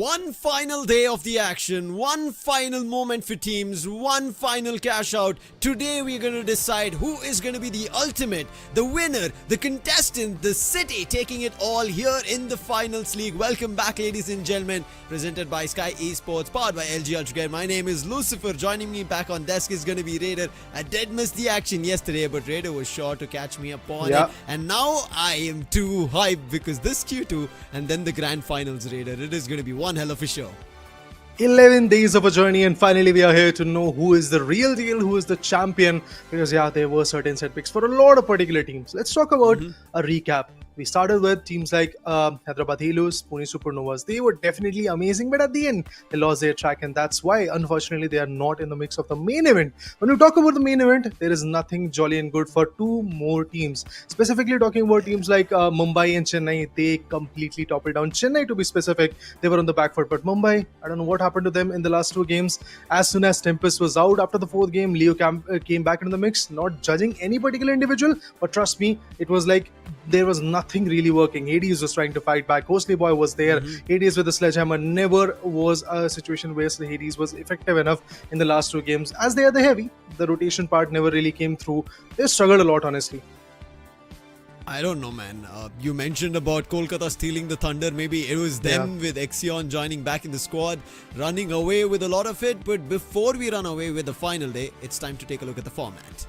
One final day of the action, one final moment for teams, one final cash out. Today we're going to decide who is going to be the ultimate, the winner, the contestant, the city taking it all here in the Finals League. Welcome back, ladies and gentlemen. Presented by Skyesports, powered by LG Ultragear. My name is Lucifer. Joining me back on desk is going to be Raider. I did miss the action yesterday, but Raider was sure to catch me up on it. And now I am too hyped because this Q2 and then the grand finals, Raider. It is going to be one hell of a show. 11 days of a journey, and finally we are here to know who is the real deal, who is the champion, because there were certain set picks for a lot of particular teams. Let's talk about a recap. We started with teams like Hyderabad Halos, Pune Supernovas. They were definitely amazing, but at the end, they lost their track, and that's why, unfortunately, they are not in the mix of the main event. When we talk about the main event, there is nothing jolly and good for two more teams. Specifically talking about teams like Mumbai and Chennai, they completely toppled down. Chennai, to be specific, they were on the back foot, but Mumbai, I don't know what happened to them in the last two games. As soon as Tempest was out after the fourth game, Leo came back into the mix, not judging any particular individual, but trust me, it was like there was nothing really working. Hades was trying to fight back. Ghostly Boy was there. Hades with the sledgehammer. Never was a situation where Hades was effective enough in the last two games. As they are the heavy, the rotation part never really came through. They struggled a lot, honestly. I don't know, man. You mentioned about Kolkata stealing the thunder. Maybe it was them with Exion joining back in the squad, running away with a lot of it. But before we run away with the final day, it's time to take a look at the format.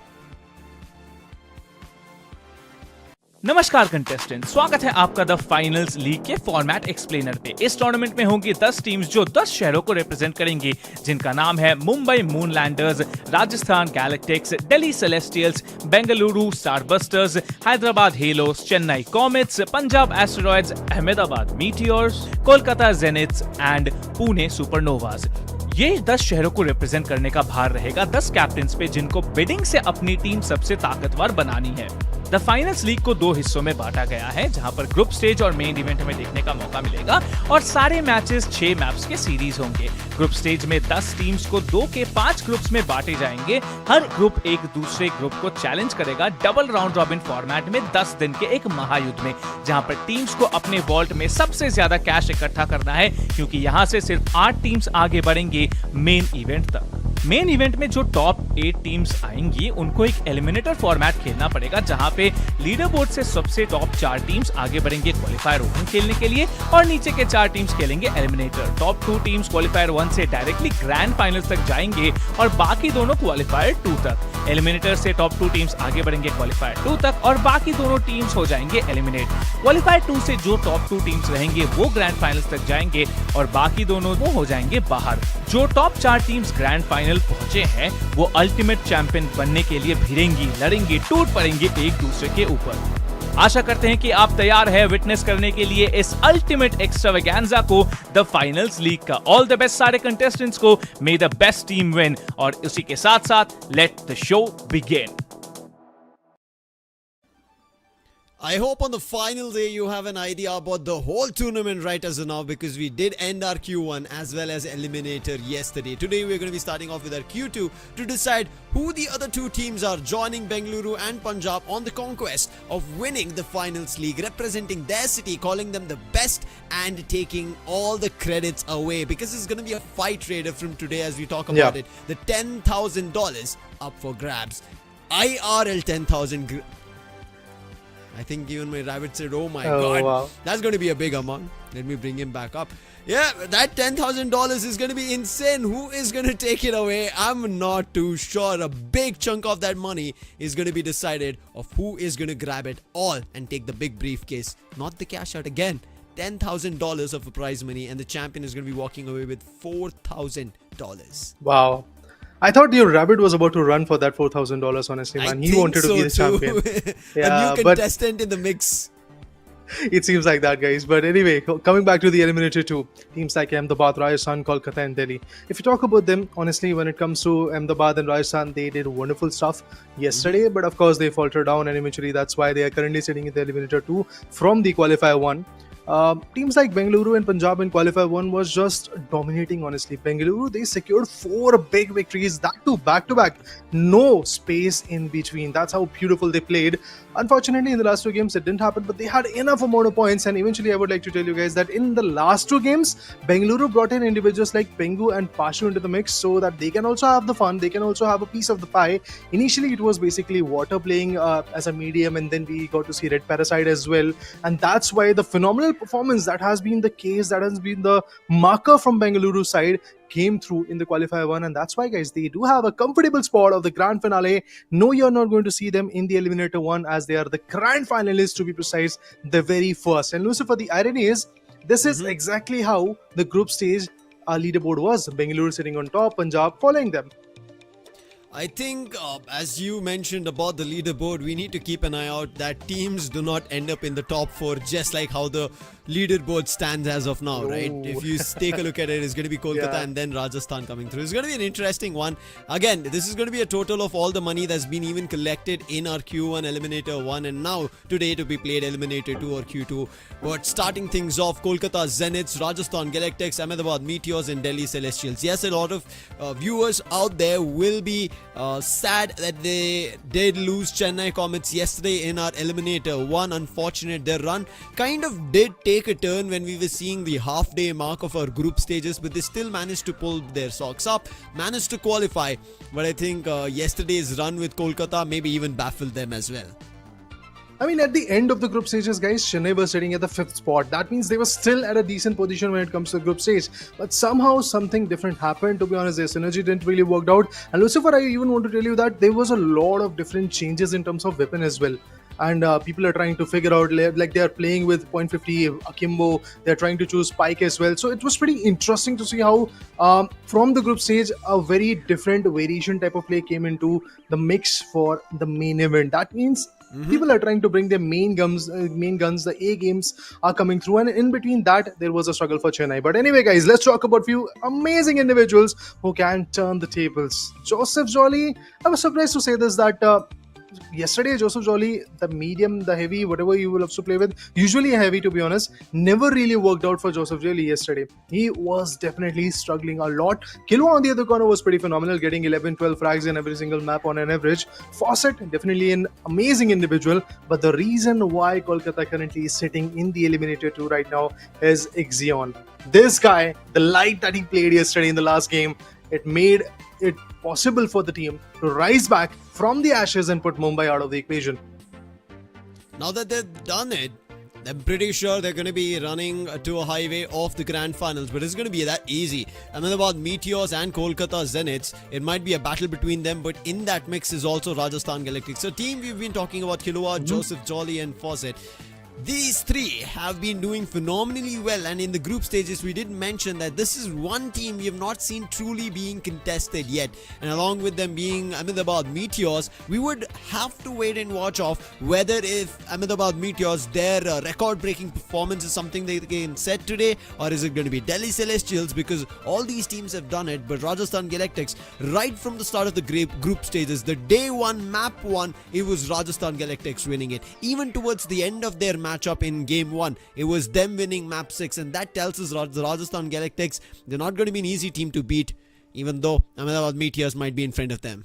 नमस्कार contestant, स्वागत है आपका the finals league के format explainer पे। इस tournament में होंगी 10 teams जो 10 शहरों को रिप्रेजेंट करेंगी, जिनका नाम है Mumbai Moonlanders, Rajasthan Galactics, Delhi Celestials, Bengaluru Starbusters, Hyderabad Halos, Chennai Comets, Punjab Asteroids, Ahmedabad Meteors, Kolkata Zeniths and Pune Supernovas. ये 10 शहरों को रिप्रेजेंट करने का भार रहेगा 10 कैप्टन्स पे, जिनको बिडिंग से अपनी टीम सबसे ताकतवर बनानी है। द फाइनल्स लीग को 2 हिस्सों में बांटा गया है, जहां पर ग्रुप स्टेज और मेन इवेंट में देखने का मौका मिलेगा और सारे मैचेस 6 मैप्स के सीरीज होंगे। ग्रुप स्टेज में 10 टीम्स को 2 के 5 ग्रुप्स में बांटे जाएंगे। हर ग्रुप एक दूसरे ग्रुप को चैलेंज करेगा डबल राउंड रॉबिन फॉर्मेट में 10 दिन के एक महायुद्ध में, जहां पर टीम्स को अपने वॉल्ट में सबसे ज्यादा कैश इकट्ठा करना है, क्योंकि यहां से सिर्फ 8 टीम्स आगे बढ़ेंगे मेन इवेंट तक। मेन इवेंट में जो टॉप 8 टीम्स आएंगी, उनको एक एलिमिनेटर फॉर्मेट खेलना पड़ेगा, जहां पे लीडर बोर्ड से सबसे टॉप 4 टीम्स आगे बढ़ेंगे क्वालिफायर 1 खेलने के लिए और नीचे के 4 टीम्स खेलेंगे एलिमिनेटर। टॉप 2 टीम्स क्वालिफायर 1 से डायरेक्टली ग्रैंड फाइनल्स तक जाएंगे और बाकी दोनों क्वालिफायर 2 तक। एलिमिनेटर से टॉप 2 टीम्स आगे बढ़ेंगे क्वालिफायर 2 तक और बाकी दोनों टीम्स हो जाएंगे एलिमिनेट। क्वालिफायर 2 से जो टॉप 2 टीम्स रहेंगे वो ग्रैंड फाइनल्स तक जाएंगे और बाकी दोनों वो हो जाएंगे बाहर। जो टॉप 4 टीम्स ग्रैंड फाइनल पहुंचे हैं, वो अल्टीमेट चैंपियन बनने के लिए भिड़ेंगी, लड़ेंगी, टूट पड़ेंगी एक दूसरे के ऊपर। आशा करते हैं कि आप तैयार हैं विटनेस करने के लिए इस अल्टीमेट एक्स्ट्रावेगेंजा को, द फाइनल्स लीग का। ऑल द बेस्ट सारे कंटेस्टेंट्स को, मे द बेस्ट टीम विन। और उसी के साथ साथ let the show begin. I hope on the final day you have an idea about the whole tournament right as of now, because we did end our Q1 as well as eliminator yesterday. Today we're going to be starting off with our Q2 to decide who the other 2 teams are joining Bengaluru and Punjab on the conquest of winning the Finals League, representing their city, calling them the best and taking all the credits away, because it's going to be a fight, Raider, from today as we talk about it. The $10,000 up for grabs. IRL 10,000. I think even my rabbit said, oh my God, wow. That's going to be a big amount. Let me bring him back up. Yeah, that $10,000 is going to be insane. Who is going to take it away? I'm not too sure. A big chunk of that money is going to be decided of who is going to grab it all and take the big briefcase, not the cash out again. $10,000 of prize money, and the champion is going to be walking away with $4,000. Wow. I thought your rabbit was about to run for that $4,000, honestly, man. He wanted to be the champion. Yeah, a new contestant in the mix. It seems like that, guys. But anyway, coming back to the eliminator 2, teams like Ahmedabad, Rajasthan, Kolkata and Delhi. If you talk about them, honestly, when it comes to Ahmedabad and Rajasthan, they did wonderful stuff yesterday. But of course, they faltered down, and eventually that's why they are currently sitting in the eliminator 2 from the qualifier 1. Teams like Bengaluru and Punjab in Qualifier 1 was just dominating, honestly. Bengaluru, they secured 4 big victories, that too back-to-back. No space in between. That's how beautiful they played. Unfortunately, in the last 2 games, it didn't happen, but they had enough amount of points. And eventually, I would like to tell you guys that in the last 2 games, Bengaluru brought in individuals like Pengu and Pashu into the mix so that they can also have the fun, they can also have a piece of the pie. Initially, it was basically water playing as a medium, and then we got to see Red Parasite as well. And that's why the phenomenal performance that has been the case, that has been the marker from Bengaluru side, came through in the qualifier 1, and that's why, guys, they do have a comfortable spot of the grand finale. No, you're not going to see them in the eliminator 1, as they are the grand finalists, to be precise, the very first. And Lucifer, the irony is, this is exactly how the group stage leaderboard was. Bengaluru sitting on top, Punjab following them. I think, as you mentioned about the leaderboard, we need to keep an eye out that teams do not end up in the top 4, just like how the leaderboard stands as of now, right? If you take a look at it, it's going to be Kolkata and then Rajasthan coming through. It's going to be an interesting one. Again, this is going to be a total of all the money that's been even collected in our Q1 Eliminator 1, and now today to be played Eliminator 2 or Q2. But starting things off, Kolkata Zeniths, Rajasthan Galactics, Ahmedabad Meteors and Delhi Celestials. Yes, a lot of viewers out there will be sad that they did lose Chennai Comets yesterday in our Eliminator 1. Unfortunate, their run kind of did take a turn when we were seeing the half-day mark of our group stages, but they still managed to pull their socks up, managed to qualify. But I think yesterday's run with Kolkata maybe even baffled them as well. I mean, at the end of the group stages, guys, Chennai was sitting at the 5th spot. That means they were still at a decent position when it comes to the group stage. But somehow something different happened. To be honest, their synergy didn't really work out. And Lucifer, I even want to tell you that there was a lot of different changes in terms of weapon as well. And people are trying to figure out, like they are playing with .50 Akimbo, they're trying to choose Spike as well. So it was pretty interesting to see how from the group stage a very different variation type of play came into the mix for the main event. That means people are trying to bring their main guns, the A games are coming through, and in between that there was a struggle for Chennai. But anyway, guys, let's talk about few amazing individuals who can turn the tables. Joseph Jolly, I was surprised to say this, that yesterday Joseph Jolly, the medium, the heavy, whatever you will have to play with, usually a heavy to be honest, never really worked out for Joseph Jolly yesterday. He was definitely struggling a lot. Kilwa on the other corner was pretty phenomenal, getting 11-12 frags in every single map on an average. Fawcett, definitely an amazing individual, but the reason why Kolkata currently is sitting in the Eliminator 2 right now is Ixion. This guy, the light that he played yesterday in the last game, it made it possible for the team to rise back from the ashes and put Mumbai out of the equation. Now that they've done it, I'm pretty sure they're going to be running to a highway of the grand finals, but it's going to be that easy. Ahmedabad Meteors and Kolkata Zeniths, it might be a battle between them, but in that mix is also Rajasthan Galactics. So team we've been talking about, Kilua, Joseph Jolly and Fawcett. These three have been doing phenomenally well, and in the group stages we did mention that this is one team we have not seen truly being contested yet, and along with them being Ahmedabad Meteors, we would have to wait and watch off whether if Ahmedabad Meteors, their record-breaking performance is something they can set today, or is it going to be Delhi Celestials, because all these teams have done it. But Rajasthan Galactics, right from the start of the group stages, the day one, map one, it was Rajasthan Galactics winning it. Even towards the end of their matchup in game 1, it was them winning map 6, and that tells us the Rajasthan Galactics, they're not going to be an easy team to beat, even though Ahmedabad Meteors might be in front of them.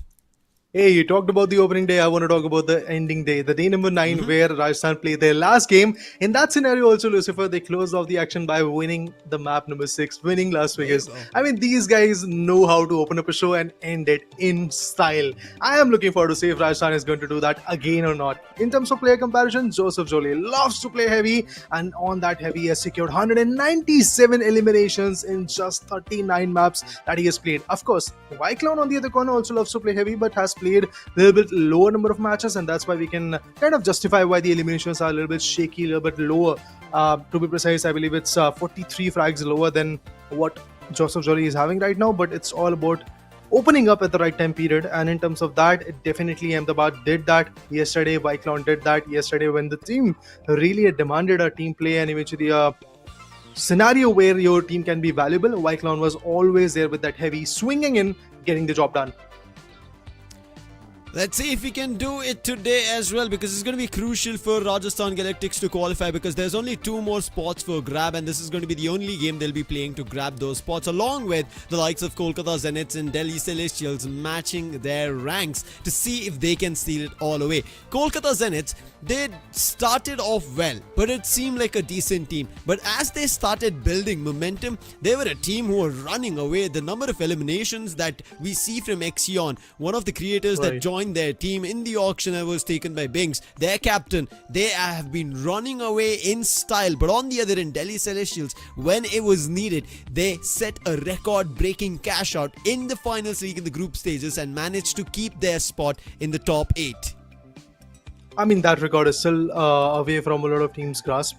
Hey, you talked about the opening day. I want to talk about the ending day, the day number 9, where Rajasthan played their last game. In that scenario also, Lucifer, they closed off the action by winning the map number 6, winning Las Vegas. I mean, these guys know how to open up a show and end it in style. I am looking forward to see if Rajasthan is going to do that again or not. In terms of player comparison, Joseph Jolly loves to play heavy, and on that heavy, he has secured 197 eliminations in just 39 maps that he has played. Of course, Vyclown on the other corner also loves to play heavy, but has played a little bit lower number of matches, and that's why we can kind of justify why the eliminations are a little bit shaky, a little bit lower. To be precise, I believe it's 43 frags lower than what Joseph Jolly is having right now, but it's all about opening up at the right time period. And in terms of that, it definitely Ahmedabad did that yesterday. Vyclown did that yesterday when the team really demanded a team play and eventually a scenario where your team can be valuable. Vyclown was always there with that heavy, swinging in, getting the job done. Let's see if we can do it today as well, because it's going to be crucial for Rajasthan Galactics to qualify, because there's only 2 more spots for grab, and this is going to be the only game they'll be playing to grab those spots, along with the likes of Kolkata Zeniths and Delhi Celestials matching their ranks to see if they can steal it all away. Kolkata Zeniths, they started off well, but it seemed like a decent team. But as they started building momentum, they were a team who were running away. The number of eliminations that we see from Exion, one of the creators that joined their team in the auction that was taken by Binks, their captain, they have been running away in style. But on the other end, Delhi Celestials, when it was needed, they set a record-breaking cash out in the finals league in the group stages and managed to keep their spot in the top 8. I mean, that record is still away from a lot of teams' grasp.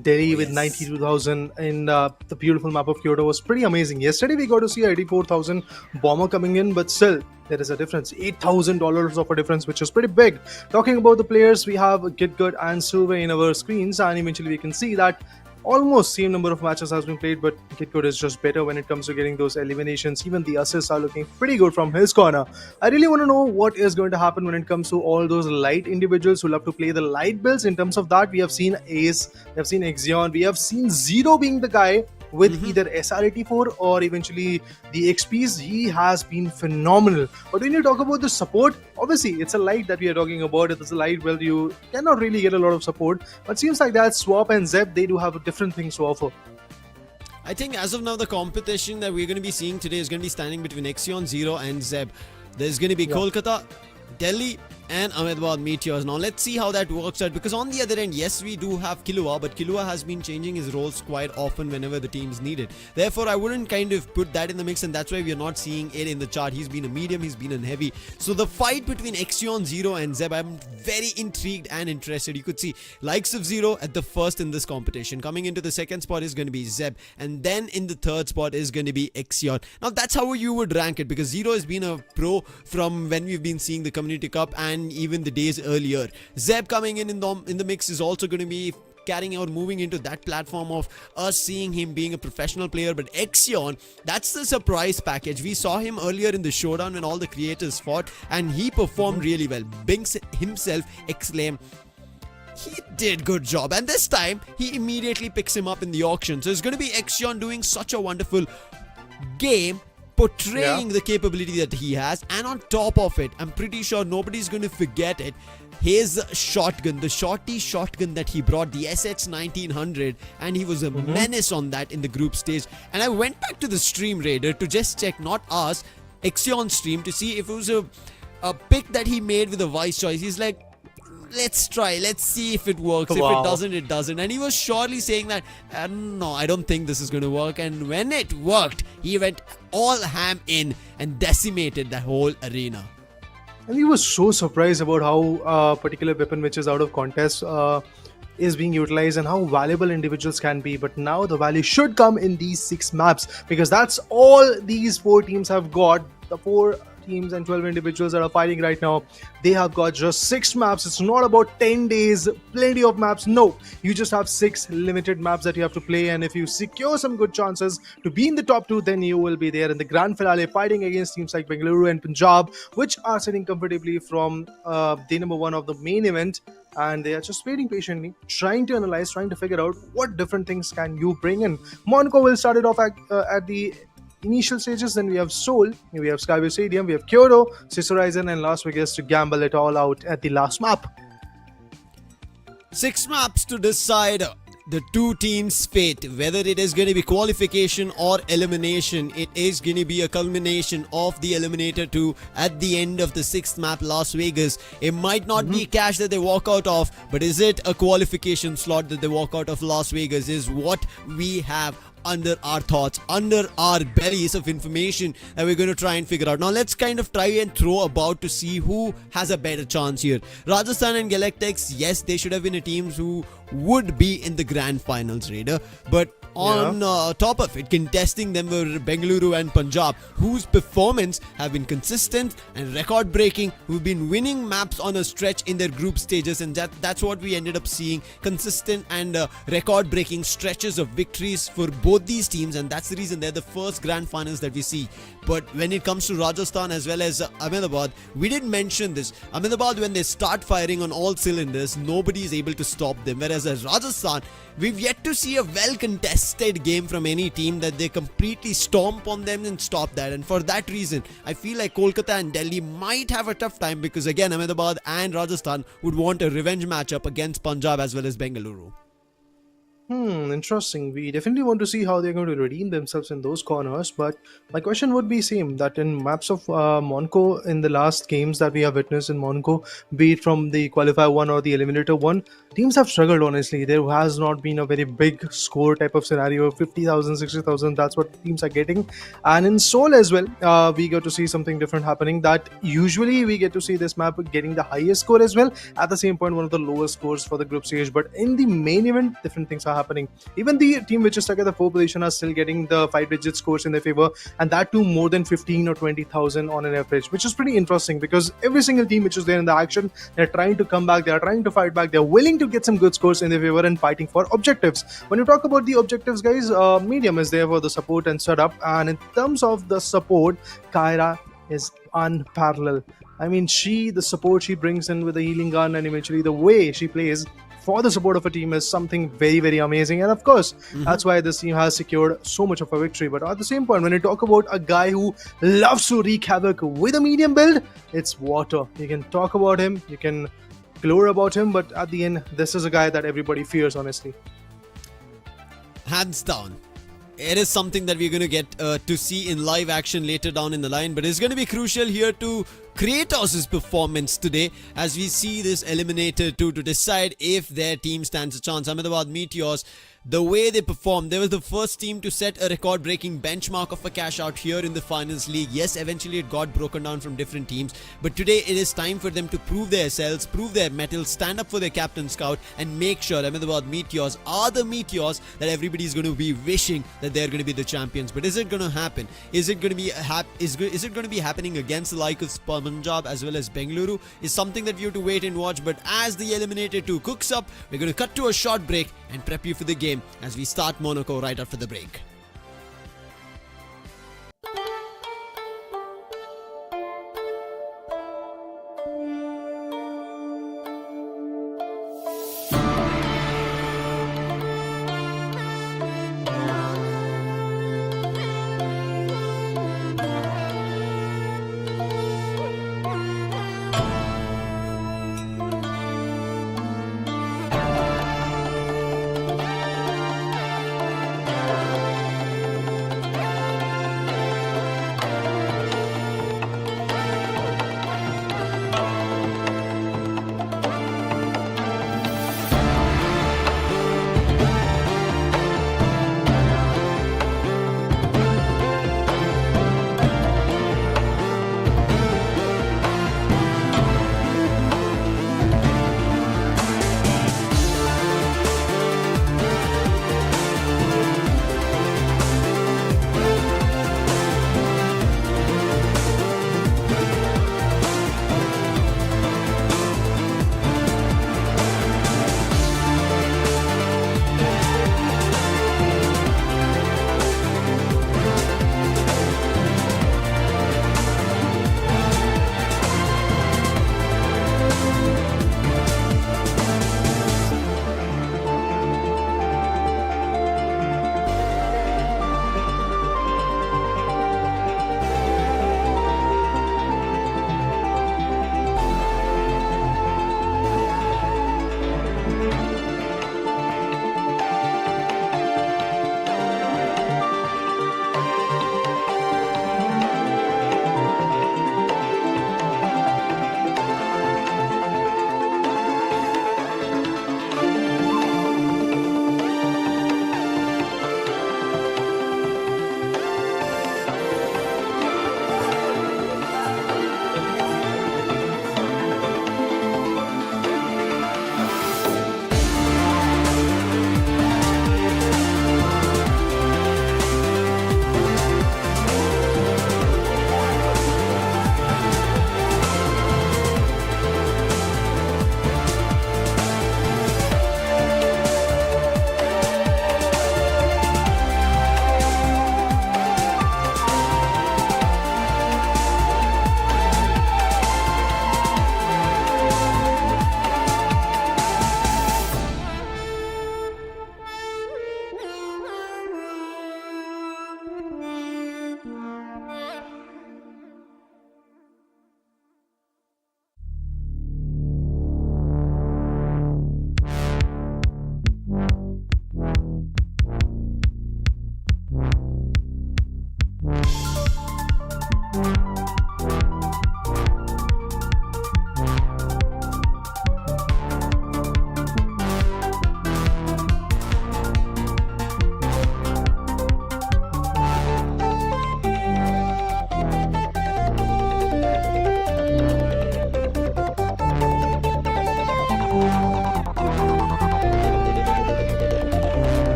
Delhi with 92,000 in the beautiful map of Kyoto was pretty amazing. Yesterday we got to see 84,000 bomber coming in, but still there is a difference, $8,000 of a difference, which is pretty big. Talking about the players, we have Gitgut and Silver in our screens, and eventually we can see that almost same number of matches has been played, but Gitgut is just better when it comes to getting those eliminations. Even the assists are looking pretty good from his corner. I really want to know what is going to happen when it comes to all those light individuals who love to play the light builds. In terms of that, we have seen Ace, we have seen Exion, we have seen Zero being the guy with either SR84 or eventually the XPs. He has been phenomenal. But when you talk about the support, obviously it's a light that we are talking about. It's a light where you cannot really get a lot of support, but seems like that Swap and Zeb, they do have different things to offer. I think as of now, the competition that we're going to be seeing today is going to be standing between Exion, Zero and Zeb. There's going to be Kolkata, Delhi and Ahmedabad Meteors. Now let's see how that works out, because on the other end, yes, we do have Killua, but Killua has been changing his roles quite often whenever the teams need it. Therefore, I wouldn't kind of put that in the mix, and that's why we are not seeing it in the chart. He's been a medium, he's been a heavy. So the fight between Exion, Zero and Zeb, I'm very intrigued and interested. You could see likes of Zero at the first in this competition. Coming into the second spot is going to be Zeb, and then in the third spot is going to be Exion. Now that's how you would rank it, because Zero has been a pro from when we've been seeing the Community Cup and even the days earlier. Zeb coming in the mix is also going to be carrying out, moving into that platform of us seeing him being a professional player. But Exion, that's the surprise package. We saw him earlier in the showdown when all the creators fought, and he performed really well. Binks himself exclaimed, he did good job, and this time he immediately picks him up in the auction. So it's going to be Exion doing such a wonderful game, portraying the capability that he has, and on top of it, I'm pretty sure nobody's going to forget it, his shotgun, the shorty shotgun that he brought, the SH1900, and he was a menace on that in the group stage. And I went back to the stream raider to just check, not us, Exion's stream, to see if it was a pick that he made with a wise choice. He's like, let's try, let's see if it works. If it doesn't, it doesn't. And he was surely saying that, no, I don't think this is going to work. And when it worked, he went all ham in and decimated the whole arena. And he was so surprised about how a particular weapon which is out of contest is being utilized and how valuable individuals can be. But now the value should come in these 6 maps, because that's all these 4 teams have got. The 4 teams and 12 individuals that are fighting right now, they have got just 6 maps. It's not about 10 days, plenty of maps. No, you just have 6 limited maps that you have to play, and if you secure some good chances to be in the top 2, then you will be there in the grand finale, fighting against teams like Bengaluru and Punjab, which are sitting comfortably from day number 1 of the main event. And they are just waiting patiently, trying to analyze, trying to figure out what different things can you bring in. Monaco will start it off at the initial stages. Then we have Seoul, we have Skyesports Stadium, we have Kyoto, Sister Horizon, and Las Vegas to gamble it all out at the last map. 6 maps to decide the 2 teams' fate, whether it is going to be qualification or elimination. It is going to be a culmination of the Eliminator 2 at the end of the 6th map, Las Vegas. It might not be cash that they walk out of, but is it a qualification slot that they walk out of Las Vegas is what we have under our thoughts, under our bellies of information that we're going to try and figure out. Now let's kind of try and throw about to see who has a better chance here. Rajasthan and Galactics, yes, they should have been a team who would be in the grand finals, Raider, but On top of it, contesting them were Bengaluru and Punjab, whose performance have been consistent and record-breaking, who've been winning maps on a stretch in their group stages, and that's what we ended up seeing, consistent and record-breaking stretches of victories for both these teams, and that's the reason they're the first grand finals that we see. But when it comes to Rajasthan as well as Ahmedabad, we did mention this. Ahmedabad, when they start firing on all cylinders, nobody is able to stop them, whereas at Rajasthan, we've yet to see a well-contested game from any team that they completely stomp on them and stop that. And for that reason, I feel like Kolkata and Delhi might have a tough time, because again, Ahmedabad and Rajasthan would want a revenge matchup against Punjab as well as Bengaluru. Interesting. We definitely want to see how they're going to redeem themselves in those corners. But my question would be same, that in maps of Monaco, in the last games that we have witnessed in Monaco, be it from the qualifier 1 or the eliminator 1, teams have struggled, honestly. There has not been a very big score type of scenario. 50,000, 60,000, that's what teams are getting. And in Seoul as well, we got to see something different happening, that usually we get to see this map getting the highest score as well. At the same point, one of the lowest scores for the group stage. But in the main event, different things are happening. Even the team which is stuck at the 4th position are still getting the 5-digit scores in their favor, and that too more than 15 or 20,000 on an average, which is pretty interesting, because every single team which is there in the action, they're trying to come back, they're trying to fight back, they're willing to get some good scores in their favor and fighting for objectives. When you talk about the objectives, guys, Medium is there for the support and setup, and in terms of the support, Kyra is unparalleled. I mean, the support she brings in with the healing gun, and eventually the way she plays for the support of a team is something very, very amazing. And of course, that's why this team has secured so much of a victory. But at the same point, when you talk about a guy who loves to wreak havoc with a medium build, it's Water. You can talk about him, you can glory about him, but at the end, this is a guy that everybody fears, honestly. Hands down. It is something that we're going to get to see in live action later down in the line, but it's going to be crucial here to Kratos' performance today, as we see this Eliminator 2 to decide if their team stands a chance. Ahmedabad Meteors, the way they performed, they were the first team to set a record-breaking benchmark of a CashOut here in the Finals League. Yes, eventually it got broken down from different teams, but today it is time for them to prove themselves, prove their mettle, stand up for their captain scout, and make sure Ahmedabad Meteors are the Meteors that everybody's going to be wishing that they're going to be the champions. But is it going to happen? Is it going to be is it going to be happening against the like of Punjab as well as Bengaluru? Is something that we have to wait and watch. But as the Eliminator 2 cooks up, we're going to cut to a short break and prep you for the game as we start Monaco right after the break.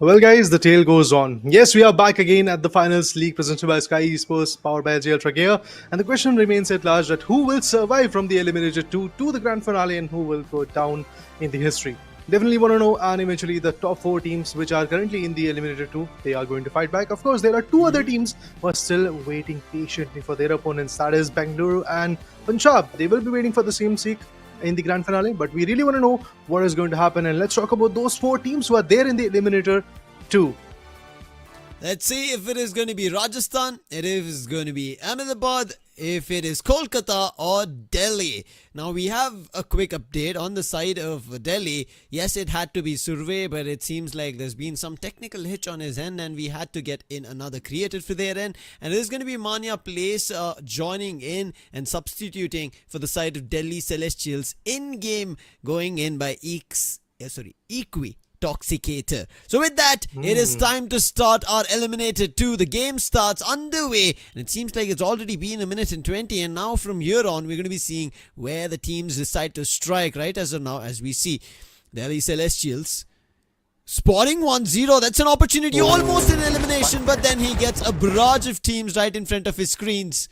Well, guys, the tale goes on. Yes, we are back again at the finals league presented by Skyesports, powered by Ultragear. And the question remains at large that who will survive from the Eliminator 2 to the grand finale and who will go down in the history. Definitely want to know, and eventually the top 4 teams which are currently in the Eliminator 2, they are going to fight back. Of course, there are 2 other teams who are still waiting patiently for their opponents. That is Bengaluru and Punjab. They will be waiting for the same seat in the grand finale, but we really want to know what is going to happen, and let's talk about those 4 teams who are there in the Eliminator 2. Let's see if it is going to be Rajasthan, it is going to be Ahmedabad, if it is Kolkata or Delhi. Now we have a quick update on the side of Delhi. Yes, it had to be Survey, but it seems like there's been some technical hitch on his end and we had to get in another creator for their end. And it is going to be Manya Place joining in and substituting for the side of Delhi Celestials in game, going in by Equi Toxicator. So with that, it is time to start our Eliminator 2. The game starts underway and it seems like it's already been 1 minute and 20, and now from here on we're going to be seeing where the teams decide to strike. Right as of now, as we see Delhi Celestials spotting 1-0. That's an opportunity, almost an elimination, but then he gets a barrage of teams right in front of his screens.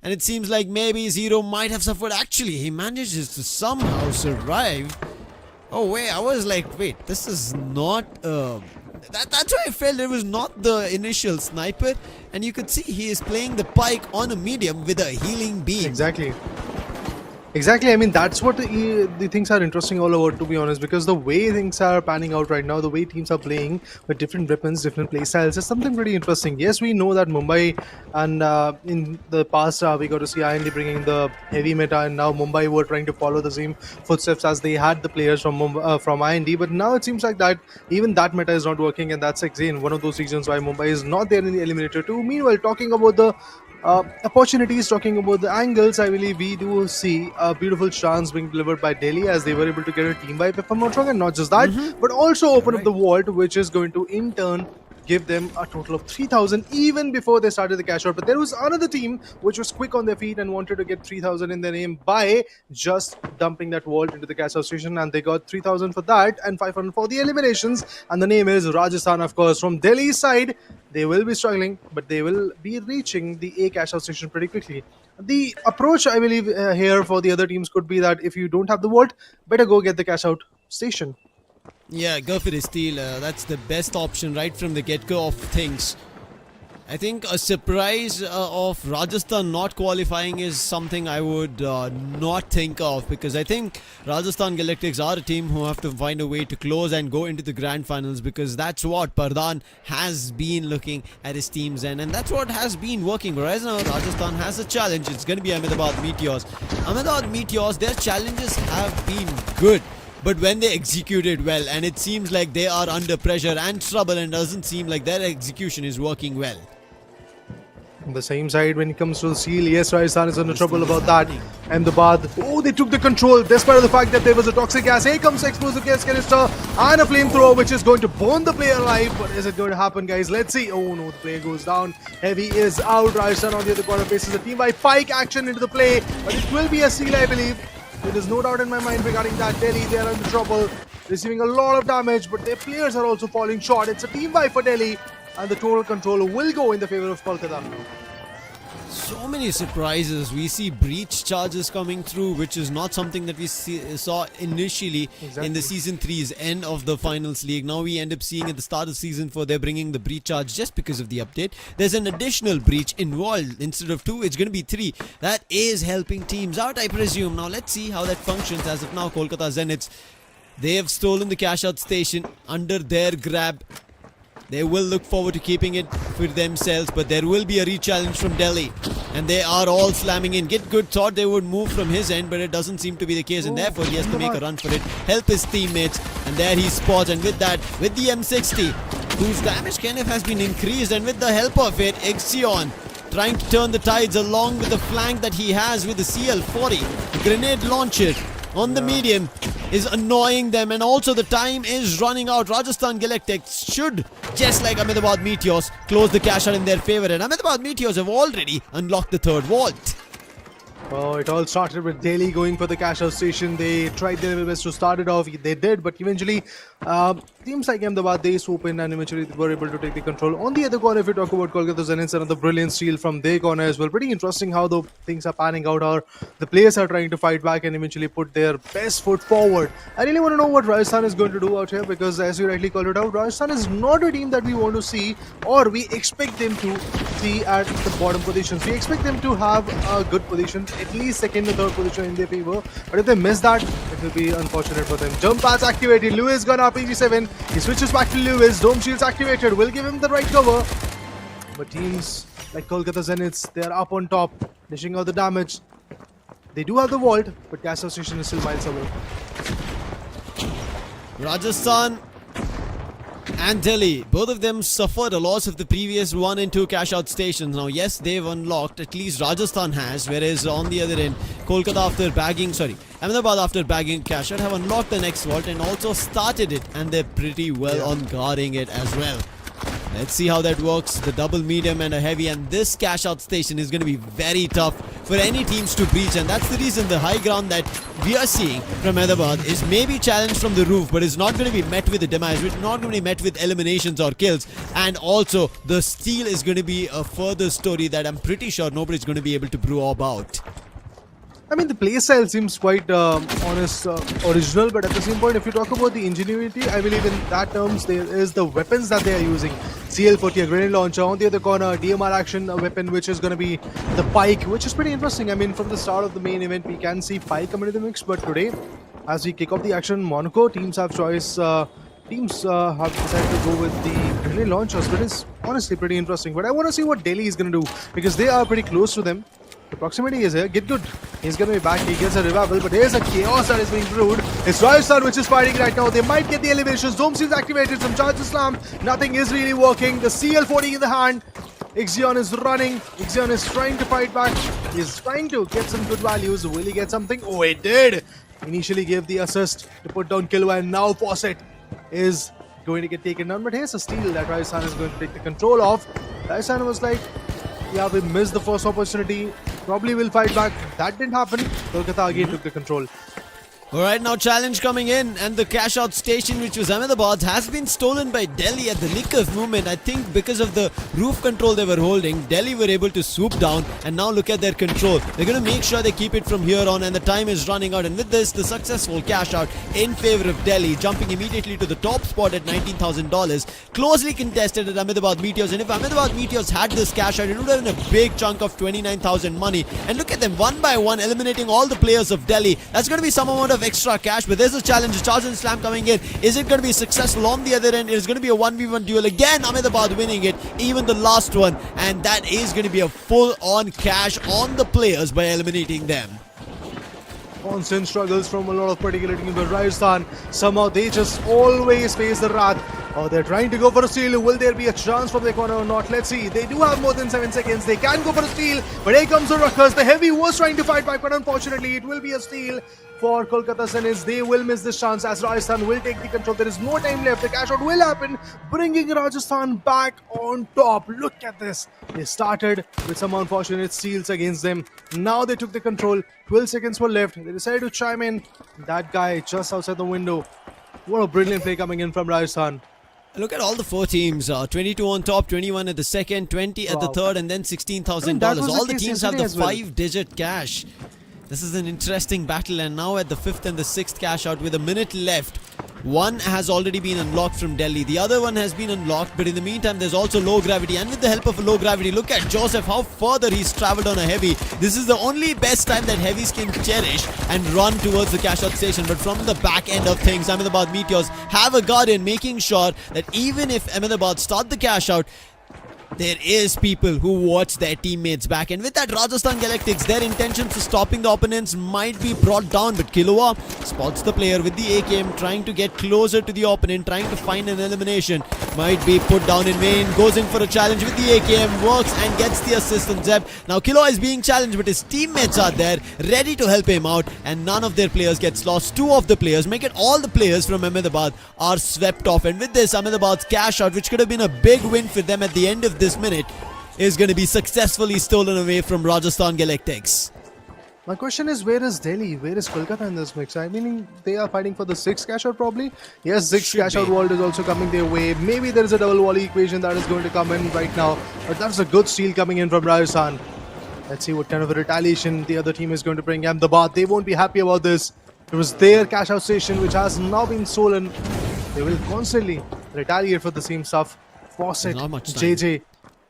And it seems like maybe Zero might have suffered. Actually, he manages to somehow survive. Oh wait, I was like, wait, this is not that's why I felt it was not the initial sniper, and you could see he is playing the pike on a medium with a healing beam. Exactly. I mean, that's what the things are interesting all about, to be honest, because the way things are panning out right now, the way teams are playing with different weapons, different play styles, is something pretty interesting. Yes, we know that Mumbai, and in the past we got to see IND bringing the heavy meta, and now Mumbai were trying to follow the same footsteps as they had the players from IND, but now it seems like that even that meta is not working, and that's again one of those reasons why Mumbai is not there in the Eliminator 2. Meanwhile, talking about the opportunities, talking about the angles, I believe we do see a beautiful chance being delivered by Delhi as they were able to get a team wipe, if I'm not wrong, and not just that, but also open up the vault, which is going to in turn give them a total of 3,000 even before they started the cash out. But there was another team which was quick on their feet and wanted to get 3,000 in their name by just dumping that vault into the cash out station, and they got 3,000 for that and 500 for the eliminations, and the name is Rajasthan. Of course, from Delhi's side, they will be struggling, but they will be reaching the A cash out station pretty quickly. The approach, I believe, here for the other teams could be that if you don't have the vault, better go get the cash out station. Yeah, go for the steal. That's the best option right from the get-go of things. I think a surprise of Rajasthan not qualifying is something I would not think of, because I think Rajasthan Galactics are a team who have to find a way to close and go into the grand finals, because that's what Pardhan has been looking at his team's end, and that's what has been working. Whereas now Rajasthan has a challenge. It's going to be Ahmedabad Meteors. Ahmedabad Meteors, their challenges have been good, but when they executed well, and it seems like they are under pressure and trouble, and doesn't seem like their execution is working well. On the same side, when it comes to the seal, yes, Rajasthan is under trouble about that. Ahmedabad, oh, they took the control despite the fact that there was a toxic gas. Here comes explosive gas canister and a flamethrower which is going to burn the player alive. But is it going to happen, guys? Let's see. Oh no, the player goes down. Heavy is out. Rajasthan on the other corner faces a team by Pike action into the play, but it will be a seal, I believe. There is no doubt in my mind regarding that. Delhi, they are under trouble, receiving a lot of damage, but their players are also falling short. It's a team buy for Delhi, and the total control will go in the favor of Kolkata. So many surprises. We see breach charges coming through, which is not something that we saw initially in the season 3's end of the finals league. Now we end up seeing at the start of season 4 they're bringing the breach charge just because of the update. There's an additional breach involved. Instead of 2, it's going to be 3. That is helping teams out, I presume. Now let's see how that functions. As of now, Kolkata Zeniths, they have stolen the cash out station under their grab. They will look forward to keeping it for themselves, but there will be a re-challenge from Delhi, and they are all slamming in. Get Good thought they would move from his end, but it doesn't seem to be the case, and therefore he has to make a run for it, help his teammates, and there he spots. And with that, with the M60, whose damage kind of has been increased, and with the help of it, Ixion trying to turn the tides along with the flank that he has with the CL40, the grenade launcher on the medium is annoying them, and also the time is running out. Rajasthan Galactics should, just like Ahmedabad Meteors, close the cash out in their favor, and Ahmedabad Meteors have already unlocked the third vault. Oh, it all started with Delhi going for the cash-out station. They tried their level best to start it off. They did, but eventually, teams like Ahmedabad, they swoop in and eventually they were able to take the control. On the other corner, if we talk about Kolkata Zeniths, another brilliant steal from their corner as well. Pretty interesting how the things are panning out. How the players are trying to fight back and eventually put their best foot forward. I really want to know what Rajasthan is going to do out here because, as you rightly called it out, Rajasthan is not a team that we want to see or we expect them to see at the bottom positions. We expect them to have a good position, at least second or third position in their favor. But if they miss that, it will be unfortunate for them. Jump pads activated. Lewis gone RPG7. He switches back to Lewis. Dome shields activated. Will give him the right cover. But teams like Kolkata Zeniths, they are up on top, dishing out the damage. They do have the vault, but Castle Station is still miles away. Rajasthan and Delhi, both of them suffered a loss of the previous 1 and 2 cash-out stations. Now, yes, they've unlocked, at least Rajasthan has, whereas on the other end, Ahmedabad after bagging cash-out have unlocked the next vault and also started it, and they're pretty well on guarding it as well. Let's see how that works. The double medium and a heavy, and this cash-out station is going to be very tough for any teams to breach, and that's the reason the high ground that we are seeing from Ahmedabad is maybe challenged from the roof, but is not going to be met with a demise, it's not going to be met with eliminations or kills, and also the steal is going to be a further story that I'm pretty sure nobody's going to be able to brew about. I mean, the playstyle seems quite original, but at the same point, if you talk about the ingenuity, I believe in that terms, there is the weapons that they are using. CL-40, a grenade launcher. On the other corner, DMR action, a weapon which is going to be the pike, which is pretty interesting. I mean, from the start of the main event, we can see pike coming into the mix, but today, as we kick off the action, Monaco teams have choice. Teams have decided to go with the grenade launchers, but it's honestly pretty interesting. But I want to see what Delhi is going to do, because they are pretty close to them. The proximity is here. Get good. He's going to be back. He gets a revival, but there's a chaos that is being brewed. It's Rajasthan which is fighting right now. They might get the elevations. Dome seals activated. Some charges slam. Nothing is really working. The CL-40 in the hand. Ixion is running. Ixion is trying to fight back. He's trying to get some good values. Will he get something? Oh, he did. Initially gave the assist to put down Kilo, and now Fawcett is going to get taken down. But here's a steal that Rajasthan is going to take the control of. Rajasthan was like, yeah, we missed the first opportunity. Probably will fight back. That didn't happen. Kolkata again took the control. Alright, now challenge coming in, and the cash out station, which was Ahmedabad, has been stolen by Delhi at the nick of movement. I think because of the roof control they were holding, Delhi were able to swoop down, and now look at their control. They're going to make sure they keep it from here on, and the time is running out. And with this, the successful cash out in favor of Delhi, jumping immediately to the top spot at $19,000. Closely contested at Ahmedabad Meteors, and if Ahmedabad Meteors had this cash out, it would have been a big chunk of 29,000 money. And look at them, one by one, eliminating all the players of Delhi. That's going to be some amount of extra cash, but there's a challenge. Charge and slam coming in. Is it going to be successful? On the other end, it is going to be a 1v1 duel again. Ahmedabad winning it, even the last one, and that is going to be a full-on cash on the players by eliminating them. Constant struggles from a lot of particular teams, but Rajasthan, somehow they just always face the wrath. Oh, they're trying to go for a steal. Will there be a chance from their corner or not? Let's see. They do have more than 7 seconds. They can go for a steal, but here comes the Ruckers. The Heavy was trying to fight back, but unfortunately, it will be a steal for Kolkata Zeniths. They will miss this chance as Rajasthan will take the control. There is no time left. The cash out will happen, bringing Rajasthan back on top. Look at this. They started with some unfortunate steals against them. Now they took the control. 12 seconds were left. They decided to chime in. That guy just outside the window. What a brilliant play coming in from Rajasthan. Look at all the 4 teams. 22 on top, 21 at the second, 20 at the third, and then $16,000. All the teams have the 5-digit cash. This is an interesting battle, and now at the 5th and the 6th cash out with a minute left. One has already been unlocked from Delhi. The other one has been unlocked, but in the meantime, there's also low gravity. And with the help of a low gravity, look at Joseph, how further he's traveled on a heavy. This is the only best time that heavies can cherish and run towards the cash out station. But from the back end of things, Ahmedabad Meteors have a guardian, making sure that even if Ahmedabad start the cash out, there is people who watch their teammates back, and with that, Rajasthan Galactics, their intentions for stopping the opponents might be brought down, but Kilowa spots the player with the AKM, trying to get closer to the opponent, trying to find an elimination. Might be put down in vain, goes in for a challenge with the AKM, works and gets the assist on Zeb. Now Kilowa is being challenged, but his teammates are there, ready to help him out, and none of their players gets lost. 2 of the players, make it all the players from Ahmedabad, are swept off, and with this, Ahmedabad's cash out, which could have been a big win for them at the end of this minute, is going to be successfully stolen away from Rajasthan Galactics. My question is, where is Delhi? Where is Kolkata in this mix? I mean, they are fighting for the 6th cash out probably. Yes, 6th Should cash out be. vault is also coming their way. Maybe there is a double volley equation that is going to come in right now. But that's a good steal coming in from Rajasthan. Let's see what kind of a retaliation the other team is going to bring. Ahmedabad, they won't be happy about this. It was their cash out station which has now been stolen. They will constantly retaliate for the same stuff. Fawcett, Not much time. JJ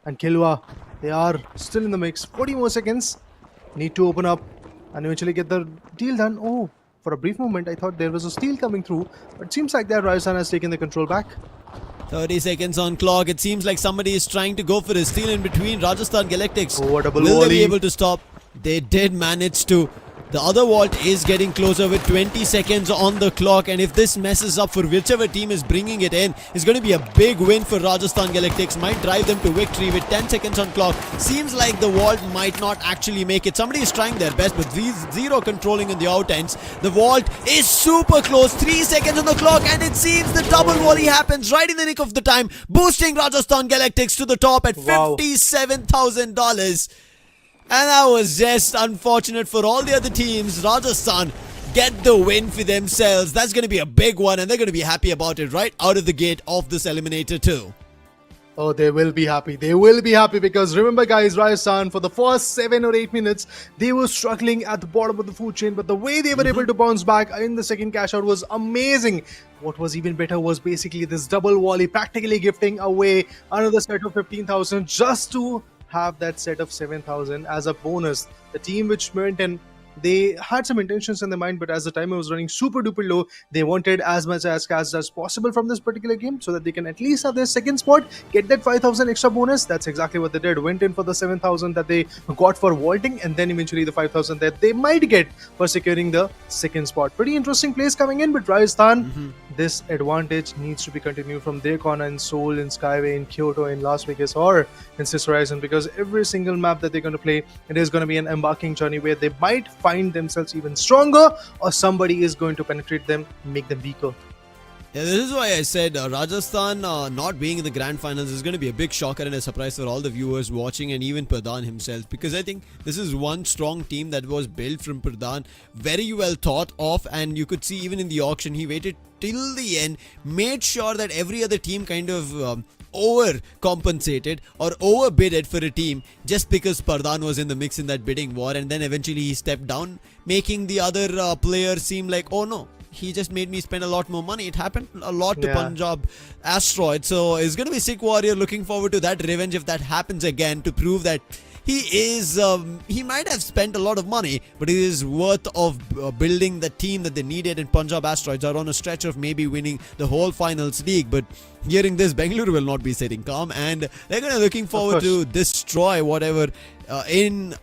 and Kilwa, they are still in the mix. 40 more seconds. Need to open up and eventually get the deal done. Oh, for a brief moment I thought there was a steal coming through, but it seems like that Rajasthan has taken the control back. 30 seconds on clock. It seems like somebody is trying to go for a steal in between. Rajasthan Galactics. Oh, a double Will they be volley. able to stop? They did manage to. The other vault is getting closer with 20 seconds on the clock, and if this messes up for whichever team is bringing it in, it's going to be a big win for Rajasthan Galactics. Might drive them to victory with 10 seconds on clock. Seems like the vault might not actually make it. Somebody is trying their best, but zero controlling in the out ends. The vault is super close. 3 seconds on the clock, and it seems the double volley happens right in the nick of the time, boosting Rajasthan Galactics to the top at Wow. $57,000. And that was just unfortunate for all the other teams. Rajasthan get the win for themselves. That's going to be a big one, and they're going to be happy about it right out of the gate of this eliminator too. Oh, they will be happy. They will be happy because remember, guys, Rajasthan, for the first 7 or 8 minutes, they were struggling at the bottom of the food chain, but the way they were able to bounce back in the second cash out was amazing. What was even better was basically this double volley, practically gifting away another set of 15,000 just to have that set of 7,000 as a bonus. The team which went and they had some intentions in their mind, but as the timer was running super duper low, they wanted as much as cash as possible from this particular game so that they can at least have their second spot, get that 5,000 extra bonus. That's exactly what they did. Went in for the 7,000 that they got for vaulting, and then eventually the 5,000 that they might get for securing the second spot. Pretty interesting place coming in, but Rajasthan, this advantage needs to be continued from their corner in Seoul, in Skyway, in Kyoto, in Las Vegas, or in Cis Horizon, because every single map that they're going to play, it is going to be an embarking journey where they might find themselves even stronger, or somebody is going to penetrate them, make them weaker. Yeah, this is why I said Rajasthan not being in the grand finals is going to be a big shocker and a surprise for all the viewers watching, and even Pradhan himself, because I think this is one strong team that was built from Pradhan, very well thought of, and you could see even in the auction he waited till the end, made sure that every other team kind of overcompensated or overbid it for a team just because Pradhan was in the mix in that bidding war, and then eventually he stepped down, making the other player seem like, oh no, he just made me spend a lot more money. It happened a lot to Yeah. Punjab Asteroids. So it's going to be Sick Warrior looking forward to that revenge if that happens again, to prove that he is, he might have spent a lot of money, but he is worth of building the team that they needed. And Punjab Asteroids are on a stretch of maybe winning the whole finals league. But hearing this, Bengaluru will not be sitting calm, and they're going to looking forward to destroy whatever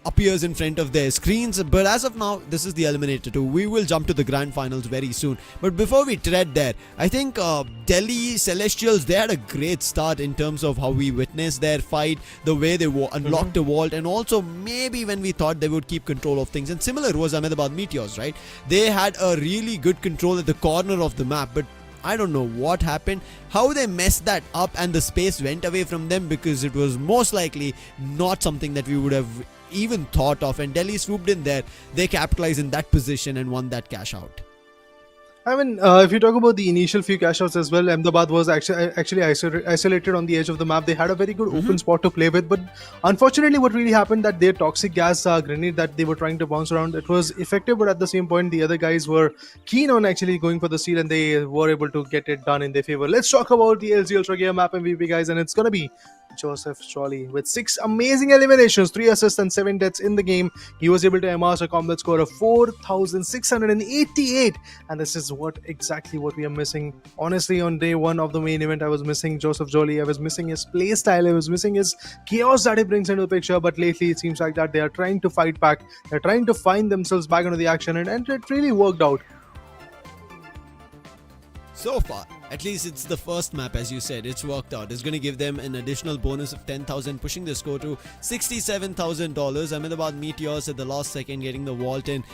appears in front of their screens. But as of now, this is the eliminator 2. We will jump to the grand finals very soon. But before we tread there, I think Delhi Celestials, they had a great start in terms of how we witnessed their fight, the way they unlocked the vault, and also maybe when we thought they would keep control of things. And similar was Ahmedabad Meteors, right? They had a really good control at the corner of the map, but I don't know what happened, how they messed that up, and the space went away from them, because it was most likely not something that we would have even thought of. And Delhi swooped in there, they capitalized in that position and won that cash out. I mean, if you talk about the initial few cash outs as well, Ahmedabad was actually isolated on the edge of the map. They had a very good open spot to play with, but unfortunately what really happened, that their toxic gas grenade that they were trying to bounce around, it was effective, but at the same point the other guys were keen on actually going for the steal, and they were able to get it done in their favor. Let's talk about the LG Ultragear map MVP, guys, and it's gonna be Joseph Jolly with 6 amazing eliminations, 3 assists and 7 deaths in the game. He was able to amass a combat score of 4,688, and this is exactly what we are missing. Honestly, on day 1 of the main event, I was missing Joseph Jolly. I was missing his play style. I was missing his chaos that he brings into the picture. But lately, it seems like that they are trying to fight back. They're trying to find themselves back into the action, and it really worked out. So far, At least it's the first map, as you said. It's worked out. It's going to give them an additional bonus of 10,000, pushing the score to $67,000. Ahmedabad Meteors at the last second getting the vault in,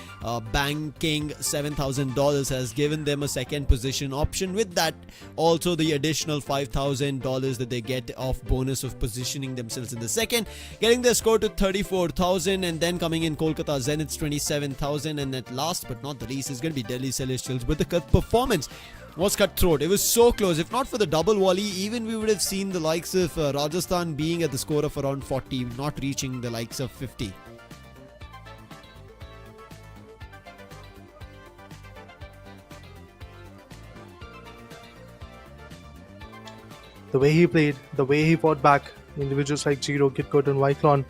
banking $7,000 has given them a second position option. With that, also the additional $5,000 that they get of bonus of positioning themselves in the second, getting their score to 34,000, and then coming in Kolkata Zeniths 27,000, and at last but not the least is going to be Delhi Celestials. But the performance was cutthroat. It was so close. If not for the double volley, even we would have seen the likes of Rajasthan being at the score of around 40, not reaching the likes of 50. The way he played, the way he fought back, individuals like Giro, Kitkut and Wyclon,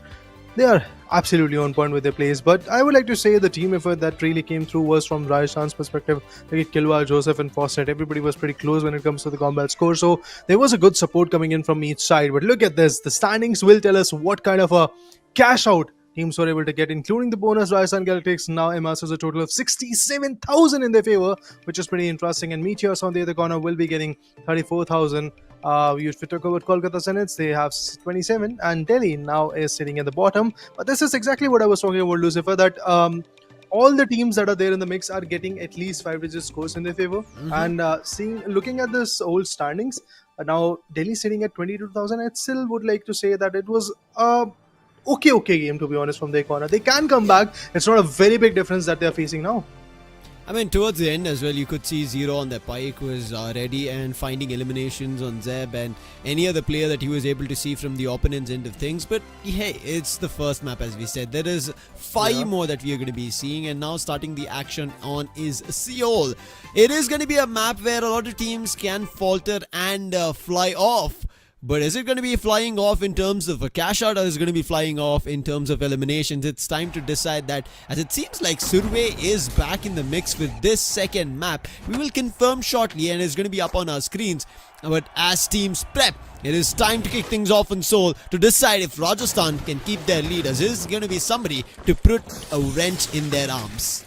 they are absolutely on point with their plays. But I would like to say the team effort that really came through was from Rajasthan's perspective. Like Kilwa, Joseph and Fawcett, everybody was pretty close when it comes to the combat score. So there was a good support coming in from each side. But look at this. The standings will tell us what kind of a cash out teams were able to get, including the bonus. Rajasthan Galactics now amasses a total of 67,000 in their favor, which is pretty interesting. And Meteors on the other corner will be getting 34,000. If we talk about Kolkata Zeniths, they have 27, and Delhi now is sitting at the bottom. But this is exactly what I was talking about, Lucifer, that all the teams that are there in the mix are getting at least 5-digit scores in their favor. And looking at this old standings, now Delhi sitting at 22,000, I still would like to say that it was okay game, to be honest, from their corner. They can come back. It's not a very big difference that they're facing now. I mean, towards the end as well, you could see Zero on the pike was ready and finding eliminations on Zeb and any other player that he was able to see from the opponent's end of things. But hey, it's the first map, as we said. There is 5 more that we are going to be seeing, and now starting the action on is Seoul. It is going to be a map where a lot of teams can falter and fly off. But is it going to be flying off in terms of a cash out, or is it going to be flying off in terms of eliminations? It's time to decide that, as it seems like Survey is back in the mix with this second map. We will confirm shortly and it's going to be up on our screens. But as teams prep, it is time to kick things off in Seoul to decide if Rajasthan can keep their lead, as is going to be somebody to put a wrench in their arms.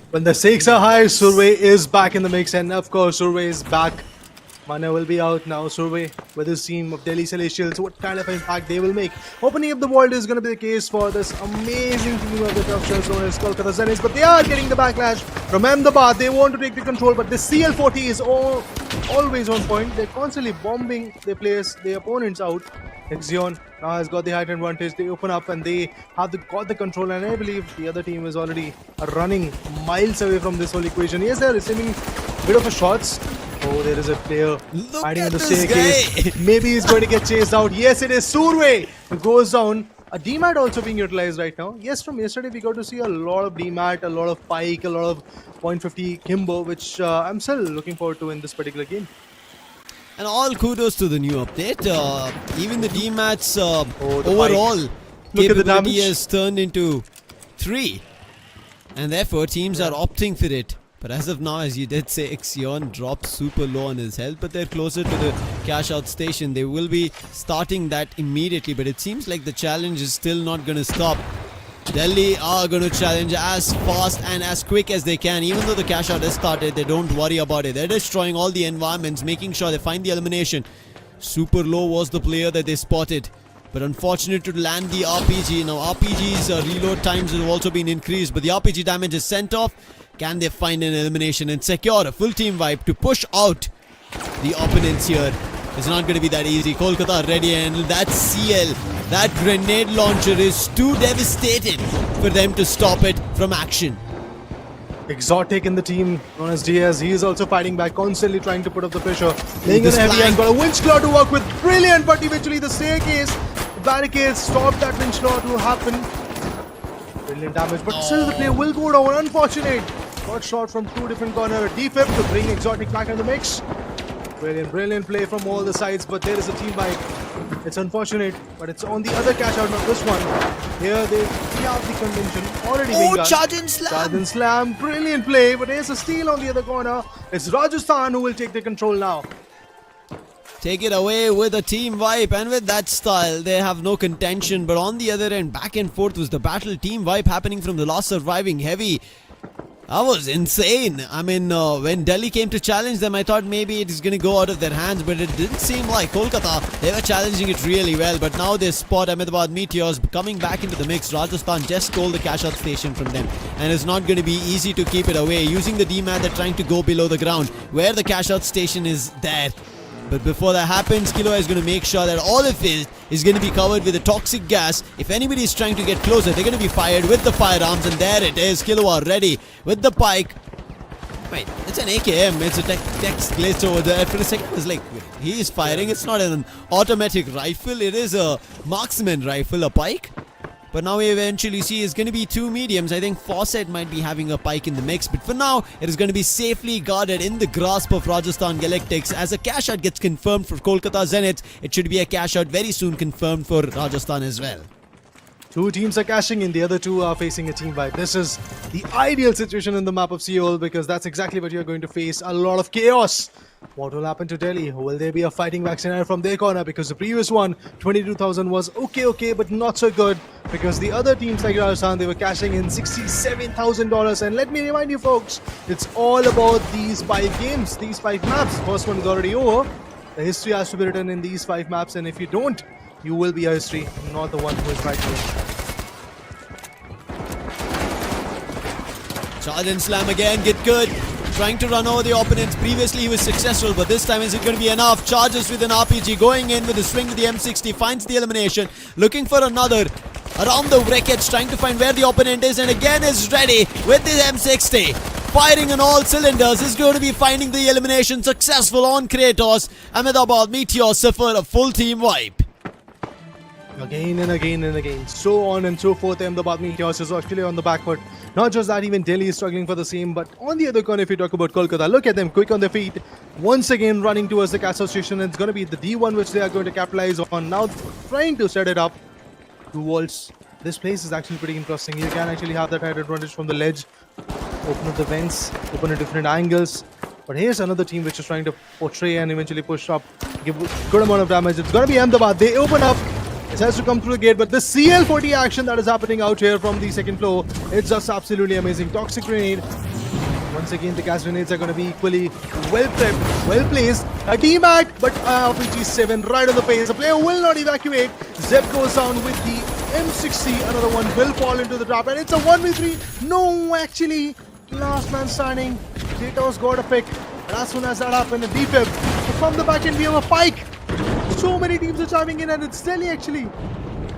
When the stakes are high, Survey is back in the mix, and of course Survey is back. Mana will be out now. Survey with his team of Delhi Celestials, what kind of impact they will make. Opening up the world is going to be the case for this amazing team of the tough shells known as Kolkata Zeniths, but they are getting the backlash from Ahmedabad. They want to take the control, but the CL40 is always on point. They're constantly bombing their players, their opponents out. Xion now has got the height advantage. They open up and they have got the control, and I believe the other team is already running miles away from this whole equation. Yes, they're receiving a bit of a shots. Oh, there is a player hiding in the staircase. Maybe he's going to get chased out. Yes, it is Survey who goes down. A DMAT also being utilized right now. Yes, from yesterday we got to see a lot of DMAT, a lot of Pike, a lot of .50 Kimbo, which I'm still looking forward to in this particular game. And all kudos to the new update. Even the DMAT's overall capability has turned into 3. And therefore teams are opting for it. But as of now, as you did say, Xion dropped super low on his health, but they're closer to the cash out station. They will be starting that immediately, but it seems like the challenge is still not going to stop. Delhi are going to challenge as fast and as quick as they can. Even though the cash out has started, they don't worry about it. They're destroying all the environments, making sure they find the elimination. Super low was the player that they spotted, but unfortunate to land the RPG. Now RPG's reload times have also been increased, but the RPG damage is sent off. Can they find an elimination and secure a full team wipe to push out the opponents here? It's not going to be that easy. Kolkata ready, and that CL, that grenade launcher is too devastating for them to stop it from action. Exotic in the team, known as Diaz. He is also fighting back, constantly trying to put up the pressure. Laying on heavy and got a winch claw to work with. Brilliant, but eventually the staircase, the barricades stopped that winch claw to happen. Brilliant damage, but still the play will go down. Unfortunate. Got shot from 2 different corners. Defib to bring Exotic back in the mix. Brilliant play from all the sides, but there is a team wipe. It's unfortunate, but it's on the other cash out, not this one. Here they have the contention already being done. Charge and slam! Charge and slam, brilliant play, but there's a steal on the other corner. It's Rajasthan who will take the control now. Take it away with a team wipe, and with that style they have no contention, but on the other end, back and forth was the battle. Team wipe happening from the last surviving heavy. That was insane. I mean, when Delhi came to challenge them, I thought maybe it is going to go out of their hands, but it didn't seem like Kolkata. They were challenging it really well, but now they spot Ahmedabad Meteors coming back into the mix. Rajasthan just stole the CashOut station from them, and it's not going to be easy to keep it away. Using the D-mat, they're trying to go below the ground, where the CashOut station is there. But before that happens, Killua is going to make sure that all of it is going to be covered with a toxic gas. If anybody is trying to get closer, they're going to be fired with the firearms. And there it is, Killua ready with the pike. Wait, it's an AKM. It's a text glitch over there. For a second, it's like, wait, he is firing. It's not an automatic rifle. It is a marksman rifle, a pike. But now we eventually see it's going to be two mediums. I think Fawcett might be having a pike in the mix. But for now, it is going to be safely guarded in the grasp of Rajasthan Galactics. As a cash out gets confirmed for Kolkata Zeniths, it should be a cash out very soon confirmed for Rajasthan as well. Two teams are cashing in, the other two are facing a team wipe. This is the ideal situation in the map of Seoul because that's exactly what you're going to face. A lot of chaos. What will happen to Delhi? Will there be a fighting back scenario from their corner? Because the previous one, 22,000 was okay, but not so good. Because the other teams like Rajasthan, they were cashing in $67,000. And let me remind you folks, it's all about these 5 games, these 5 maps. First one is already over. The history has to be written in these 5 maps. And if you don't, you will be a history, not the one who is right here. Charge and slam again, get good. Trying to run over the opponents. Previously he was successful, but this time is it going to be enough? Charges with an RPG, going in with a swing with the M60, finds the elimination. Looking for another. Around the wreckage, trying to find where the opponent is, and again is ready with the M60. Firing on all cylinders, is going to be finding the elimination successful on Kratos. Ahmedabad Meteors suffer a full team wipe. Again and again and again. So on and so forth. Ahmedabad Meteors is actually on the back foot. Not just that, even Delhi is struggling for the same. But on the other corner, if you talk about Kolkata, look at them, quick on their feet. Once again running towards the CashOut station. It's going to be the D1 which they are going to capitalize on. Now trying to set it up. 2 walls. This place is actually pretty interesting. You can actually have that height advantage from the ledge. Open up the vents. Open at different angles. But here's another team which is trying to portray and eventually push up. Give a good amount of damage. It's going to be Ahmedabad. They open up. It has to come through the gate, but the CL40 action that is happening out here from the second floor, it's just absolutely amazing. Toxic grenade. Once again, the gas grenades are going to be equally well prepped, well placed. A D-mat, but RPG-7 right on the face. The player will not evacuate. Zeb goes down with the M60. Another one will fall into the trap, and it's a 1v3. No, actually, last man standing. Kratos got a pick, and as soon as that happened, a defib. From the back end, we have a pike. So many teams are chiming in, and it's Delhi actually.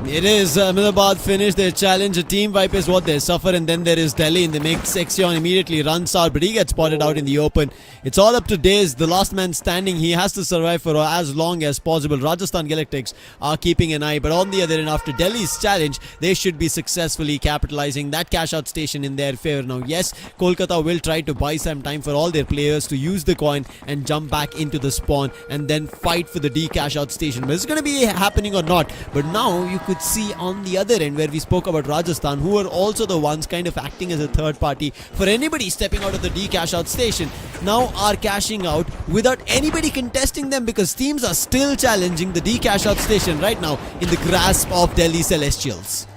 It is Ahmedabad finished their challenge. A team wipe is what they suffer, and then there is Delhi in the mix. Sexion immediately runs out, but he gets spotted out in the open. It's all up to Days, the last man standing. He has to survive for as long as possible. Rajasthan Galactics are keeping an eye, but on the other end, after Delhi's challenge, they should be successfully capitalizing that cash out station in their favor. Now, yes, Kolkata will try to buy some time for all their players to use the coin and jump back into the spawn and then fight for the D cash out station. But it's going to be happening or not. But now you could see on the other end where we spoke about Rajasthan, who are also the ones kind of acting as a third party for anybody stepping out of the D cash out station, now are cashing out without anybody contesting them, because teams are still challenging the D cash out station right now in the grasp of Delhi Celestials.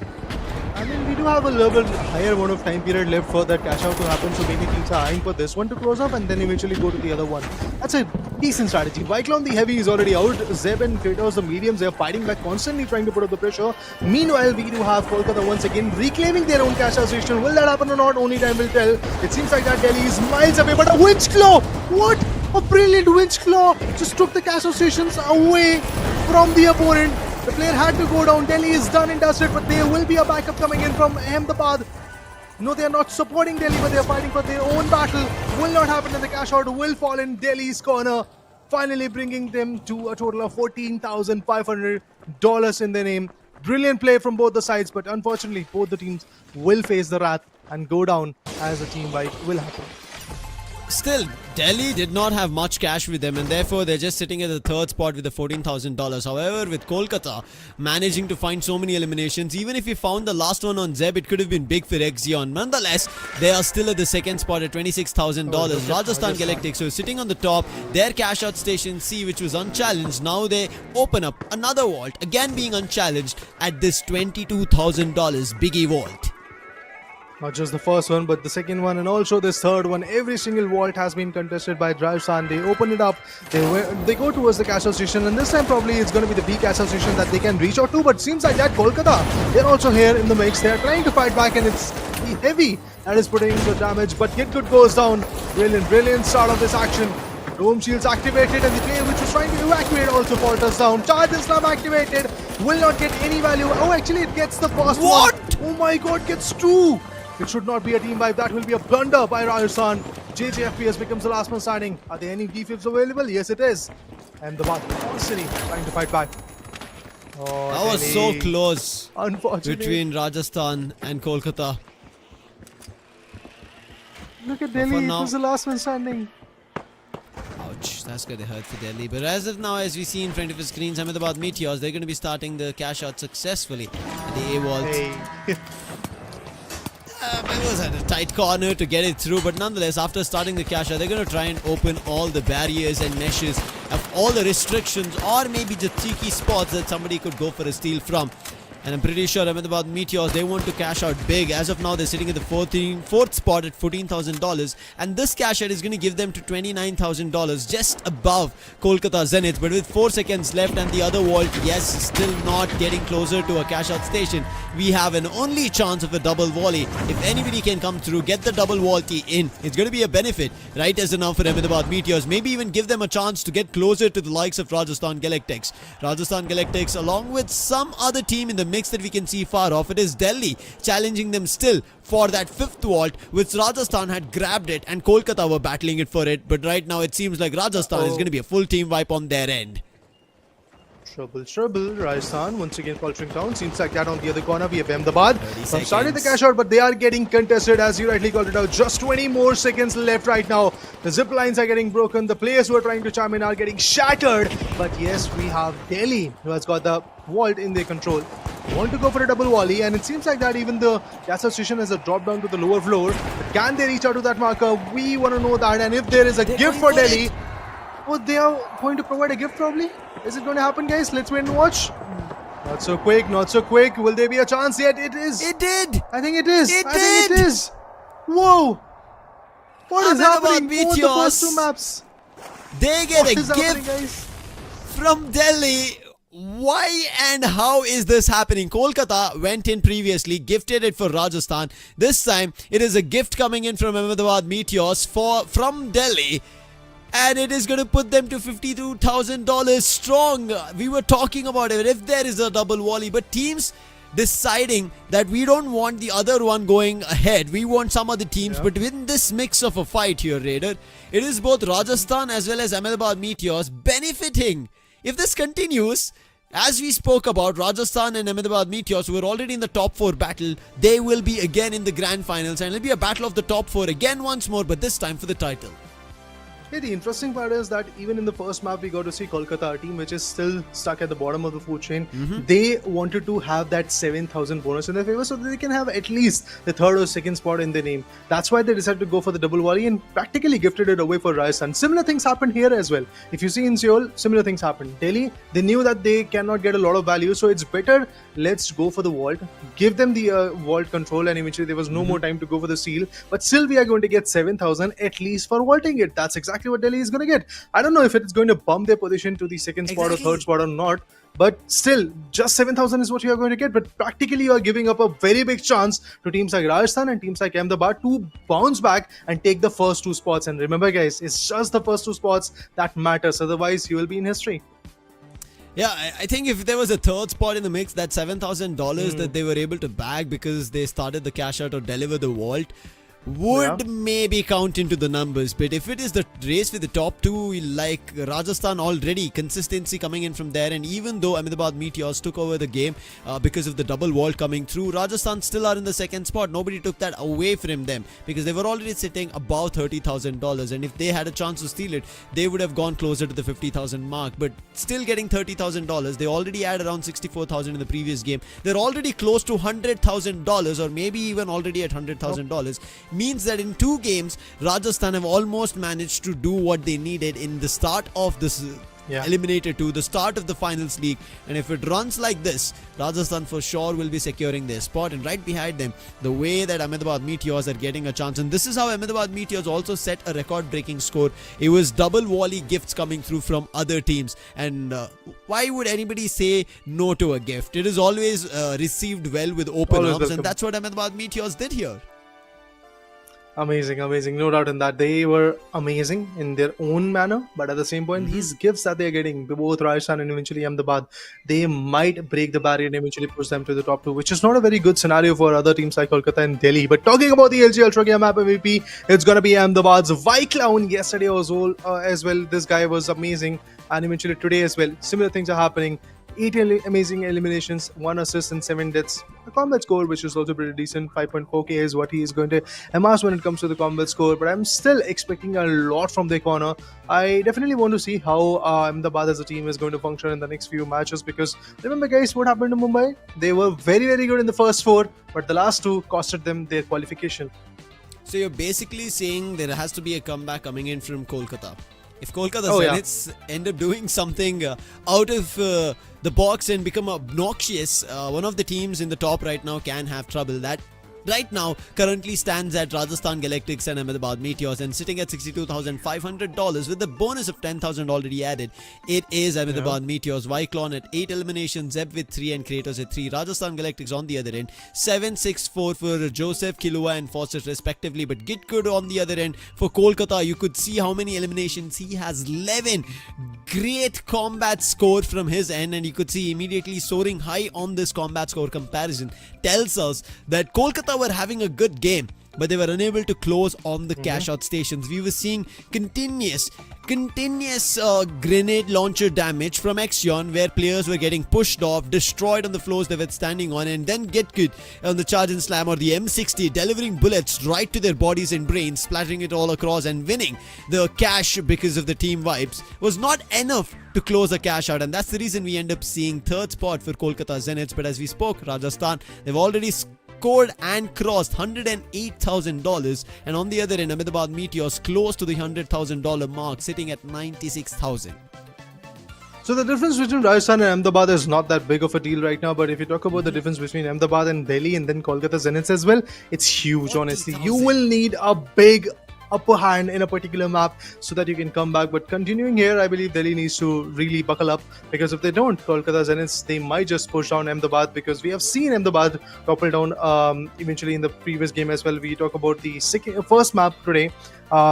I mean, we do have a little bit higher amount of time period left for that cash out to happen, so maybe teams are eyeing for this one to close off and then eventually go to the other one. That's a decent strategy. Vyclone the heavy is already out. Zeb and Kratos the mediums, they are fighting back, constantly trying to put up the pressure. Meanwhile, we do have Kolkata once again reclaiming their own cash out station. Will that happen or not? Only time will tell. It seems like that Delhi is miles away, but a winch claw! What? A brilliant winch claw! Just took the cash out stations away from the opponent. The player had to go down. Delhi is done and dusted, but there will be a backup coming in from Ahmedabad. No, they are not supporting Delhi, but they are fighting for their own battle. Will not happen, and the cash out will fall in Delhi's corner, finally bringing them to a total of $14,500 in their name. Brilliant play from both the sides, but unfortunately, both the teams will face the wrath and go down as a team wipe will happen. Still, Delhi did not have much cash with them, and therefore they're just sitting at the third spot with the $14,000. However, with Kolkata managing to find so many eliminations, even if you found the last one on Zeb, it could have been big for Exion. Nonetheless, they are still at the second spot at $26,000. Rajasthan Galactics, so sitting on the top, their cash out station C, which was unchallenged, now they open up another vault, again being unchallenged at this $22,000 biggie vault. Not just the first one, but the second one and also this third one. Every single vault has been contested by Rajasthan. They open it up. They go towards the CashOut station, and this time probably it's going to be the B CashOut station that they can reach out to. But seems like that Kolkata, they're also here in the mix. They're trying to fight back, and it's the heavy that is putting the damage. But Get Good goes down. Brilliant start of this action. Dome shields activated, and the player which was trying to evacuate also falters down. Charge Islam activated. Will not get any value. Oh, actually, it gets the first What? one. Oh my god, gets two. It should not be a team wipe. That will be a blunder by Rajasthan. JJFPS becomes the last man standing. Are there any defibs available? Yes, it is. And the Bad constantly trying to fight back. Oh, That was so Delhi. close Unfortunately. between Rajasthan and Kolkata. Look at for Delhi. It now- was the last man standing. Ouch, that's going to hurt for Delhi. But as of now, as we see in front of the screens, Ahmedabad Meteors, they're going to be starting the cash out successfully. The A-Vault. Hey. It was at a tight corner to get it through, but nonetheless, after starting the cash out, they're going to try and open all the barriers and meshes of all the restrictions, or maybe just cheeky spots that somebody could go for a steal from. And I'm pretty sure Ahmedabad Meteors, they want to cash out big. As of now, they're sitting at the fourth spot at $14,000. And this cash out is going to give them to $29,000, just above Kolkata Zeniths. But with 4 seconds left and the other vault, yes, still not getting closer to a cash out station. We have an only chance of a double volley. If anybody can come through, get the double volley in, it's going to be a benefit right as of now for Ahmedabad Meteors. Maybe even give them a chance to get closer to the likes of Rajasthan Galactics. Rajasthan Galactics, along with some other team in the mix that we can see far off, it is Delhi challenging them still for that fifth vault, which Rajasthan had grabbed it and Kolkata were battling it for it. But right now it seems like Rajasthan is going to be a full team wipe on their end. Trouble. Rajasthan once again faltering down. Seems like that on the other corner. We have Ahmedabad. 30 Started the seconds. cash out, but they are getting contested as you rightly called it out. Just 20 more seconds left right now. The zip lines are getting broken. The players who are trying to chime in are getting shattered. But yes, we have Delhi who has got the vault in their control. Want to go for a double volley, and it seems like that even the gas station has a drop down to the lower floor. But can they reach out to that marker? We want to know that. And if there is a They're gift going for for Delhi, it. oh, they are going to provide a gift probably? Is it going to happen, guys? Let's wait and watch. Not so quick. Will there be a chance yet? It is. It did! I think it is. It I think did! it is. Whoa. What is Ahmedabad happening? Both the first Meteors. two maps. They get What a is happening, gift guys? from Delhi. Why and how is this happening? Kolkata went in previously, gifted it for Rajasthan. This time, it is a gift coming in from Ahmedabad Meteors from Delhi. And it is going to put them to $52,000 strong. We were talking about it. If there is a double volley, but teams deciding that we don't want the other one going ahead. We want some other teams. Yeah. But within this mix of a fight here, Raider, it is both Rajasthan as well as Ahmedabad Meteors benefiting. If this continues, as we spoke about, Rajasthan and Ahmedabad Meteors, who are already in the top 4 battle, they will be again in the grand finals, and it'll be a battle of the top 4 again once more, but this time for the title. Yeah, the interesting part is that even in the first map, we got to see Kolkata, a team which is still stuck at the bottom of the food chain. They wanted to have that 7,000 bonus in their favor so that they can have at least the third or second spot in their name. That's why they decided to go for the double volley and practically gifted it away for Rajasthan. Similar things happened here as well. If you see in Seoul, similar things happened. Delhi, they knew that they cannot get a lot of value, so it's better let's go for the vault, give them the vault control, and eventually there was no more time to go for the seal. But still, we are going to get 7,000 at least for vaulting it. That's exactly what Delhi is going to get. I don't know if it's going to bump their position to the second spot or Exactly. third spot or not, but still, just 7,000 is what you are going to get. But practically, you are giving up a very big chance to teams like Rajasthan and teams like Ahmedabad to bounce back and take the first 2 spots. And remember, guys, it's just the first 2 spots that matters. Otherwise, you will be in history. Yeah, I think if there was a third spot in the mix, that $7,000 that they were able to bag because they started the cash out or deliver the vault would maybe count into the numbers. But if it is the race with the top 2, like Rajasthan already, consistency coming in from there, and even though Ahmedabad Meteors took over the game because of the double vault coming through, Rajasthan still are in the second spot. Nobody took that away from them because they were already sitting above $30,000, and if they had a chance to steal it, they would have gone closer to the 50,000 mark. But still getting $30,000, they already had around 64,000 in the previous game. They're already close to $100,000, or maybe even already at $100,000. Means that in 2 games, Rajasthan have almost managed to do what they needed in the start of this Eliminator 2, the start of the finals league. And if it runs like this, Rajasthan for sure will be securing their spot. And right behind them, the way that Ahmedabad Meteors are getting a chance. And this is how Ahmedabad Meteors also set a record-breaking score. It was double volley gifts coming through from other teams. And why would anybody say no to a gift? It is always received well with open Always arms. welcome. And that's what Ahmedabad Meteors did here. Amazing, no doubt in that. They were amazing in their own manner, but at the same point, these gifts that they're getting, both Rajasthan and eventually Ahmedabad, they might break the barrier and eventually push them to the top two, which is not a very good scenario for other teams like Kolkata and Delhi. But talking about the LG Ultragear map MVP, it's gonna be Ahmedabad's Clown. Yesterday was as well. This guy was amazing, and eventually today as well. Similar things are happening. 8 amazing eliminations, 1 assist and 7 deaths. A combat score which is also pretty decent. 5.4k is what he is going to amass when it comes to the combat score. But I'm still expecting a lot from their corner. I definitely want to see how Ahmedabad as a team is going to function in the next few matches, because remember guys what happened to Mumbai? They were very good in the first 4, but the last 2 costed them their qualification. So you're basically saying there has to be a comeback coming in from Kolkata. If Kolkata Zeniths end up doing something out of the box and become obnoxious, one of the teams in the top right now can have trouble. That right now currently stands at Rajasthan Galactics and Ahmedabad Meteors, and sitting at $62,500 with the bonus of 10,000 already added. It is Ahmedabad Meteors, Vyclon at 8 eliminations, Zeb with 3 and Kratos at 3. Rajasthan Galactics on the other end, 7-6-4 for Joseph, Kilua and Fawcett respectively. But Gitkud on the other end for Kolkata, you could see how many eliminations he has. 11. Great combat score from his end, and you could see immediately soaring high on this combat score comparison tells us that Kolkata were having a good game, but they were unable to close on the cash out stations. We were seeing continuous grenade launcher damage from Axion, where players were getting pushed off, destroyed on the floors they were standing on, and then Get Good on the charge and slam or the M60 delivering bullets right to their bodies and brains, splattering it all across and winning the cash because of the team vibes was not enough to close the cash out. And that's the reason we end up seeing 3rd spot for Kolkata Zeniths. But as we spoke, Rajasthan, they've already scored and crossed $108,000, and on the other end Ahmedabad Meteors close to the $100,000 mark, sitting at 96,000. So the difference between Rajasthan and Ahmedabad is not that big of a deal right now, but if you talk about the difference between Ahmedabad and Delhi and then Kolkata Zeniths as well, it's huge. Honestly, you will need a big upper hand in a particular map so that you can come back. But continuing here, I believe Delhi needs to really buckle up, because if they don't, Kolkata Zeniths, they might just push down Ahmedabad, because we have seen Ahmedabad topple down eventually in the previous game as well. We talk about the first map today.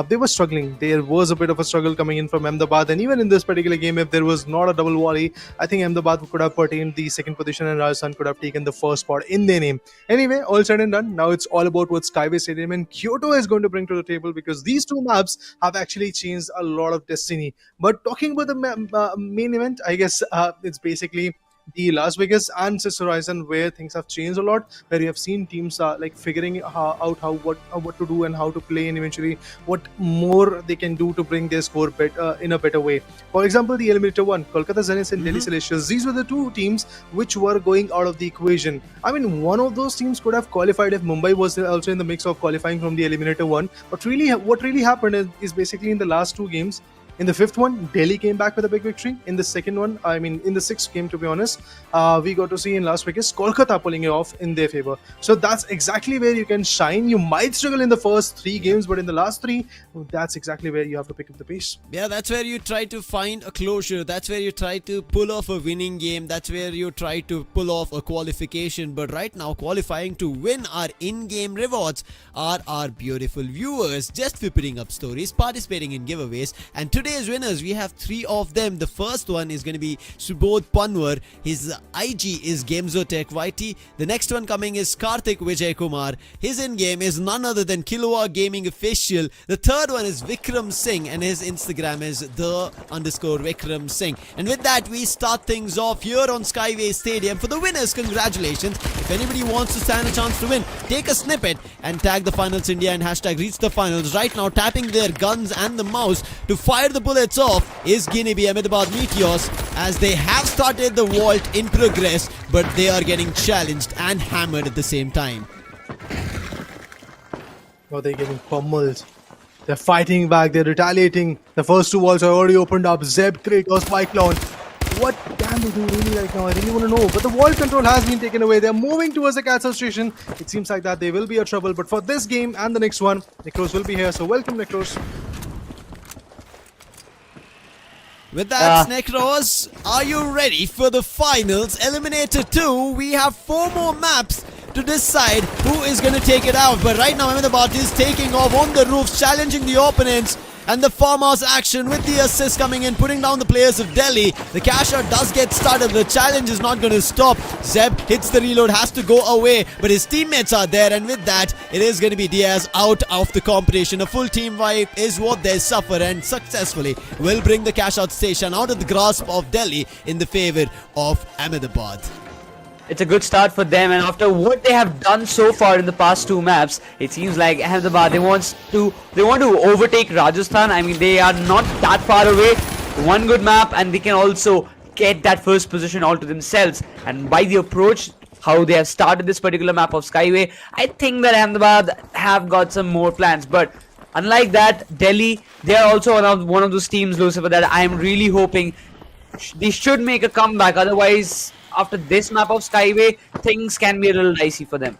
They were struggling. There was a bit of a struggle coming in from Ahmedabad, and even in this particular game, if there was not a double volley, I think Ahmedabad could have pertained the 2nd position and Rajasthan could have taken the 1st spot in their name. Anyway, all said and done, now it's all about what Skyway Stadium and Kyoto is going to bring to the table, because these 2 maps have actually changed a lot of destiny. But talking about the main event, I guess it's basically the Las Vegas and Sister Horizon, where things have changed a lot, where you have seen teams like figuring out what to do and how to play, and eventually what more they can do to bring their score in a better way. For example, the Eliminator 1, Kolkata Zeniths and Delhi Celestials, these were the 2 teams which were going out of the equation. I mean, one of those teams could have qualified if Mumbai was also in the mix of qualifying from the Eliminator 1, but really what really happened is basically in the last 2 games, in the 5th one, Delhi came back with a big victory. In the 2nd one, I mean, in the 6th game, to be honest, we got to see in Las Vegas, Kolkata pulling it off in their favor. So that's exactly where you can shine. You might struggle in the first 3 games, but in the last 3, that's exactly where you have to pick up the pace. Yeah, that's where you try to find a closure. That's where you try to pull off a winning game. That's where you try to pull off a qualification. But right now, qualifying to win our in-game rewards are our beautiful viewers, just for putting up stories, participating in giveaways. And today's winners, we have 3 of them. The first one is going to be Subodh Panwar. His IG is Gamezotech YT. The next one coming is Karthik Vijay Kumar. His in-game is none other than Kilua Gaming Official. The third one is Vikram Singh, and his Instagram is _Vikram Singh. And with that, we start things off here on Skyway Stadium. For the winners, congratulations. If anybody wants to stand a chance to win, take a snippet and tag the Finals India and hashtag reach the finals. Right now, tapping their guns and the mouse to fire the bullets off is Guinea Ahmedabad Meteors, as they have started the vault in progress, but they are getting challenged and hammered at the same time. Oh, they're getting pummeled. They're fighting back, they're retaliating. The first two walls are already opened up. Zeb, Kratos, Cyclone. What can they do really right now? I really want to know. But the wall control has been taken away. They're moving towards the CashOut station. It seems like that they will be a trouble. But for this game and the next one, Nikros will be here. So welcome, Nikros. With that, Nekros, are you ready for the finals? Eliminator 2, we have 4 more maps to decide who is going to take it out. But right now, Ahmedabad is taking off on the roofs, challenging the opponents. And the farmhouse action with the assist coming in, putting down the players of Delhi. The CashOut does get started. The challenge is not going to stop. Zeb hits the reload, has to go away. But his teammates are there. And with that, it is going to be Diaz out of the competition. A full team wipe is what they suffer. And successfully will bring the CashOut station out of the grasp of Delhi in the favor of Ahmedabad. It's a good start for them, and after what they have done so far in the past 2 maps, it seems like Ahmedabad they want to overtake Rajasthan. I mean, they are not that far away. One good map, and they can also get that first position all to themselves. And by the approach, how they have started this particular map of Skyway, I think that Ahmedabad have got some more plans. But unlike that, Delhi, they are also one of those teams, Lucifer, that I am really hoping they should make a comeback. Otherwise, after this map of Skyway, things can be a little dicey for them.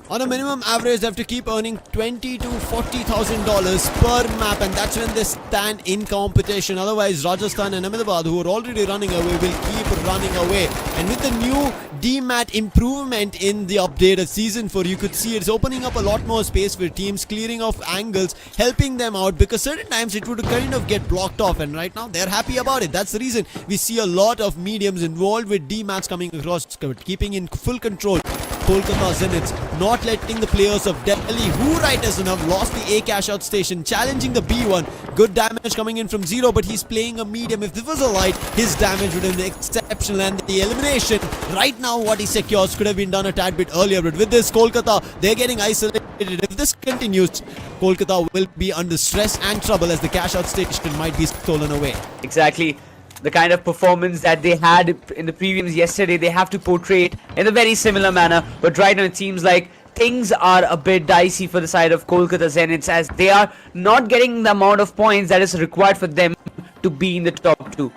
On a minimum average, they have to keep earning $20,000 to $40,000 per map, and that's when they stand in competition. Otherwise, Rajasthan and Ahmedabad, who are already running away, will keep running away. And with the new DMAT improvement in the updated season 4, you could see it's opening up a lot more space for teams, clearing off angles, helping them out, because certain times it would kind of get blocked off, and right now they're happy about it. That's the reason we see a lot of mediums involved with DMATs coming across, keeping in full control Kolkata Zeniths, not letting the players of Delhi, who right as enough lost the A CashOut station, challenging the B1. Good damage coming in from Zero, but he's playing a medium. If this was a light, his damage would have been exceptional, and the elimination right now what he secures could have been done a tad bit earlier. But with this, Kolkata, they're getting isolated. If this continues, Kolkata will be under stress and trouble, as the CashOut station might be stolen away. Exactly. The kind of performance that they had in the prelims yesterday, they have to portray it in a very similar manner. But right now it seems like things are a bit dicey for the side of Kolkata Zeniths, as they are not getting the amount of points that is required for them to be in the top 2.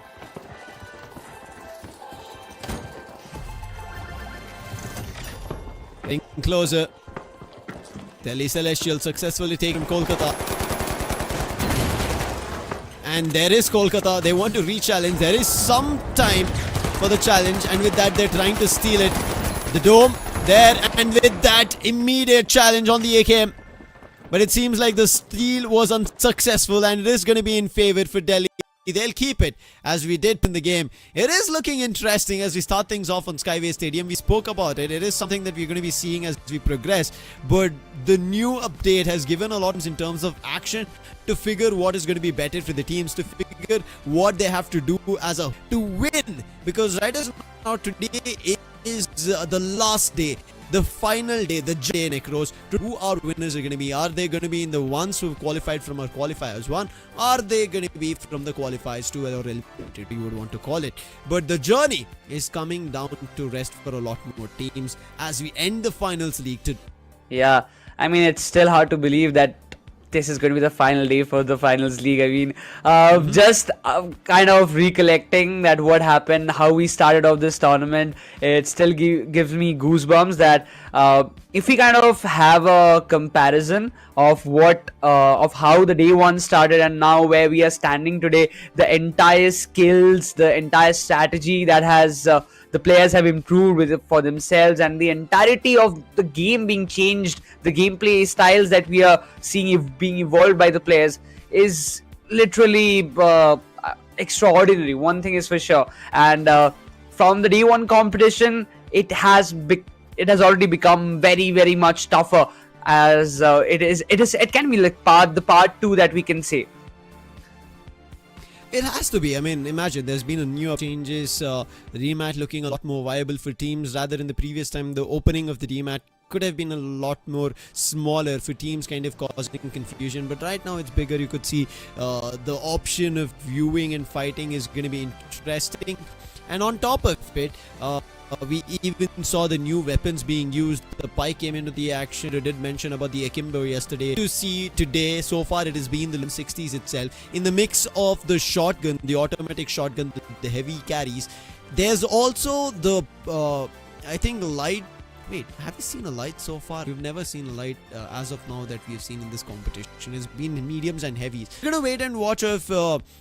Getting closer. Delhi Celestial successfully taking Kolkata. And there is Kolkata. They want to re-challenge. There is some time for the challenge, and with that they're trying to steal it. The dome there, and with that immediate challenge on the AKM. But it seems like the steal was unsuccessful, and it is going to be in favor for Delhi. They'll keep it, as we did in the game. It is looking interesting as we start things off on Skyway Stadium. We spoke about it. It is something that we're going to be seeing as we progress. But the new update has given a lot in terms of action to figure what is going to be better for the teams, to figure what they have to do to win. Because right now, today is the last day, the final day, the day, Necros. Who our winners are going to be? Are they going to be in the ones who qualified from our qualifiers 1? Are they going to be from the qualifiers 2, or eliminated, you would want to call it? But the journey is coming down to rest for a lot more teams as we end the finals league today. Yeah, I mean, it's still hard to believe that this is going to be the final day for the finals league. I mean, just kind of recollecting that what happened, how we started off this tournament, it still gives me goosebumps that if we kind of have a comparison of of how the day 1 started and now where we are standing today, the entire skills, the entire strategy that has the players have improved for themselves, and the entirety of the game being changed, the gameplay styles that we are seeing being evolved by the players is literally extraordinary. One thing is for sure. And from the day 1 competition, it has already become very, very much tougher, as it can be like the part 2 that we can say. It has to be. I mean, imagine there's been a new changes. The rematch looking a lot more viable for teams rather than the previous time. The opening of the rematch could have been a lot more smaller for teams kind of causing confusion, but right now it's bigger. You could see the option of viewing and fighting is going to be interesting. And on top of it, we even saw the new weapons being used. The pike came into the action. I did mention about the Akimbo yesterday. To see today, so far it has been the 60s itself. In the mix of the shotgun, the automatic shotgun, the heavy carries, there's also the, I think, light. Wait, have you seen a light so far? We've never seen a light as of now that we've seen in this competition. It's been mediums and heavies. We're gonna wait and watch of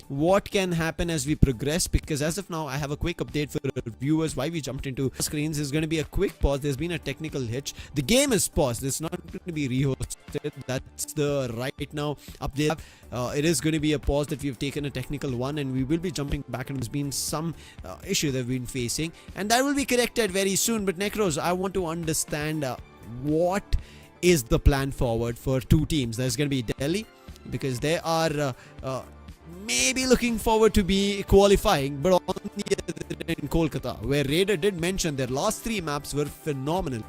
what can happen as we progress, because as of now I have a quick update for the viewers why we jumped into screens. There's going to be a quick pause. There's been a technical hitch. The game is paused. It's not going to be rehosted. That's the right now update. It is going to be a pause that we've taken a technical one, and we will be jumping back, and there's been some issue that we've been facing, and that will be corrected very soon. But Necros, I want to understand what is the plan forward for two teams. There's going to be Delhi, because they are maybe looking forward to be qualifying, but on the other end, in Kolkata, where Raider did mention their last 3 maps were phenomenal,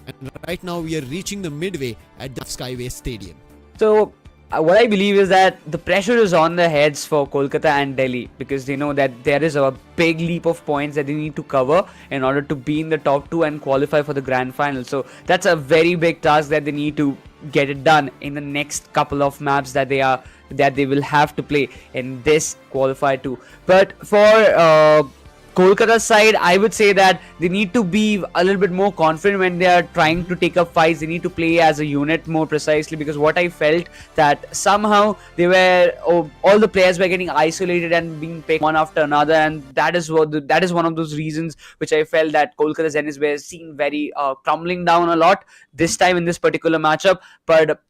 and right now we are reaching the midway at the Skyway Stadium. So what I believe is that the pressure is on the heads for Kolkata and Delhi, because they know that there is a big leap of points that they need to cover in order to be in the top 2 and qualify for the grand final. So that's a very big task that they need to get it done in the next couple of maps that they will have to play in this qualifier 2. But for Kolkata's side, I would say that they need to be a little bit more confident when they are trying to take up fights. They need to play as a unit more precisely, because what I felt that somehow they were all the players were getting isolated and being picked one after another, and that is one of those reasons which I felt that Kolkata Zeniths were seen very crumbling down a lot this time in this particular matchup. But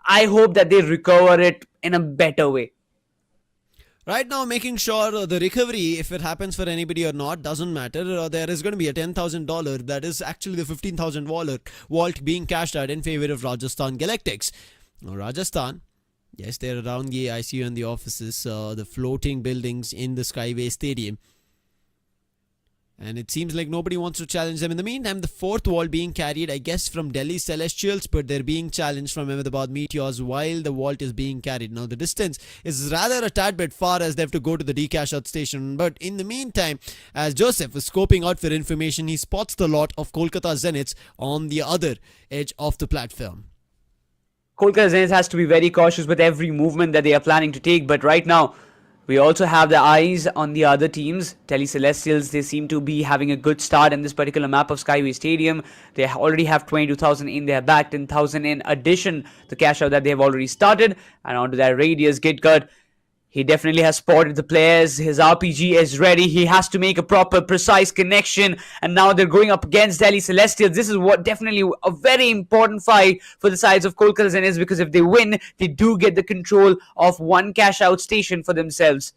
I hope that they recover it in a better way. Right now, making sure the recovery, if it happens for anybody or not, doesn't matter. There is going to be a $10,000, that is actually the $15,000 vault being cashed out in favor of Rajasthan Galactics. Now, Rajasthan, yes, they're around the ICU and the offices, the floating buildings in the Skyway Stadium. And it seems like nobody wants to challenge them. In the meantime, the 4th vault being carried, I guess, from Delhi Celestials, but they're being challenged from Ahmedabad Meteors while the vault is being carried. Now, the distance is rather a tad bit far, as they have to go to the CashOut station. But in the meantime, as Joseph is scoping out for information, he spots the lot of Kolkata Zeniths on the other edge of the platform. Kolkata Zeniths has to be very cautious with every movement that they are planning to take, but right now, we also have the eyes on the other teams. Delhi Celestials, they seem to be having a good start in this particular map of Skyway Stadium. They already have 22,000 in their back, 10,000 in addition to cash out that they have already started. And onto that Radius Gitgut. He definitely has spotted the players. His RPG is ready. He has to make a proper, precise connection. And now they're going up against Delhi Celestials. This is what definitely a very important fight for the sides of Kolkata Zeniths, because if they win, they do get the control of one cash out station for themselves.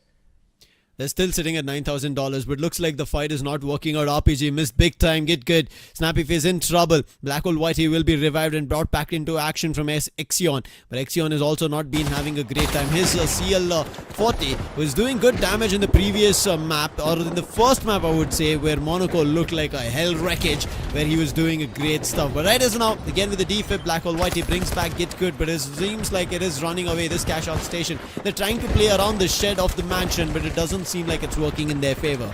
They're still sitting at $9,000, but looks like the fight is not working out. RPG missed big time. Get good. Snappy Face in trouble. Black Hole Whitey will be revived and brought back into action from Exion. But Exion has also not been having a great time. His CL40 was doing good damage in the previous map, or in the first map, I would say, where Monaco looked like a hell wreckage, where he was doing a great stuff. But right as now, again with the defib, Black Hole Whitey brings back Get Good, but it seems like it is running away, this cash out station. They're trying to play around the shed of the mansion, but it doesn't seem like it's working in their favor.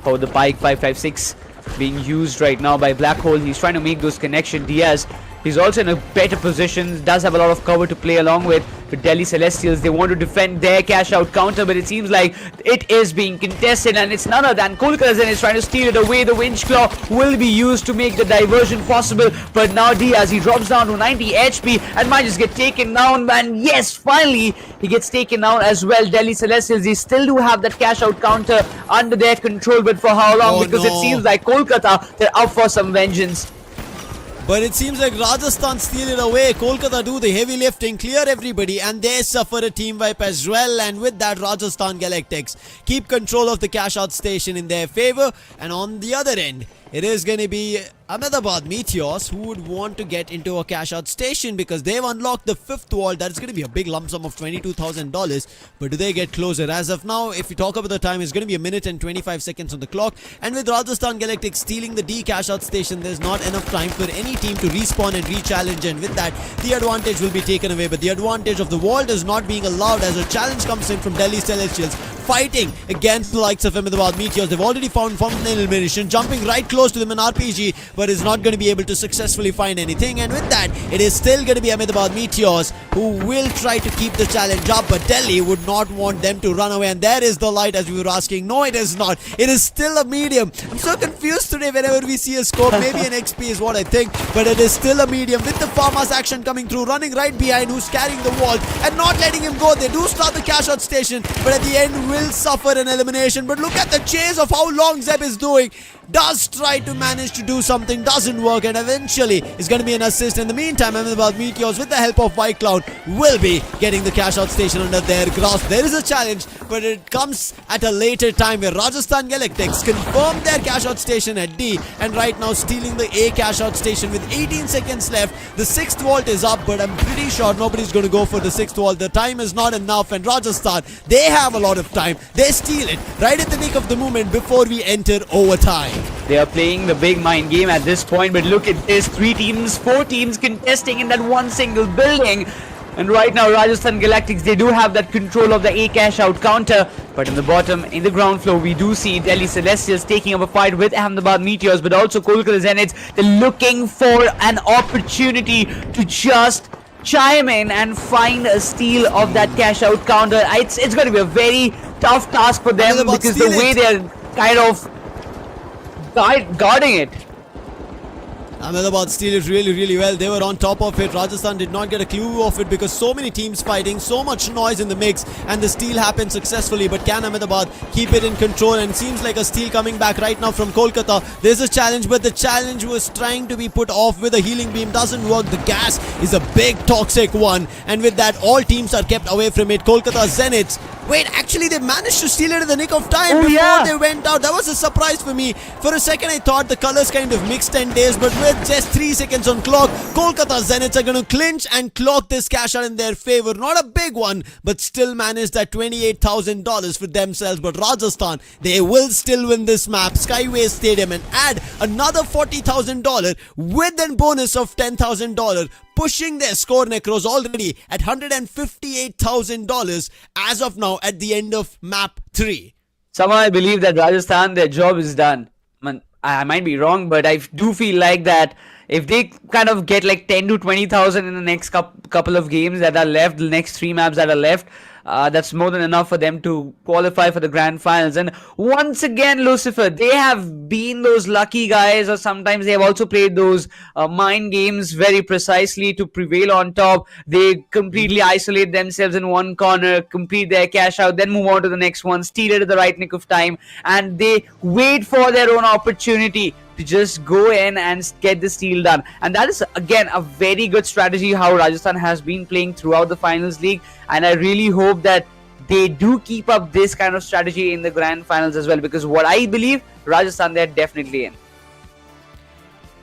Oh, the Pike 556 being used right now by Black Hole. He's trying to make those connections. Diaz, he's also in a better position, does have a lot of cover to play along with. For Delhi Celestials, they want to defend their cash out counter, but it seems like it is being contested, and it's none other than Kolkata Zeniths is trying to steal it away. The winch claw will be used to make the diversion possible, but now Diaz, he drops down to 90 HP and might just get taken down, and yes, finally he gets taken down as well. Delhi Celestials, they still do have that cash out counter under their control, but for how long? Because it seems like Kolkata, they're up for some vengeance. But it seems like Rajasthan steal it away. Kolkata do the heavy lifting, clear everybody, and they suffer a team wipe as well. And with that, Rajasthan Galactics keep control of the cash out station in their favor. And on the other end, it is going to be Ahmedabad Meteors, who would want to get into a cash out station because they've unlocked the 5th wall. That's going to be a big lump sum of $22,000. But do they get closer? As of now, if you talk about the time, it's going to be a minute and 25 seconds on the clock. And with Rajasthan Galactics stealing the D cash out station, there's not enough time for any team to respawn and re-challenge. And with that, the advantage will be taken away. But the advantage of the wall is not being allowed as a challenge comes in from Delhi Celestials, fighting against the likes of Ahmedabad Meteors. They've already found fountain elimination, jumping right close to them in RPG, but is not going to be able to successfully find anything. And with that, it is still going to be Ahmedabad Meteors who will try to keep the challenge up, but Delhi would not want them to run away. And there is the light, as we were asking. No, it is not. It is still a medium. I'm so confused today whenever we see a scope. Maybe an XP is what I think, but it is still a medium with the farmers action coming through, running right behind, who's carrying the wall and not letting him go. They do start the cash out station, but at the end will suffer an elimination. But look at the chase of how long Zeb is doing. Does try to manage to do something, doesn't work, and eventually is going to be an assist. In the meantime, Ahmedabad Meteors, with the help of White Cloud, will be getting the cash out station under their grasp. There is a challenge, but it comes at a later time where Rajasthan Galactics confirmed their cash out station at D, and right now stealing the A cash out station with 18 seconds left. The 6th vault is up, but I'm pretty sure nobody's going to go for the 6th vault. The time is not enough, and Rajasthan, they have a lot of time. They steal it right at the nick of the moment before we enter overtime. They are playing the big mind game at this point, but look at this. 3 teams, 4 teams contesting in that one single building. And right now, Rajasthan Galactics, they do have that control of the A cash out counter. But in the bottom, in the ground floor, we do see Delhi Celestials taking up a fight with Ahmedabad Meteors, but also Kolkata Zeniths. They're looking for an opportunity to just chime in and find a steal of that cash out counter. It's going to be a very tough task for them because the way they're kind of guarding it. Ahmedabad steal it really well. They were on top of it. Rajasthan did not get a clue of it because so many teams fighting, so much noise in the mix, and the steal happened successfully. But can Ahmedabad keep it in control? And it seems like a steal coming back right now from Kolkata. There's a challenge, but the challenge was trying to be put off with a healing beam. Doesn't work. The gas is a big toxic one, and with that, all teams are kept away from it. Kolkata Zeniths. Wait, actually they managed to steal it in the nick of time before they went out. That was a surprise for me. For a second I thought the colors kind of mixed 10 days, but with just 3 seconds on clock, Kolkata Zeniths are going to clinch and clock this cash out in their favor. Not a big one, but still managed that $28,000 for themselves. But Rajasthan, they will still win this map, Skyway Stadium, and add another $40,000 with a bonus of $10,000. Pushing their score, Necros, already at $158,000 as of now at the end of map 3. Somehow I believe that Rajasthan, their job is done. I might be wrong, but I do feel like that if they kind of get like 10 to 20,000 in the next couple of games that are left, the next 3 maps that are left, that's more than enough for them to qualify for the grand finals. And once again, Lucifer, they have been those lucky guys, or sometimes they have also played those mind games very precisely to prevail on top. They completely isolate themselves in one corner, complete their cash out, then move on to the next one, steal it at the right nick of time, and they wait for their own opportunity to just go in and get the steal done. And that is, again, a very good strategy how Rajasthan has been playing throughout the finals league. And I really hope that they do keep up this kind of strategy in the grand finals as well, because what I believe, Rajasthan, they're definitely in.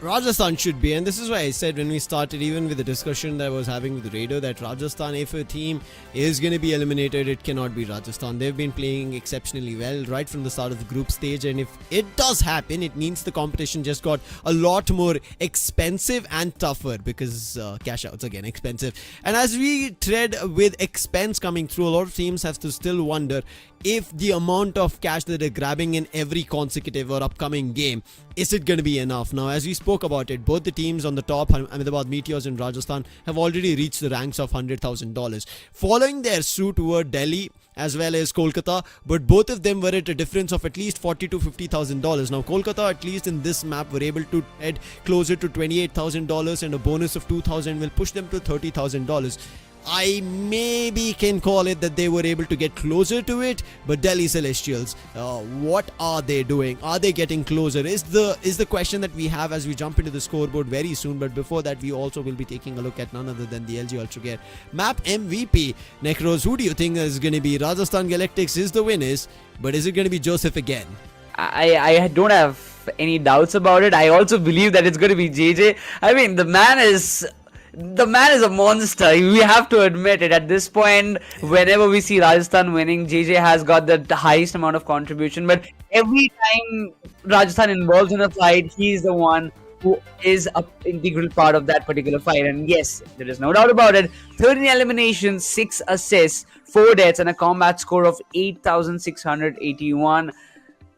Rajasthan should be, and this is why I said when we started, even with the discussion that I was having with Raider, that Rajasthan, if a team is going to be eliminated, it cannot be Rajasthan. They've been playing exceptionally well right from the start of the group stage, and if it does happen, it means the competition just got a lot more expensive and tougher because cash outs again expensive. And as we tread with expense coming through, a lot of teams have to still wonder if the amount of cash that they're grabbing in every consecutive or upcoming game, is it going to be enough? Now, as we spoke about it, both the teams on the top, Ahmedabad Meteors and Rajasthan, have already reached the ranks of $100,000. Following their suit were Delhi as well as Kolkata, but both of them were at a difference of at least $40,000 to $50,000. Now, Kolkata, at least in this map, were able to head closer to $28,000, and a bonus of $2,000 will push them to $30,000. I maybe can call it that they were able to get closer to it, but Delhi Celestials, what are they doing? Are they getting closer? Is the question that we have as we jump into the scoreboard very soon. But before that, we also will be taking a look at none other than the LG Ultragear map MVP. Necros, who do you think is going to be? Rajasthan Galactics is the winners, but is it going to be Joseph again? I don't have any doubts about it. I also believe that it's going to be JJ. I mean, the man is a monster. We have to admit it. At this point, whenever we see Rajasthan winning, JJ has got the highest amount of contribution. But every time Rajasthan involves in a fight, he's the one who is an integral part of that particular fight. And yes, there is no doubt about it. 13 eliminations, 6 assists, 4 deaths, and a combat score of 8,681.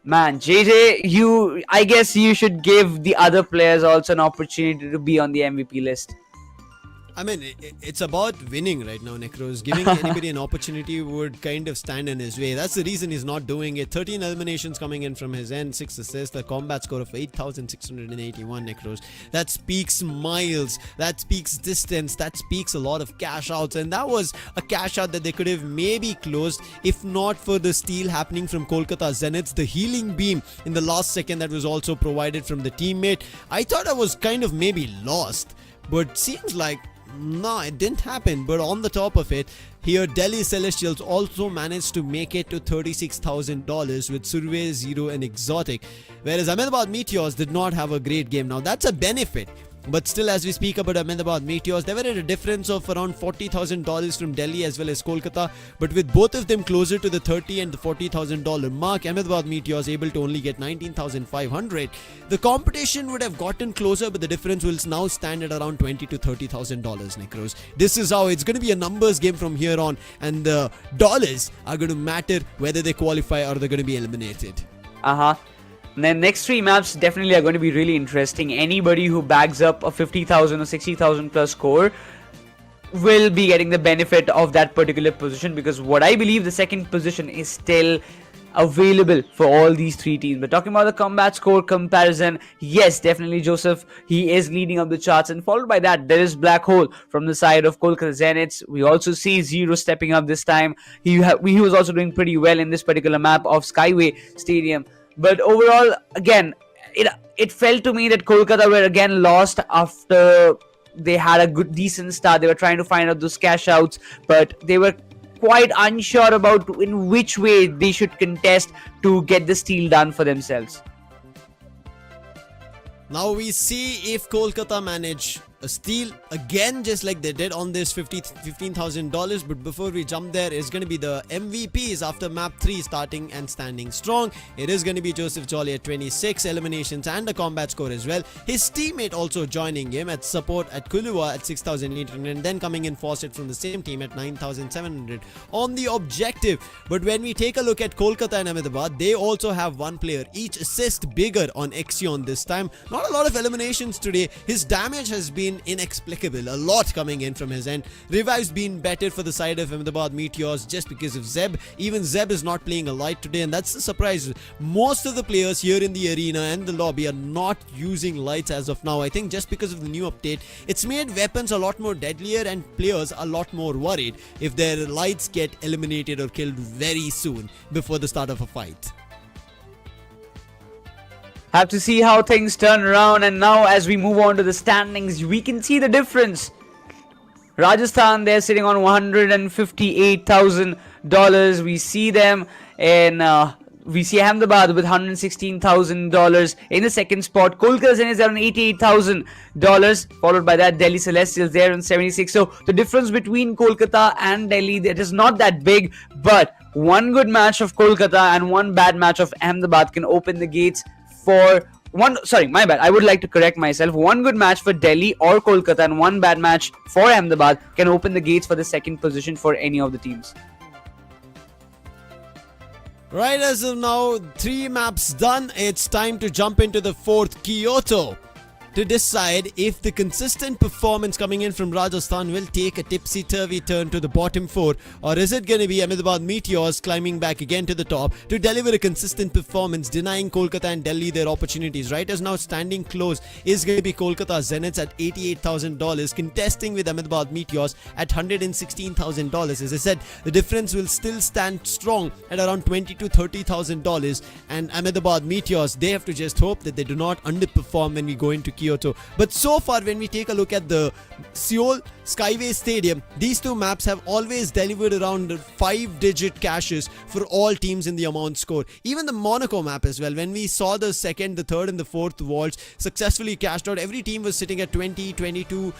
Man, JJ, I guess you should give the other players also an opportunity to be on the MVP list. I mean, it's about winning right now, Necros. Giving anybody an opportunity would kind of stand in his way. That's the reason he's not doing it. 13 eliminations coming in from his end, 6 assists, a combat score of 8,681, Necros. That speaks miles, that speaks distance, that speaks a lot of cash outs. And that was a cash out that they could have maybe closed if not for the steal happening from Kolkata Zeniths, the healing beam in the last second that was also provided from the teammate. I thought I was kind of maybe lost, but seems like no, it didn't happen. But on the top of it, here Delhi Celestials also managed to make it to $36,000 with Survey, Zero and Exotic, whereas Ahmedabad Meteors did not have a great game. Now that's a benefit, but still, as we speak about Ahmedabad Meteors, they were at a difference of around $40,000 from Delhi as well as Kolkata, but with both of them closer to the $30,000 and the $40,000 mark, Ahmedabad Meteors able to only get $19,500. The competition would have gotten closer, but the difference will now stand at around $20,000 to $30,000, Necros. This is how it's going to be a numbers game from here on, and the dollars are going to matter whether they qualify or they're going to be eliminated. And then next 3 maps definitely are going to be really interesting. Anybody who bags up a 50,000 or 60,000 plus score will be getting the benefit of that particular position, because what I believe the second position is still available for all these 3 teams. But talking about the combat score comparison, yes, definitely Joseph, he is leading up the charts, and followed by that there is Black Hole from the side of Kolkata Zeniths. We also see Zero stepping up this time. He was also doing pretty well in this particular map of Skyway Stadium. But overall, again, it felt to me that Kolkata were again lost after they had a decent start. They were trying to find out those cash outs, but they were quite unsure about in which way they should contest to get the steal done for themselves. Now we see if Kolkata manage a steal again, just like they did on this $15,000. But before we jump there, it's going to be the MVPs after map 3 starting and standing strong. It is going to be Joseph Jolly at 26 eliminations and a combat score as well. His teammate also joining him at support at Kuluwa at 6,800, and then coming in Fawcett from the same team at 9,700 on the objective. But when we take a look at Kolkata and Ahmedabad, they also have 1 player each assist bigger on Exion this time. Not a lot of eliminations today. His damage has been inexplicable, a lot coming in from his end. Revives been better for the side of Ahmedabad Meteors just because of Zeb. Even Zeb is not playing a light today, and that's the surprise. Most of the players here in the arena and the lobby are not using lights as of now. I think just because of the new update, it's made weapons a lot more deadlier and players a lot more worried if their lights get eliminated or killed very soon before the start of a fight. Have to see how things turn around. And now as we move on to the standings, we can see the difference. Rajasthan, they're sitting on $158,000. We see them in we see Ahmedabad with $116,000 in the second spot. Kolkata Zeniths are on $88,000, followed by that Delhi Celestials there on 76. So the difference between Kolkata and Delhi, that is not that big, but one good match of Kolkata and one bad match of Ahmedabad can open the gates for my bad. I would like to correct myself. One good match for Delhi or Kolkata and one bad match for Ahmedabad can open the gates for the second position for any of the teams. Right, as of now, 3 maps done. It's time to jump into the 4th, Kyoto, to decide if the consistent performance coming in from Rajasthan will take a tipsy-turvy turn to the bottom 4, or is it going to be Ahmedabad Meteors climbing back again to the top to deliver a consistent performance, denying Kolkata and Delhi their opportunities. Right as now, standing close is going to be Kolkata Zeniths at $88,000, contesting with Ahmedabad Meteors at $116,000. As I said, the difference will still stand strong at around $20,000 to $30,000, and Ahmedabad Meteors, they have to just hope that they do not underperform when we go into Kyoto Kyoto. But so far, when we take a look at the Seoul Skyway Stadium, these two maps have always delivered around 5-digit cashes for all teams in the amount score. Even the Monaco map as well, when we saw the second, the third and the fourth vaults successfully cashed out, every team was sitting at 20, 22,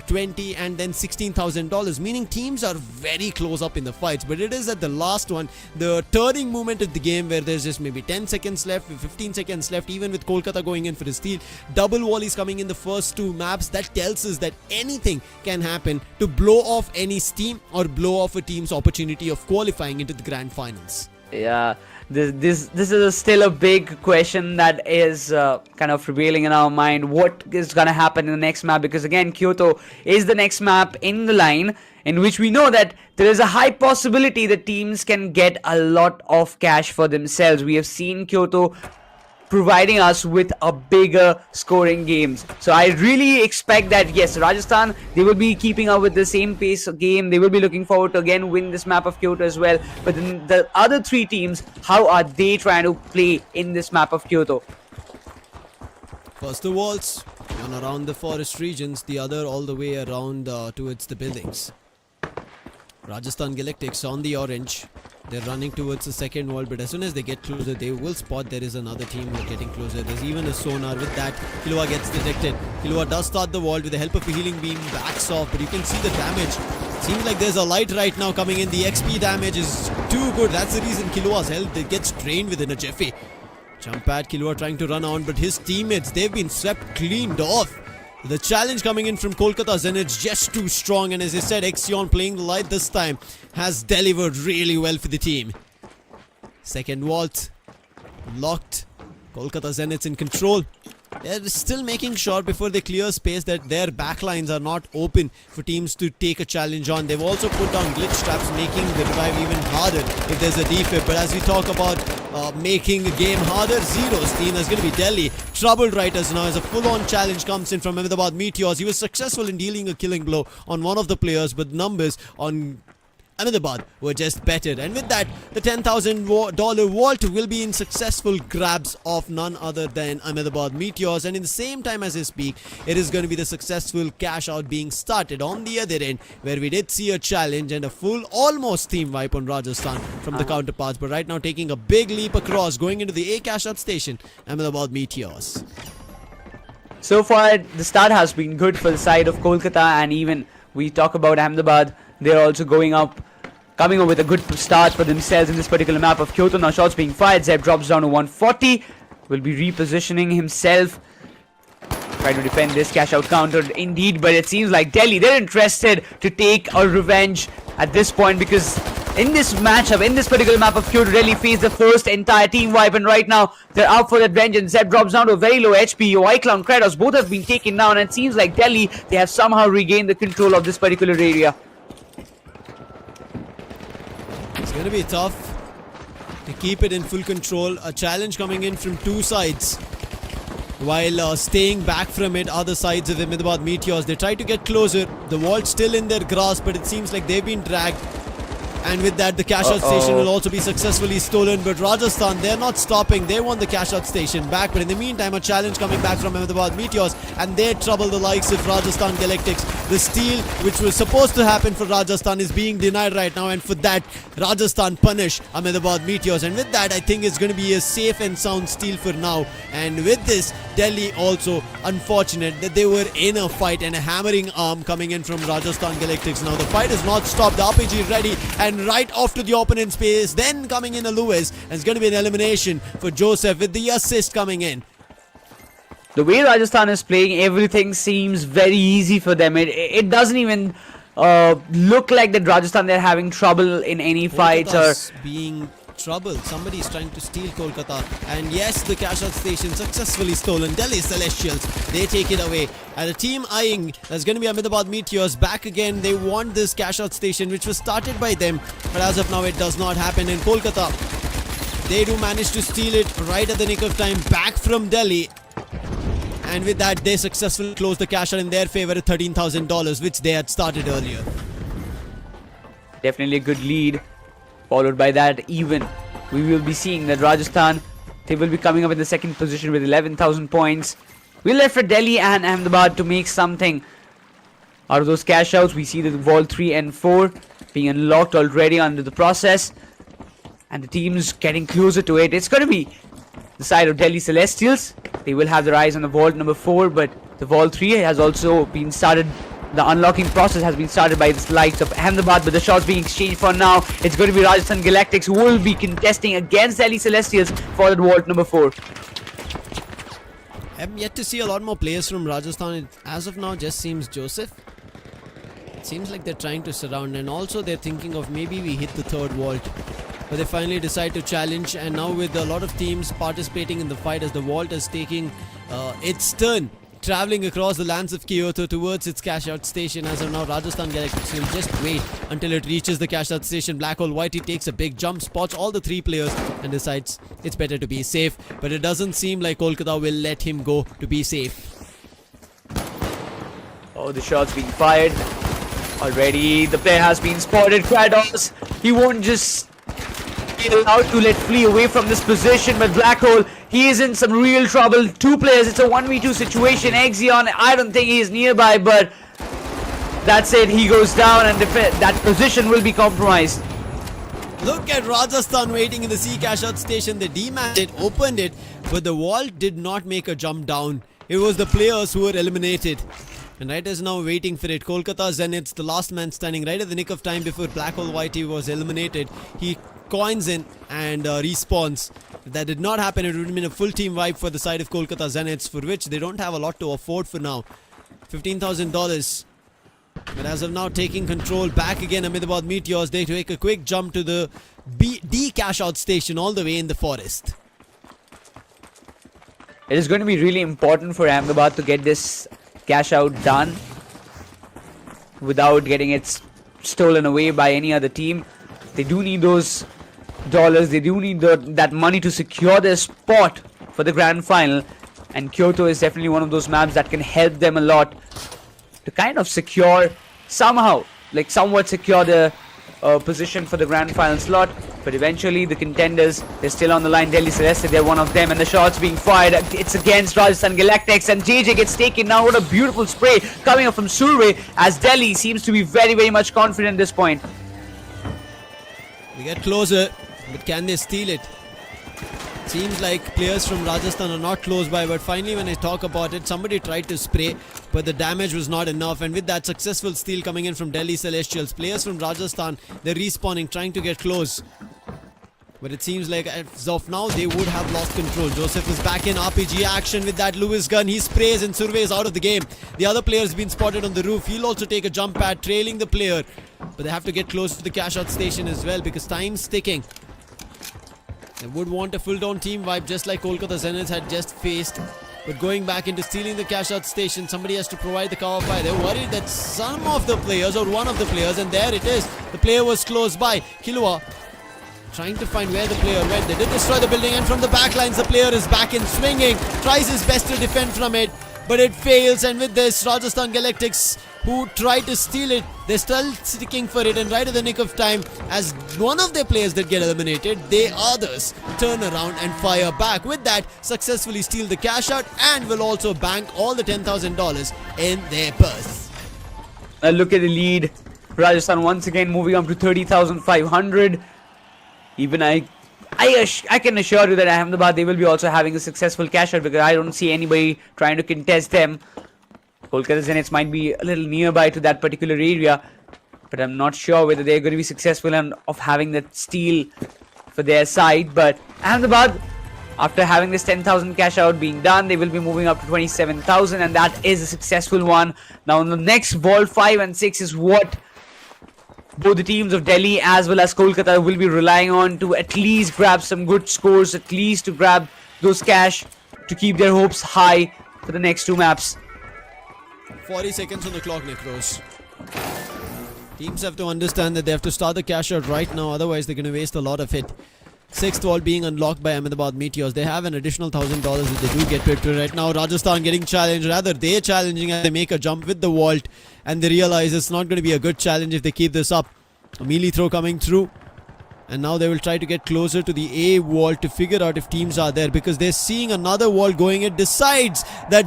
20 and then $16,000, meaning teams are very close up in the fights. But it is at the last one, the turning moment of the game, where there's just maybe 10 seconds left, 15 seconds left, even with Kolkata going in for a steal, double volleys coming in the first two maps, that tells us that anything can happen to blow off any steam or blow off a team's opportunity of qualifying into the grand finals. Yeah, this is still a big question that is kind of prevailing in our mind. What is gonna happen in the next map? Because again, Kyoto is the next map in the line, in which we know that there is a high possibility that teams can get a lot of cash for themselves. We have seen Kyoto providing us with a bigger scoring games. So I really expect that, yes, Rajasthan, they will be keeping up with the same pace of game. They will be looking forward to again win this map of Kyoto as well. But then the other three teams, how are they trying to play in this map of Kyoto? First the walls, one around the forest regions, the other all the way around towards the buildings. Rajasthan Galactics on the orange. They're running towards the second wall, but as soon as they get closer, they will spot there is another team who are getting closer. There's even a sonar. With that, Killua gets detected. Killua does start the wall with the help of a healing beam, backs off, but you can see the damage. Seems like there's a light right now coming in. The XP damage is too good. That's the reason Killua's health gets drained within a Jeffy. Jump pad, Killua trying to run on, but his teammates, they've been swept cleaned off. The challenge coming in from Kolkata Zeniths just too strong, and as I said, Exion playing the light this time has delivered really well for the team. Second vault locked. Kolkata Zeniths in control. They're still making sure before they clear space that their backlines are not open for teams to take a challenge on. They've also put down glitch traps, making the revive even harder if there's a defib. But as we talk about making the game harder, Zero's team is going to be Delhi. Troubled Writers now as a full-on challenge comes in from Ahmedabad Meteors. He was successful in dealing a killing blow on one of the players, but numbers on Ahmedabad were just better, and with that, the $10,000 vault will be in successful grabs of none other than Ahmedabad Meteors, and in the same time as I speak, it is going to be the successful cash out being started on the other end, where we did see a challenge and a full almost team wipe on Rajasthan from the counterparts, but right now taking a big leap across, going into the A cash out station, Ahmedabad Meteors. So far, the start has been good for the side of Kolkata, and even we talk about Ahmedabad, they're also coming up with a good start for themselves in this particular map of Kyoto. Now shots being fired, Zeb drops down to 140, will be repositioning himself, trying to defend this cash out counter indeed, but it seems like Delhi, they're interested to take a revenge at this point, because in this matchup, in this particular map of Kyoto, Delhi faced the first entire team wipe, and right now they're out for that vengeance. Zeb drops down to a very low HP. Clown, Kratos, both have been taken down, and it seems like Delhi, they have somehow regained the control of this particular area. It's going to be tough to keep it in full control. A challenge coming in from two sides, while staying back from it, other sides of the Ahmedabad Meteors. They try to get closer. The vault's still in their grasp, but it seems like they've been dragged. And with that, the cash out station will also be successfully stolen. But Rajasthan, they're not stopping. They want the cash out station back. But in the meantime, a challenge coming back from Ahmedabad Meteors, and they trouble the likes of Rajasthan Galactics. The steal, which was supposed to happen for Rajasthan, is being denied right now. And for that, Rajasthan punish Ahmedabad Meteors. And with that, I think it's going to be a safe and sound steal for now. And with this, Delhi also unfortunate that they were in a fight, and a hammering arm coming in from Rajasthan Galactics. Now the fight is not stopped. The RPG ready and right off to the opponent space. Then coming in a Lewis, and it's going to be an elimination for Joseph with the assist coming in. The way Rajasthan is playing, everything seems very easy for them. It doesn't even look like that Rajasthan, they're having trouble in any fights or being trouble. Somebody is trying to steal Kolkata, and yes, the cash out station successfully stolen. Delhi Celestials, they take it away, and a team eyeing, that's going to be Ahmedabad Meteors back again. They want this cash out station, which was started by them, but as of now it does not happen. In Kolkata, they do manage to steal it right at the nick of time back from Delhi, and with that they successfully close the cash out in their favor at $13,000, which they had started earlier. Definitely a good lead. Followed by that, even we will be seeing that Rajasthan, they will be coming up in the second position with 11,000 points. We're left for Delhi and Ahmedabad to make something out of those cash outs. We see the Vault 3 and 4 being unlocked already under the process. And the team's getting closer to it. It's going to be the side of Delhi Celestials. They will have their eyes on the Vault number 4, but the Vault 3 has also been started. The unlocking process has been started by the likes of Ahmedabad, but the shots being exchanged for now. It's going to be Rajasthan Galactics who will be contesting against Delhi Celestials for the Vault number 4. I'm yet to see a lot more players from Rajasthan. It, as of now, just seems Joseph. It seems like they're trying to surround, and also they're thinking of maybe we hit the third vault. But they finally decide to challenge, and now with a lot of teams participating in the fight as the vault is taking its turn, traveling across the lands of Kyoto towards its cash-out station. As of now, Rajasthan Galactics will just wait until it reaches the cash-out station. Black Hole Whitey takes a big jump, spots all the 3 players and decides it's better to be safe. But it doesn't seem like Kolkata will let him go to be safe. Oh, the shots being fired. Already, the player has been spotted. Kratos, he won't just be allowed to let flee away from this position, but Black Hole, he is in some real trouble. 2 players, it's a 1v2 situation. Exion, I don't think he is nearby, but that's it. He goes down and that position will be compromised. Look at Rajasthan waiting in the sea cash-out station. They dematched it, opened it, but the vault did not make a jump down. It was the players who were eliminated. And right is now waiting for it. Kolkata Zeniths, the last man standing right at the nick of time before Black Hole Whitey was eliminated. He coins in and respawns. If that did not happen, it would have been a full team wipe for the side of Kolkata Zeniths, for which they don't have a lot to afford for now. $15,000. But as of now, taking control back again, Ahmedabad Meteors. They take a quick jump to the D cash out station all the way in the forest. It is going to be really important for Ahmedabad to get this cash out done without getting it stolen away by any other team. They do need those dollars, they do need that money to secure their spot for the grand final, and Kyoto is definitely one of those maps that can help them a lot to kind of secure somehow, like somewhat secure the position for the grand final slot. But eventually the contenders, they're still on the line. Delhi Celeste, they're one of them, and the shots being fired, it's against Rajasthan Galactics, and JJ gets taken now. What a beautiful spray coming up from Survey, as Delhi seems to be very, very much confident at this point. They get closer, but can they steal it? Seems like players from Rajasthan are not close by, but finally when I talk about it, somebody tried to spray, but the damage was not enough. And with that successful steal coming in from Delhi Celestials, players from Rajasthan, they're respawning, trying to get close. But it seems like as of now, they would have lost control. Joseph is back in RPG action with that Lewis gun. He sprays and surveys out of the game. The other player has been spotted on the roof. He'll also take a jump pad, trailing the player. But they have to get close to the cash-out station as well, because time's ticking. They would want a full-down team wipe, just like Kolkata Zeniths had just faced. But going back into stealing the cash-out station, somebody has to provide the cover fire. They're worried that some of the players, or one of the players, and there it is. The player was close by. Kilua trying to find where the player went. They did destroy the building, and from the back lines, the player is back in swinging. Tries his best to defend from it, but it fails. And with this, Rajasthan Galactics, who tried to steal it, they're still sticking for it, and right at the nick of time, as one of their players that get eliminated, the others turn around and fire back. With that, successfully steal the cash out, and will also bank all the $10,000 in their purse. Look at the lead. Rajasthan once again moving up to 30,500. Even I can assure you that Ahmedabad, they will be also having a successful cash out, because I don't see anybody trying to contest them. Kolkata Zeniths might be a little nearby to that particular area, but I'm not sure whether they're going to be successful in of having that steal for their side. But Ahmedabad, after having this 10,000 cash out being done, they will be moving up to 27,000, and that is a successful one. Now in the next Vault 5 and 6 is what both the teams of Delhi as well as Kolkata will be relying on to at least grab some good scores, at least to grab those cash to keep their hopes high for the next 2 maps. 40 seconds on the clock, Necros. Teams have to understand that they have to start the cash out right now, otherwise they're going to waste a lot of it. 6th vault being unlocked by Ahmedabad Meteors. They have an additional $1,000 if they do get to it right now. Rajasthan getting challenged, rather they're challenging as they make a jump with the vault, and they realize it's not going to be a good challenge if they keep this up. A melee throw coming through. And now they will try to get closer to the A wall to figure out if teams are there, because they're seeing another wall going. It decides that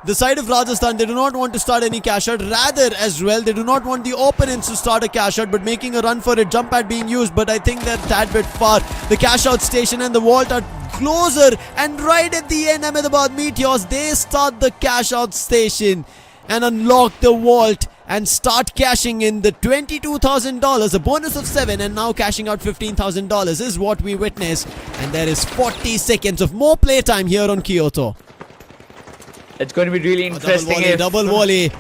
the side of Rajasthan, they do not want to start any cash out. Rather, as well, they do not want the opponents to start a cash out, but making a run for it. Jump pad being used, but I think they're a tad bit far. The cash out station and the vault are closer, and right at the end, Ahmedabad Meteors, they start the cash out station and unlock the vault and start cashing in the $22,000, a bonus of 7, and now cashing out $15,000 is what we witness. And there is 40 seconds of more playtime here on Kyoto. It's going to be really interesting. Double volley.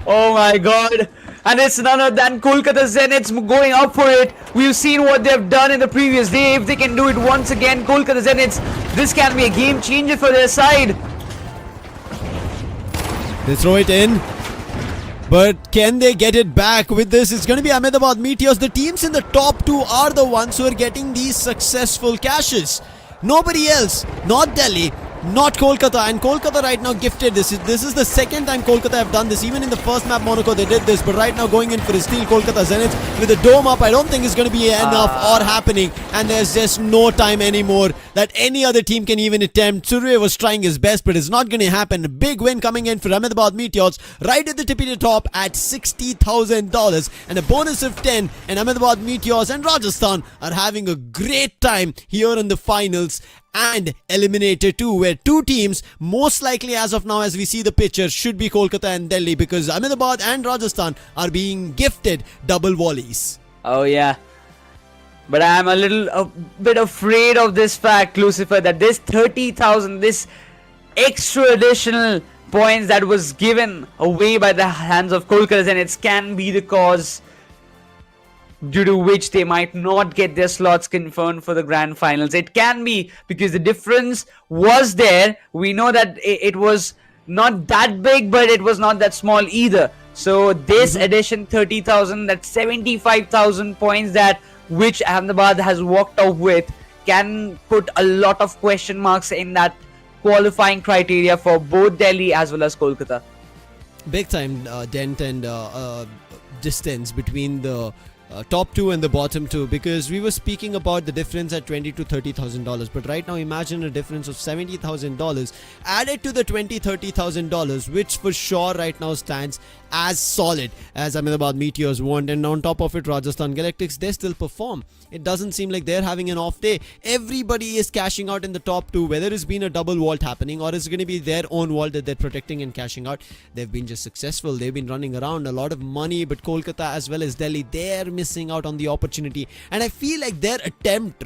Oh my god. And it's none other than Kolkata Zeniths going up for it. We've seen what they've done in the previous day. If they can do it once again, Kolkata Zeniths, this can be a game changer for their side. They throw it in. But can they get it back with this? It's going to be Ahmedabad Meteors. The teams in the top 2 are the ones who are getting these successful cashes. Nobody else. Not Delhi. Not Kolkata, and Kolkata right now gifted this. This is the second time Kolkata have done this. Even in the first map Monaco they did this, but right now going in for a steal. Kolkata Zeniths with a dome up, I don't think it's going to be enough or happening, and there's just no time anymore that any other team can even attempt. Surya was trying his best, but it's not going to happen. A big win coming in for Ahmedabad Meteors right at the tippy top at $60,000 and a bonus of 10, and Ahmedabad Meteors and Rajasthan are having a great time here in the finals and Eliminator 2, where 2 teams, most likely as of now as we see the picture, should be Kolkata and Delhi, because Ahmedabad and Rajasthan are being gifted double volleys. Oh yeah. But I'm a bit afraid of this fact, Lucifer, that this 30,000, this extra additional points that was given away by the hands of Kolkata Zeniths can be the cause due to which they might not get their slots confirmed for the grand finals. It can be because the difference was there. We know that it was not that big, but it was not that small either. So this addition, 30,000, that's 75,000 points that which Ahmedabad has walked off with, can put a lot of question marks in that qualifying criteria for both Delhi as well as Kolkata. Big time dent and distance between the top 2 and the bottom 2, because we were speaking about the difference at $20,000 to $30,000, but right now imagine a difference of $70,000 added to the $20,000-$30,000, which for sure right now stands as solid as Ahmedabad Meteors want. And on top of it, Rajasthan Galactics, they still perform. It doesn't seem like they're having an off day. Everybody is cashing out in the top 2, whether it's been a double vault happening or it's going to be their own vault that they're protecting and cashing out. They've been just successful. They've been running around a lot of money, but Kolkata as well as Delhi, they're missing out on the opportunity. And I feel like their attempt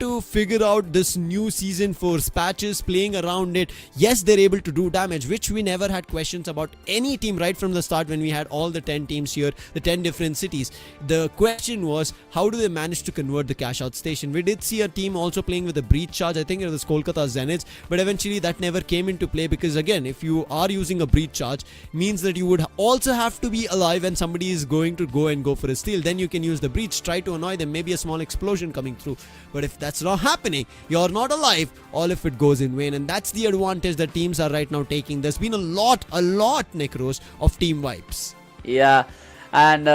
to figure out this new season force patches, playing around it, yes, they're able to do damage, which we never had questions about any team right from the start when we had all the 10 teams here, the 10 different cities. The question was, how do they manage to convert the cash out station? We did see a team also playing with a breach charge. I think it was Kolkata Zeniths, but eventually that never came into play, because again, if you are using a breach charge, means that you would also have to be alive and somebody is going to go for a steal. Then you can use the breach, try to annoy them, maybe a small explosion coming through. But if that's not happening, you're not alive, all of it goes in vain, and that's the advantage that teams are right now taking. There's been a lot, Necros, of team wipes. Yeah, and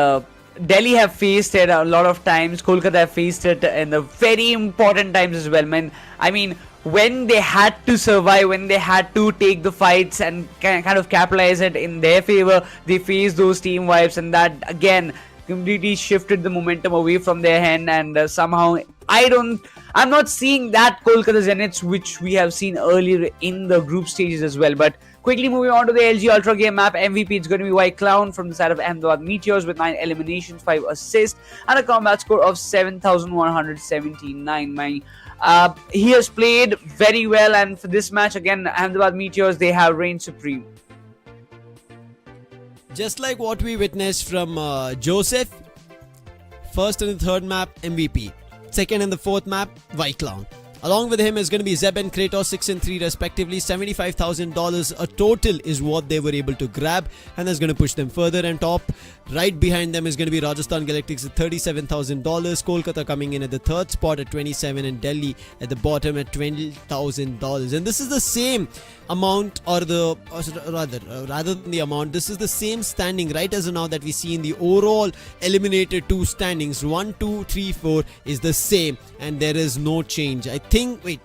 Delhi have faced it a lot of times. Kolkata have faced it in the very important times as well, man. I mean, when they had to survive, when they had to take the fights and kind of capitalize it in their favor, they faced those team wipes, and that again completely shifted the momentum away from their hand. And somehow I'm not seeing that Kolkata Zeniths which we have seen earlier in the group stages as well. But quickly moving on to the LG Ultragear map, MVP it's going to be White Clown from the side of Ahmedabad Meteors with 9 eliminations, 5 assists and a combat score of 7,179. He has played very well, and for this match again, Ahmedabad Meteors, they have reigned supreme. Just like what we witnessed from Joseph, first and the third map MVP, second and the fourth map White Clown. Along with him is going to be Zeb and Kratos, 6 and 3 respectively. $75,000 a total is what they were able to grab, and that's going to push them further. And top right behind them is going to be Rajasthan Galactics at $37,000. Kolkata coming in at the third spot at 27, and Delhi at the bottom at $20,000. And this is the same amount, or rather than the amount, this is the same standing right as of now that we see in the overall Eliminator 2 standings. 1, 2, 3, 4 is the same, and there is no change. I think, wait,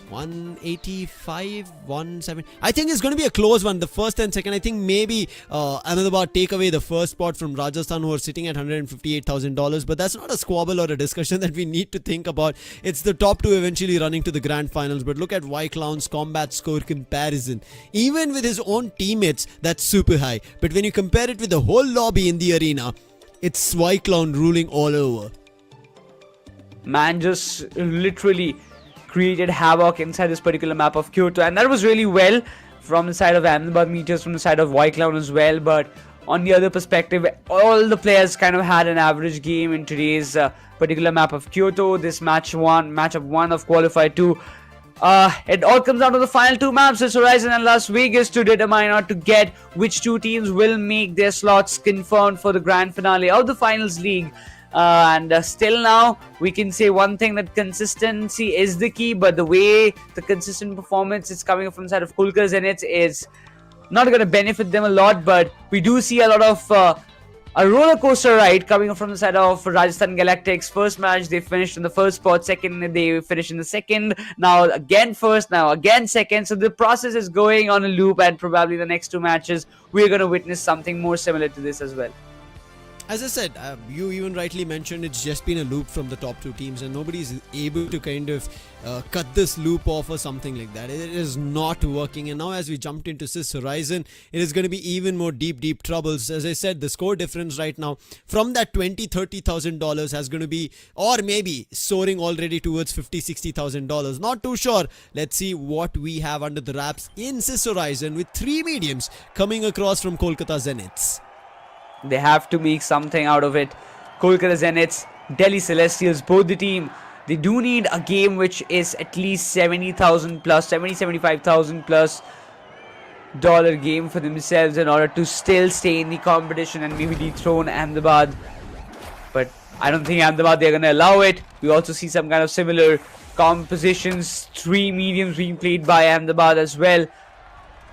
185, 170. I think it's going to be a close one, the first and second. I think maybe Ahmedabad take away the first spot from Rajasthan, who are sitting at $158,000. But that's not a squabble or a discussion that we need to think about. It's the top two eventually running to the grand finals. But look at Y-Clown's combat score comparison. Even with his own teammates, that's super high. But when you compare it with the whole lobby in the arena, it's Y-Clown ruling all over. Man just literally created havoc inside this particular map of Kyoto, and that was really well from the side of Ahmedabad Meteors, from the side of Y-Clown as well. But on the other perspective, all the players kind of had an average game in today's particular map of Kyoto. This matchup 1 of qualifier 2. It all comes down to the final 2 maps, it's Horizon and Las Vegas, to determine or to get which 2 teams will make their slots confirmed for the grand finale of the Finals League. And still now we can say one thing, that consistency is the key, but the way the consistent performance is coming from the side of Kolkata Zeniths is not going to benefit them a lot. But we do see a lot of a roller coaster ride coming from the side of Rajasthan Galactics. First match they finished in the first spot, second they finished in the second, now again first, now again second. So the process is going on a loop, and probably the next 2 matches we're going to witness something more similar to this as well. As I said, you even rightly mentioned, it's just been a loop from the top 2 teams, and nobody's able to kind of cut this loop off or something like that. It is not working, and now as we jumped into this Horizon, it is going to be even more deep troubles. As I said, the score difference right now from that $20,000-$30,000 has going to be, or maybe soaring already towards $50,000-$60,000. Not too sure. Let's see what we have under the wraps in this Horizon, with 3 mediums coming across from Kolkata Zeniths. They have to make something out of it. Kolkata Zeniths, Delhi Celestials, both the team, they do need a game which is at least 70,000 plus, 75,000 plus dollar game for themselves in order to still stay in the competition and maybe dethrone Ahmedabad. But I don't think Ahmedabad, they're going to allow it. We also see some kind of similar compositions, 3 mediums being played by Ahmedabad as well.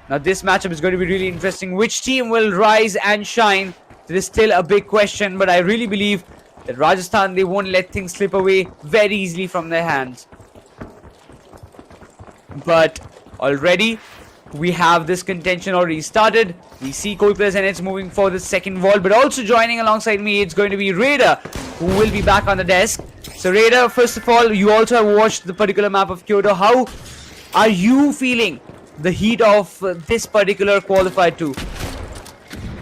Now this matchup is going to be really interesting. Which team will rise and shine? There is still a big question, but I really believe that Rajasthan, they won't let things slip away very easily from their hands. But already we have this contention already started. We see Kolkata Zeniths moving for the second wall, but also joining alongside me, it's going to be Raider, who will be back on the desk. So Raider, first of all, you also have watched the particular map of Kyoto. How are you feeling the heat of this particular qualifier 2?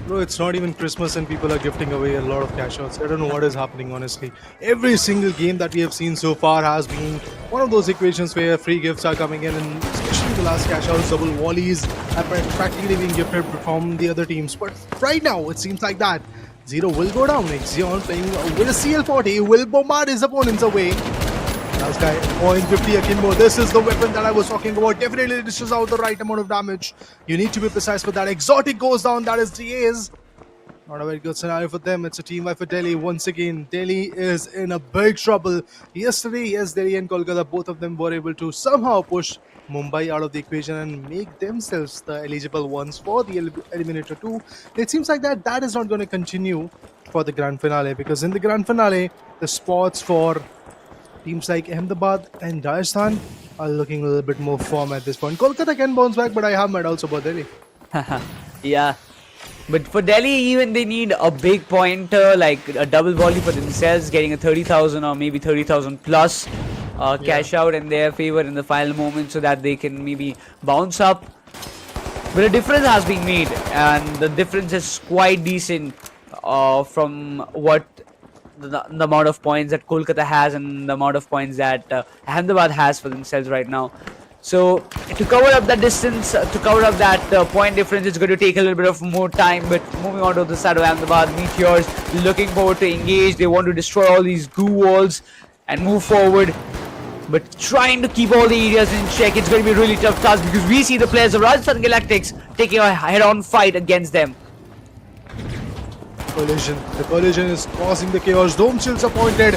Bro, it's not even Christmas and people are gifting away a lot of cash outs. I don't know what is happening, honestly. Every single game that we have seen so far has been one of those equations where free gifts are coming in, and especially the last cash outs, double volleys are practically being gifted from the other teams. But right now, it seems like that Zero will go down. Xion playing with a CL40 will bombard his opponents away. Last guy, point 50 Akimbo. This is the weapon that I was talking about. Definitely dishes out the right amount of damage. You need to be precise with that. Exotic goes down. That is DA's. Not a very good scenario for them. It's a team fight for Delhi. Once again, Delhi is in a big trouble. Yesterday, yes, Delhi and Kolkata, both of them were able to somehow push Mumbai out of the equation and make themselves the eligible ones for the Eliminator 2. It seems like that is not going to continue for the grand finale, because in the grand finale, the spots for teams like Ahmedabad and Rajasthan are looking a little bit more firm at this point. Kolkata can bounce back, but I have my doubts about Delhi. Yeah. But for Delhi, even they need a big pointer, like a double volley for themselves, getting a 30,000 or maybe 30,000 plus cash out in their favor in the final moment, so that they can maybe bounce up. But a difference has been made, and the difference is quite decent from what the amount of points that Kolkata has and the amount of points that Ahmedabad has for themselves right now. So to cover up that distance, to cover up that point difference, it's going to take a little bit of more time. But moving on to the side of Ahmedabad Meteors, looking forward to engage. They want to destroy all these goo walls and move forward. But trying to keep all the areas in check, it's going to be a really tough task because we see the players of Rajasthan Galactics taking a head-on fight against them. Collision. The collision is causing the chaos. Dome Chill's appointed.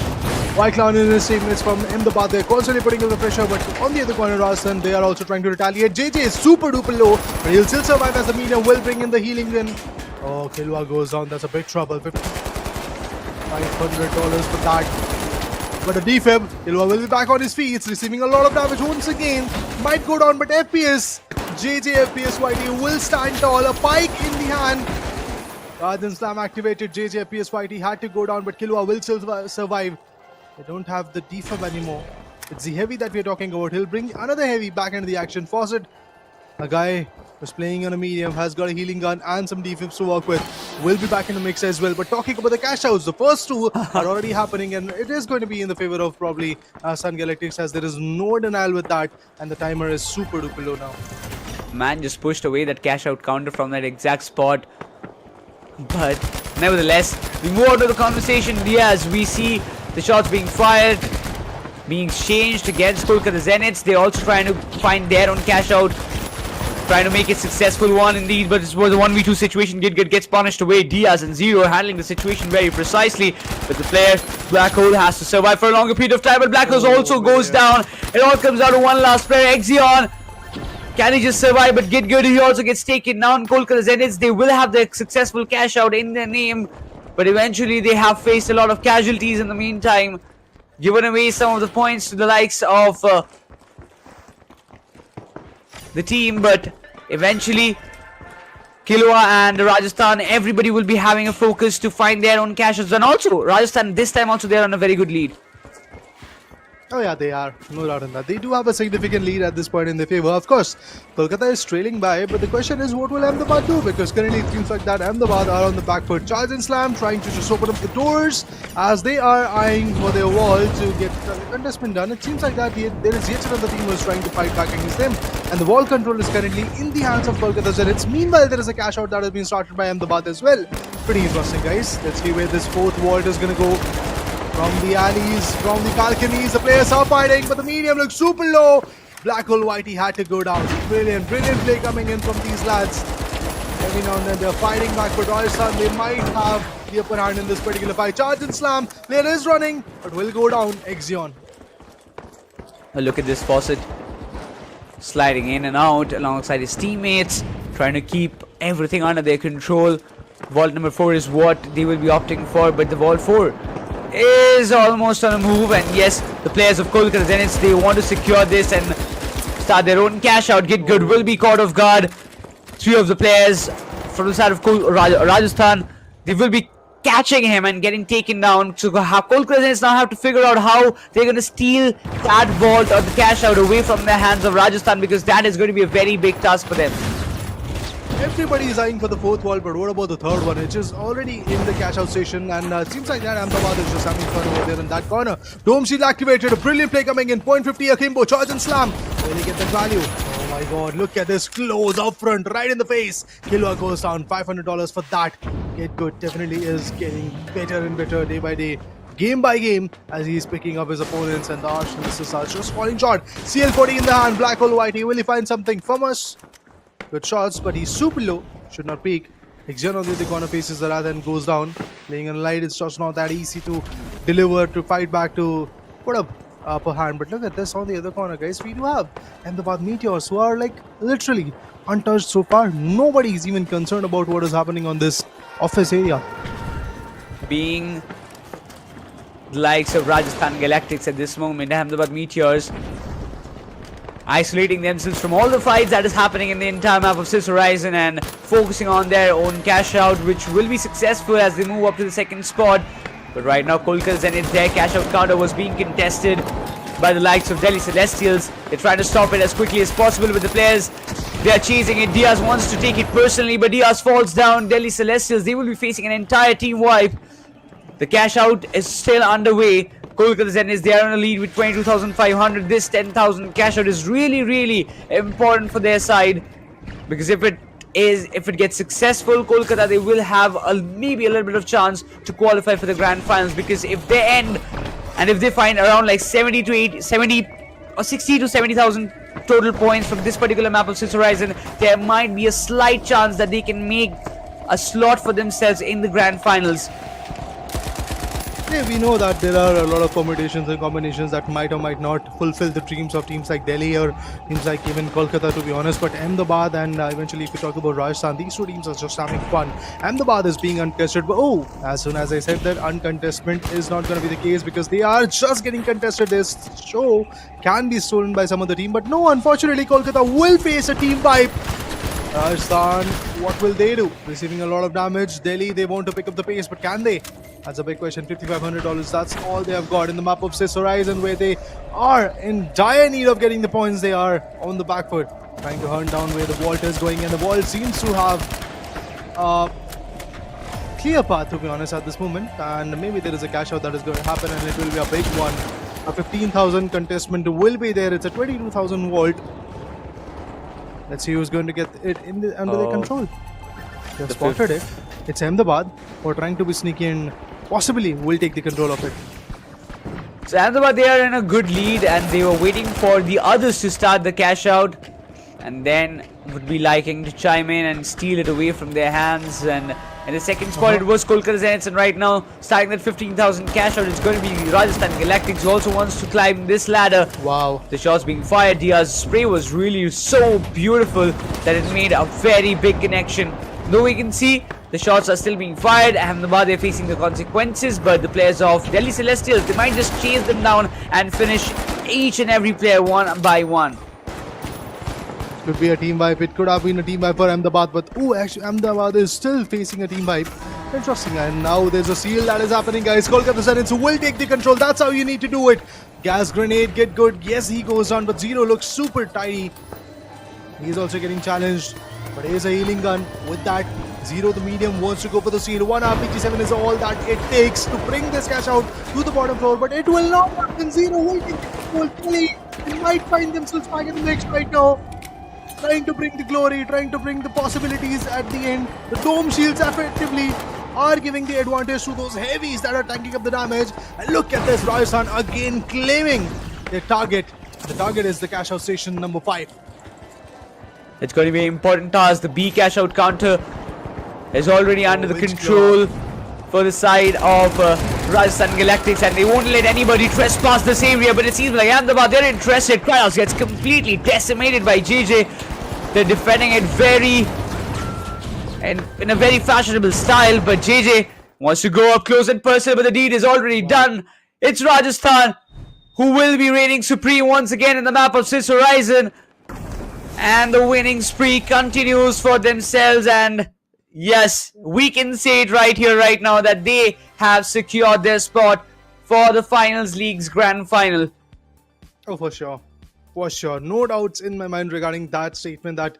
White Clown in his teammates from Ahmedabad. They're constantly putting in the pressure, but on the other corner, Rajasthan, they are also trying to retaliate. JJ is super duper low, but he'll still survive as the medium will bring in the healing in. Oh, Kilwa goes down. That's a big trouble. $500 for that. But a defib, Kilwa will be back on his feet. It's receiving a lot of damage once again. Might go down, but FPS, JJ FPS YT will stand tall. A pike in the hand. Rajan Slam activated. JJ FPS YT had to go down, but Kilwa will still survive. They don't have the defib anymore. It's the heavy that we're talking about. He'll bring another heavy back into the action. Fawcett, a guy who's playing on a medium, has got a healing gun and some defibs to work with, will be back in the mix as well. But talking about the cash outs, the first two are already happening, and it is going to be in the favor of probably Sun Galactics, as there is no denial with that, and the timer is super duper low now. Man just pushed away that cash out counter from that exact spot. But nevertheless, we move on to the conversation. Diaz, we see the shots being fired, being exchanged against Kolkata Zeniths. They're also trying to find their own cash out, trying to make it successful one indeed, but this was a 1v2 situation. Gidgid gets punished away. Diaz and Zero handling the situation very precisely, but the player Black Hole has to survive for a longer period of time, but Black Hole also goes down. It all comes down to one last player, Exion. Can he just survive? But Gidgid, he also gets taken down. Kolkata Zeniths, they will have the successful cash out in their name, but eventually they have faced a lot of casualties in the meantime, given away some of the points to the likes of the team, but eventually Kilwa and Rajasthan, everybody will be having a focus to find their own caches, and also Rajasthan this time also they're on a very good lead. Oh yeah, they are. No doubt in that. They do have a significant lead at this point in their favor. Of course, Kolkata is trailing by, but the question is, what will Ahmedabad do? Because currently it seems like that Ahmedabad are on the back foot. Charge and Slam trying to just open up the doors as they are eyeing for their wall to get the contestment done. It seems like that there is yet another team who is trying to fight back against them, and the wall control is currently in the hands of Kolkata Zeniths. Meanwhile, there is a cash out that has been started by Ahmedabad as well. Pretty interesting, guys. Let's see where this fourth vault is going to go. From the alleys, from the balconies, the players are fighting, but the medium looks super low. Black Hole Whitey had to go down. Brilliant play coming in from these lads. Every now and then they're fighting back, but Rajasthan, they might have the upper hand in this particular fight. Charge and Slam, player is running, but will go down. Exion. Look at this Fawcett sliding in and out alongside his teammates, trying to keep everything under their control. Vault number 4 is what they will be opting for, but the Vault 4 is almost on a move, and yes, the players of Kolkata Zeniths, they want to secure this and start their own cash out. Gidgid will be caught off guard. 3 of the players from the side of Rajasthan, they will be catching him and getting taken down. So Kolkata Zeniths now have to figure out how they're going to steal that vault or the cash out away from the hands of Rajasthan, because that is going to be a very big task for them. Everybody is eyeing for the fourth wall, but what about the third one, which is already in the cash out station, and it seems like that Ahmedabad is just having fun over there in that corner. Dome Shield activated, a brilliant play coming in, 0.50 Akimbo, charge and Slam. Will he get that value? Oh my god, look at this close up front, right in the face. Kilwa goes down, $500 for that. Gidgid definitely is getting better and better day by day, game by game, as he's picking up his opponents, and the arch nemesis are just falling short. CL40 in the hand, Black Hole Whitey, will he find something from us? Good shots, but he's super low. Should not peak. Exion on the other corner faces the wrath and goes down. Playing in light, it's just not that easy to deliver, to fight back, to put up upper hand. But look at this on the other corner, guys. We do have Ahmedabad Meteors, who are like literally untouched so far. Nobody is even concerned about what is happening on this office area. Being the likes of Rajasthan Galactics at this moment, Ahmedabad Meteors isolating themselves from all the fights that is happening in the entire map of Sis Horizon and focusing on their own cash out, which will be successful as they move up to the second spot. But right now, Kolkata Zenith, their cash out counter was being contested by the likes of Delhi Celestials. They're trying to stop it as quickly as possible with the players. They are chasing it. Diaz wants to take it personally, but Diaz falls down. Delhi Celestials, they will be facing an entire team wipe. The cash out is still underway. Kolkata Zeniths, they are on a lead with 22,500. This 10,000 cash out is really important for their side, because if it gets successful, Kolkata, they will have maybe a little bit of chance to qualify for the grand finals, because if they end and if they find around like 70 to 80, 70 or 60 to 70,000 total points from this particular map of Swiss Horizon, there might be a slight chance that they can make a slot for themselves in the grand finals. Yeah, we know that there are a lot of permutations and combinations that might or might not fulfill the dreams of teams like Delhi or teams like even Kolkata, to be honest. But Ahmedabad and eventually, if we talk about Rajasthan, these two teams are just having fun. Ahmedabad is being uncontested, but as soon as I said that uncontestment is not going to be the case because they are just getting contested, this show can be stolen by some other team. But no, unfortunately, Kolkata will face a team wipe. Rajasthan, what will they do? Receiving a lot of damage. Delhi, they want to pick up the pace, but can they? That's a big question. $5,500. That's all they have got in the map of Swiss Horizon, where they are in dire need of getting the points. They are on the back foot, trying to hunt down where the vault is going, and the vault seems to have a clear path, to be honest, at this moment. And maybe there is a cash out that is going to happen, and it will be a big one. A 15,000 contestment will be there. It's a 22,000 vault. Let's see who's going to get it under their control. They've spotted it. It's Ahmedabad who are trying to be sneaky and possibly will take the control of it. So Ahmedabad, they are in a good lead and they were waiting for the others to start the cash out and then would be liking to chime in and steal it away from their hands. And in the second spot, it was Kolkata Zeniths, and right now, starting that 15,000 cash out, it's going to be Rajasthan Galactics, who also wants to climb this ladder. Wow. The shots being fired, Dia's spray was really so beautiful that it made a very big connection. Though we can see the shots are still being fired, Ahmedabad, they're facing the consequences, but the players of Delhi Celestials, they might just chase them down and finish each and every player one by one. Could be a team wipe. It could have been a team wipe for Ahmedabad, but actually Ahmedabad is still facing a team wipe. Interesting. And now there's a seal that is happening, guys. Kolkata Zeniths will take the control. That's how you need to do it. Gas grenade, get good. Yes, he goes on, but Zero looks super tiny. He's also getting challenged, but here's a healing gun. With that, Zero, the medium, wants to go for the seal. 1 RPG7 is all that it takes to bring this cash out to the bottom floor, but it will not happen. Zero will take the control. They might find themselves back in the mix right now. Trying to bring the glory, trying to bring the possibilities at the end. The dome shields effectively are giving the advantage to those heavies that are tanking up the damage. And look at this, Rajasthan again claiming their target. The target is the cash out station number 5. It's going to be an important task. The B cash out counter is already under the control for the side of Rajasthan Galactics, and they won't let anybody trespass this area, but it seems like Ahmedabad, they're interested. Kratos gets completely decimated by JJ. They're defending it in a very fashionable style, but JJ wants to go up close and personal, but the deed is already done. It's Rajasthan who will be reigning supreme once again in the map of Swiss Horizon, and the winning spree continues for themselves. And yes, we can say it right here, right now, that they have secured their spot for the Finals League's Grand Final. Oh, for sure. For sure. No doubts in my mind regarding that statement that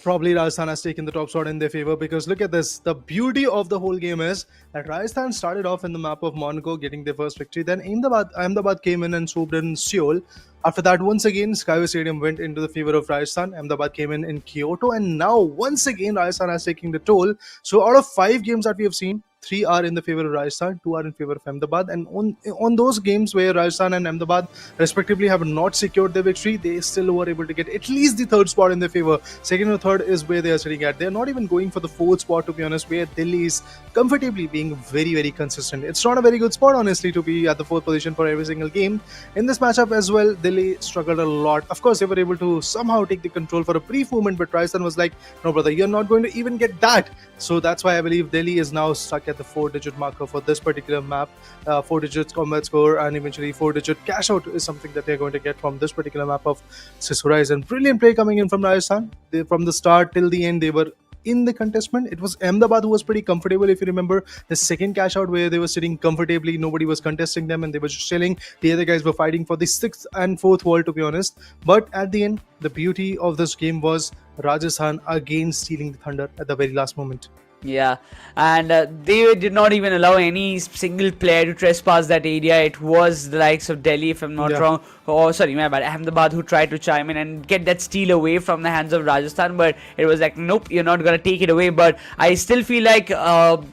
probably Rajasthan has taken the top spot in their favor, because look at this. The beauty of the whole game is that Rajasthan started off in the map of Monaco getting their first victory. Then Ahmedabad came in and swooped in Seoul. After that, once again, Skyesports Stadium went into the favor of Rajasthan. Ahmedabad came in Kyoto, and now once again Rajasthan has taken the toll. So out of 5 games that we have seen, 3 are in the favor of Rajasthan, 2 are in favor of Ahmedabad. And on those games where Rajasthan and Ahmedabad respectively have not secured their victory, they still were able to get at least the 3rd spot in their favor. 2nd or 3rd is where they are sitting at. They are not even going for the 4th spot, to be honest, where Delhi is comfortably being very, very consistent. It's not a very good spot, honestly, to be at the 4th position for every single game. In this matchup as well, Delhi struggled a lot. Of course, they were able to somehow take the control for a brief moment, but Rajasthan was like, no brother, you're not going to even get that. So that's why I believe Delhi is now stuck at the 4-digit marker for this particular map. 4 digits combat score and eventually 4-digit cash out is something that they're going to get from this particular map of Swiss Horizon. Brilliant play coming in from Rajasthan. From the start till the end, they were in the contestment. It was Ahmedabad who was pretty comfortable. If you remember the second cash out where they were sitting comfortably, nobody was contesting them and they were just chilling. The other guys were fighting for the 6th and 4th wall, to be honest. But at the end, the beauty of this game was Rajasthan again stealing the thunder at the very last moment. Yeah, and they did not even allow any single player to trespass that area. It was the likes of Delhi, if I'm not Yeah. wrong, or sorry, my bad, Ahmedabad, who tried to chime in and get that steal away from the hands of Rajasthan, but it was like, nope, you're not gonna take it away. But I still feel like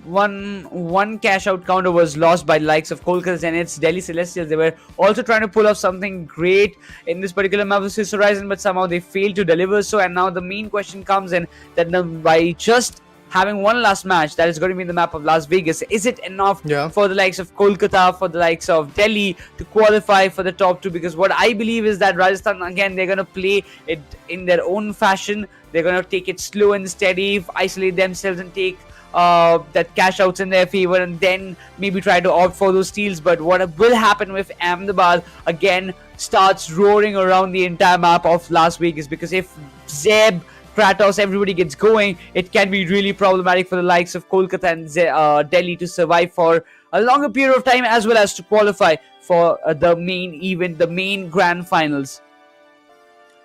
one cash out counter was lost by the likes of Kolkata Zeniths, Delhi Celestials. They were also trying to pull off something great in this particular map of Swiss Horizon, but somehow they failed to deliver. So, and now the main question comes in that by just having one last match that is going to be in the map of Las Vegas, is it enough Yeah. for the likes of Kolkata, for the likes of Delhi to qualify for the top two? Because what I believe is that Rajasthan, again, they're going to play it in their own fashion. They're going to take it slow and steady, isolate themselves and take that cash outs in their favor, and then maybe try to opt for those steals. But what will happen with Ahmedabad again starts roaring around the entire map of Las Vegas, because if Zeb, Kratos, everybody gets going, it can be really problematic for the likes of Kolkata and Delhi to survive for a longer period of time, as well as to qualify for the main event, the main grand finals.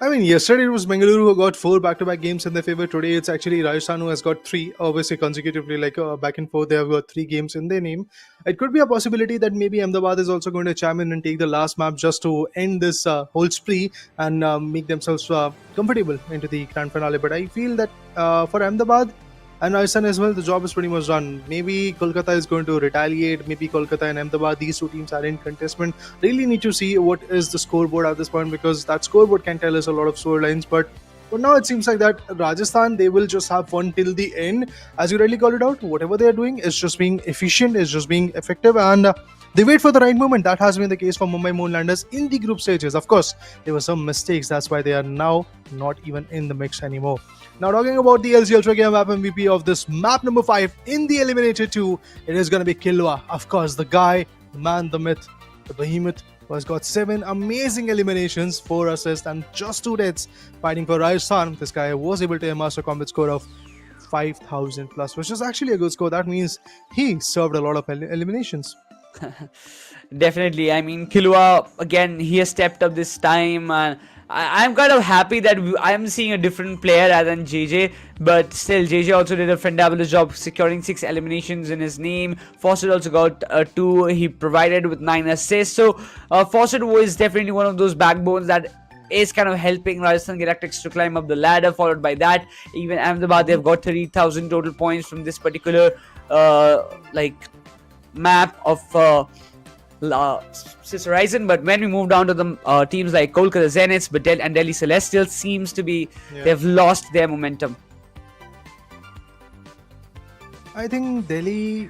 I mean, yesterday it was Bengaluru who got 4 back-to-back games in their favor. Today it's actually Rajasthan who has got 3, obviously consecutively, like back and forth. They have got 3 games in their name. It could be a possibility that maybe Ahmedabad is also going to chime in and take the last map just to end this whole spree and make themselves comfortable into the grand finale. But I feel that for Ahmedabad and Rajasthan as well, the job is pretty much done. Maybe Kolkata is going to retaliate. Maybe Kolkata and Ahmedabad, these two teams are in contestment. Really need to see what is the scoreboard at this point, because that scoreboard can tell us a lot of storylines. But for now, it seems like that Rajasthan, they will just have fun till the end. As you rightly called it out, whatever they are doing is just being efficient, is just being effective, and they wait for the right moment. That has been the case for Mumbai Moonlanders in the group stages. Of course, there were some mistakes. That's why they are now not even in the mix anymore. Now, talking about the LG Ultragear map MVP of this map number 5 in the Eliminator 2, it is going to be Kilwa. Of course, the guy, the man, the myth, the behemoth, who has got 7 amazing eliminations, 4 assists, and just 2 deaths fighting for Rajasthan. This guy was able to amass a combat score of 5,000 plus, which is actually a good score. That means he served a lot of eliminations. Definitely. I mean, Kilua, again, he has stepped up this time, and I'm kind of happy that I'm seeing a different player rather than JJ, but still, JJ also did a fantabulous job securing 6 eliminations in his name. Fawcett also got 2. He provided with 9 assists. So, Fawcett was definitely one of those backbones that is kind of helping Rajasthan Galactics to climb up the ladder. Followed by that, even Ahmedabad, they've got 30,000 total points from this particular map of Swiss Horizon. But when we move down to the teams like Kolkata Zeniths and Delhi Celestials, seems to be they've lost their momentum. I think Delhi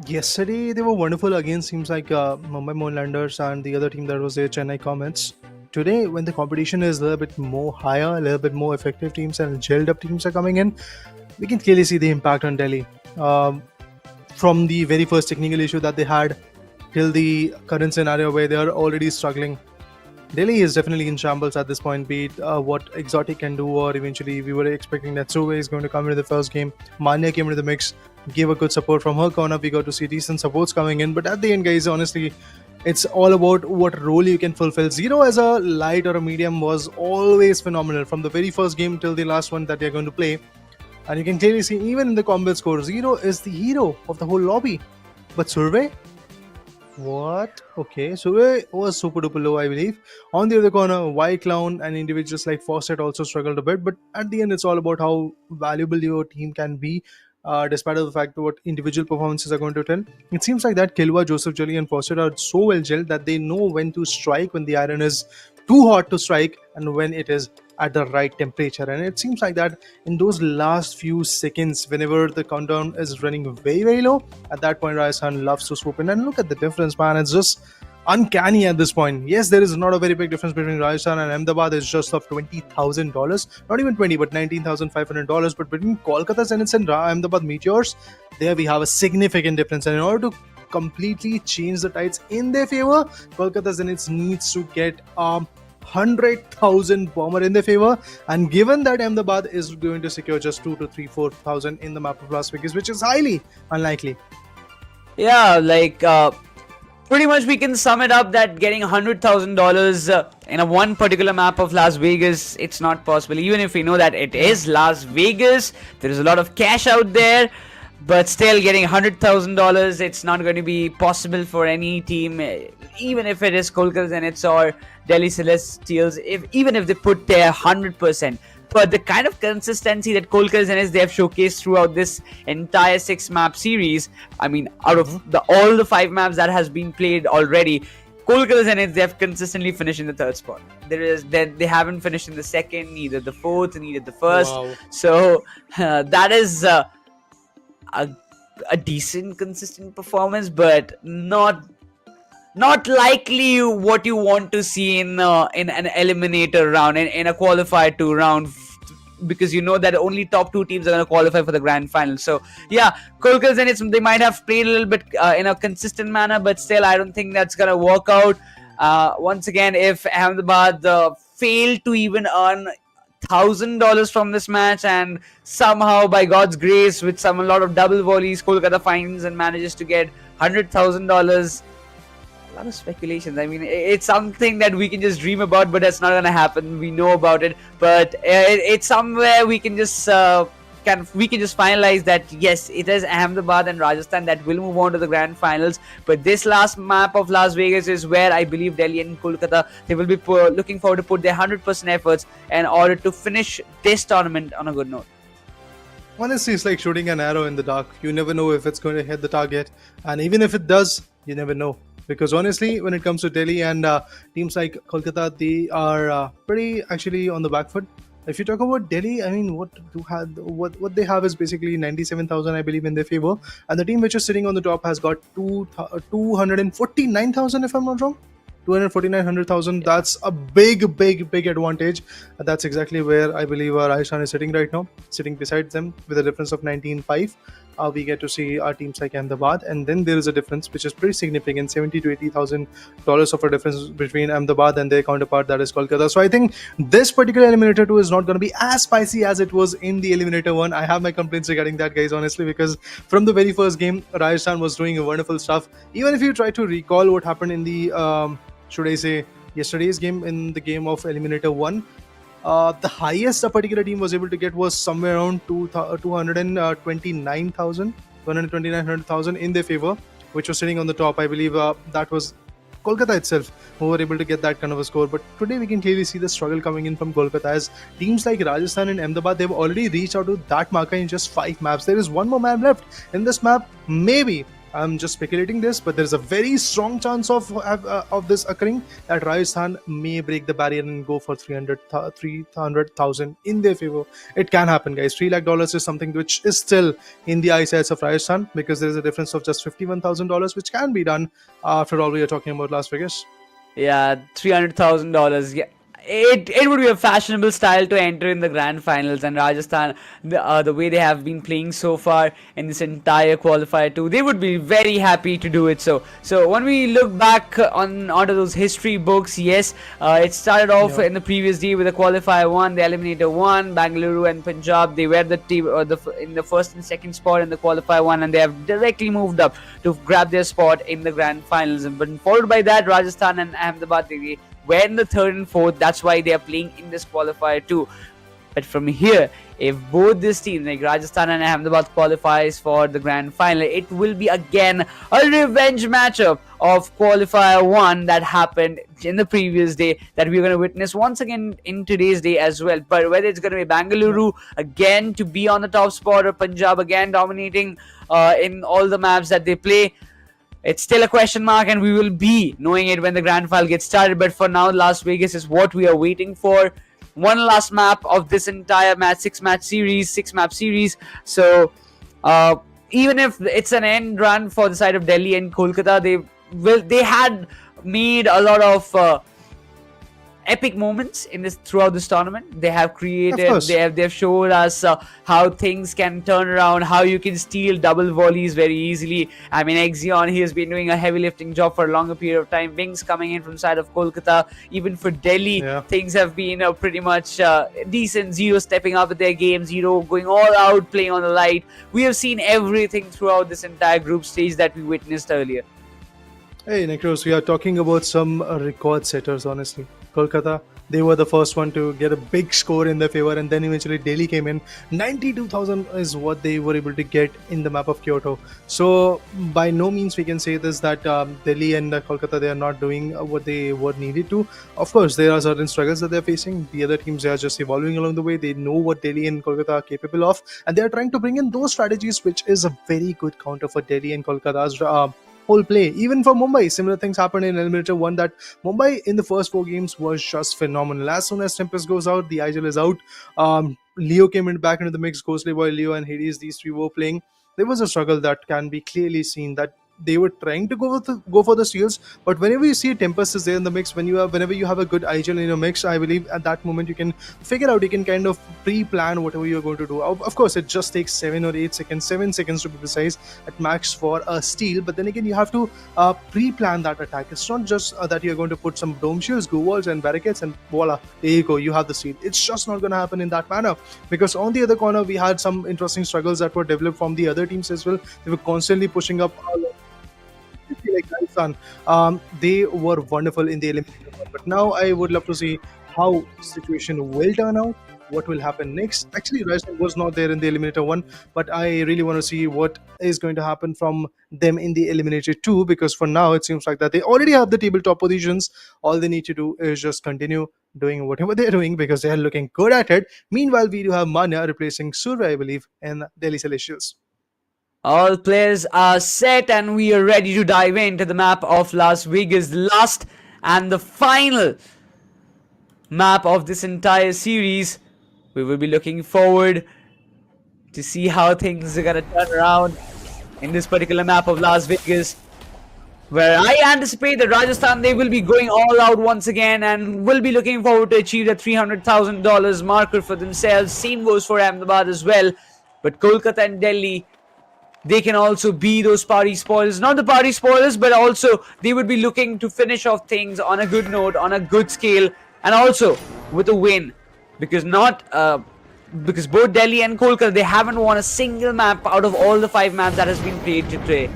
yesterday they were wonderful again. Seems like Mumbai Moonlanders and the other team that was there, Chennai Comets. Today, when the competition is a little bit more higher, a little bit more effective teams and gelled up teams are coming in, we can clearly see the impact on Delhi. From the very first technical issue that they had till the current scenario where they are already struggling, Delhi is definitely in shambles at this point. Be it what Exotic can do, or eventually we were expecting that Suve is going to come into the first game. Manya came into the mix, gave a good support from her corner. We got to see decent supports coming in, but at the end, guys, honestly, it's all about what role you can fulfill. Zero as a light or a medium was always phenomenal from the very first game till the last one that they're going to play. And you can clearly see, even in the combat score, Zero is the hero of the whole lobby. But Survey? What? Okay, Survey was super duper low, I believe. On the other corner, White Clown and individuals like Fawcett also struggled a bit. But at the end, it's all about how valuable your team can be, despite of the fact that what individual performances are going to tell. It seems like that Kilwa, Joseph Jolly and Fawcett are so well gelled that they know when to strike when the iron is too hot to strike and when it is at the right temperature. And it seems like that in those last few seconds, whenever the countdown is running very, very low, at that point Rajasthan loves to swoop in. And look at the difference, man. It's just uncanny at this point. Yes, there is not a very big difference between Rajasthan and Ahmedabad. It's just of $20,000, not even 20, but $19,500. But between Kolkata Zeniths and Ahmedabad Meteors, there we have a significant difference. And in order to completely change the tides in their favor, Kolkata Zeniths needs to get 100,000 bomber in their favor, and given that Ahmedabad is going to secure just 2 to 3, 4,000 in the map of Las Vegas, which is highly unlikely. Yeah, pretty much we can sum it up that getting $100,000 in a one particular map of Las Vegas, it's not possible. Even if we know that it is Las Vegas, there is a lot of cash out there. but still getting $100,000, it's not going to be possible for any team, even if it is Kolkata Zeniths or Delhi Celestials, even if they put their 100%. But the kind of consistency that Kolkata Zeniths they have showcased throughout this entire 6-map series, I mean, out of all the 5 maps that has been played already, Kolkata Zeniths they have consistently finished in the 3rd spot. They haven't finished in the 2nd, neither the 4th, neither the 1st. Wow. So that is a decent, consistent performance, but not likely what you want to see in an eliminator round, in a qualifier 2 round, because you know that only top 2 teams are going to qualify for the grand final. So yeah, Kolkata Zeniths, they might have played a little bit in a consistent manner, but still I don't think that's going to work out. Once again, if Ahmedabad failed to even earn $1,000 from this match, and somehow by God's grace with a lot of double volleys Kolkata finds and manages to get $100,000, a lot of speculations. I mean, it's something that we can just dream about, but that's not gonna happen. We know about it, but it's somewhere we can just finalize that yes, it is Ahmedabad and Rajasthan that will move on to the grand finals. But this last map of Las Vegas is where I believe Delhi and Kolkata they will be looking forward to put their 100% efforts in order to finish this tournament on a good note. Honestly, it's like shooting an arrow in the dark. You never know if it's going to hit the target, and even if it does, you never know. Because honestly, when it comes to Delhi and teams like Kolkata, they are pretty actually on the back foot. If you talk about Delhi, I mean, what they have is basically 97,000, I believe, in their favor, and the team which is sitting on the top has got 249,000, if I'm not wrong. 249,000. That's a big advantage. That's exactly where I believe Rajasthan is sitting right now, sitting beside them with a difference of 19.5. We get to see our teams like Ahmedabad, and then there is a difference which is pretty significant, $70,000 to $80,000 of a difference between Ahmedabad and their counterpart, that is Kolkata. So I think this particular Eliminator 2 is not going to be as spicy as it was in the Eliminator 1. I have my complaints regarding that, guys, honestly, because from the very first game, Rajasthan was doing wonderful stuff. Even if you try to recall what happened in the should I say yesterday's game, in the game of Eliminator 1, the highest a particular team was able to get was somewhere around 229,000 in their favor, which was sitting on the top. I believe that was Kolkata itself who were able to get that kind of a score. But today we can clearly see the struggle coming in from Kolkata, as teams like Rajasthan and Ahmedabad, they've already reached out to that marker in just 5 maps. There is one more map left in this map. Maybe I'm just speculating this, but there's a very strong chance of this occurring, that Rajasthan may break the barrier and go for 300,000 in their favor. It can happen, guys. $3 lakh is something which is still in the eyesight of Rajasthan, because there is a difference of just $51,000, which can be done. After all, we are talking about Las Vegas. Yeah, $300,000. Yeah. It would be a fashionable style to enter in the grand finals, and Rajasthan, the way they have been playing so far in this entire qualifier too, they would be very happy to do it. So when we look back onto those history books, yes, it started off in the previous day with the qualifier 1, the eliminator 1, Bengaluru and Punjab. They were the team in the 1st and 2nd spot in the qualifier 1, and they have directly moved up to grab their spot in the grand finals. But followed by that, Rajasthan and Ahmedabad, they were in the 3rd and 4th. That's why they are playing in this qualifier too. But from here, if both these teams like Rajasthan and Ahmedabad qualifies for the grand final, it will be again a revenge matchup of qualifier 1 that happened in the previous day, that we're going to witness once again in today's day as well. But whether it's going to be Bengaluru again to be on the top spot, or Punjab again dominating in all the maps that they play, it's still a question mark, and we will be knowing it when the grand final gets started. But for now, Las Vegas is what we are waiting for. One last map of this entire six map series. So even if it's an end run for the side of Delhi and Kolkata, they had made a lot of epic moments throughout this tournament. They have created, they've showed us how things can turn around, how you can steal double volleys very easily. I mean, Exion, he has been doing a heavy lifting job for a longer period of time. Wings coming in from the side of Kolkata. Even for Delhi, things have been pretty much decent. Zero stepping up with their game, Zero going all out, playing on the light. We have seen everything throughout this entire group stage that we witnessed earlier. Hey, Necros, we are talking about some record setters, honestly. Kolkata They were the first one to get a big score in their favor, and then eventually Delhi came in. 92,000 is what they were able to get in the map of Kyoto. So by no means we can say this that Delhi and Kolkata, they are not doing what they were needed to. Of course, there are certain struggles that they're facing. The other teams, they are just evolving along the way. They know what Delhi and Kolkata are capable of, and they are trying to bring in those strategies, which is a very good counter for Delhi and Kolkata's whole play. Even for Mumbai, similar things happened in Eliminator 1 that Mumbai in the first 4 games was just phenomenal. As soon as Tempest goes out, the IGL is out. Leo came back into the mix. Ghostly Boy, Leo and Hades, these three were playing. There was a struggle that can be clearly seen that they were trying to go for the steals, but whenever you see Tempest is there in the mix, whenever you have a good IGL in your mix, I believe at that moment you can figure out, you can kind of pre-plan whatever you're going to do. Of course, it just takes 7 or 8 seconds, 7 seconds to be precise at max for a steal, but then again you have to pre-plan that attack. It's not just that you're going to put some dome shields, glue walls and barricades and voila, there you go, you have the steal. It's just not going to happen in that manner, because on the other corner we had some interesting struggles that were developed from the other teams as well. They were constantly pushing up like Rajasthan. They were wonderful in the eliminator one, but now I would love to see how the situation will turn out, what will happen next. Actually, Rajasthan was not there in the eliminator one, but I really want to see what is going to happen from them in the eliminator 2, because for now it seems like that they already have the tabletop positions. All they need to do is just continue doing whatever they're doing, because they are looking good at it. Meanwhile, we do have Manya replacing Surya, I believe, in Delhi Celestials. All players are set and we are ready to dive into the map of Las Vegas, the last and the final map of this entire series. We will be looking forward to see how things are gonna turn around in this particular map of Las Vegas, where I anticipate that Rajasthan, they will be going all out once again and will be looking forward to achieve the $300,000 marker for themselves. Same goes for Ahmedabad as well, but Kolkata and Delhi, they can also be those party spoilers. Not the party spoilers, but also they would be looking to finish off things on a good note, on a good scale, and also with a win. Because because both Delhi and Kolkata, they haven't won a single map out of all the 5 maps that has been played today.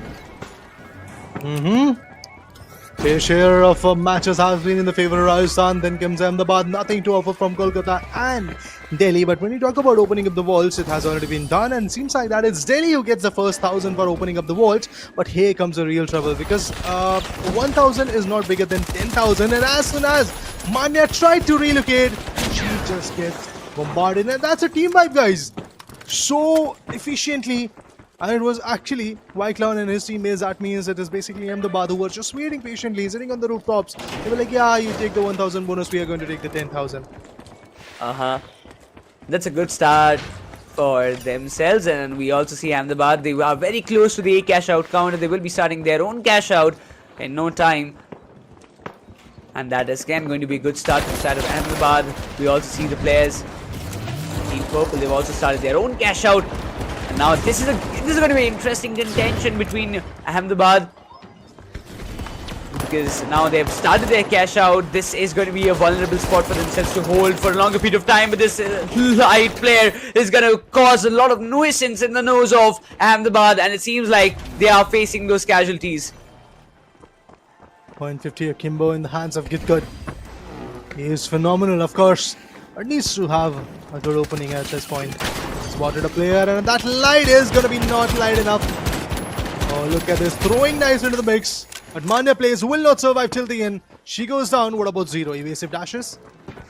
Their share of matches has been in the favor of Rajasthan. Then comes Ahmedabad, nothing to offer from Kolkata and Delhi. But when you talk about opening up the vaults, it has already been done, and seems like that it's Delhi who gets the first 1,000 for opening up the vaults. But here comes the real trouble, because 1,000 is not bigger than 10,000, and as soon as Manya tried to relocate, she just gets bombarded, and that's a team wipe, guys. So efficiently. And it was actually Clown and his teammates. That means it is basically Ahmedabad who were just waiting patiently, sitting on the rooftops. They were like, yeah, you take the 1,000 bonus, we are going to take the 10,000. That's a good start for themselves. And we also see Ahmedabad, they are very close to the cash out counter. They will be starting their own cash out in no time. And that is again going to be a good start from the side of Ahmedabad. We also see the players, Team Purple, they've also started their own cash out. And now this is going to be interesting contention between Ahmedabad, because now they've started their cash out. This is going to be a vulnerable spot for themselves to hold for a longer period of time, but this light player is going to cause a lot of nuisance in the nose of Ahmedabad, and it seems like they are facing those casualties. 0.50 Akimbo in the hands of Gitgood. He is phenomenal, of course, but needs to have a good opening at this point. Spotted a player, and that light is going to be not light enough. Oh, look at this, throwing knives into the mix. But Manya plays will not survive till the end. She goes down. What about Zero? Evasive dashes.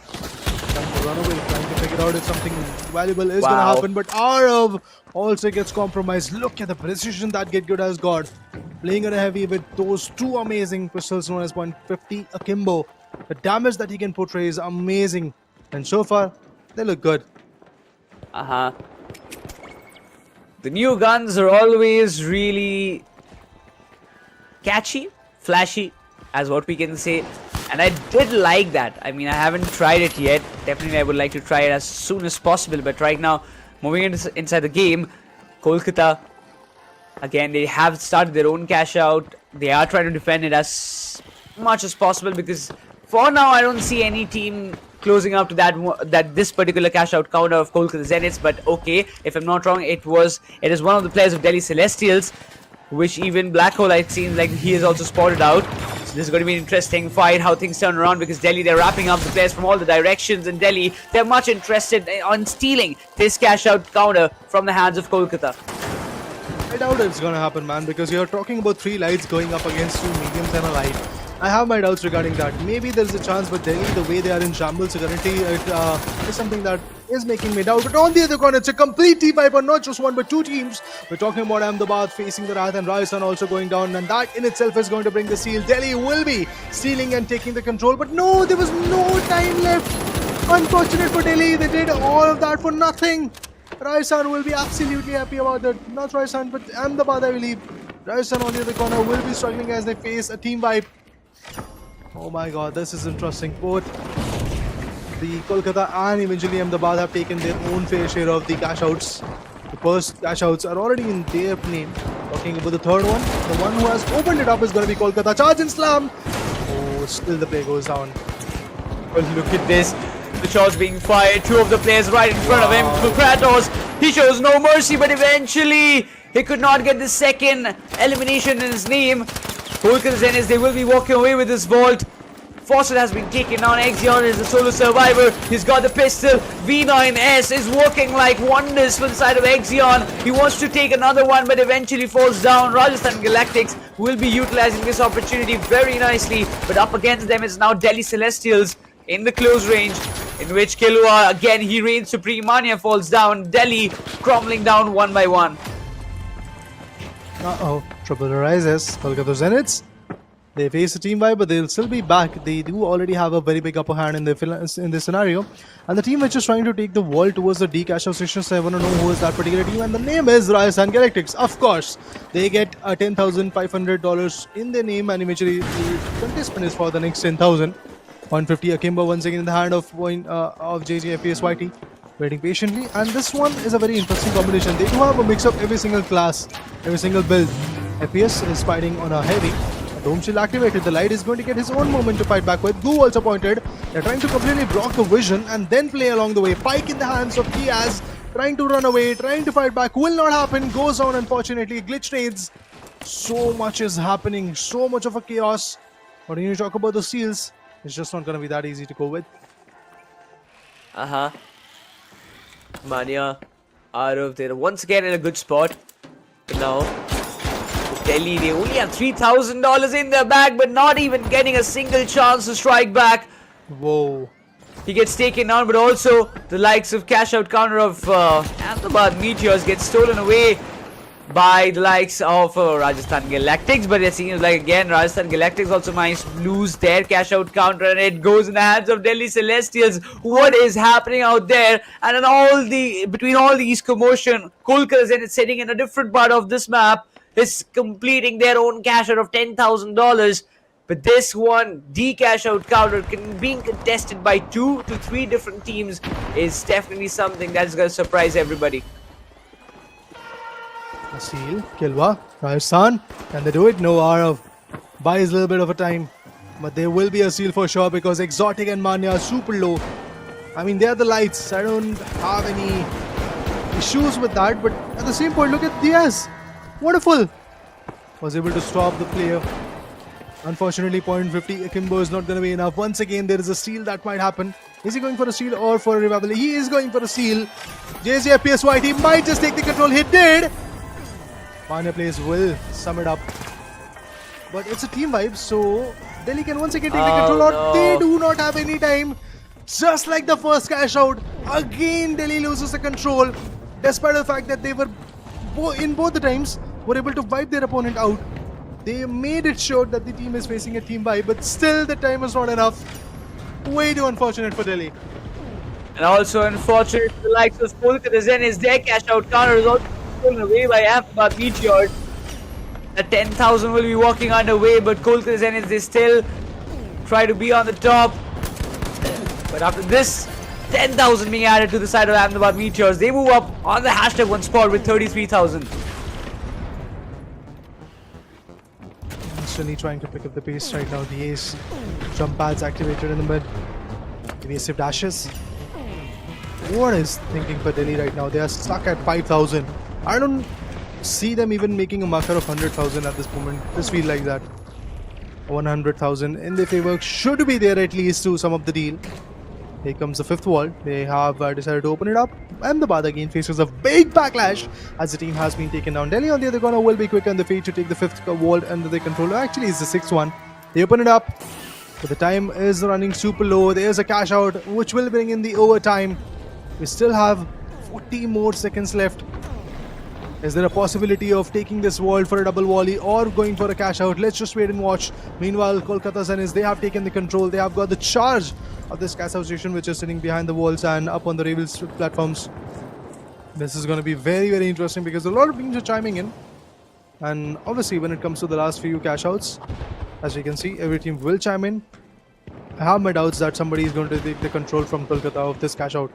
Trying to run away, trying to figure out if something valuable is going to happen. But Arav also gets compromised. Look at the precision that Gitgood has got. Playing on a heavy with those 2 amazing pistols known as 0.50 Akimbo. The damage that he can portray is amazing. And so far, they look good. The new guns are always really catchy, flashy, as what we can say. And I did like that. I mean, I haven't tried it yet. Definitely I would like to try it as soon as possible. But right now, moving inside the game, Kolkata, again, they have started their own cash out. They are trying to defend it as much as possible, because for now I don't see any team closing up to that this particular cash out counter of Kolkata Zeniths. But okay, if I'm not wrong, it is one of the players of Delhi Celestials, which even Black Hole, it seems like he is also spotted out. This is going to be an interesting fight, how things turn around, because Delhi, they're wrapping up the players from all the directions, and Delhi, they're much interested on stealing this cash-out counter from the hands of Kolkata. I doubt it's gonna happen, man, because you're talking about 3 lights going up against 2 mediums and a light. I have my doubts regarding that. Maybe there's a chance, but Delhi, the way they are in shambles currently, it is something that is making me doubt. But on the other corner, it's a complete team fight, but not just one, but 2 teams. We're talking about Ahmedabad facing the Wrath and Rajasthan also going down, and that in itself is going to bring the seal. Delhi will be stealing and taking the control, but no, there was no time left. Unfortunate for Delhi, they did all of that for nothing. Rajasthan will be absolutely happy about that. Not Rajasthan, but Ahmedabad, I believe. Rajasthan on the other corner will be struggling as they face a team wipe. Oh my god, this is interesting. Both the Kolkata and eventually Ahmedabad have taken their own fair share of the cash outs. The first cash outs are already in their name. Talking about the third one, the one who has opened it up is going to be Kolkata. Charge and slam. Oh, still the play goes down. Well, look at this. The shots being fired. 2 of the players right in front of him. Kratos, he shows no mercy, but eventually he could not get the second elimination in his name. Kolkata Zeniths, they will be walking away with this vault. Fawcett has been taken down. Exion is the solo survivor. He's got the pistol. V9S is working like wonders for the side of Exion. He wants to take another one, but eventually falls down. Rajasthan Galactics will be utilizing this opportunity very nicely, but up against them is now Delhi Celestials in the close range, in which Kilua, again, he reigns supreme. Mania falls down. Delhi crumbling down one by one. Uh-oh, trouble arises. Kolkata Zeniths, they face a team wipe, but they'll still be back. They do already have a very big upper hand in this scenario. And the team which is trying to take the wall towards the D cash out station, so I want to know who is that particular team, and the name is Rajasthan Galactics. Of course, they get a $10,500 in their name, and eventually the contestant is for the next 10,000. 150 Akimbo once again in the hand of JJFPSYT, waiting patiently, and this one is a very interesting combination. They do have a mix of every single class, every single build. FPS is fighting on a heavy. Dome shield activated. The light is going to get his own moment to fight back with. Goo also pointed. They're trying to completely block the vision and then play along the way. Pike in the hands of Diaz, trying to run away, trying to fight back. Will not happen. Goes on, unfortunately. Glitch trades. So much is happening. So much of a chaos. But when you talk about the seals, it's just not going to be that easy to go with. Mania out of there. Once again in a good spot. But now, Delhi, they only have $3,000 in their bag, but not even getting a single chance to strike back. Whoa. He gets taken down, but also the likes of cash out counter of Ahmedabad Meteors gets stolen away by the likes of Rajasthan Galactics. But it seems like again Rajasthan Galactics also managed to lose their cash out counter, and it goes in the hands of Delhi Celestials. What is happening out there? And in between all these commotion, Kolkata Zeniths sitting in a different part of this map is completing their own cash out of $10,000. But this one, cash out counter being contested by 2 to 3 different teams is definitely something that's going to surprise everybody. Seal, Kilwa, Rajasthan, can they do it? No, Arav buys a little bit of a time, but there will be a seal for sure because Exotic and Mania are super low. I mean, they are the lights. I don't have any issues with that, but at the same point, look at Diaz. Wonderful. Was able to stop the player. Unfortunately, 0.50 Akimbo is not going to be enough. Once again, there is a steal that might happen. Is he going for a steal or for a revival? He is going for a steal. JZFPSYT might just take the control. He did. Mania plays will sum it up. But it's a team vibe, so Delhi can once again take the control. No. They do not have any time. Just like the first cash out, again Delhi loses the control. Despite the fact that they were in both the times were able to wipe their opponent out. They made it sure that the team is facing a team vibe, but still the time was not enough. Way too unfortunate for Delhi. And also unfortunate for the likes of Kolkata Zeniths, their cash out counter is also stolen away by Ahmedabad Meteors. The 10,000 will be walking underway, but Kolkata Zeniths, they still try to be on the top. But after this 10,000 being added to the side of Ahmedabad Meteors, they move up on the hashtag 1 spot with 33,000. Constantly trying to pick up the pace right now. The ace jump pads activated in the mid. Evasive dashes. What is thinking for Delhi right now? They are stuck at 5,000. I don't see them even making a marker of 100,000 at this moment. Just feel like that. 100,000 in their favor should be there at least to sum up the deal. Here comes the fifth wall. They have decided to open it up. Ahmedabad again faces a big backlash as the team has been taken down. Delhi on the other corner will be quick on the feet to take the fifth wall under their control. Actually, it's the sixth one. They open it up. But the time is running super low. There's a cash out which will bring in the overtime. We still have 40 more seconds left. Is there a possibility of taking this wall for a double volley or going for a cash out? Let's just wait and watch. Meanwhile, Kolkata Zeniths, they have taken the control. They have got the charge of this cash out station which is sitting behind the walls and up on the rails platforms. This is going to be very, very interesting because a lot of teams are chiming in. And obviously, when it comes to the last few cash outs, as you can see, every team will chime in. I have my doubts that somebody is going to take the control from Kolkata of this cash out.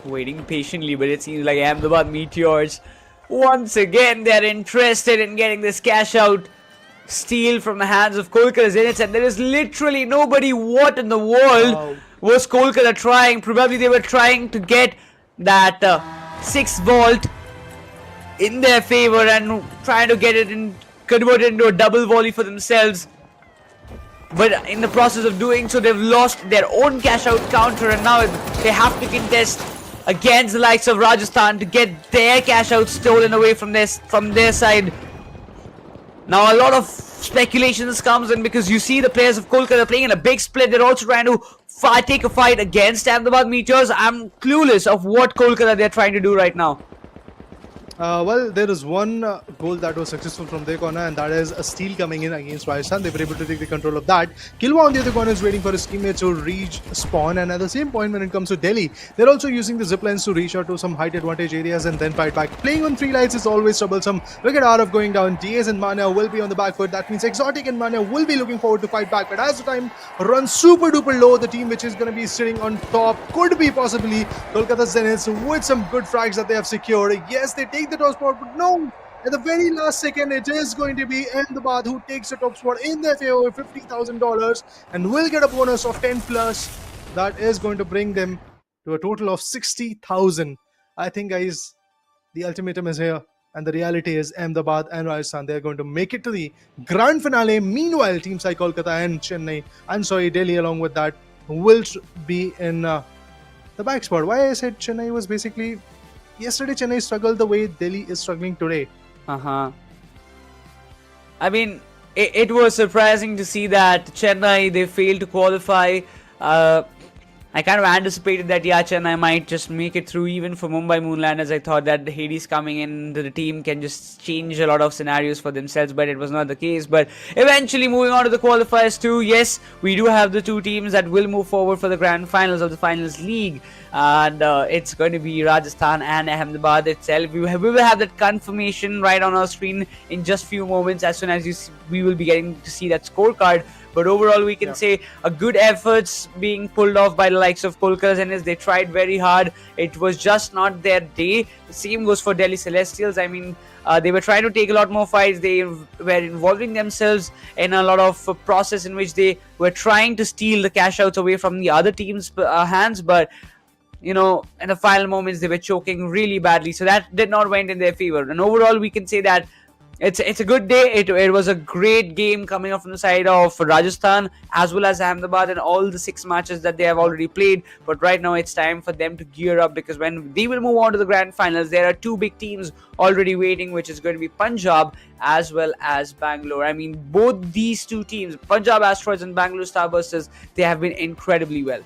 Waiting patiently, but it seems like Ahmedabad Meteors, once again, they're interested in getting this cash out. Steal from the hands of Kolkata Zeniths, and there is literally nobody. What in the world was Kolkata trying? Probably they were trying to get that 6th vault in their favor and trying to get it in, convert it into a double volley for themselves. But in the process of doing so, they've lost their own cash out counter, and now they have to contest against the likes of Rajasthan to get their cash out stolen away from their side. Now a lot of speculations comes in because you see the players of Kolkata playing in a big split. They're also trying to take a fight against Ahmedabad Meteors. I'm clueless of what Kolkata they're trying to do right now. Well, there is one goal that was successful from their corner, and that is a steal coming in against Rajasthan. They were able to take the control of that. Kilwa on the other corner is waiting for his teammates to reach spawn, and at the same point when it comes to Delhi, they're also using the ziplines to reach out to some height advantage areas and then fight back. Playing on 3 lights is always troublesome. Look at RF going down. DS and Mania will be on the back foot. That means Exotic and Mania will be looking forward to fight back, but as the time runs super duper low, the team which is going to be sitting on top could be possibly Kolkata Zeniths with some good frags that they have secured. Yes, they take the top spot, but no, at the very last second, it is going to be Ahmedabad who takes the top spot in their favor with $50,000 and will get a bonus of 10 plus. That is going to bring them to a total of 60,000. I think, guys, the ultimatum is here, and the reality is Ahmedabad and Rajasthan, they're going to make it to the grand finale. Meanwhile, teams like Kolkata and Delhi along with that will be in the back spot. Why I said Chennai was basically... Yesterday, Chennai struggled the way Delhi is struggling today. I mean, it was surprising to see that Chennai, they failed to qualify. I kind of anticipated that, yeah, Chennai might just make it through. Even for Mumbai Moonlanders, I thought that Hades coming into the team can just change a lot of scenarios for themselves, but it was not the case. But eventually, moving on to the qualifiers too, yes, we do have the 2 teams that will move forward for the grand finals of the Finals League. And it's going to be Rajasthan and Ahmedabad itself. We will have that confirmation right on our screen in just few moments as soon as we will be getting to see that scorecard. But overall, we can say a good efforts being pulled off by the likes of Kolkata Zeniths. They tried very hard. It was just not their day. The same goes for Delhi Celestials. I mean, they were trying to take a lot more fights. They were involving themselves in a lot of process in which they were trying to steal the cash outs away from the other team's hands. But you know, in the final moments, they were choking really badly. So that did not went in their favor. And overall, we can say that it's a good day. It was a great game coming up from the side of Rajasthan as well as Ahmedabad and all the 6 matches that they have already played. But right now, it's time for them to gear up because when they will move on to the grand finals, there are 2 big teams already waiting, which is going to be Punjab as well as Bangalore. I mean, both these 2 teams, Punjab Asteroids and Bengaluru Starbusters, they have been incredibly well.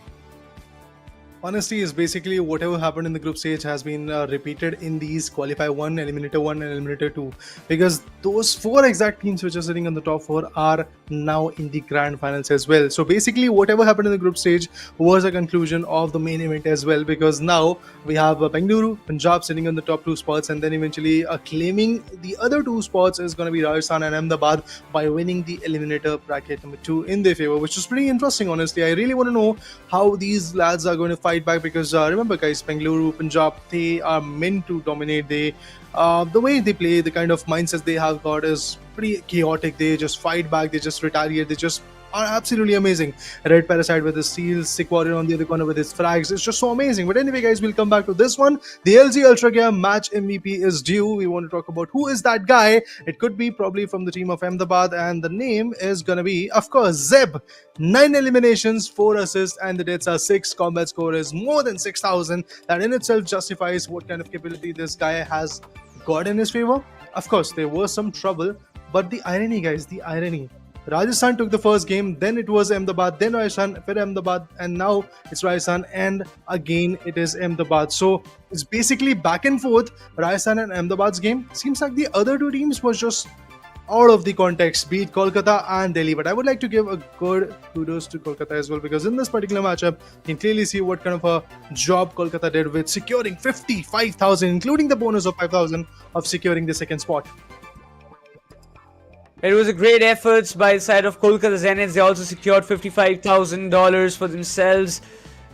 Honestly, is basically whatever happened in the group stage has been repeated in these qualify 1, eliminator 1 and eliminator 2, because those 4 exact teams which are sitting on the top 4 are now in the grand finals as well. So basically whatever happened in the group stage was a conclusion of the main event as well, because now we have Bengaluru, Punjab sitting on the top 2 spots, and then eventually claiming the other 2 spots is going to be Rajasthan and Ahmedabad by winning the eliminator bracket number 2 in their favor, which is pretty interesting. Honestly, I really want to know how these lads are going to fight back, because remember guys, Bengaluru, Punjab, they are meant to dominate. They the way they play, the kind of mindset they have got is pretty chaotic. They just fight back, they just retaliate, they just are absolutely amazing. Red Parasite with his steals, Sick Warrior on the other corner with his frags. It's just so amazing. But anyway, guys, we'll come back to this one. The LG Ultragear match MVP is due. We want to talk about who is that guy. It could be probably from the team of Ahmedabad, and the name is gonna be, of course, Zeb. 9 eliminations, 4 assists, and the deaths are 6. Combat score is more than 6,000. That in itself justifies what kind of capability this guy has got in his favor. Of course, there was some trouble, but the irony, guys, the irony. Rajasthan took the first game, then it was Ahmedabad, then Rajasthan, then Ahmedabad, and now it's Rajasthan, and again it is Ahmedabad. So it's basically back and forth. Rajasthan and Ahmedabad's game. Seems like the other two teams was just out of the context, be it Kolkata and Delhi. But I would like to give a good kudos to Kolkata as well, because in this particular matchup, you can clearly see what kind of a job Kolkata did with securing 55,000, including the bonus of 5,000 of securing the second spot. It was a great effort by the side of Kolkata Zeniths. They also secured $55,000 for themselves.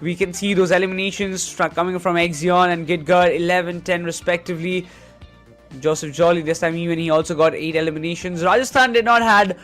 We can see those eliminations coming from Exion and Gidgar, 11-10 respectively. Joseph Jolly, this time even he also got 8 eliminations. Rajasthan did not had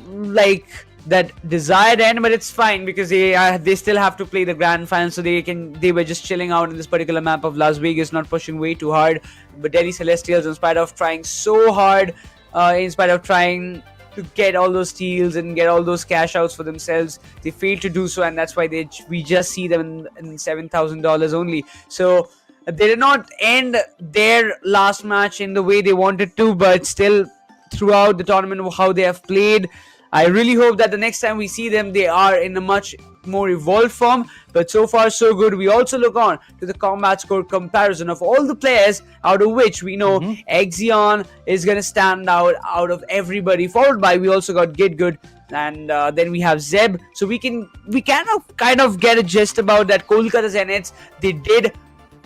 like that desired end, but it's fine because they still have to play the grand final, so they were just chilling out in this particular map of Las Vegas, not pushing way too hard. But Delhi Celestials, in spite of trying so hard, in spite of trying to get all those steals and get all those cash outs for themselves, they failed to do so, and that's why we just see them in $7,000 only. So they did not end their last match in the way they wanted to, but still throughout the tournament, how they have played, I really hope that the next time we see them, they are in a much more evolved form. But so far so good. We also look on to the combat score comparison of all the players, out of which we know Exion is going to stand out of everybody, followed by, we also got Gidgood, and then we have Zeb. So we kind of get a gist about that. Kolkata Zeniths, they did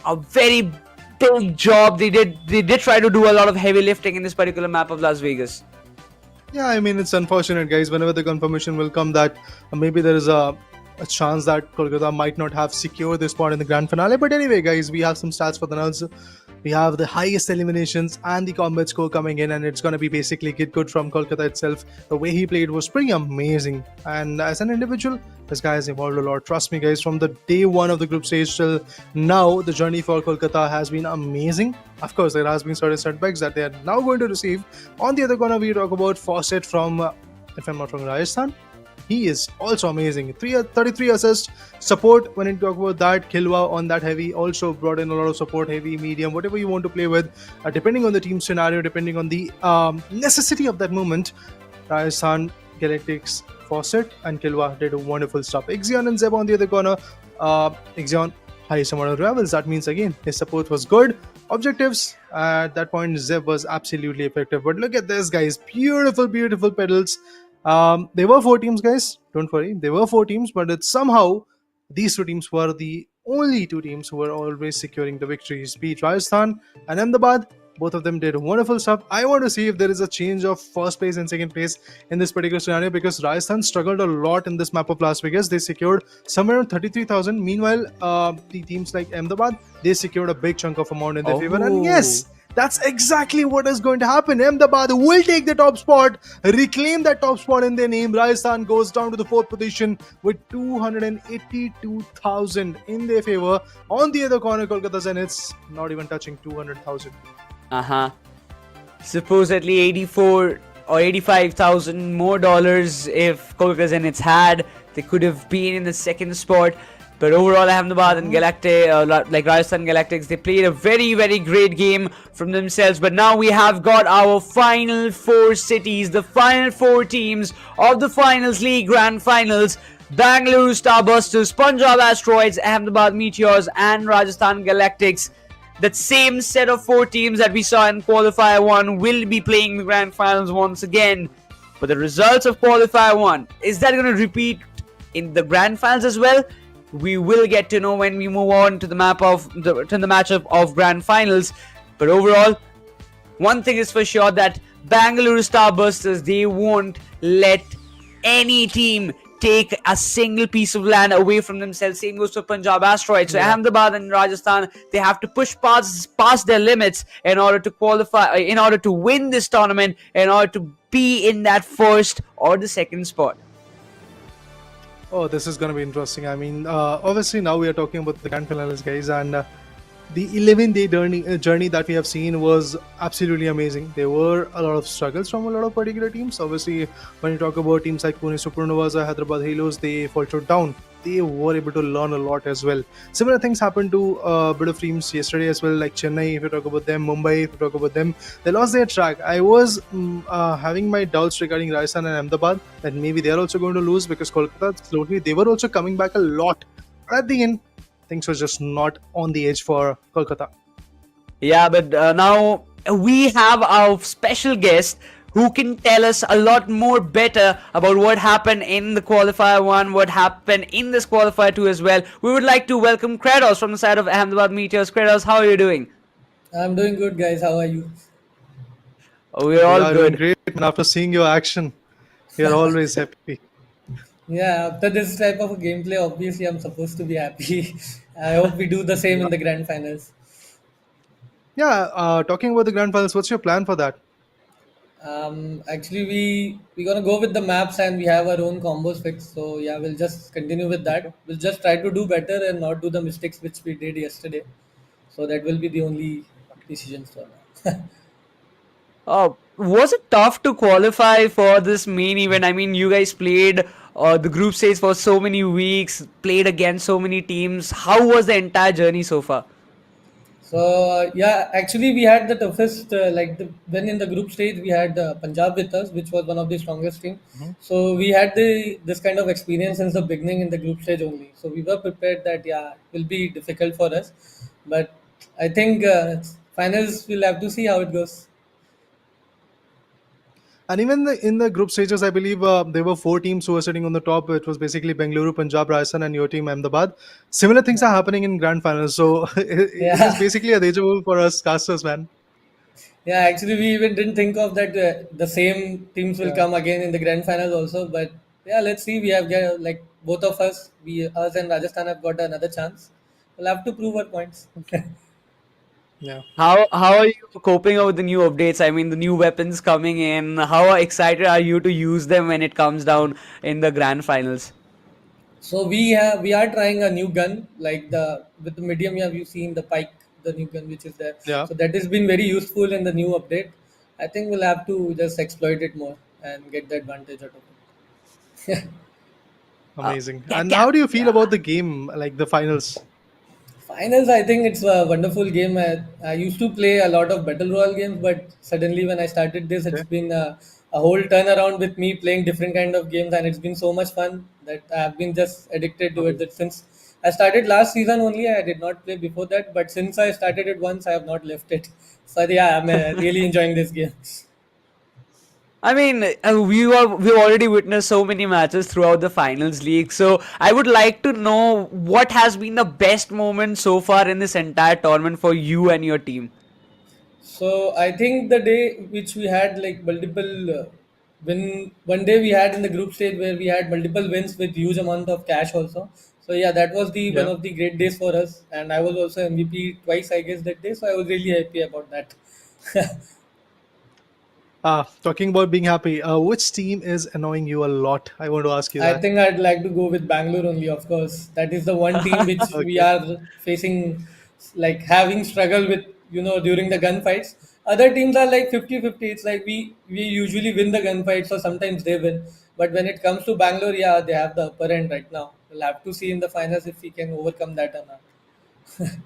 a very big job. They did try to do a lot of heavy lifting in this particular map of Las Vegas. Yeah, I mean, it's unfortunate, guys. Whenever the confirmation will come that maybe there is a chance that Kolkata might not have secured this spot in the grand finale. But anyway, guys, we have some stats for the nerds. We have the highest eliminations and the combat score coming in, and it's going to be basically Gidgood from Kolkata itself. The way he played was pretty amazing, and as an individual, this guy has evolved a lot. Trust me, guys, from the day one of the group stage till now, the journey for Kolkata has been amazing. Of course, there has been certain setbacks that they are now going to receive. On the other corner, we talk about Fawcett from, if I'm not wrong, Rajasthan. He is also amazing. 33 assists. Support, when you talk about that, Khilwa on that heavy also brought in a lot of support, heavy, medium, whatever you want to play with, depending on the team scenario, depending on the necessity of that moment. Rajasthan Galactics, Fawcett and Khilwa did wonderful stuff. Exion and Zeb on the other corner. Exion, highest amount of rivals. That means again his support was good. Objectives, at that point Zeb was absolutely effective. But look at this, guys. Beautiful pedals. There were 4 teams, guys. Don't worry. There were 4 teams, but it's somehow these 2 teams were the only 2 teams who were always securing the victories. Be it Rajasthan and Ahmedabad, both of them did wonderful stuff. I want to see if there is a change of first place and second place in this particular scenario, because Rajasthan struggled a lot in this map of Las Vegas. They secured somewhere around 33,000. Meanwhile, the teams like Ahmedabad, they secured a big chunk of amount in their favor. And yes, that's exactly what is going to happen. Ahmedabad will take the top spot, reclaim that top spot in their name. Rajasthan goes down to the 4th position with 282,000 in their favor. On the other corner, Kolkata Zeniths not even touching 200,000. Supposedly 84 or 85,000 more dollars if Kolkata Zeniths had. They could have been in the second spot. But overall, Ahmedabad and like Rajasthan Galactics, they played a very, very great game from themselves. But now we have got our final 4 cities, the final 4 teams of the Finals League Grand Finals. Bengaluru Starbusters, Punjab Asteroids, Ahmedabad Meteors and Rajasthan Galactics. That same set of 4 teams that we saw in Qualifier 1 will be playing the Grand Finals once again. But the results of Qualifier 1, is that going to repeat in the Grand Finals as well? We will get to know when we move on to the matchup of Grand Finals. But overall, one thing is for sure, that Bengaluru Starbusters, they won't let any team take a single piece of land away from themselves. Same goes for Punjab Asteroids. So Ahmedabad and Rajasthan, they have to push past their limits in order to qualify, in order to win this tournament, in order to be in that first or the second spot. Oh, this is going to be interesting. I mean, obviously now we are talking about the grand finals, guys, and the 11-day journey that we have seen was absolutely amazing. There were a lot of struggles from a lot of particular teams. Obviously, when you talk about teams like Pune Supernovas or Hyderabad Halos, they faltered down. They were able to learn a lot as well. Similar things happened to a bit of teams yesterday as well, like Chennai, if you talk about them, Mumbai, if you talk about them. They lost their track. I was having my doubts regarding Rajasthan and Ahmedabad that maybe they are also going to lose because Kolkata slowly, they were also coming back a lot. But at the end, things were just not on the edge for Kolkata. Yeah, but now we have our special guest who can tell us a lot more better about what happened in the qualifier 1, what happened in this qualifier 2 as well. We would like to welcome Kratos from the side of Ahmedabad Meteors. Kratos, how are you doing? I'm doing good, guys. How are you? We're all Doing good. great. And after seeing your action, we are always happy. Yeah, after this type of a gameplay, obviously I'm supposed to be happy. I hope we do the same in the grand finals. Yeah, talking about the grand finals, what's your plan for that? Actually, we're gonna go with the maps and we have our own combos fixed. So yeah, we'll just continue with that. Okay. We'll just try to do better and not do the mistakes which we did yesterday. So that will be the only decisions for now. Was it tough to qualify for this main event? I mean, you guys played the group stage for so many weeks, played against so many teams. How was the entire journey so far? So yeah, actually we had the toughest when in the group stage we had Punjab with us, which was one of the strongest team. Mhm. So we had this kind of experience since the beginning in the group stage only. So we were prepared that yeah, it will be difficult for us, but I think finals we'll have to see how it goes. And even in the group stages, I believe there were four teams who were sitting on the top. It was basically Bengaluru, Punjab, Rajasthan, and your team, Ahmedabad. Similar things are happening in grand finals. So it is Yeah, basically a deja vu for us casters, man. yeah. Actually, we even didn't think of that the same teams will Yeah. come again in the grand finals also. But yeah, let's see. We have like both of us, us and Rajasthan have got another chance. We'll have to prove our points. Yeah. How are you coping up with the new updates? I mean, the new weapons coming in. How excited are you to use them when it comes down in the grand finals? So we are trying a new gun like the with the medium. Yeah, we've seen the pike, the new gun which is there. Yeah. So that has been very useful in the new update. I think we'll have to just exploit it more and get the advantage out of it. Uh, Amazing. And how do you feel about the game, like the finals? Finals, I think it's a wonderful game. I used to play a lot of battle royale games, but suddenly when I started this, it's Okay. been a whole turnaround with me playing different kind of games, and it's been so much fun that I've been just addicted to it. That since I started last season only, I did not play before that, but since I started it once, I have not left it. So yeah, I'm really enjoying this game. I mean, we've already witnessed so many matches throughout the finals league. So I would like to know what has been the best moment so far in this entire tournament for you and your team. So I think the day which we had like multiple one day we had in the group stage where we had multiple wins with huge amount of cash also. So yeah, that was the one Yeah. of the great days for us, and I was also MVP twice I guess that day. So I was really happy about that. Talking about being happy, which team is annoying you a lot? I want to ask you I that. think I'd like to go with Bangalore only, of course. That is the one team which we Okay. are facing, like having struggle with, during the gunfights. Other teams are like 50-50. It's like we usually win the gunfights, or sometimes they win. But when it comes to Bangalore, yeah, they have the upper end right now. We'll have to see in the finals if we can overcome that or not.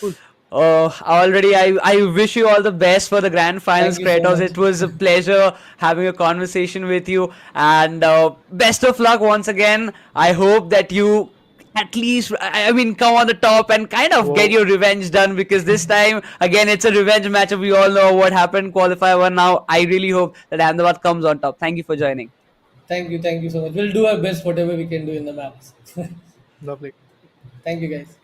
Cool. I wish you all the best for the grand finals, Thank you so Kratos. much. It was a pleasure having a conversation with you, and best of luck once again. I hope that you at least, I mean, come on the top and kind of get Whoa. your revenge done, because this time again it's a revenge matchup. We all know what happened qualifier one. Now I really hope that Ahmedabad comes on top. Thank you for joining. Thank you so much. We'll do our best, whatever we can do in the maps. Lovely. Thank you, guys.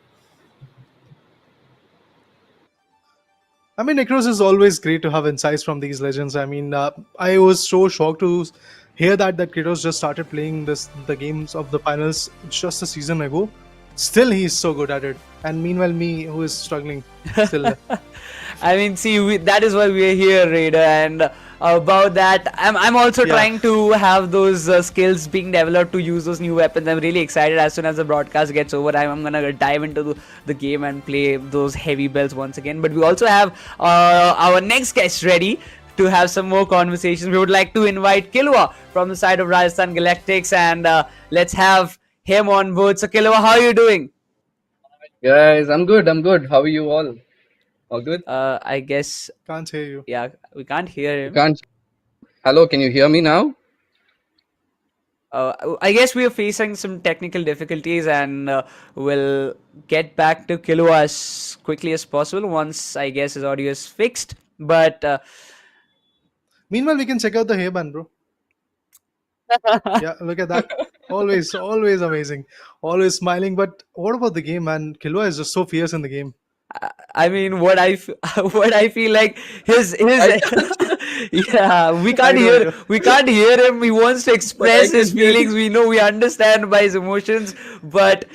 I mean, Necros is always great to have insights from these legends. I mean, I was so shocked to hear that Kratos just started playing the games of the finals just a season ago. Still, he's so good at it. And meanwhile, me, who is struggling, still. I mean, see, that is why we are here, Raider, and about that. I'm also Yeah. trying to have those skills being developed to use those new weapons. I'm really excited. As soon as the broadcast gets over, I'm gonna dive into the game and play those heavy bells once again. But we also have our next guest ready to have some more conversations. We would like to invite Kilwa from the side of Rajasthan Galactics, and let's have him on board. So Kilwa, how are you doing? Guys, I'm good. I'm good. How are you all? All good? I guess, Can't hear you. yeah, we can't hear You him. can't. Hello, can you hear me now? I guess we are facing some technical difficulties, and we'll get back to Kilo as quickly as possible once I guess his audio is fixed. But Meanwhile, we can check out the hairband, bro. Yeah, look at that. Always, always amazing. Always smiling. But what about the game, man? Killua is just so fierce in the game. I mean, what I feel like his yeah, I know. we can't hear him. He wants to But I express can his hear feelings. you. We know, we understand by his emotions, but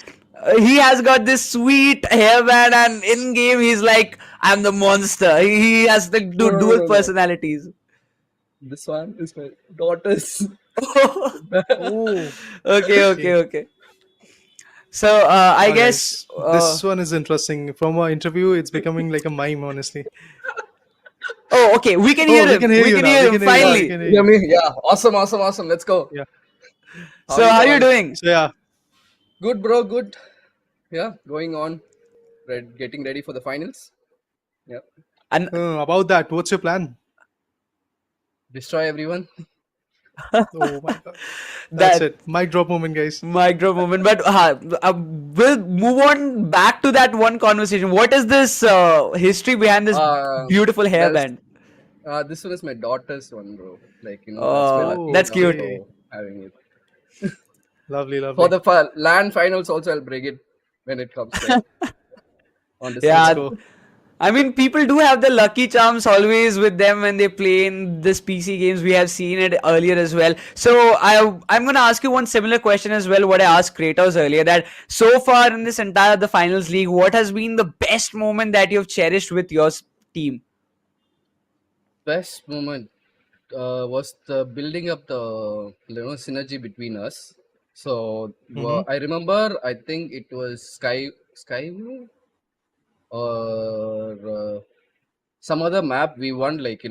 he has got this sweet hairband, and in game he's like, I'm the monster. He has the No, no, no, dual no, no. personalities. This one is my daughter's. Oh, Okay. So I oh, guess guys. This one is interesting. From our interview, it's becoming like a mime, honestly. oh, okay, we can Oh, hear we him. can hear We you can now. hear We him can hear you now. We finally. can hear Hear you. me? Yeah. Awesome, awesome, awesome. Let's go. Yeah. How So you how you all? doing? So, yeah. Good, bro. Good. Yeah. Going on. Getting ready for the finals. Yeah. And About that, what's your plan? Destroy everyone. Oh, my God. That's that it. Mic drop moment, guys. micro moment, but we'll move on back to that one conversation. What is this history behind this Uh, beautiful there's hairband? this one is my daughter's one, bro. Like that's my Oh, lucky Oh, that's cute. number okay. having it. Lovely, For lovely. the land finals also, I'll bring it when it comes like on Let's December. Yeah, go. I mean, people do have the lucky charms always with them when they play in this PC games. We have seen it earlier as well. So I'm gonna ask you one similar question as well. What I asked Kratos earlier, that so far in this entire the finals league, what has been the best moment that you've cherished with your team? Best moment was the building up the synergy between us. So Mm-hmm. I remember, I think it was Sky or some other map we won, like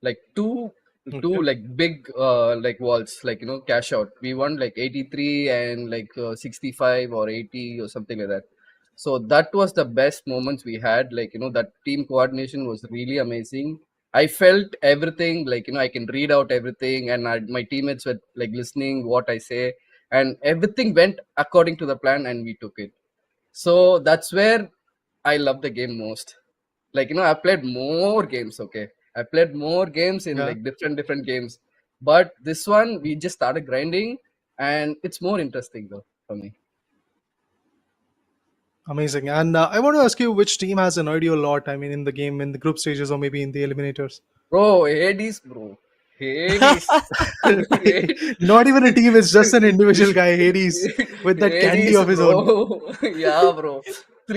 like two Okay. like big like walls, like cash out. We won like 83 and like 65 or 80 or something like that. So that was the best moments we had. Like that team coordination was really amazing. I felt everything, like I can read out everything, and my teammates were like listening what I say, and everything went according to the plan, and we took it. So that's where I love the game most. Like I played more games. Okay, I played more games in Yeah. like different games, but this one we just started grinding, and it's more interesting though for me. Amazing. And I want to ask you which team has annoyed you a lot? I mean, in the game, in the group stages, or maybe in the eliminators? Bro, Hades, bro. Hades. Not even a team, it's just an individual guy, Hades, with that candy Hades, of his own. bro. Yeah, bro.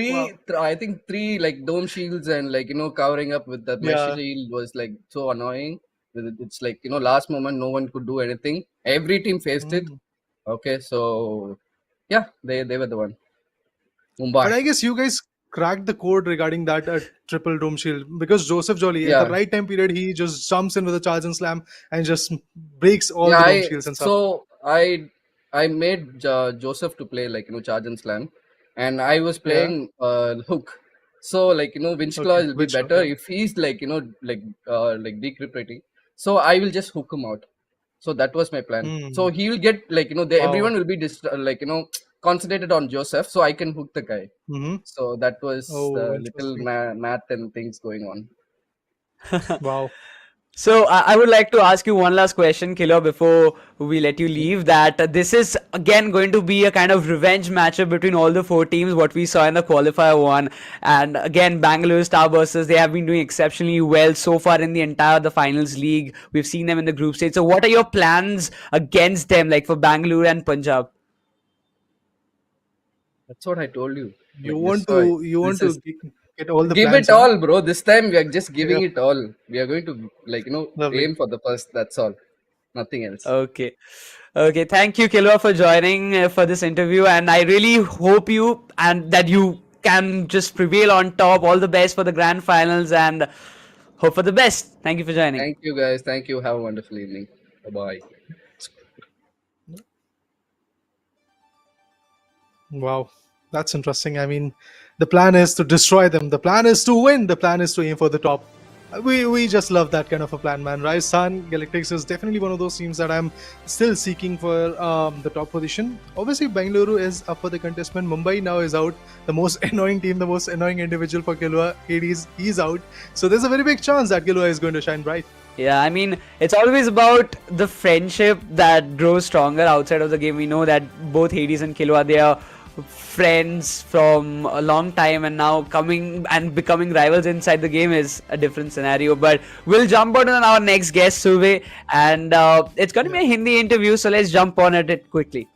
Wow. I think three like dome shields and like covering up with that mesh Yeah. shield was like so annoying. It's like last moment no one could do anything. Every team faced it. Mm. Okay, so yeah, they were the one. But Mumbai. I guess you guys cracked the code regarding that triple dome shield because Joseph Jolly, at the Yeah, right time period, he just jumps in with a charge and slam and just breaks all yeah. the dome shields and stuff. I made Joseph to play like charge and slam, and I was Yeah. playing hook. So like Winchclaw Okay. will be Which one? better Yeah. if he's like like decrypt rating. So I will just hook him out. So that was my plan. So Hmm. he will get like Wow. everyone will be like concentrated on Joseph, so I can hook the guy. Mm-hmm. So that was Oh, the little interesting. math and things going on. Wow. So I would like to ask you one last question, Killer, before we let you leave. That this is again going to be a kind of revenge matchup between all the four teams. What we saw in the qualifier one, and again Bangalore Starbusters. They have been doing exceptionally well so far in the entire the finals league. We've seen them in the group stage. So what are your plans against them, like for Bangalore and Punjab? That's what I told you. You Like want destroy. to you want This to is get all the Give plans. it all, bro. This time we are just giving Yeah. it all. We are going to Lovely. aim for the first. That's all. Nothing else. Okay. Okay. Thank you, Kilwa, for joining for this interview. And I really hope you and that you can just prevail on top. All the best for the grand finals and hope for the best. Thank you for joining. Thank you, guys. Thank you. Have a wonderful evening. Bye bye. Wow, that's interesting. I mean, the plan is to destroy them. The plan is to win. The plan is to aim for the top. We just love that kind of a plan, man. Rajasthan Galactics is definitely one of those teams that I'm still seeking for the top position. Obviously, Bengaluru is up for the contestment. Mumbai now is out. The most annoying team, the most annoying individual for Kilwa, Hades, he's out. So there's a very big chance that Kilwa is going to shine bright. Yeah, I mean, it's always about the friendship that grows stronger outside of the game. We know that both Hades and Kilwa, they are friends from a long time, and now coming and becoming rivals inside the game is a different scenario. But we'll jump on our next guest, Survey, and it's going to be a Hindi interview, so let's jump on at it quickly.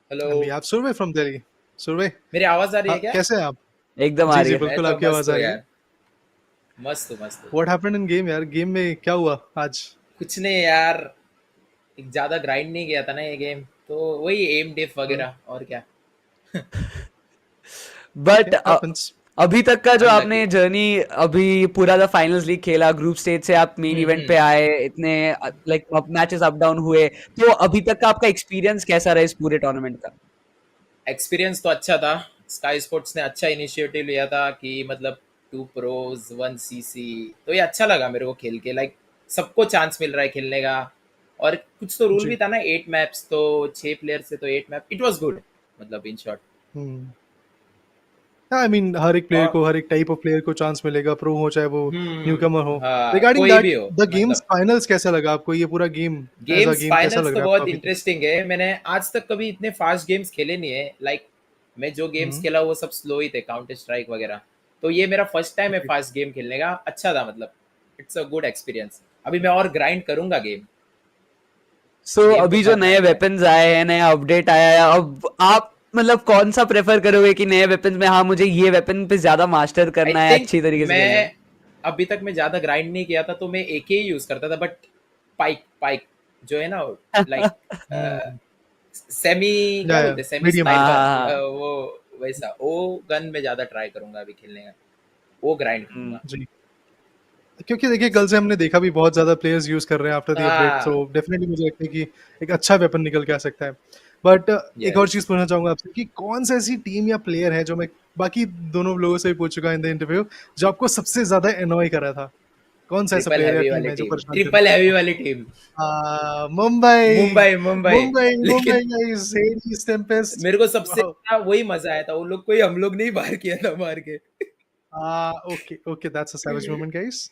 And hello we have Survey from Delhi. Survey, मेरी आवाज आ रही है क्या? कैसे हैं आप? एकदम आ जी रही जी है. बिल्कुल मैं तो आपकी आवाज मस्त आ हूँ रही है. यार, मस्त हूँ, मस्त हूँ। What happened in game यार? गेम में क्या हुआ आज? कुछ नहीं यार, एक ज्यादा ग्राइंड नहीं किया था ना ये गेम, तो वही एम डिफ वगैरह और क्या। But It happens. अभी तक का जो Unlucky. आपने जर्नी, अभी पूरा द फाइनल्स लीग खेला, ग्रुप स्टेज से आप मेन इवेंट पे आए, इतने लाइक मैचेस अप डाउन हुए, तो अभी तक का आपका एक्सपीरियंस कैसा रहा इस पूरे टूर्नामेंट का? एक्सपीरियंस तो अच्छा था। स्काई स्पोर्ट्स ने अच्छा इनिशिएटिव लिया था कि मतलब 2 प्रोज 1 सीसी, तो ये अच्छा लगा मेरे को खेल के। लाइक सबको चांस मिल रहा है खेलने का, और कुछ तो रूल जी. भी था ना, 8 मैप्स, तो 6 प्लेयर से तो 8 मैप, इट वाज गुड, मतलब इन शॉर्ट। आई मीन हर एक प्लेयर और को, हर एक टाइप ऑफ प्लेयर को चांस मिलेगा, प्रो हो चाहे वो न्यूकमर हो. हाँ, रिगार्डिंग कोई दैट, भी हो, द गेम्स मतलब फाइनल्स कैसा लगा आपको? ये पूरा game as a games game कैसा फाइनल्स लग तो रहा है आपको बहुत अभी तक? इंटरेस्टिंग है। मैंने आज तक कभी इतने फास्ट गेम्स खेले नहीं है। लाइक मैं जो गेम्स खेला वो सब स्लो ही थे, काउंटर स्ट्राइक वगैरह। तो ये मेरा फर्स्ट टाइम है फास्ट गेम खेलने का। अच्छा था, मतलब इट्स अ गुड एक्सपीरियंस। अभी मैं और ग्राइंड करूंगा गेम। सो गेम तो अभी जो करना नए है। वेपन्स आए हैं, नया अपडेट आया है, अब आप मतलब कौन सा प्रेफर करोगे कि नए वेपन्स में हाँ मुझे ये वेपन पे ज्यादा मास्टर आई करना है, थिंक अच्छी तरीके से खेलना है? मैं अभी तक मैं ज्यादा ग्राइंड नहीं किया था, तो मैं एक ही यूज करता था। बट पाइक पाइक जो है ना, लाइक सेमी, क्या या बोलते हैं, सेमी मीडियम. हाँ, स्नाइपर, हाँ, वो वैसा, वो गन में ज्यादा ट्राई करूंगा अभी खेलने का। वो ग्राइंड करूंगा। जी, क्योंकि देखिए कल से हमने देखा भी बहुत ज्यादा प्लेयर्स यूज कर रहे हैं आफ्टर द अपडेट, हाँ, सो डेफिनेटली मुझे लगता है कि एक अच्छा वेपन निकल के आ सकता है. बट एक और यस। चीज पूछना चाहूंगा आपसे कि कौन सा ऐसी टीम या प्लेयर है, जो मैं बाकी दोनों लोगों से भी पूछ चुका इन द इंटरव्यू, जो आपको सबसे ज्यादा एनॉय कर रहा था? कौन सा ऐसा ट्रिपल प्लेयर या हैवी टीम वाली है जो टीम, परेशान कर ट्रिपल रही हैवी वाली टीम, है? मुंबई. मुंबई मुंबई। मुंबई लेकिन मुंबई गाइस, हेडिस टेम्पेस्ट. मेरे को सबसे वाओ. ज्यादा वही मजा आया था, उन लोग को ही हम लोग नहीं बाहर किया था मार के। Okay okay, that's a savage moment guys.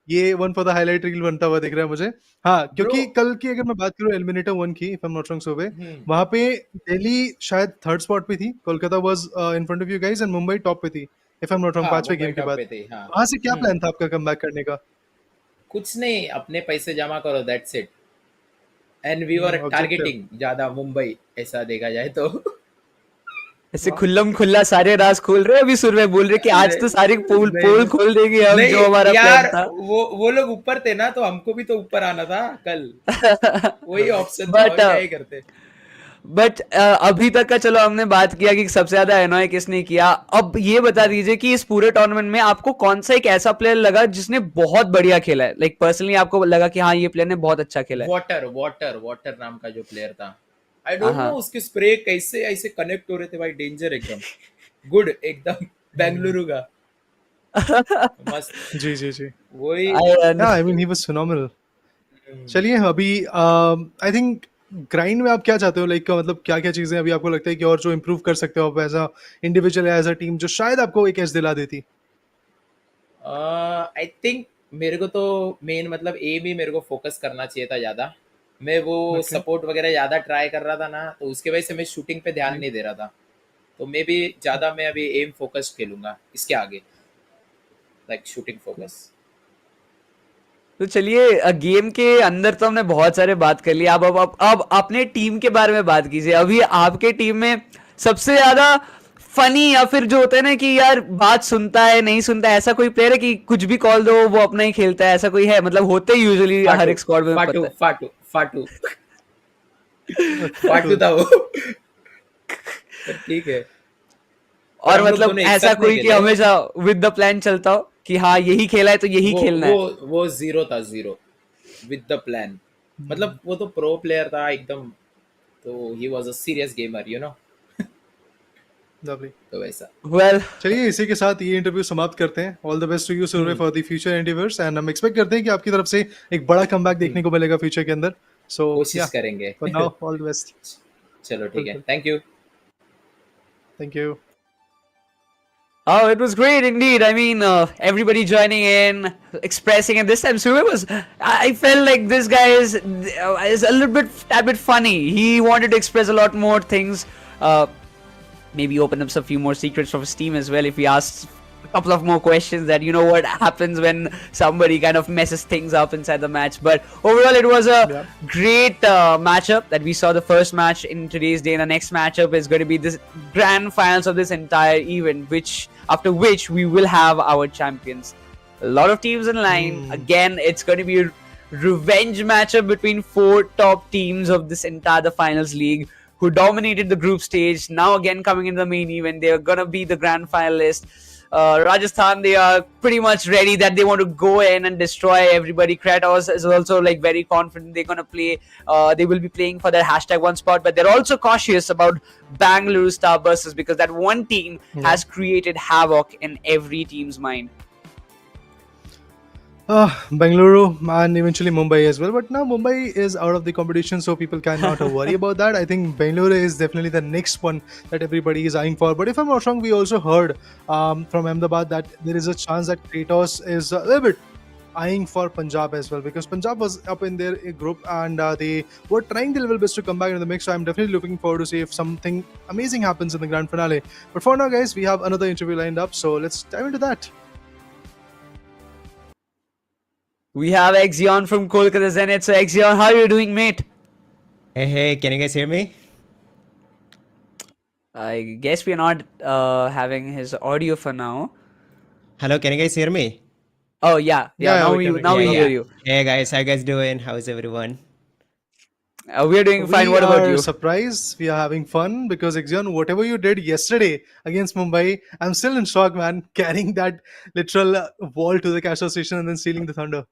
ये one for the highlight reel बनता हुआ दिख रहा है मुझे. हाँ, ब्रो, क्योंकि कल की अगर मैं बात करूं एलिमिनेटर 1 की, if I am not wrong सोवे, वहां पे दिल्ली शायद थर्ड स्पॉट पे थी, Kolkata was in front of you guys, and Mumbai top पे थी, if I am not wrong, हाँ पांचवे मुंबई गेम के टॉप बाद. पे थे, हाँ। वहां से क्या हम्म, प्लान था आपका कमबैक करने का? कुछ नहीं, अपने पैसे जमा करो, that's it. And we were objective. Targeting ज्यादा मुंबई, ऐसा देखा जाए तो। ऐसे खुल्लम खुल्ला सारे राज खोल रहे हैं, अभी सुर में बोल रहे कि आज तो सारी पोल नहीं पोल नहीं खोल देंगे हम, नहीं जो हमारा प्लान यार, था. वो लोग ऊपर थे ना, तो हमको भी तो ऊपर आना था कल। वही ऑप्शन था, बट और क्या ही करते। बट अभी तक का चलो हमने बात किया कि सबसे ज्यादा एनॉय किसने किया. अब ये बता दीजिए कि इस पूरे टूर्नामेंट में आपको कौन सा एक ऐसा प्लेयर लगा जिसने बहुत बढ़िया खेला है, लाइक पर्सनली आपको लगा कि हाँ ये प्लेयर ने बहुत अच्छा खेला है? वाटर वाटर वाटर नाम का जो प्लेयर था, आई डोंट नो हाँ, उसके स्प्रे कैसे ऐसे कनेक्ट हो रहे थे भाई, डेंजर एकदम, गुड एकदम, बेंगलुरु का मस्त। जी जी जी. वही। या I mean he was phenomenal. चलिए अभी आई थिंक ग्राइंड में आप क्या चाहते हो, लाइक मतलब क्या क्या चीजें अभी आपको लगता है कि और जो इम्प्रूव कर सकते हो आप एज अ इंडिविजुअल या एज अ टीम, जो शायद आपको एक एज दिला देती? आई थिंक मेरे को तो मेन मतलब एम ही मेरे को फोकस करना चाहिए था ज्यादा। मैं वो ओके. सपोर्ट वगैरह ज्यादा ट्राई कर रहा था ना, तो उसके वजह से मैं शूटिंग पे ध्यान नहीं दे रहा था। तो मे भी ज्यादा मैं अभी एम फोकस्ड खेलूंगा इसके आगे, लाइक शूटिंग फोकस। तो चलिए गेम के अंदर तो हमने बहुत सारे बात कर लिया. अब अपने टीम के बारे में बात कीजिए. अभी आपके टीम में सबसे ज्यादा फनी या फिर जो होता है ना कि यार बात सुनता है नहीं सुनता है, ऐसा कोई प्लेयर है कि कुछ भी कॉल दो वो अपना ही खेलता है, ऐसा कोई है? मतलब होते ही यूजुअली हर एक स्क्वाड में फाटू पता फाटू फाटू Okay, फाटू cool. था वो। पर ठीक है। है। पर और हम लोग मतलब दोनों एक ऐसा साथ नहीं कोई कि खेले। हमेशा विद द प्लान चलता हो कि हाँ यही खेला है तो यही वो खेलना वो है? वो जीरो था, जीरो विद द प्लान। मतलब वो तो प्रो प्लेयर था एकदम, तो he was a serious gamer, you know. Lovely. तो वैसा। वेल चलिए इसी के साथ ये इंटरव्यू समाप्त करते हैं. All the best to you Surya for the future endeavours, and हम एक्सपेक्ट करते हैं कि आपकी तरफ से एक बड़ा कमबैक देखने को मिलेगा फ्यूचर के अंदर. सो या, कोशिश करेंगे। For now all the best. चलो ठीक है, बिल्कुल. Thank you. Thank you. Oh, it was great indeed. I mean, everybody joining in, expressing, and this time Surya was. I felt like this guy is a bit funny. He wanted to express a lot more things. Maybe open up some few more secrets from his team as well. If he asks a couple of more questions, that you know what happens when somebody kind of messes things up inside the match. But overall, it was a Yeah. great matchup that we saw. The first match in today's day. The next matchup is going to be this grand finals of this entire event, after which we will have our champions. A lot of teams in line. Again, it's going to be a revenge matchup between 4 top teams of this entire the finals league who dominated the group stage. Now again coming into the main event, they're going to be the grand finalists. Rajasthan, they are pretty much ready that they want to go in and destroy everybody. Kratos is also like very confident they're going to play. They will be playing for their #1 spot, but they're also cautious about Bengaluru Starbusters because that one team has created havoc in every team's mind. Bengaluru and eventually Mumbai as well. But now Mumbai is out of the competition, so people cannot worry about that. I think Bengaluru is definitely the next one that everybody is eyeing for. But if I'm not wrong, we also heard from Ahmedabad that there is a chance that Kratos is a little bit eyeing for Punjab as well, because Punjab was up in their group and they were trying their level best to come back into the mix. So I'm definitely looking forward to see if something amazing happens in the grand finale. But for now, guys, we have another interview lined up, so let's dive into that. We have Exion from Kolkata Zeniths. So Exion, how are you doing, mate? Hey, can you guys hear me? I guess we are not having his audio for now. Hello, can you guys hear me? Oh yeah. Yeah, Now we we can- now we Yeah, hear yeah. you. Hey guys, how you guys doing? How's everyone? We are doing fine. We What about are you? surprised. We are having fun because Exion, whatever you did yesterday against Mumbai, I'm still in shock, man. Carrying that literal wall to the cash station and then stealing the thunder.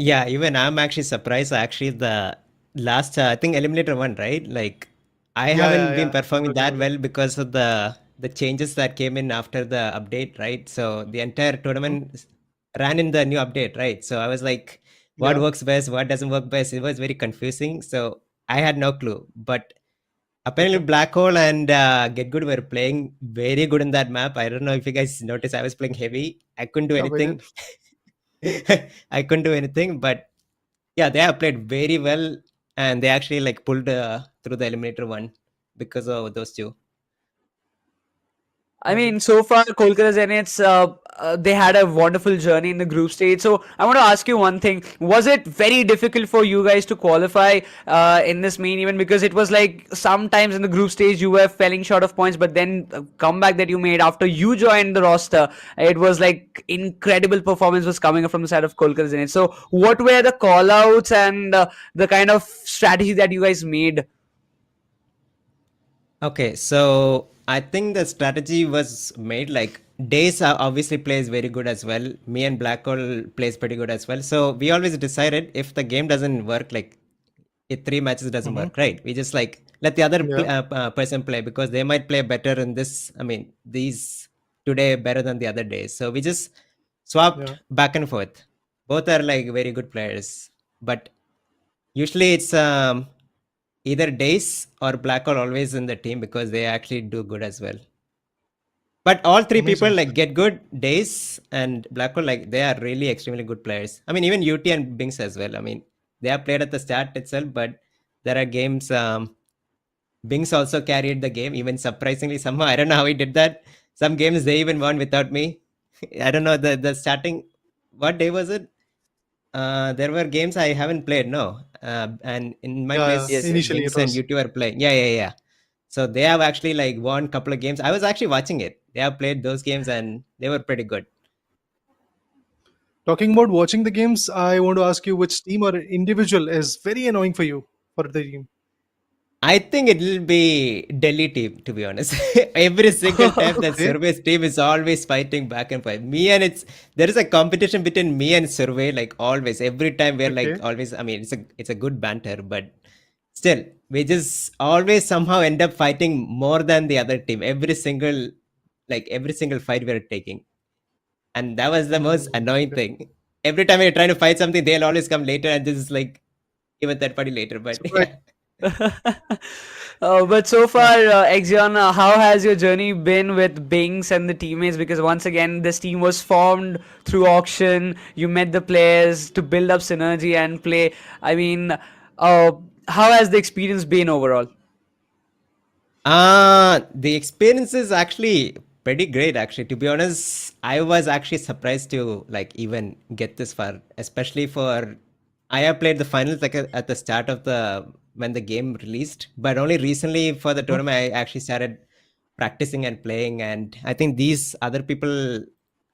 Yeah, even I'm actually surprised. Actually, the last I think Eliminator 1, right? Like, I haven't been performing that well because of the changes that came in after the update, right? So the entire tournament ran in the new update, right? So I was like, what Yeah. works best, what doesn't work best? It was very confusing. So I had no clue. But apparently, Okay. Black Hole and Get Good were playing very good in that map. I don't know if you guys noticed. I was playing heavy. I couldn't do Yeah, we anything. did. I couldn't do anything, but yeah, they have played very well, and they actually like pulled through the eliminator one because of those two. I mean, so far, Kolkata Zeniths, they had a wonderful journey in the group stage. So I want to ask you one thing. Was it very difficult for you guys to qualify in this main event? Because it was like sometimes in the group stage you were falling short of points, but then the comeback that you made after you joined the roster, it was like incredible performance was coming up from the side of Kolkata Zeniths. So what were the call-outs and the kind of strategy that you guys made? Okay, so I think the strategy was made like Days obviously plays very good as well. Me and Black Hole plays pretty good as well. So we always decided if the game doesn't work, like if 3 matches doesn't work, right? We just like let the other Yeah. person play because they might play better in this. I mean, these today better than the other days. So we just swapped Yeah. back and forth. Both are like very good players, but usually it's either Days or Black are always in the team because they actually do good as well. But all three people Amazing. like Get Good, Days, and Black Hole, like they are really extremely good players. I mean, even UT and Binks as well. I mean, they have played at the start itself, but there are games. Binks also carried the game, even surprisingly somehow. I don't know how he did that. Some games they even won without me. I don't know the starting. What day was it? There were games I haven't played, no. And in my Yeah. place, Yes, Initially, Binks it and was. UT were playing. Yeah. So they have actually like won a couple of games. I was actually watching it. They have played those games and they were pretty good. Talking about watching the games, I want to ask you which team or individual is very annoying for you for the team. I think it will be Delhi team, to be honest. Every single time that Okay. Survey's team is always fighting back and forth. There is a competition between me and Survey, like always. Every time we're like Okay. always. I mean, it's a good banter, but still, we just always somehow end up fighting more than the other team. Every single fight we're taking, and that was the most annoying Okay. thing. Every time we're trying to fight something, they'll always come later, and this is like even that party later. But So, yeah. But so far, Exion, how has your journey been with Binks and the teammates? Because once again, this team was formed through auction. You met the players to build up synergy and play. I mean, how has the experience been overall? The experience is actually pretty great. Actually, to be honest, I was actually surprised to like even get this far, especially for I have played the finals like at the start of the when the game released, but only recently for the tournament I actually started practicing and playing. And I think these other people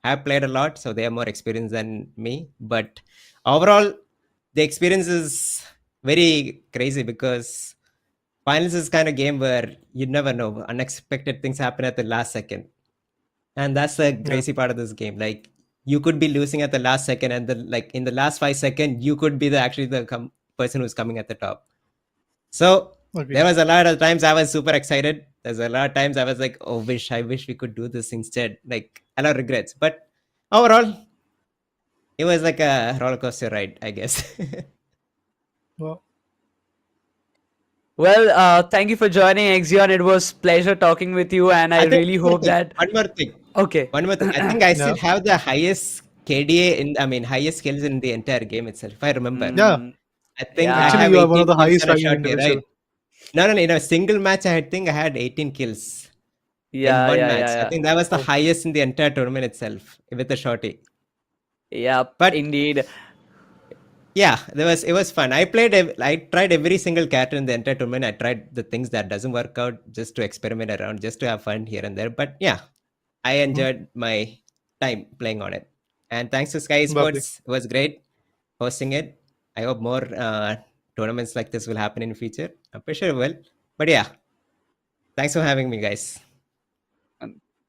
have played a lot, so they have more experience than me. But overall, the experience is very crazy because finals is kind of game where you never know. Unexpected things happen at the last second. And that's the Yeah. crazy part of this game. Like you could be losing at the last second, and then like in the last 5 seconds, you could be the person who's coming at the top. So Agreed. there was a lot of times I was super excited. There's a lot of times I was like, oh, I wish we could do this instead. Like a lot of regrets. But overall, it was like a roller coaster ride, I guess. Well, Well, thank you for joining, Exion. It was pleasure talking with you, and I I think really hope that. one more thing. Okay. One more thing. I think I yeah. still have the highest KDA highest kills in the entire game itself, if I remember. Yeah. Mm, I think Yeah. I Actually, have you are one of 18 the kills highest on a ranking shot day, individual. right? No, in a single match, I think I had 18 kills in Yeah, one yeah, match. yeah, I yeah. think that was the Oh. highest in the entire tournament itself with the shorty. Yeah, But indeed. yeah, it was fun. I tried every single character in the entire tournament. I tried the things that doesn't work out just to experiment around, just to have fun here and there. But yeah, I enjoyed my time playing on it. And thanks to Sky Lovely. Sports, it was great hosting it. I hope more tournaments like this will happen in the future. I'm pretty sure it will. But yeah, thanks for having me, guys.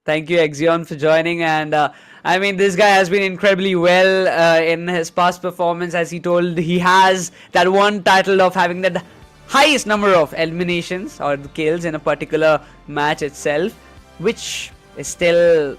Thank you, Exion, for joining. And I mean, this guy has been incredibly well in his past performance. As he told, he has that one title of having the highest number of eliminations or kills in a particular match itself, which is still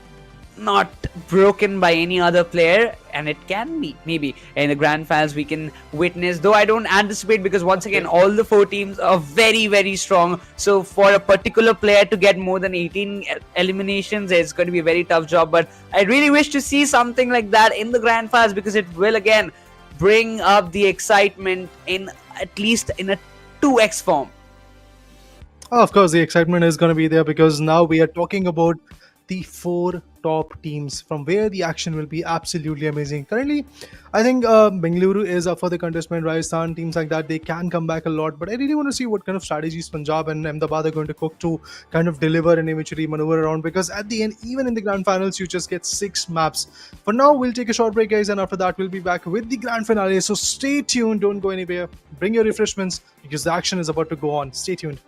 not broken by any other player, and it can be maybe in the grand finals we can witness, though I don't anticipate, because once again all the four teams are very very strong. So for a particular player to get more than 18 eliminations, it's going to be a very tough job. But I really wish to see something like that in the grand finals, because it will again bring up the excitement in at least in a 2x form. Oh, of course, the excitement is going to be there because now we are talking about the four top teams from where the action will be absolutely amazing. Currently, I think Bengaluru is up for the contestment. Rajasthan, teams like that, they can come back a lot. But I really want to see what kind of strategies Punjab and Ahmedabad are going to cook to kind of deliver and eventually maneuver around. Because at the end, even in the grand finals, you just get 6 maps. For now, we'll take a short break, guys, and after that, we'll be back with the grand finale. So stay tuned. Don't go anywhere. Bring your refreshments because the action is about to go on. Stay tuned.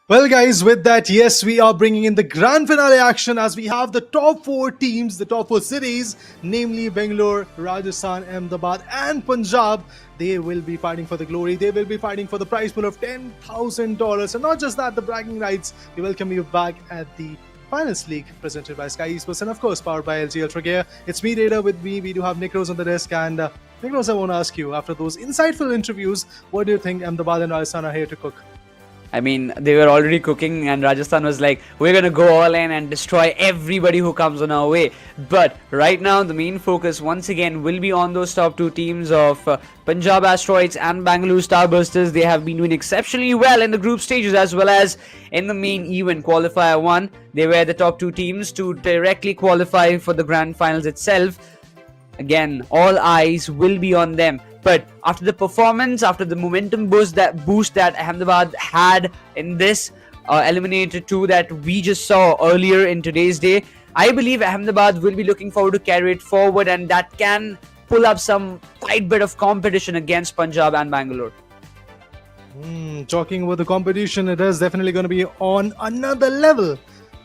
Well, guys, with that, yes, we are bringing in the grand finale action as we have the top 4 teams, the top 4 cities, namely Bangalore, Rajasthan, Ahmedabad, and Punjab. They will be fighting for the glory. They will be fighting for the prize pool of $10,000. And not just that, the bragging rights. We welcome you back at the Finals League presented by Skyesports and, of course, powered by LG Ultragear. It's me, Raider, with me. We do have Nick Rose on the desk. And Nick Rose, I want to ask you, after those insightful interviews, what do you think Ahmedabad and Rajasthan are here to cook? I mean, they were already cooking, and Rajasthan was like, we're going to go all in and destroy everybody who comes on our way. But right now, the main focus once again will be on those top 2 teams of Punjab Asteroids and Bengaluru Starbusters. They have been doing exceptionally well in the group stages as well as in the main event, Qualifier 1. They were the top 2 teams to directly qualify for the grand finals itself. Again, all eyes will be on them. But after the performance, after the momentum boost that Ahmedabad had in this Eliminator 2 that we just saw earlier in today's day, I believe Ahmedabad will be looking forward to carry it forward, and that can pull up some quite bit of competition against Punjab and Bangalore. Talking about the competition, it is definitely going to be on another level.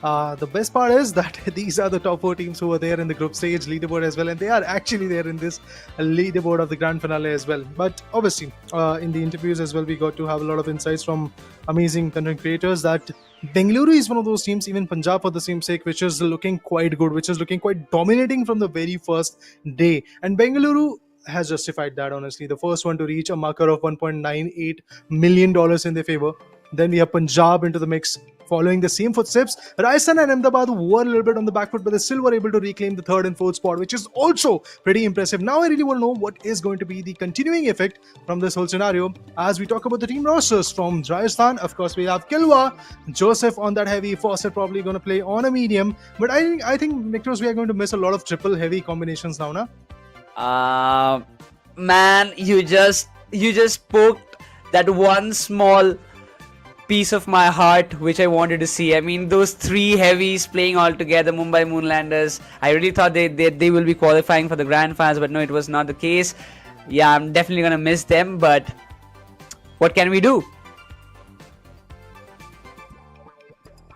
The best part is that these are the top 4 teams who are there in the group stage leaderboard as well, and they are actually there in this leaderboard of the grand finale as well. But obviously, in the interviews as well, we got to have a lot of insights from amazing content creators that Bengaluru is one of those teams, even Punjab for the same sake, which is looking quite good, which is looking quite dominating from the very first day. And Bengaluru has justified that, honestly. The first one to reach a marker of $1.98 million in their favor. Then we have Punjab into the mix, following the same footsteps. Rajasthan and Ahmedabad were a little bit on the back foot, but they still were able to reclaim the 3rd and 4th spot, which is also pretty impressive. Now I really want to know what is going to be the continuing effect from this whole scenario as we talk about the team rosters from Rajasthan. Of course, we have Kilwa, Joseph on that heavy, Fawcett probably going to play on a medium. But I think, Nicholas, we are going to miss a lot of triple heavy combinations now, na? Man, you just poked that one small piece of my heart which I wanted to see. I mean, those 3 heavies playing all together, Mumbai Moonlanders. I really thought they will be qualifying for the grand finals, but no, it was not the case. Yeah, I'm definitely gonna miss them, but what can we do?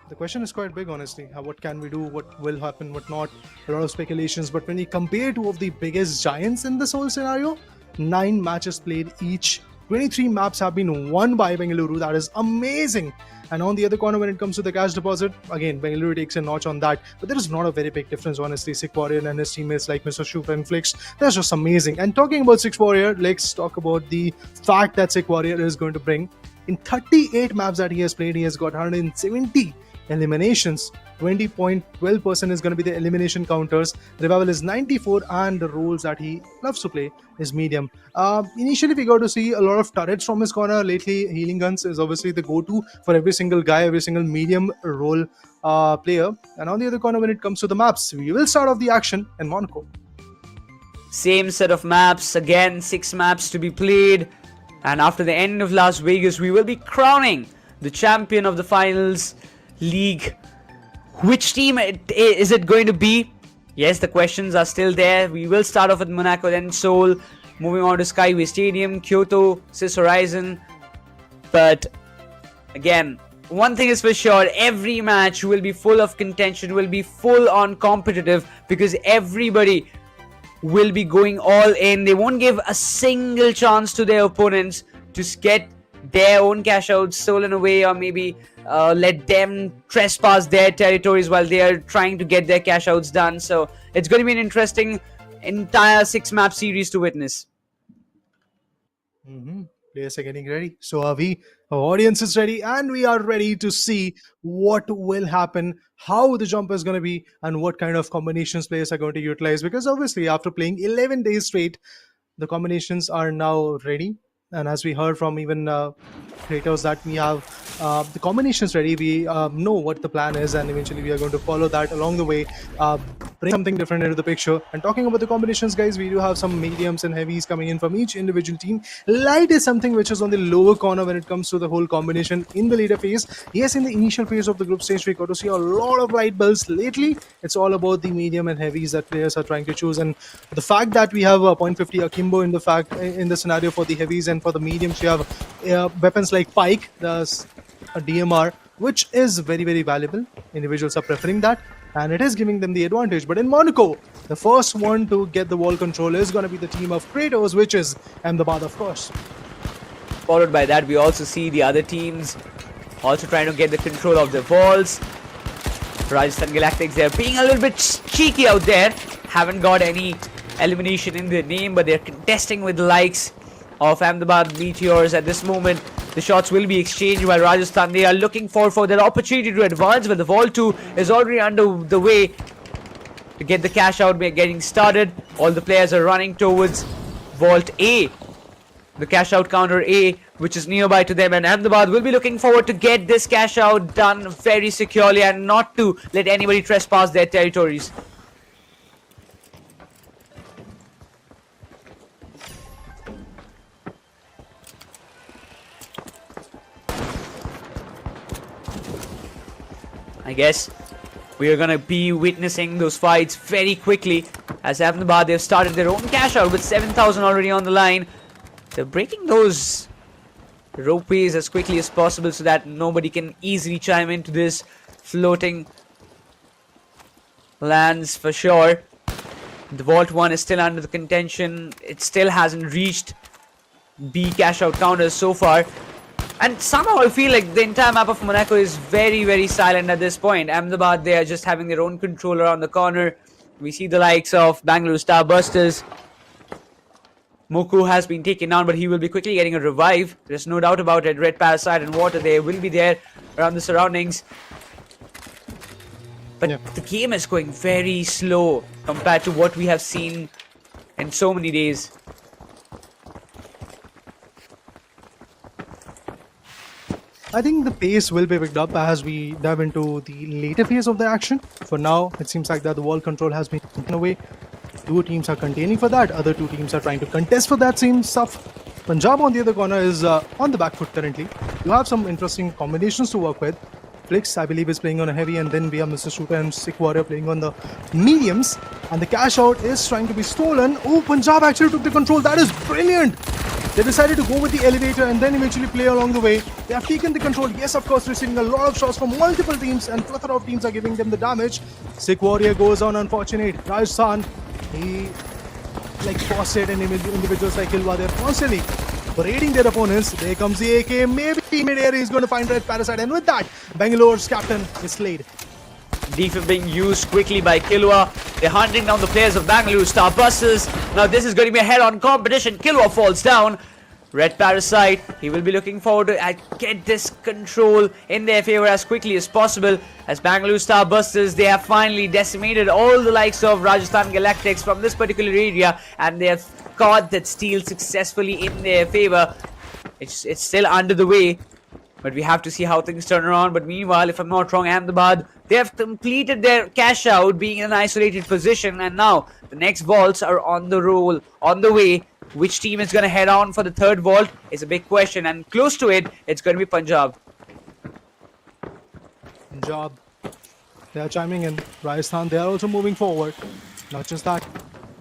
The question is quite big, honestly. What can we do? What will happen? What not? A lot of speculations. But when we compare 2 of the biggest giants in this whole scenario, 9 matches played each. 23 maps have been won by Bengaluru. That is amazing. And on the other corner, when it comes to the cash deposit, again, Bengaluru takes a notch on that. But there is not a very big difference, honestly. Sick Warrior and his teammates like Mr. Shooter and Flix, that's just amazing. And talking about Sick Warrior, let's talk about the fact that Sick Warrior is going to bring. In 38 maps that he has played, he has got 170 eliminations. 20.12% is going to be the elimination counters. Revival is 94, and the roles that he loves to play is medium. Initially, we got to see a lot of turrets from his corner. Lately, healing guns is obviously the go-to for every single guy, every single medium role player. And on the other corner, when it comes to the maps, we will start off the action in Monaco. Same set of maps, again 6 maps to be played, and after the end of Las Vegas, we will be crowning the champion of the finals league. Which team is it going to be? Yes, the questions are still there. We will start off with Monaco, then Seoul, moving on to Skyway Stadium, Kyoto, Cis Horizon. But again, one thing is for sure, every match will be full of contention, will be full on competitive, because everybody will be going all in. They won't give a single chance to their opponents to get their own cash outs stolen away, or maybe let them trespass their territories while they are trying to get their cash outs done. So it's going to be an interesting entire 6 map series to witness. Players are getting ready. So are we. Our audience is ready, and we are ready to see what will happen, how the jump is going to be, and what kind of combinations players are going to utilize. Because obviously, after playing 11 days straight, the combinations are now ready. And as we heard from even creators that we have the combinations ready, we know what the plan is, and eventually we are going to follow that along the way, bring something different into the picture. And talking about the combinations, guys, we do have some mediums and heavies coming in from each individual team. Light is something which is on the lower corner when it comes to the whole combination in the later phase. Yes, in the initial phase of the group stage, we got to see a lot of light builds. Lately, it's all about the medium and heavies that players are trying to choose. And the fact that we have a 0.50 Akimbo in the scenario for the heavies, and for the mediums, you have weapons like Pike, a DMR, which is very, very valuable. Individuals are preferring that, and it is giving them the advantage. But in Monaco, the first one to get the wall control is going to be the team of Kratos, which is Ahmedabad, of course. Followed by that, we also see the other teams also trying to get the control of the walls. Rajasthan Galactics, they're being a little bit cheeky out there. Haven't got any elimination in their name, but they're contesting with the likes of Ahmedabad Meteors at this moment. The shots will be exchanged by Rajasthan. They are looking for their opportunity to advance, but the Vault 2 is already under the way to get the cash out getting started. All the players are running towards Vault A, the cash out counter A, which is nearby to them, and Ahmedabad will be looking forward to get this cash out done very securely and not to let anybody trespass their territories. I guess we are gonna be witnessing those fights very quickly as Ahmedabad, they've started their own cash out with 7,000 already on the line. They're breaking those ropeways as quickly as possible so that nobody can easily chime into this floating lands for sure. The Vault 1 is still under the contention. It still hasn't reached B cash out counters so far. And somehow I feel like the entire map of Monaco is very, very silent at this point. Ahmedabad, they are just having their own control around the corner. We see the likes of Bengaluru Starbusters. Moku has been taken down, but he will be quickly getting a revive. There's no doubt about it. Red Parasite and Water, they will be there around the surroundings. But the game is going very slow compared to what we have seen in so many days. I think the pace will be picked up as we dive into the later phase of the action. For now, it seems like that the wall control has been taken away. Two teams are containing for that, other two teams are trying to contest for that same stuff. Punjab on the other corner is on the back foot currently. You have some interesting combinations to work with. Flix, I believe, is playing on a heavy, and then we have Mr. Shooter and Sick Warrior playing on the mediums. And the cash out is trying to be stolen. Oh, Punjab actually took the control. That is brilliant. They decided to go with the elevator and then eventually play along the way. They have taken the control. Yes, of course, receiving a lot of shots from multiple teams, and plethora of teams are giving them the damage. Sick Warrior goes on unfortunate. Rajasthan, he forced it, and individuals like Kilwa, they're constantly parading their opponents. There comes the AK. Maybe mid-air he's going to find Red Parasite, and with that, Bangalure's captain is slayed. Defib being used quickly by Kilwa. They're hunting down the players of Bengaluru Starbusters. Now this is going to be a head-on competition. Kilwa falls down. Red Parasite, he will be looking forward to get this control in their favor as quickly as possible. As Bengaluru Starbusters, they have finally decimated all the likes of Rajasthan Galactics from this particular area, and they have caught that steal successfully in their favor. It's still under the way, but we have to see how things turn around. But meanwhile, if I'm not wrong, Ahmedabad, they have completed their cash out, being in an isolated position, and now the next vaults are on the roll, on the way. Which team is going to head on for the third vault is a big question, and close to it, it's going to be Punjab. Punjab, they are chiming in. Rajasthan, they are also moving forward. Not just that,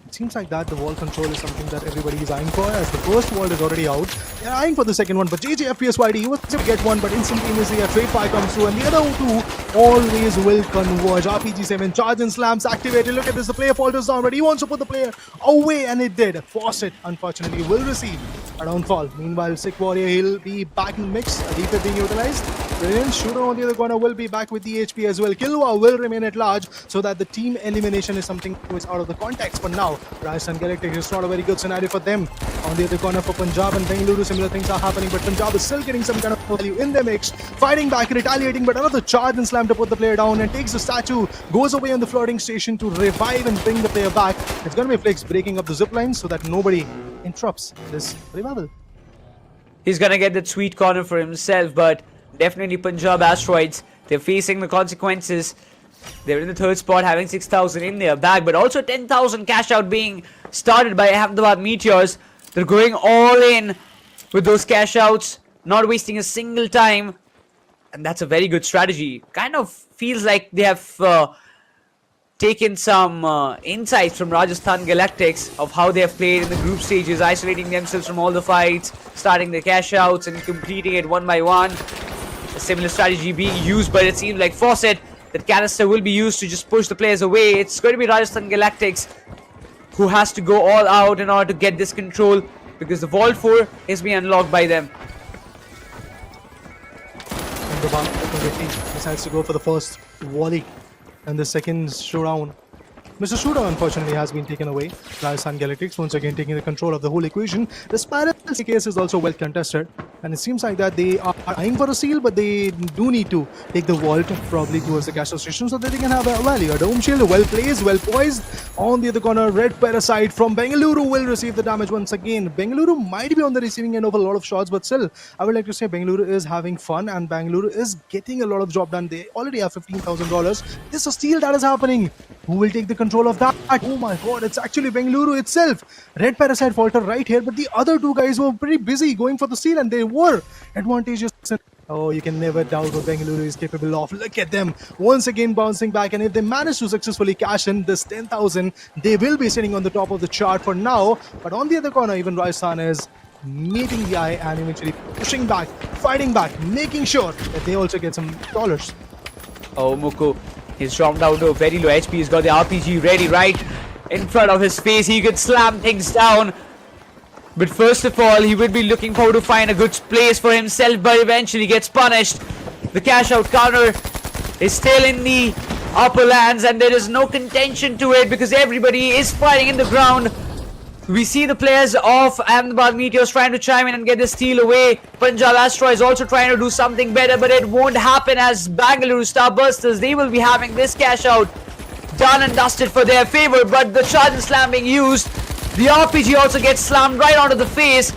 it seems like that the wall control is something that everybody is eyeing for, as the first vault is already out. They're eyeing for the second one, but JJFPSYD, he was able to get one, but instantaneously a trade fire comes through, and the other two always will converge. RPG7, charge and slams activated. Look at this, the player falters down, but he wants to put the player away, and it did. Fawcett, unfortunately, will receive a downfall. Meanwhile, Sick Warrior, he'll be back in the mix. A defib being utilized. Brilliant. Shooter on the other corner will be back with the HP as well. Kilwa will remain at large, so that the team elimination is something that is out of the context. But now, Rajasthan Galactics is not a very good scenario for them. On the other corner for Punjab and Bengaluru, similar things are happening, but Punjab is still getting some kind of value in their mix. Fighting back, retaliating, but another charge and slam to put the player down, and takes the statue, goes away on the floating station to revive and bring the player back. It's going to be Flix breaking up the zip line so that nobody interrupts this revival. He's going to get that sweet corner for himself, but definitely Punjab Asteroids, they're facing the consequences. They're in the third spot, having 6,000 in their bag, but also 10,000 cash out being started by Ahmedabad Meteors. They're going all in with those cash outs, not wasting a single time, and that's a very good strategy. Kind of feels like they have taken some insights from Rajasthan Galactics of how they have played in the group stages, isolating themselves from all the fights, starting the cash outs and completing it one by one. A similar strategy being used, but it seems like Fawcett, that canister will be used to just push the players away. It's going to be Rajasthan Galactics who has to go all out in order to get this control, because the Vault 4 is being unlocked by them. And the one decides to go for the first volley and the second showdown. Mr. Shooter, unfortunately, has been taken away. Rajasthan Galactics once again taking the control of the whole equation. The Spiral case is also well contested, and it seems like that they are eyeing for a seal, but they do need to take the vault probably towards the CashOut station so that they can have a value. A dome shield, well placed, well poised. On the other corner, Red Parasite from Bengaluru will receive the damage once again. Bengaluru might be on the receiving end of a lot of shots, but still, I would like to say Bengaluru is having fun and Bengaluru is getting a lot of job done. They already have $15,000. This is a steal that is happening. Who will take the control of that? Oh my god, it's actually Bengaluru itself. Red Parasite falter right here, but the other two guys were pretty busy going for the steal and they were advantageous. Oh, you can never doubt what Bengaluru is capable of. Look at them once again bouncing back, and if they manage to successfully cash in this 10,000, they will be sitting on the top of the chart for now. But on the other corner, even Rajasthan is meeting the eye and eventually pushing back, fighting back, making sure that they also get some dollars. Oh, Muku, he's dropped down to a very low HP. He's got the RPG ready right in front of his face. He could slam things down. But first of all, he would be looking forward to find a good place for himself, but eventually gets punished. The cash out counter is still in the upper lands, and there is no contention to it because everybody is fighting in the ground. We see the players of Ahmedabad Meteors trying to chime in and get the steal away. Punjab Asteroids also trying to do something better, but it won't happen as Bengaluru Starbusters, they will be having this cash out done and dusted for their favor, but the charge and slam being used. The RPG also gets slammed right onto the face.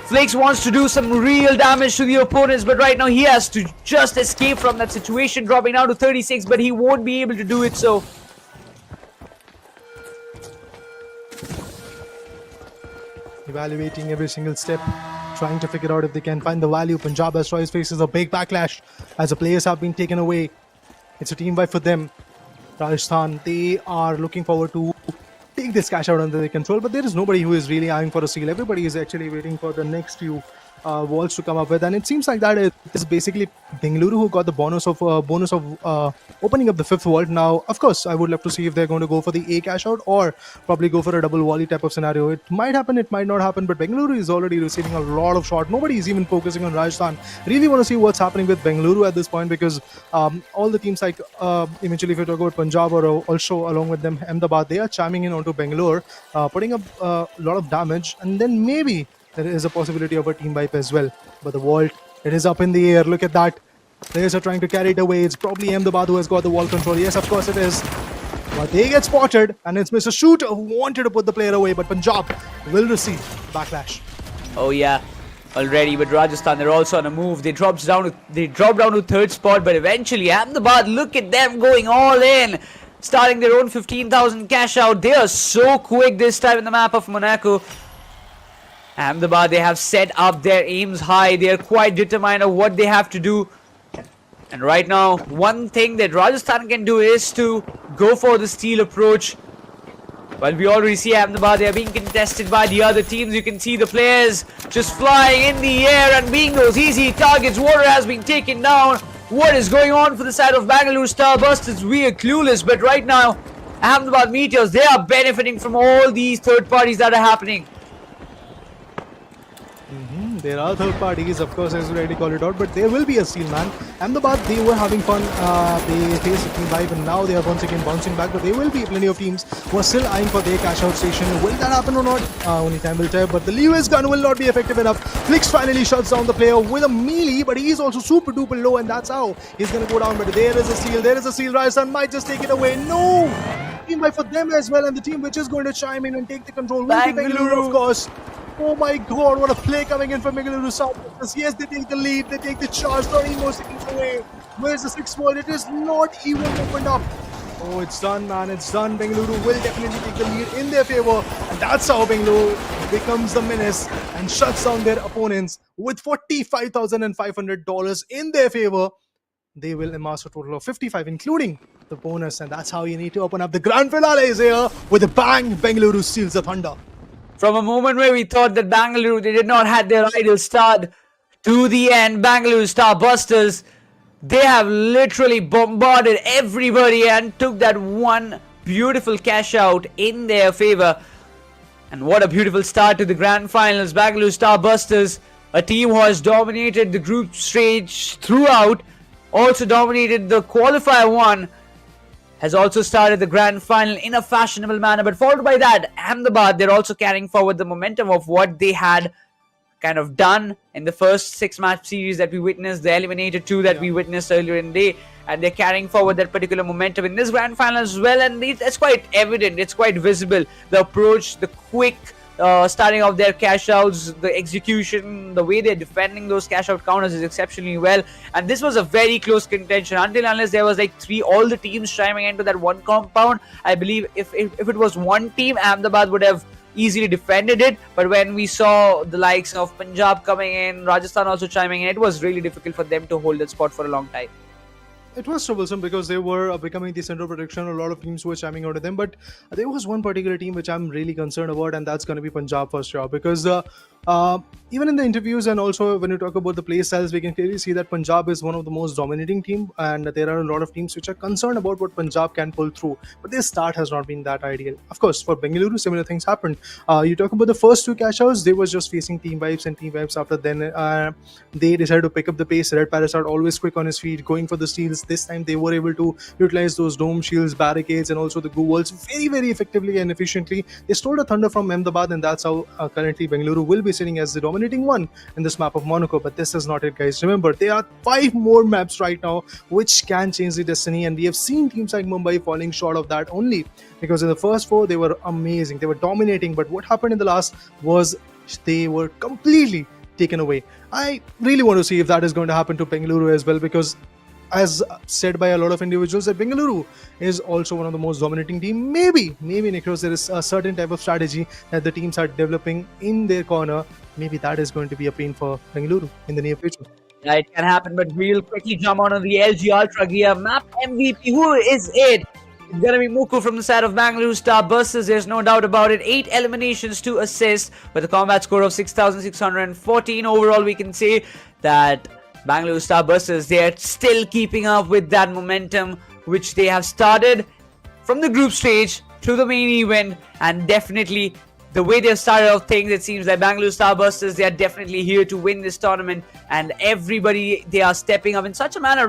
Flakes wants to do some real damage to the opponents, but right now he has to just escape from that situation, dropping down to 36, but he won't be able to do it so. Evaluating every single step, trying to figure out if they can find the value. Punjab Asteroids faces a big backlash as the players have been taken away. It's a team fight for them. Rajasthan, they are looking forward to take this cash out under their control, but there is nobody who is really eyeing for a seal. Everybody is actually waiting for the next few walls to come up with, and it seems like that is basically Bengaluru who got the bonus of opening up the fifth vault. Now, of course, I would love to see if they're going to go for the A cash out or probably go for a double volley type of scenario. It might happen, it might not happen, but Bengaluru is already receiving a lot of shot. Nobody is even focusing on Rajasthan. Really want to see what's happening with Bengaluru at this point, because all the teams like eventually if you talk about Punjab or also along with them Ahmedabad, they are chiming in onto Bangalore, putting up a lot of damage, and then maybe there is a possibility of a team wipe as well. But the vault, it is up in the air. Look at that. Players are trying to carry it away. It's probably Ahmedabad who has got the wall control. Yes, of course it is. But they get spotted, and it's Mr. Shooter who wanted to put the player away, but Punjab will receive backlash. Oh yeah, already, but Rajasthan, they're also on a move. They dropped down to third spot, but eventually Ahmedabad, look at them going all in, starting their own 15,000 cash out. They are so quick this time in the map of Monaco. Ahmedabad, they have set up their aims high. They are quite determined of what they have to do. And right now, one thing that Rajasthan can do is to go for the steal approach. Well, we already see Ahmedabad, they are being contested by the other teams. You can see the players just flying in the air and being those easy targets. Water has been taken down. What is going on for the side of Bengaluru Starbusters? We are clueless, but right now, Ahmedabad Meteors, they are benefiting from all these third parties that are happening. There are third parties, of course, as you already called it out, but there will be a steal, man. Ahmedabad, they were having fun. They faced a team vibe, and now they are once again bouncing back. But there will be plenty of teams who are still eyeing for their cash out station. Will that happen or not? Only time will tell. But the Lewis gun will not be effective enough. Flix finally shuts down the player with a melee, but he is also super duper low, and that's how he's going to go down. But there is a steal. There is a steal. Rajasthan might just take it away. No! Team vibe for them as well, and the team which is going to chime in and take the control will be Bengaluru, of course. Oh my god, what a play coming in from Bengaluru Starbusters. Yes, they take the lead, they take the charge, 30 more seconds away. Where's the sixth ball? It is not even opened up. Oh, it's done, man, it's done. Bengaluru will definitely take the lead in their favor. And that's how Bengaluru becomes the menace and shuts down their opponents with $45,500 in their favor. They will amass a total of 55, including the bonus. And that's how you need to open up the grand finale is here. With a bang, Bengaluru steals the thunder. From a moment where we thought that Bengaluru, they did not have their ideal start, to the end, Bengaluru Starbusters, They have literally bombarded everybody and took that one beautiful cash out in their favor. And what a beautiful start to the grand finals. Bengaluru Starbusters, a team who has dominated the group stage throughout, also dominated the qualifier one, has also started the grand final in a fashionable manner. But followed by that, Ahmedabad, they're also carrying forward the momentum of what they had kind of done in the first 6-match series that we witnessed, the Eliminator 2 that we witnessed earlier in the day, and they're carrying forward that particular momentum in this grand final as well, and it's quite evident, it's quite visible, the approach, the quick starting of their cash outs, the execution, the way they're defending those cash out counters is exceptionally well. And this was a very close contention until unless there was like all the teams chiming into that one compound. I believe if it was one team, Ahmedabad would have easily defended it, but when we saw the likes of Punjab coming in, Rajasthan also chiming in, it was really difficult for them to hold that spot for a long time. It was troublesome because they were becoming the center of protection. A lot of teams were chiming out of them, but there was one particular team which I'm really concerned about, and that's going to be Punjab for sure. Because even in the interviews and also when you talk about the play styles, we can clearly see that Punjab is one of the most dominating team, and there are a lot of teams which are concerned about what Punjab can pull through. But their start has not been that ideal. Of course, for Bengaluru, similar things happened. You talk about the first two cash outs, they were just facing team vibes and team vibes. After then, they decided to pick up the pace. Red Parasite always quick on his feet, going for the steals. This time they were able to utilize those dome shields, barricades, and also the goo walls very, very effectively and efficiently. They stole the thunder from Ahmedabad, and that's how currently Bengaluru will be sitting as the dominating one in this map of Monaco. But this is not it, guys. Remember, there are 5 more maps right now which can change the destiny, and we have seen teams like Mumbai falling short of that only because in the first 4 they were amazing, they were dominating, but what happened in the last was they were completely taken away. I really want to see if that is going to happen to Bengaluru as well, because as said by a lot of individuals, that Bengaluru is also one of the most dominating team. Maybe Nikros, there is a certain type of strategy that the teams are developing in their corner. Maybe that is going to be a pain for Bengaluru in the near future. Yeah, it can happen, but we'll quickly jump on the LG Ultragear map MVP. Who is it? It's gonna be Muku from the side of Bengaluru Starbusters. There's no doubt about it. 8 eliminations to assist with a combat score of 6,614. Overall, we can say that Bengaluru Starbusters, they are still keeping up with that momentum which they have started from the group stage to the main event, and definitely the way they've started off things, it seems like Bengaluru Starbusters, they are definitely here to win this tournament, and everybody, they are stepping up in such a manner.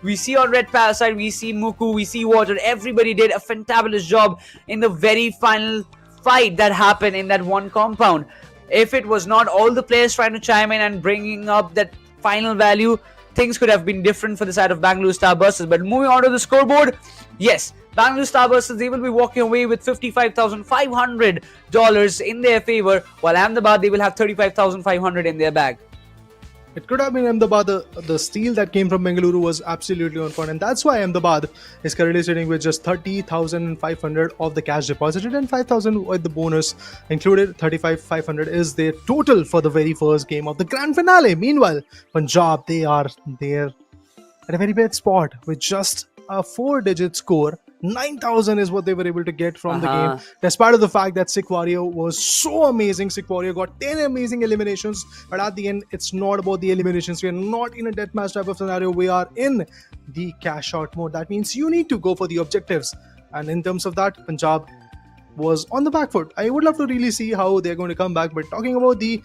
We see on Red Parasite, we see Muku, we see Water, everybody did a fantabulous job in the very final fight that happened in that one compound. If it was not all the players trying to chime in and bringing up that final value, things could have been different for the side of Bengaluru Starbusters. But moving on to the scoreboard, yes, Bengaluru Starbusters, they will be walking away with $55,500 in their favor, while Ahmedabad, they will have $35,500 in their bag. It could have been Ahmedabad. The steal that came from Bengaluru was absolutely on point, and that's why Ahmedabad is currently sitting with just 30,500 of the cash deposited and 5,000 with the bonus included. 35,500 is their total for the very first game of the grand finale. Meanwhile, Punjab, they are there at a very bad spot with just a 4-digit score. 9,000 is what they were able to get from the game, despite of the fact that Sick Warrior was so amazing. Sick Warrior got 10 amazing eliminations, but at the end, it's not about the eliminations. We are not in a deathmatch type of scenario. We are in the cash out mode. That means you need to go for the objectives. And in terms of that, Punjab was on the back foot. I would love to really see how they're going to come back, but talking about the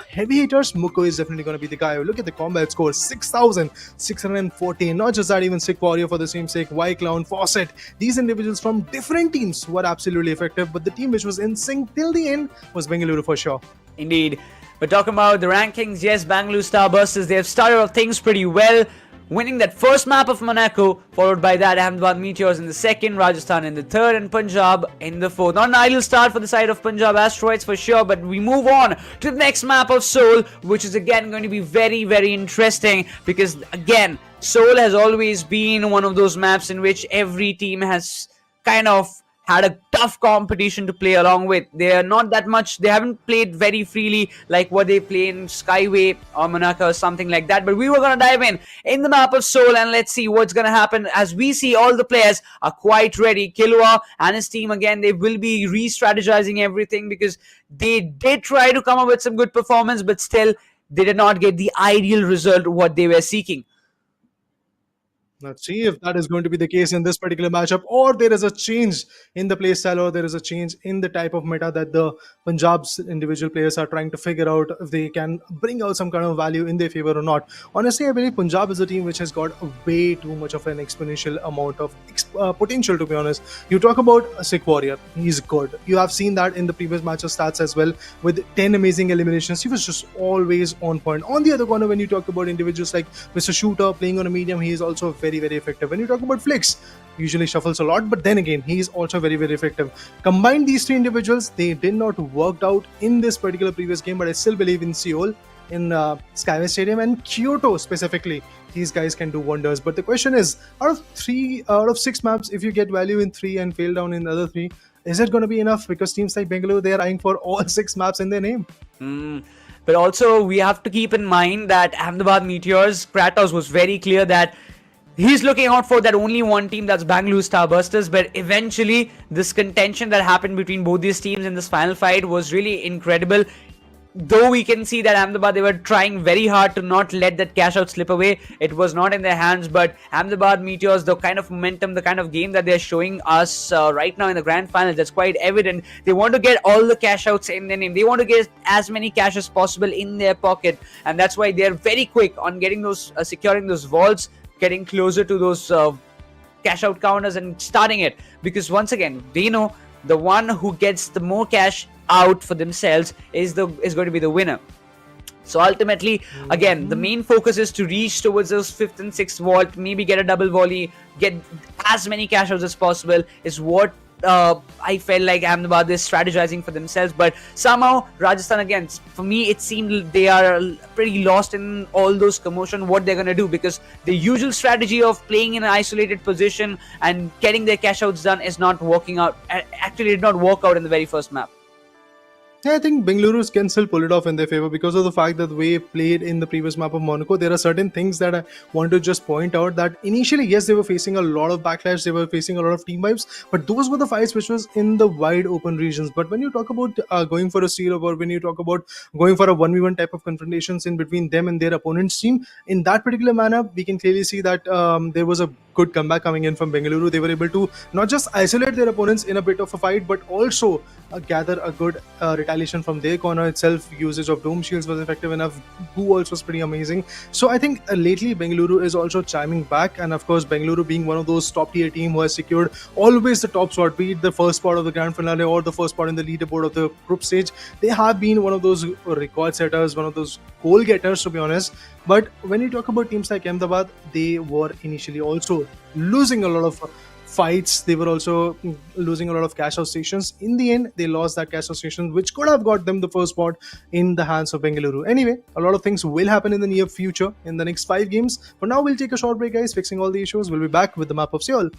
heavy hitters, Muko is definitely going to be the guy. Look at the combat score, 6,614. Not just that, even Sick Warrior for the same sake, Y Clown, Fawcett, these individuals from different teams were absolutely effective, but the team which was in sync till the end was Bengaluru for sure. Indeed. But talking about the rankings, yes, Bengaluru Starbusters, they have started off things pretty well, winning that first map of Monaco, followed by that Ahmedabad Meteors in the second, Rajasthan in the third, and Punjab in the fourth. Not an ideal start for the side of Punjab Asteroids for sure, but we move on to the next map of Seoul, which is again going to be very, very interesting, because again, Seoul has always been one of those maps in which every team has kind of had a tough competition to play along with. They are not that much, they haven't played very freely like what they play in Skyway or Monaco or something like that. But we were going to dive in the map of Seoul, and let's see what's going to happen as we see all the players are quite ready. Killua and his team, again, they will be re-strategizing everything, because they did try to come up with some good performance, but still they did not get the ideal result what they were seeking. Let's see if that is going to be the case in this particular matchup, or there is a change in the play style, or there is a change in the type of meta that the Punjab's individual players are trying to figure out if they can bring out some kind of value in their favor or not. Honestly, I believe Punjab is a team which has got way too much of an exponential amount of potential, to be honest. You talk about a Sick Warrior, he's good. You have seen that in the previous match of stats as well, with 10 amazing eliminations. He was just always on point. On the other corner, when you talk about individuals like Mr. Shooter playing on a medium, he is also very, very effective. When you talk about Flicks, usually shuffles a lot, but then again, he is also very, very effective. Combine these three individuals, they did not work out in this particular previous game, but I still believe in Seoul, in Skyway Stadium, and Kyoto specifically, these guys can do wonders. But the question is, out of 6 maps, if you get value in 3 and fail down in the other 3, is it going to be enough? Because teams like Bengaluru, they are eyeing for all 6 maps in their name. But also, we have to keep in mind that Ahmedabad Meteors, Kratos was very clear that he's looking out for that only one team, that's Bengaluru Starbusters. But eventually, this contention that happened between both these teams in this final fight was really incredible. Though we can see that Ahmedabad, they were trying very hard to not let that cash out slip away. It was not in their hands, but Ahmedabad Meteors, the kind of momentum, the kind of game that they're showing us right now in the grand finals, that's quite evident. They want to get all the cash outs in their name. They want to get as many cash as possible in their pocket, and that's why they're very quick on getting those, securing those vaults, getting closer to those cash out counters and starting it. Because once again, they know the one who gets the more cash out for themselves is going to be the winner. So ultimately, again, the main focus is to reach towards those 5th and 6th vault, maybe get a double volley, get as many cash outs as possible, is what I felt like Ahmedabad is strategizing for themselves. But somehow Rajasthan, again, for me it seemed they are pretty lost in all those commotion, what they're going to do, because the usual strategy of playing in an isolated position and getting their cash outs done is not working out. Actually, it did not work out in the very first map. Yeah, I think Bengaluru can still pull it off in their favor because of the fact that the way it played in the previous map of Monaco. There are certain things that I want to just point out, that initially, yes, they were facing a lot of backlash, they were facing a lot of team vibes, but those were the fights which was in the wide open regions. But when you talk about going for a steal, or when you talk about going for a 1v1 type of confrontations in between them and their opponent's team, in that particular manner, we can clearly see that there was a good comeback coming in from Bengaluru. They were able to not just isolate their opponents in a bit of a fight, but also gather a good retaliation from their corner itself. Usage of dome shields was effective enough. Goo also was pretty amazing. So I think lately Bengaluru is also chiming back, and of course Bengaluru being one of those top tier team who has secured always the top spot, be it the first spot of the grand finale or the first spot in the leaderboard of the group stage. They have been one of those record setters, one of those goal getters, to be honest. But when you talk about teams like Ahmedabad, they were initially also losing a lot of fights. They were also losing a lot of cash out stations. In the end, they lost that cash out station, which could have got them the first spot in the hands of Bengaluru. Anyway, a lot of things will happen in the near future in the next 5 games. For now, we'll take a short break, guys, fixing all the issues. We'll be back with the map of Seoul.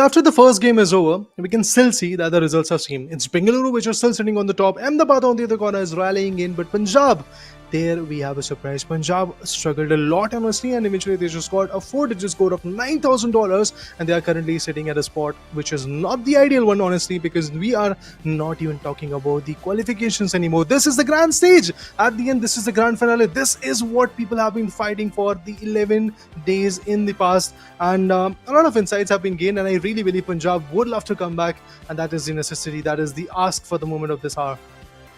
after the first game is over, we can still see that the results are same. It's Bengaluru which are still sitting on the top. Ahmedabad on the other corner is rallying in, but Punjab, there we have a surprise. Punjab struggled a lot honestly, and eventually they just got a 4-digit score of $9,000, and they are currently sitting at a spot which is not the ideal one honestly, because we are not even talking about the qualifications anymore. This is the grand stage. At the end, this is the grand finale. This is what people have been fighting for the 11 days in the past, and a lot of insights have been gained, and I really believe Punjab would love to come back, and that is the necessity, that is the ask for the moment of this hour.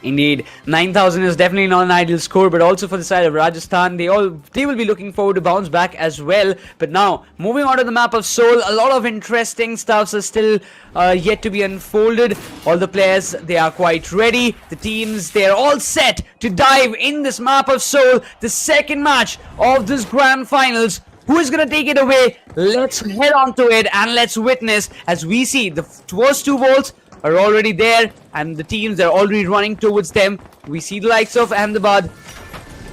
Indeed, 9,000 is definitely not an ideal score, but also for the side of Rajasthan, they will be looking forward to bounce back as well. But now, moving on to the map of Seoul, a lot of interesting stuffs are still yet to be unfolded. All the players, they are quite ready. The teams, they are all set to dive in this map of Seoul, the second match of this grand finals. Who is going to take it away? Let's head on to it and let's witness as we see the first two balls are already there, and the teams are already running towards them. We see the likes of Ahmedabad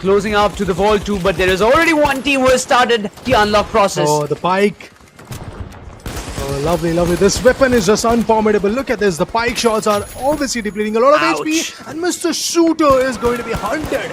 closing up to the Vault 2, but there is already one team who has started the unlock process. Oh, the pike. Oh, lovely, lovely. This weapon is just unformidable. Look at this. The pike shots are obviously depleting a lot of HP, and Mr. Shooter is going to be hunted.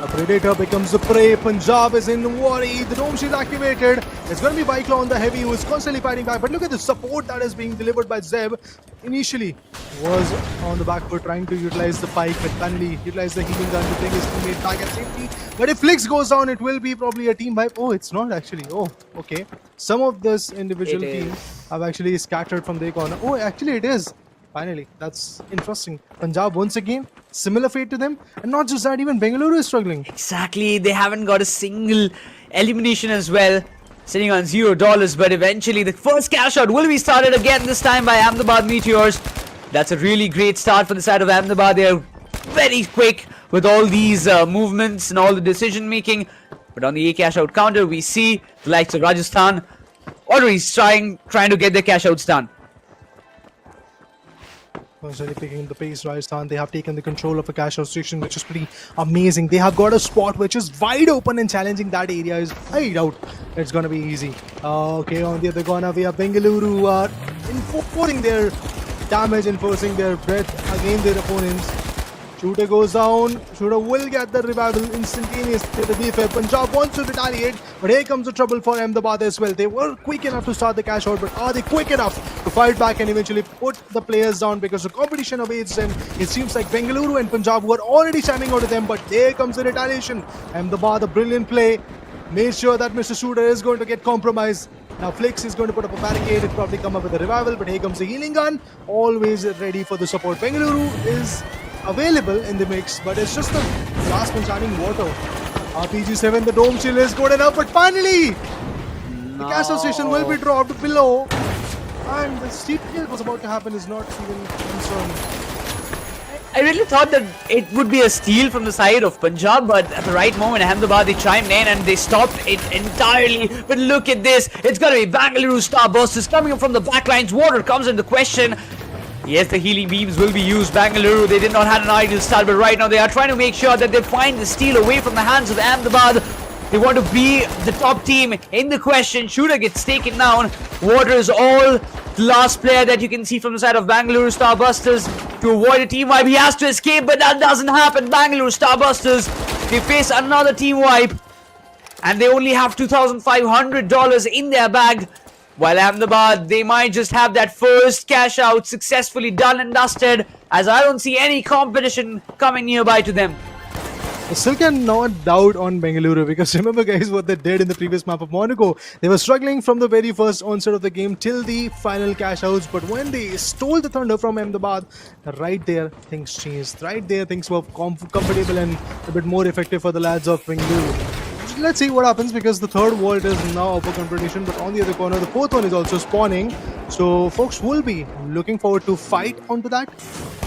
A predator becomes the prey. Punjab is in worry. The dome shield activated. It's going to be Vaiklaw on the heavy, who is constantly fighting back. But look at the support that is being delivered by Zeb. Initially was on the back foot trying to utilize the pike, but finally utilized the healing gun to bring his teammate back at safety. But if Flix goes down, it will be probably a team wipe. Oh, it's not actually. Oh, okay. Some of this individual team have actually scattered from their corner. Oh, actually it is. Finally, that's interesting. Punjab once again, similar fate to them. And not just that, even Bengaluru is struggling. Exactly, they haven't got a single elimination as well, sitting on $0. But eventually, the first cash out will be started again, this time by Ahmedabad Meteors. That's a really great start for the side of Ahmedabad. They're very quick with all these movements and all the decision making. But on the A cash out counter, we see the likes of Rajasthan already trying to get their cash outs done. Constantly picking the pace, Rajasthan. They have taken the control of a cash out station, which is pretty amazing. They have got a spot which is wide open, and challenging that area is I doubt it's going to be easy. Okay, on the other corner, we have Bengaluru who are enforcing their damage, enforcing their breath against their opponents. Shooter goes down. Shooter will get the revival instantaneously. The defense. Punjab wants to retaliate, but here comes the trouble for Ahmedabad as well. They were quick enough to start the cash out, but are they quick enough to fight back and eventually put the players down, because the competition awaits them? It seems like Bengaluru and Punjab were already shining out of them, but there comes the retaliation. Ahmedabad, a brilliant play, made sure that Mr. Shooter is going to get compromised. Now Flix is going to put up a barricade. It'll probably come up with a revival, but here comes the healing gun, always ready for the support. Bengaluru is available in the mix, but it's just the last one shining water. RPG-7, the dome shield is good enough, but finally the cash out station will be dropped below, and the steep kill was about to happen is not even concerned. I really thought that it would be a steal from the side of Punjab, but at the right moment, Ahmedabad, they chimed in and they stopped it entirely. But look at this. It's going to be Bengaluru Starbusters coming up from the backlines. Water comes into question. Yes, the healing beams will be used. Bengaluru, they did not have an ideal start, but right now they are trying to make sure that they find the steal away from the hands of Ahmedabad. They want to be the top team in the question. Shooter gets taken down. Water is all the last player that you can see from the side of Bengaluru Starbusters to avoid a team wipe. He has to escape, but that doesn't happen. Bengaluru Starbusters, they face another team wipe, and they only have $2,500 in their bag. While Ahmedabad, they might just have that first cash out successfully done and dusted, as I don't see any competition coming nearby to them. I still cannot doubt on Bengaluru, because remember guys what they did in the previous map of Monaco. They were struggling from the very first onset of the game till the final cash outs, but when they stole the thunder from Ahmedabad, right there things changed. Right there things were comfortable and a bit more effective for the lads of Bengaluru. Let's see what happens, because the third vault is now up for competition, but on the other corner the fourth one is also spawning, so folks will be looking forward to fight onto that,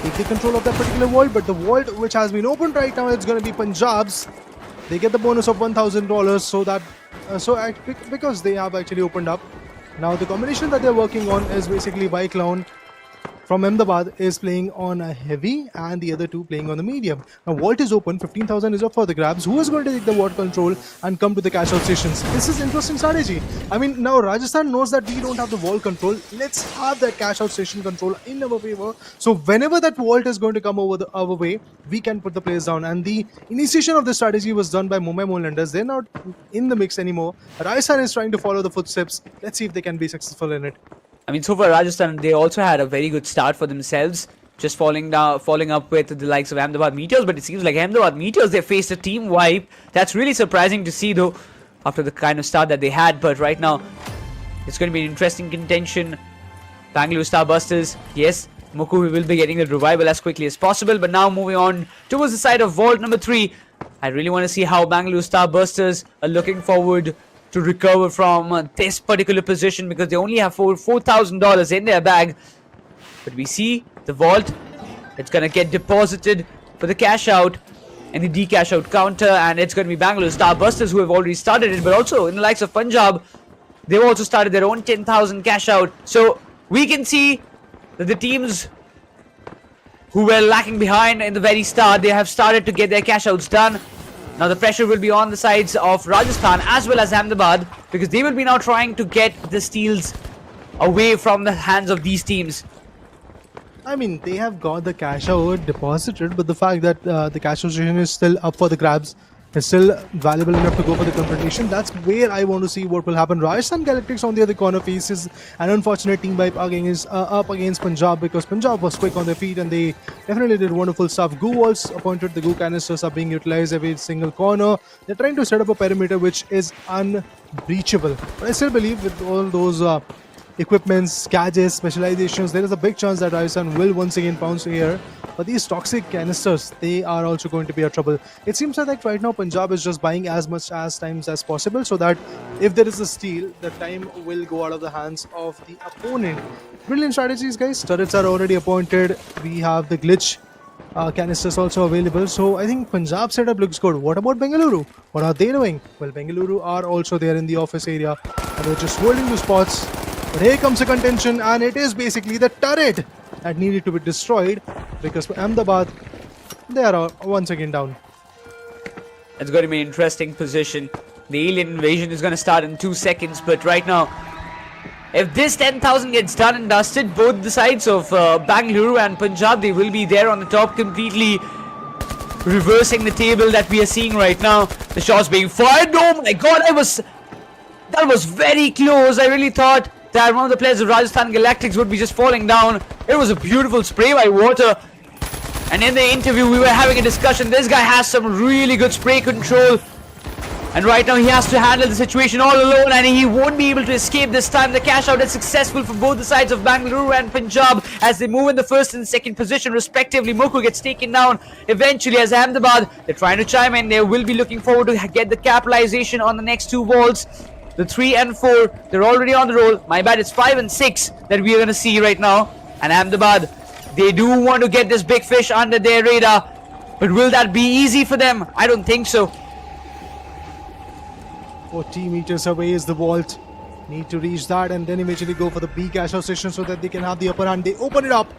take the control of that particular vault. But the vault which has been opened right now, it's going to be Punjab's. They get the bonus of $1,000, so that because they have actually opened up. Now the combination that they're working on is basically Vyclown from Ahmedabad is playing on a heavy and the other two playing on the medium. Now vault is open, 15,000 is up for the grabs. Who is going to take the vault control and come to the cash out stations? This is interesting strategy. I mean, now Rajasthan knows that we don't have the vault control. Let's have that cash out station control in our favor. So whenever that vault is going to come over our way, we can put the players down. And the initiation of the strategy was done by Mumbai Moonlanders. They're not in the mix anymore. Rajasthan is trying to follow the footsteps. Let's see if they can be successful in it. I mean, so far Rajasthan, they also had a very good start for themselves, just following up with the likes of Ahmedabad Meteors. But it seems like Ahmedabad Meteors, they faced a team wipe. That's really surprising to see, though, after the kind of start that they had. But right now, it's going to be an interesting contention. Bengaluru Starbusters, yes, Moku will be getting the revival as quickly as possible. But now moving on towards the side of vault number 3, I really want to see how Bengaluru Starbusters are looking forward to recover from this particular position, because they only have $4,000 in their bag. But we see the vault, it's going to get deposited for the cash out and the decash out counter, and it's going to be Bengaluru Starbusters who have already started it, but also in the likes of Punjab, they've also started their own 10,000 cash out. So we can see that the teams who were lacking behind in the very start, they have started to get their cash outs done. Now the pressure will be on the sides of Rajasthan as well as Ahmedabad, because they will be now trying to get the steals away from the hands of these teams. I mean, they have got the cash out deposited, but the fact that the cash out station is still up for the grabs, is still valuable enough to go for the confrontation. That's where I want to see what will happen. Rajasthan Galactics on the other corner faces an unfortunate team wipe up against Punjab, because Punjab was quick on their feet and they definitely did wonderful stuff. Goo walls appointed, the goo canisters are being utilized every single corner. They're trying to set up a perimeter which is unbreachable. But I still believe with all those equipments, gadgets, specializations, there is a big chance that Rajasthan will once again pounce here. But these toxic canisters, they are also going to be a trouble. It seems like right now Punjab is just buying as much as times as possible, so that if there is a steal, the time will go out of the hands of the opponent. Brilliant strategies, guys. Turrets are already appointed. We have the glitch canisters also available. So I think Punjab setup looks good. What about Bengaluru? What are they doing? Well, Bengaluru are also there in the office area, and they're just holding the spots. But here comes a contention, and it is basically the turret that needed to be destroyed, because for Ahmedabad, they are once again down. It's going to be an interesting position. The alien invasion is going to start in 2 seconds, but right now, if this 10,000 gets done and dusted, both the sides of Bengaluru and Punjab, they will be there on the top, completely reversing the table that we are seeing right now. The shots being fired. Oh my god, that was very close. I really thought that one of the players of Rajasthan Galactics would be just falling down. It was a beautiful spray by water. And in the interview, we were having a discussion. This guy has some really good spray control. And right now, he has to handle the situation all alone, and he won't be able to escape this time. The cash out is successful for both the sides of Bengaluru and Punjab as they move in the first and second position respectively. Moku gets taken down eventually as Ahmedabad, they're trying to chime in. They will be looking forward to get the capitalization on the next 2 balls. The 3 and 4, they're already on the roll. My bad, it's 5 and 6 that we are going to see right now. And Ahmedabad, they do want to get this big fish under their radar. But will that be easy for them? I don't think so. 40 meters away is the vault. Need to reach that and then eventually go for the B cash out station so that they can have the upper hand. They open it up.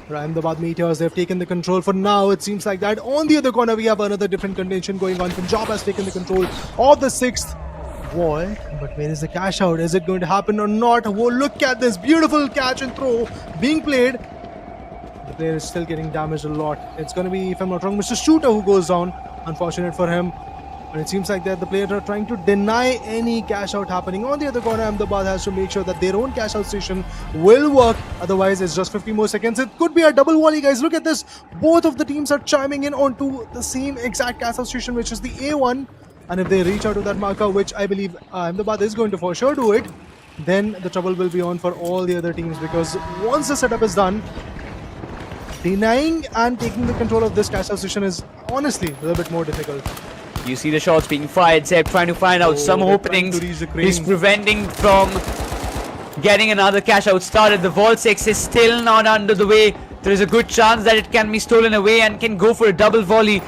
Ahmedabad Meteors, they've taken the control for now. It seems like that. On the other corner, we have another different contention going on. Punjab has taken the control of the 6th vault, but where is the cash out? Is it going to happen or not? Oh, look at this beautiful catch and throw being played. The player is still getting damaged a lot. It's going to be, if I'm not wrong, Mr. Shooter who goes down. Unfortunate for him. But it seems like that the players are trying to deny any cash out happening. On the other corner, Ahmedabad has to make sure that their own cash out station will work. Otherwise, it's just 50 more seconds. It could be a double volley, guys. Look at this. Both of the teams are chiming in onto the same exact cash out station, which is the A1. And if they reach out to that marker, which I believe Ahmedabad is going to for sure do it, then the trouble will be on for all the other teams, because once the setup is done, denying and taking the control of this cash out station is honestly a little bit more difficult. You see the shots being fired. Zeb trying to find out some openings. He's preventing from getting another cash out started. The Vault 6 is still not under the way. There is a good chance that it can be stolen away and can go for a double volley.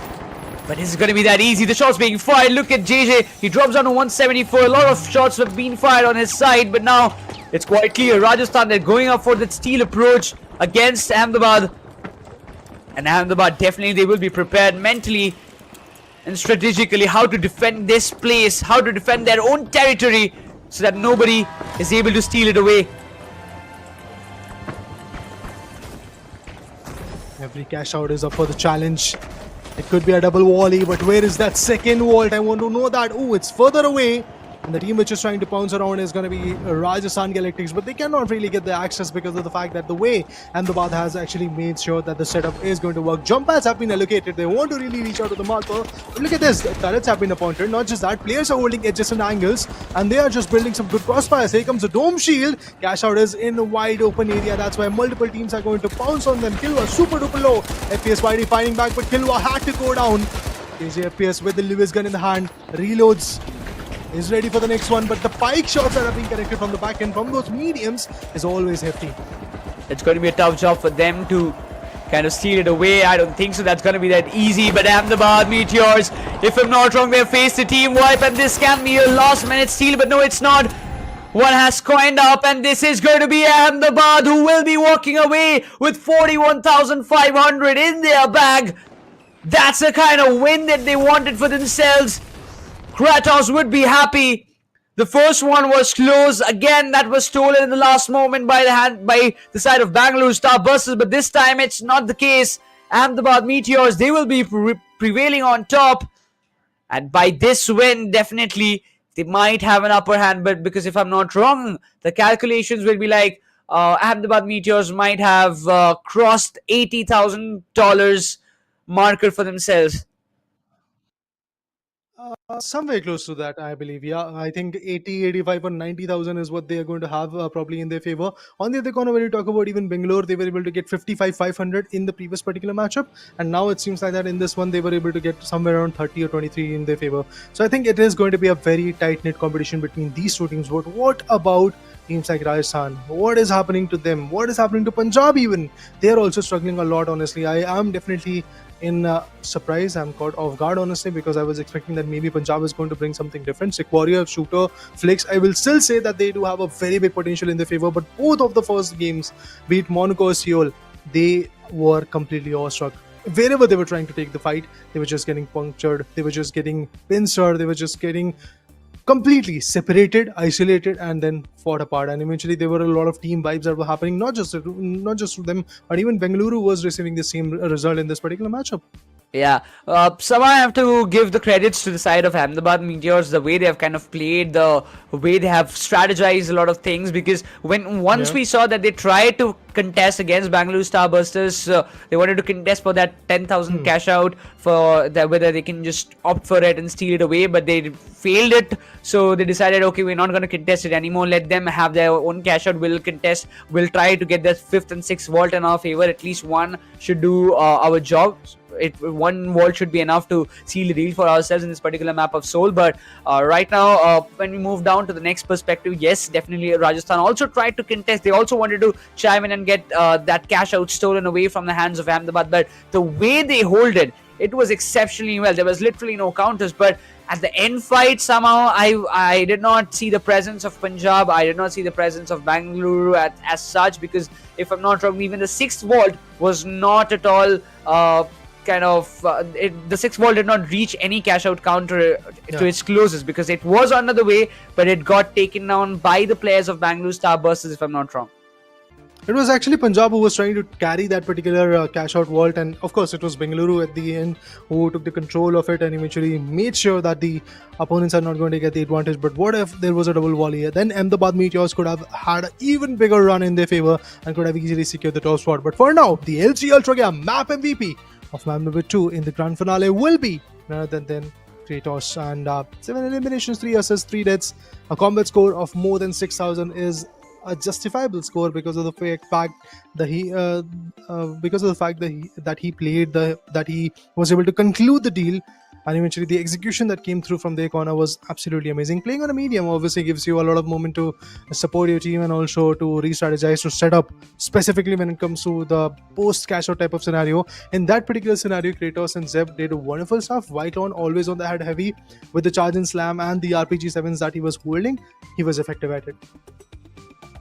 But is it going to be that easy? The shots being fired. Look at JJ. He drops down to 174. A lot of shots have been fired on his side. But now it's quite clear. Rajasthan, they're going up for that steal approach. against Ahmedabad. And Ahmedabad, definitely they will be prepared mentally and strategically how to defend this place, how to defend their own territory so that nobody is able to steal it away. Every cash out is up for the challenge. It could be a double volley, but where is that second vault? I want to know that. Oh, it's further away. And the team which is trying to pounce around is going to be Rajasthan Galactics, but they cannot really get the access because of the fact that the way Ahmedabad has actually made sure that the setup is going to work. Jump pads have been allocated. They want to really reach out to the marker. But look at this. The turrets have been appointed. Not just that, players are holding adjacent angles and they are just building some good crossfires. Here comes the dome shield. Cash out is in a wide open area. That's why multiple teams are going to pounce on them. Kilwa super duper low. FPS YD fighting back, but Kilwa had to go down. KJ FPS with the Lewis gun in the hand. Reloads. Is ready for the next one, but the pike shots that are being connected from the back end from those mediums is always hefty. It's going to be a tough job for them to kind of steal it away. I don't think so that's going to be that easy, but Ahmedabad Meteors, if I'm not wrong, they faced a team wipe and this can be a last minute steal, but no, it's not. One has coined up and this is going to be Ahmedabad who will be walking away with 41,500 in their bag. That's the kind of win that they wanted for themselves. Kratos would be happy. The first one was close. Again, that was stolen in the last moment by the side of Bengaluru Starbusters, but this time it's not the case. Ahmedabad Meteors, they will be prevailing on top. And by this win, definitely, they might have an upper hand. But because if I'm not wrong, the calculations will be like Ahmedabad Meteors might have crossed $80,000 marker for themselves. Somewhere close to that, I believe. Yeah, I think 80, 85 or 90,000 is what they are going to have probably in their favor. On the other corner, when you talk about even Bengaluru, they were able to get 55,500 in the previous particular matchup. And now it seems like that in this one, they were able to get somewhere around 30 or 23 in their favor. So I think it is going to be a very tight-knit competition between these two teams. But what about teams like Rajasthan? What is happening to them? What is happening to Punjab even? They are also struggling a lot, honestly. I am definitely in surprise. I'm caught off guard, honestly, because I was expecting that maybe Punjab is going to bring something different. Sick Warrior, Shooter, Flicks, I will still say that they do have a very big potential in their favor, but both of the first games, be it Monaco or Seoul, they were completely awestruck. Wherever they were trying to take the fight, they were just getting punctured, they were just getting pincered, they were just getting completely separated, isolated, and then fought apart. And eventually there were a lot of team vibes that were happening, not just to them, but even Bengaluru was receiving the same result in this particular matchup. Yeah, somehow I have to give the credits to the side of Ahmedabad Meteors, the way they have kind of played, the way they have strategized a lot of things, because once we saw that they tried to contest against Bengaluru Starbusters, they wanted to contest for that 10,000 cash out, for that, whether they can just opt for it and steal it away, but they failed it. So they decided, okay, we're not going to contest it anymore, let them have their own cash out, we'll contest, we'll try to get the 5th and 6th vault in our favor. At least one should do our job. One vault should be enough to seal the deal for ourselves in this particular map of Seoul. But right now, when we move down to the next perspective, yes, definitely Rajasthan also tried to contest. They also wanted to chime in and get that cash out stolen away from the hands of Ahmedabad, but the way they hold it was exceptionally well. There was literally no counters, but at the end fight, somehow I did not see the presence of Punjab. I did not see the presence of Bengaluru as such, because if I'm not wrong, even the 6th vault was not at all the 6th vault did not reach any cash out counter to its closest, because it was under the way, but it got taken down by the players of Bengaluru Starbusters, if I'm not wrong. It was actually Punjab who was trying to carry that particular cash out vault, and of course it was Bengaluru at the end who took the control of it and eventually made sure that the opponents are not going to get the advantage. But what if there was a double volley? Then Ahmedabad Meteors could have had an even bigger run in their favor and could have easily secured the top spot. But for now, the LG Ultragear map MVP of map number 2 in the grand finale will be none other than Kratos. And 7 eliminations, 3 assists, 3 deaths, a combat score of more than 6,000 is a justifiable score because of the fact that he was able to conclude the deal, and eventually the execution that came through from their corner was absolutely amazing. Playing on a medium obviously gives you a lot of moment to support your team and also to re-strategize, to set up, specifically when it comes to the post cash out type of scenario. In that particular scenario, Kratos and Zeb did wonderful stuff. Whitelon always on the head heavy with the charge and slam and the RPG 7s that he was holding. He was effective at it.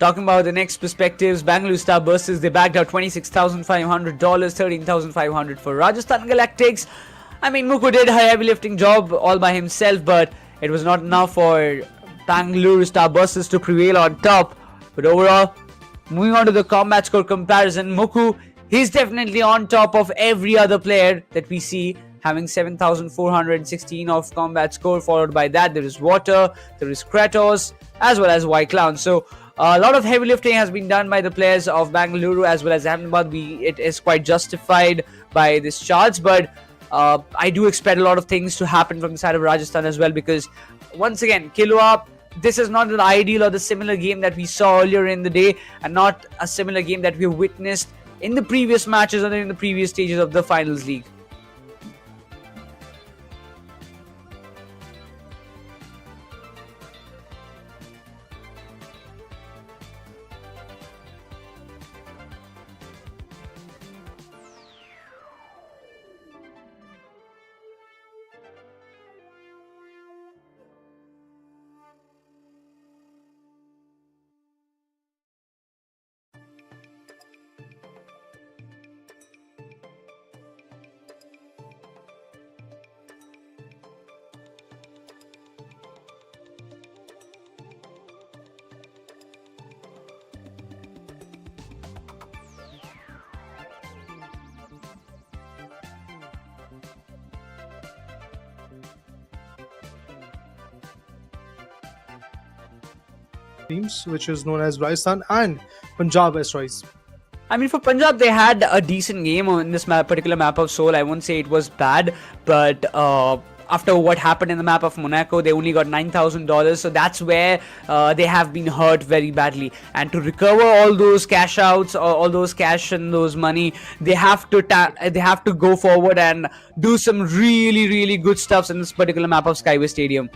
Talking about the next perspectives, Bengaluru Starbusters, they bagged out $26,500, $13,500 for Rajasthan Galactics. I mean, Muku did a heavy lifting job all by himself, but it was not enough for Bengaluru Starbusters to prevail on top. But overall, moving on to the combat score comparison, Muku, he's definitely on top of every other player that we see, having 7,416 of combat score. Followed by that, there is Water, there is Kratos, as well as White Clown. So a lot of heavy lifting has been done by the players of Bengaluru as well as Ahmedabad. It is quite justified by this charts, but I do expect a lot of things to happen from the side of Rajasthan as well, because once again, Kilwa, this is not the ideal or the similar game that we saw earlier in the day, and not a similar game that we witnessed in the previous matches or in the previous stages of the finals league. Teams, which is known as Rajasthan and Punjab Asteroids. I mean, for Punjab, they had a decent game on this particular map of Seoul. I won't say it was bad, but after what happened in the map of Monaco, they only got $9,000. So that's where they have been hurt very badly. And to recover all those cash outs, or all those cash and those money, they have to go forward and do some really, really good stuff in this particular map of Skyway Stadium.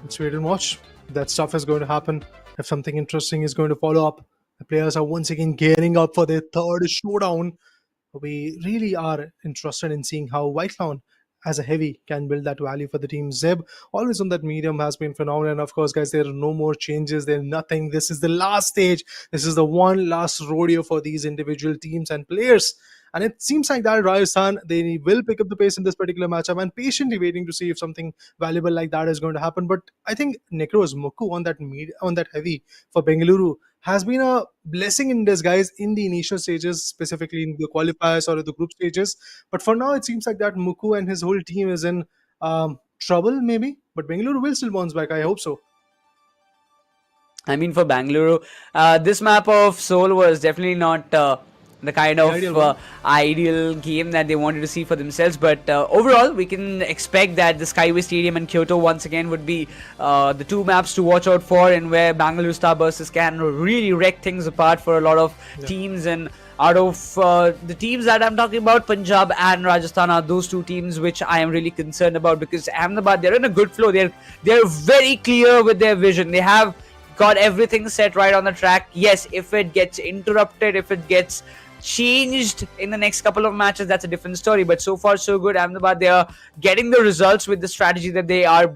Let's wait and watch. That stuff is going to happen. If something interesting is going to follow up, the players are once again gearing up for their third showdown. We really are interested in seeing how White Clown as a heavy can build that value for the team. Zeb, always on that medium, has been phenomenal. And of course, guys, there are no more changes. There's nothing. This is the last stage. This is the one last rodeo for these individual teams and players. And it seems like that Rajasthan, they will pick up the pace in this particular matchup, and patiently waiting to see if something valuable like that is going to happen. But I think Necros Muku on that heavy for Bengaluru has been a blessing in disguise in the initial stages, specifically in the qualifiers or the group stages. But for now, it seems like that Muku and his whole team is in trouble, maybe. But Bengaluru will still bounce back. I hope so. I mean, for Bengaluru, this map of Seoul was definitely not the kind of ideal game that they wanted to see for themselves. But overall, we can expect that the Skyway Stadium and Kyoto once again would be the two maps to watch out for, and where Bengaluru Starbusters can really wreck things apart for a lot of teams. And out of the teams that I'm talking about, Punjab and Rajasthan are those two teams which I am really concerned about, because Ahmedabad, they're in a good flow. They're very clear with their vision. They have got everything set right on the track. Yes, if it gets interrupted, if it gets changed in the next couple of matches, that's a different story. But so far so good. Ahmedabad, they are getting the results with the strategy that they are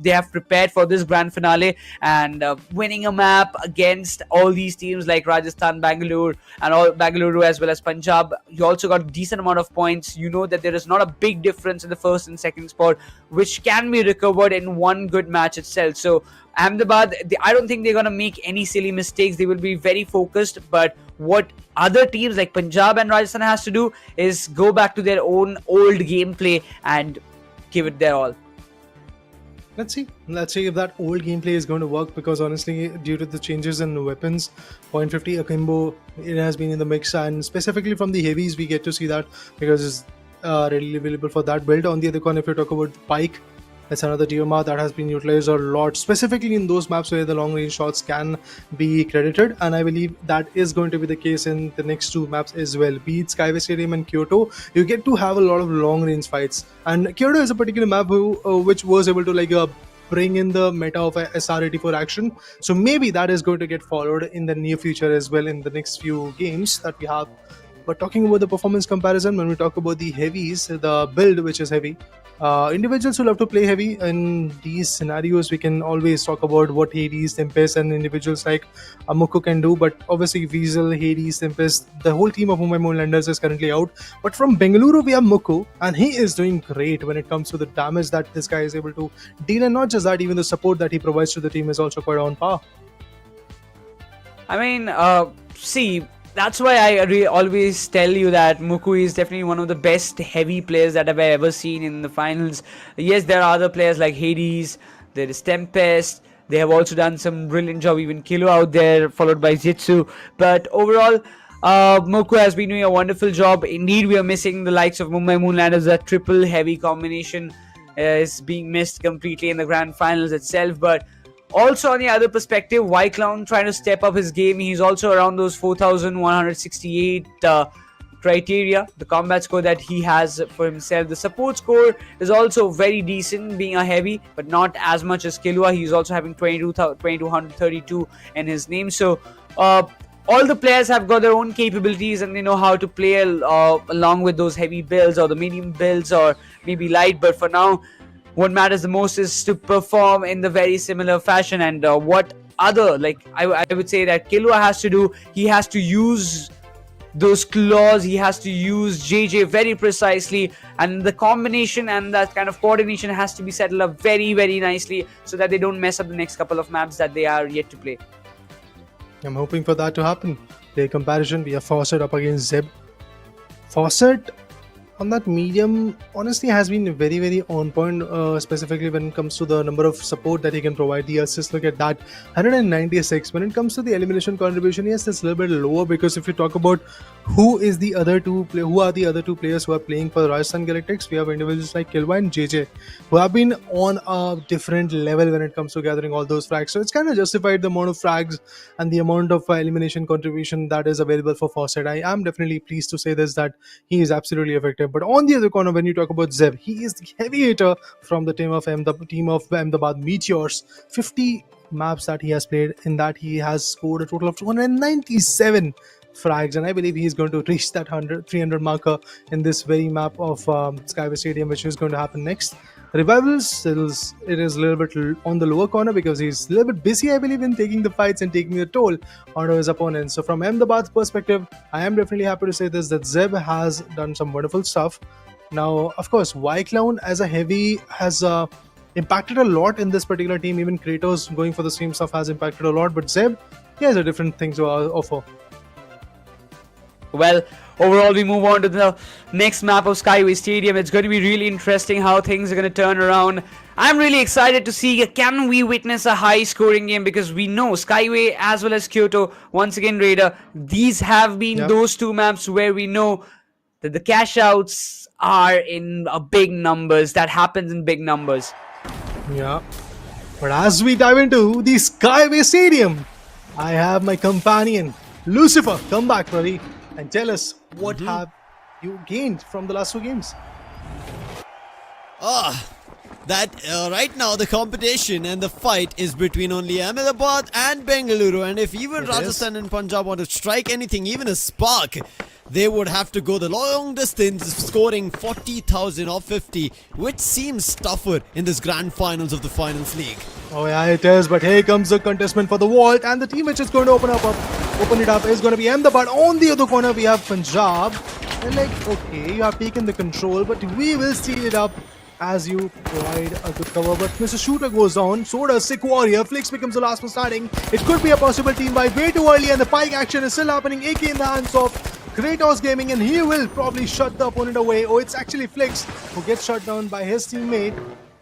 they have prepared for this grand finale, and winning a map against all these teams like Rajasthan, Bengaluru, and all Bengaluru as well as Punjab. You also got a decent amount of points. You know that there is not a big difference in the first and second spot, which can be recovered in one good match itself. So Ahmedabad, I don't think they're going to make any silly mistakes. They will be very focused. But what other teams like Punjab and Rajasthan has to do is go back to their own old gameplay and give it their all. Let's see if that old gameplay is going to work, because honestly, due to the changes in weapons, 0.50 Akimbo, it has been in the mix, and specifically from the heavies, we get to see that because it's readily available for that build. On the other corner, if you talk about Pike, that's another DMR that has been utilized a lot, specifically in those maps where the long range shots can be credited, and I believe that is going to be the case in the next two maps as well. Be it Skyway Stadium and Kyoto, you get to have a lot of long range fights, and Kyoto is a particular map which was able to bring in the meta of SR84 action, so maybe that is going to get followed in the near future as well in the next few games that we have. But talking about the performance comparison, when we talk about the heavies, the build which is heavy, individuals who love to play heavy in these scenarios, we can always talk about what Hades, Tempest, and individuals like Amuku can do. But obviously, Weasel, Hades, Tempest, the whole team of Mumbai Moonlanders is currently out. But from Bengaluru, we have Muku, and he is doing great when it comes to the damage that this guy is able to deal. And not just that, even the support that he provides to the team is also quite on par. I mean, see, that's why I always tell you that Muku is definitely one of the best heavy players that I've ever seen in the finals. Yes, there are other players like Hades, there is Tempest. They have also done some brilliant job, even Kilo out there, followed by Jitsu. But overall, Muku has been doing a wonderful job. Indeed, we are missing the likes of Mumbai Moonlanders. That triple heavy combination is being missed completely in the grand finals itself. But also on the other perspective, Clown trying to step up his game. He's also around those 4,168 criteria, the combat score that he has for himself. The support score is also very decent, being a heavy, but not as much as Killua. He's also having 2232 in his name. So all the players have got their own capabilities and they know how to play along with those heavy builds or the medium builds or maybe light. But for now, what matters the most is to perform in the very similar fashion. And what other, like I would say that Killua has to do, he has to use those claws, he has to use JJ very precisely, and the combination and that kind of coordination has to be settled up very, very nicely so that they don't mess up the next couple of maps that they are yet to play. I'm hoping for that to happen. Play comparison, we have Fawcett up against Zeb. Fawcett on that medium honestly has been very, very on point, specifically when it comes to the number of support that he can provide. The assists, look at that, 196. When it comes to the elimination contribution, yes, it's a little bit lower, because if you talk about who are the other two players who are playing for the Rajasthan Galactics, we have individuals like Kilwa and JJ who have been on a different level when it comes to gathering all those frags. So it's kind of justified the amount of frags and the amount of elimination contribution that is available for Fawcett. I am definitely pleased to say this, that he is absolutely effective. But on the other corner, when you talk about Zeb, he is the heavy hitter from the team of Ahmedabad Meteors. 50 maps that he has played, in that he has scored a total of 297 frags, and I believe he is going to reach that 300 marker in this very map of Skyesports Stadium, which is going to happen next. Revivals, it is a little bit on the lower corner because he's a little bit busy, I believe, in taking the fights and taking the toll onto his opponents. So from Ahmedabad's perspective, I am definitely happy to say this, that Zeb has done some wonderful stuff. Now, of course, Y-Clown as a heavy has impacted a lot in this particular team. Even Kratos going for the same stuff has impacted a lot, but Zeb, he has a different thing to offer. Well, overall, we move on to the next map of Skyway Stadium. It's going to be really interesting how things are going to turn around. I'm really excited to see, can we witness a high scoring game, because we know Skyway as well as Kyoto, once again Raider, these have been those two maps where we know that the cash outs are in big numbers, that happens in big numbers. Yeah, but as we dive into the Skyway Stadium, I have my companion Lucifer. Come back, buddy, and tell us what have you gained from the last two games. Right now the competition and the fight is between only Ahmedabad and Bengaluru, and if even Rajasthan and Punjab want to strike anything, even a spark, they would have to go the long distance, scoring 40,000 or 50, which seems tougher in this grand finals of the Finals League. Oh yeah, it is, but here comes the contestant for the vault, and the team which is going to open it up is going to be Ahmedabad. On the other corner we have Punjab, and okay, you have taken the control, but we will steal it up as you provide a good cover. But Mr. Shooter goes down, so does Sick Warrior. Flix becomes the last one standing. It could be a possible team by way too early, and the pike action is still happening. AK in the hands of Kratos Gaming, and he will probably shut the opponent away. Oh, it's actually Flix who gets shut down by his teammate.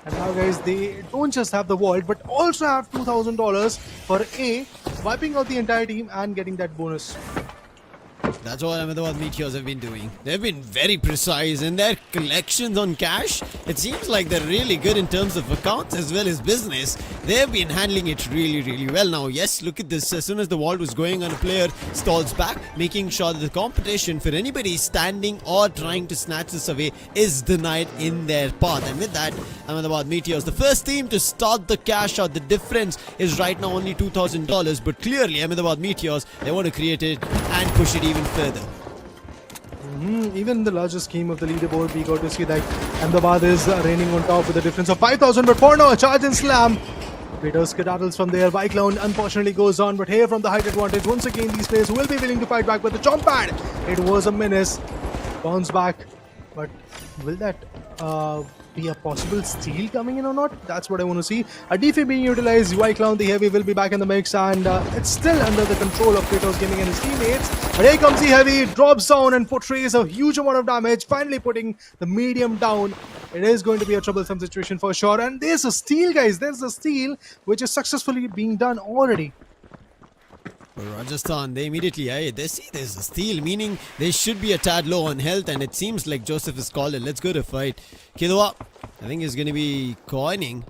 And now, guys, they don't just have the vault, but also have $2,000 for wiping out the entire team and getting that bonus. That's what Ahmedabad Meteors have been doing. They've been very precise in their collections on cash. It seems like they're really good in terms of accounts as well as business. They've been handling it really, really well. Now, yes, look at this. As soon as the vault was going on, a player stalls back, making sure that the competition for anybody standing or trying to snatch this away is denied in their path. And with that, Ahmedabad Meteors, the first team to start the cash out. The difference is right now only $2,000, but clearly Ahmedabad Meteors, they want to create it and push it even further. Even in the larger scheme of the leaderboard, we got to see that Ahmedabad is reigning on top with a difference of 5,000. But for now, a charge and slam. Peters skedaddles from there. Cyclone unfortunately goes on, but here from the height advantage, once again these players will be willing to fight back with the jump pad. It was a menace. Bounce back, but will that be a possible steal coming in or not? That's what I want to see. A DF being utilized. Clown the Heavy will be back in the mix, and it's still under the control of Kratos Gaming and his teammates. But here comes the Heavy, drops down and portrays a huge amount of damage, finally putting the medium down. It is going to be a troublesome situation for sure. And there's a steal, guys. There's a steal which is successfully being done already. Rajasthan, they immediately, they see there's a steal, meaning they should be a tad low on health, and it seems like Joseph has called it. Let's go to fight. Kilwa, I think, is going to be coining.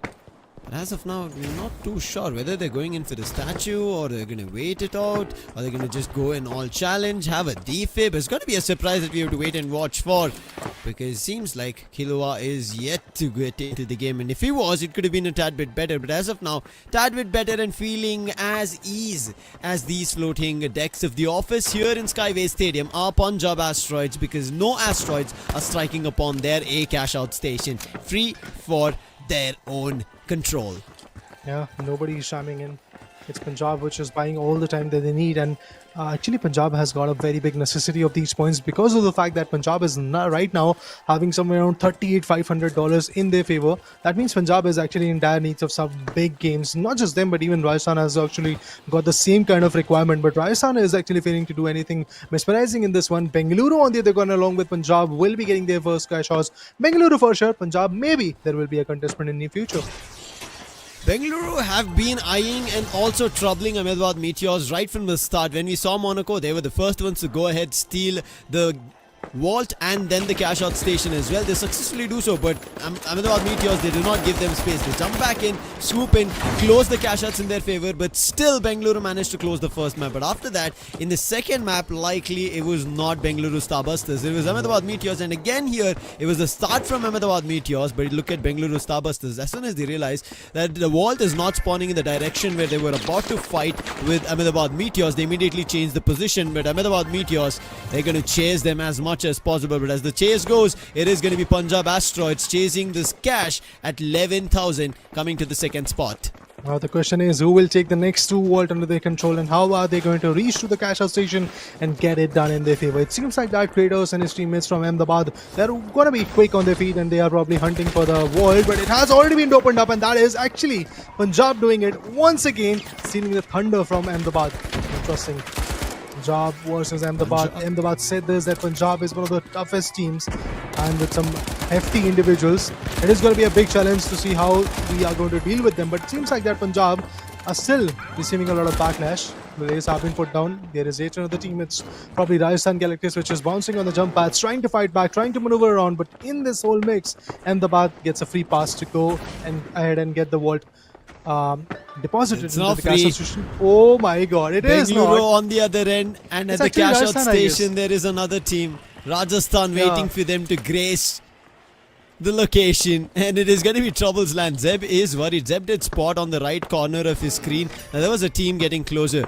But as of now, we're not too sure whether they're going in for the statue or they're going to wait it out or they're going to just go in all challenge, have a defib. It's going to be a surprise that we have to wait and watch for, because it seems like Kilwa is yet to get into the game. And if he was, it could have been a tad bit better. But as of now, tad bit better and feeling as ease as these floating decks of the office here in Skyway Stadium are Punjab Asteroids, because no asteroids are striking upon their CashOut station, free for their own control. Yeah, nobody is shamming in. It's Punjab which is buying all the time that they need, and actually Punjab has got a very big necessity of these points because of the fact that Punjab is right now having somewhere around $38,500 in their favor. That means Punjab is actually in dire needs of some big games. Not just them, but even Rajasthan has actually got the same kind of requirement. But Rajasthan is actually failing to do anything mesmerizing in this one. Bengaluru on the other corner, along with Punjab, will be getting their first cash house. Bengaluru for sure. Punjab, maybe there will be a contestant in the near future. Bengaluru have been eyeing and also troubling Ahmedabad Meteors right from the start. When we saw Monaco, they were the first ones to go ahead, steal the vault and then the cash out station as well. They successfully do so, but Ahmedabad Meteors, they do not give them space. They jump back in, swoop in, close the cash outs in their favor, but still Bengaluru managed to close the first map. But after that, in the second map, likely it was not Bengaluru Starbusters, it was Ahmedabad Meteors. And again here, it was a start from Ahmedabad Meteors, but look at Bengaluru Starbusters. As soon as they realized that the vault is not spawning in the direction where they were about to fight with Ahmedabad Meteors, they immediately changed the position. But Ahmedabad Meteors, they're going to chase them as much as possible. But as the chase goes, it is going to be Punjab Asteroids chasing this cash at 11,000, coming to the second spot. Now the question is, who will take the next 2 vault under their control, and how are they going to reach to the cash out station and get it done in their favor? It seems like that Kratos and his teammates from Ahmedabad, they're going to be quick on their feet and they are probably hunting for the vault, but it has already been opened up, and that is actually Punjab doing it once again, stealing the thunder from Ahmedabad. Interesting. Punjab versus Ahmedabad. Ahmedabad said this, that Punjab is one of the toughest teams, and with some hefty individuals, it is going to be a big challenge to see how we are going to deal with them. But it seems like that Punjab are still receiving a lot of backlash. The rays have been put down. There is yet another team. It's probably Rajasthan Galactics, which is bouncing on the jump pads, trying to fight back, trying to maneuver around. But in this whole mix, Ahmedabad gets a free pass to go and ahead and get the vault deposited It's into not the free. cash out station. Oh my god, it is Bengaluru not. on the other end, and It's at the actually cash out Rajasthan, I guess. station there is another team, Rajasthan, Yeah. waiting for them to grace the location, and it is going to be Trouble's land. Zeb is worried. Zeb did spot on the right corner of his screen, and there was a team getting closer.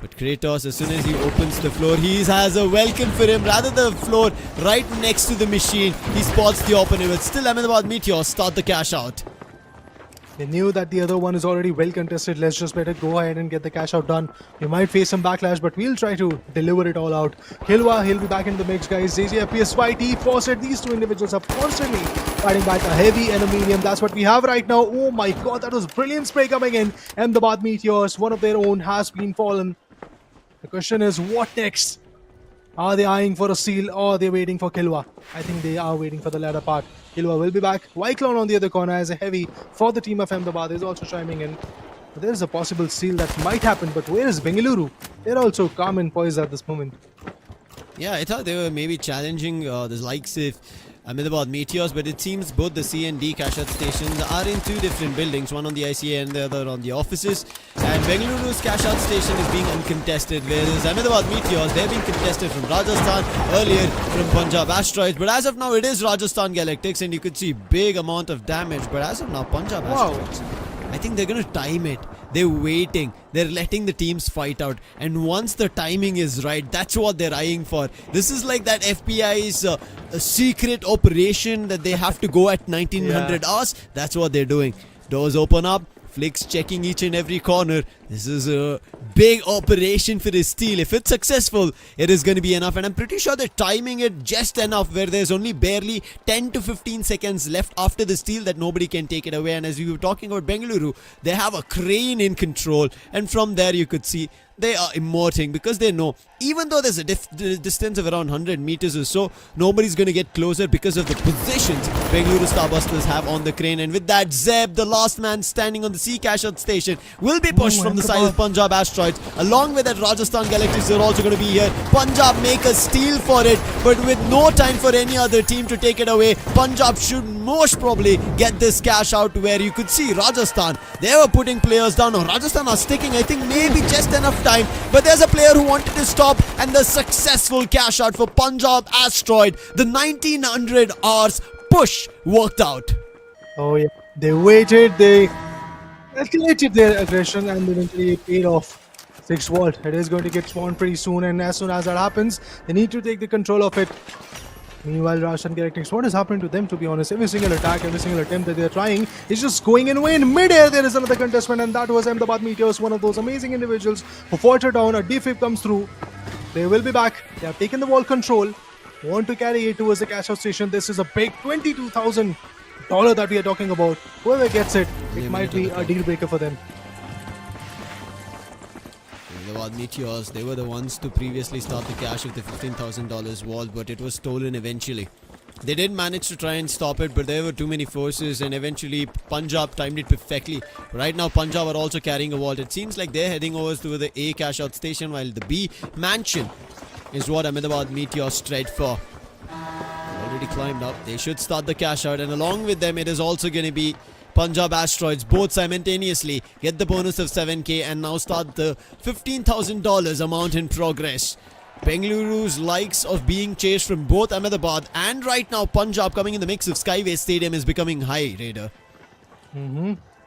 But Kratos, as soon as he opens the floor, he has a welcome for him. Rather the floor right next to the machine, he spots the opponent. But still Ahmedabad Meteors start the cash out. They knew that the other one is already well contested. Let's just better go ahead and get the cash out done. We might face some backlash, but we'll try to deliver it all out. Hilwa, he'll be back in the mix, guys. JJFPS, YT, Fawcett, these two individuals are constantly fighting back a heavy and a medium. That's what we have right now. Oh my god, that was brilliant spray coming in. Ahmedabad Meteors, one of their own, has been fallen. The question is, what next? Are they eyeing for a steal, or are they waiting for Kilwa? I think they are waiting for the latter part. Kilwa will be back. Clown on the other corner as a heavy for the team of Ahmedabad is also chiming in. There is a possible steal that might happen, but where is Bengaluru? They're also calm and poised at this moment. Yeah, I thought they were maybe challenging the likes of Ahmedabad Meteors, but it seems both the C and D cash out stations are in 2 different buildings, one on the ICA and the other on the offices. And Bengaluru's cash out station is being uncontested, whereas Ahmedabad Meteors, they're being contested from Rajasthan, earlier from Punjab Asteroids. But as of now, it is Rajasthan Galactics, and you could see big amount of damage. But as of now, Punjab Asteroids, I think they're going to time it. They're waiting. They're letting the teams fight out. And once the timing is right, that's what they're eyeing for. This is like that FBI's a secret operation that they have to go at 1900 hours. That's what they're doing. Doors open up. Flicks checking each and every corner. This is a big operation for his steal. If it's successful, it is going to be enough. And I'm pretty sure they're timing it just enough where there's only barely 10 to 15 seconds left after the steal that nobody can take it away. And as we were talking about Bengaluru, they have a crane in control. And from there you could see they are immorting because they know even though there's a distance of around 100 meters or so, nobody's going to get closer because of the positions Bengaluru Starbusters have on the crane. And with that, Zeb, the last man standing on the CashOut station, will be pushed from the side of Punjab Asteroids. Along with that, Rajasthan Galactics are also going to be here. Punjab make a steal for it, but with no time for any other team to take it away, Punjab should most probably get this cash out, where you could see Rajasthan, they were putting players down. Now Rajasthan are sticking, I think maybe just enough time, but there's a player who wanted to stop, and the successful cash out for Punjab Asteroid. The 1900 hours push worked out. Oh yeah, they waited, they escalated their aggression, and eventually it paid off. 6 Vault, it is going to get spawned pretty soon, and as soon as that happens, they need to take the control of it. Meanwhile, Rajasthan Galactics, what is happening to them, to be honest? Every single attack, every single attempt that they're trying is just going in way. In mid-air, there is another contestant, and that was Ahmedabad Meteors, one of those amazing individuals who fought her down. A defib comes through. They will be back. They have taken the wall control. Want to carry it towards the cash-out station. This is a big $22,000 that we are talking about. Whoever gets it, it might be a deal breaker for them. Ahmedabad Meteors, they were the ones to previously start the cash with the $15,000 wall, but it was stolen eventually. They did manage to try and stop it, but there were too many forces, and eventually Punjab timed it perfectly. Right now Punjab are also carrying a vault. It seems like they're heading over to the A cash out station, while the B mansion is what Ahmedabad Meteors tried for. Already climbed up. They should start the cash out, and along with them it is also going to be Punjab Asteroids, both simultaneously get the bonus of 7k and now start the $15,000 amount in progress. Bengaluru's likes of being chased from both Ahmedabad and right now Punjab coming in the mix of Skyway Stadium is becoming high, Raider.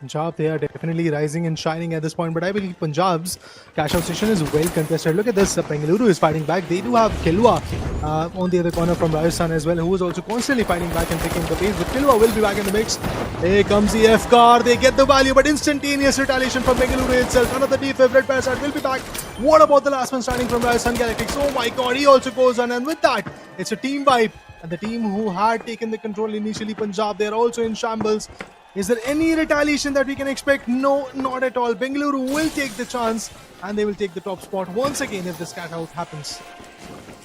Punjab, they are definitely rising and shining at this point, but I believe Punjab's cash out station is well contested. Look at this, Bengaluru is fighting back. They do have Kilwa on the other corner from Rajasthan as well, who is also constantly fighting back and picking the pace, but Kilwa will be back in the mix. Here comes the F car, they get the value, but instantaneous retaliation from Bengaluru itself. Another defib, Red Parasite will be back. What about the last one standing from Rajasthan Galactics? Oh my god, he also goes on, and with that, it's a team wipe. And the team who had taken the control initially, Punjab, they are also in shambles. Is there any retaliation that we can expect? No, not at all. Bengaluru will take the chance, and they will take the top spot once again if this cat out happens.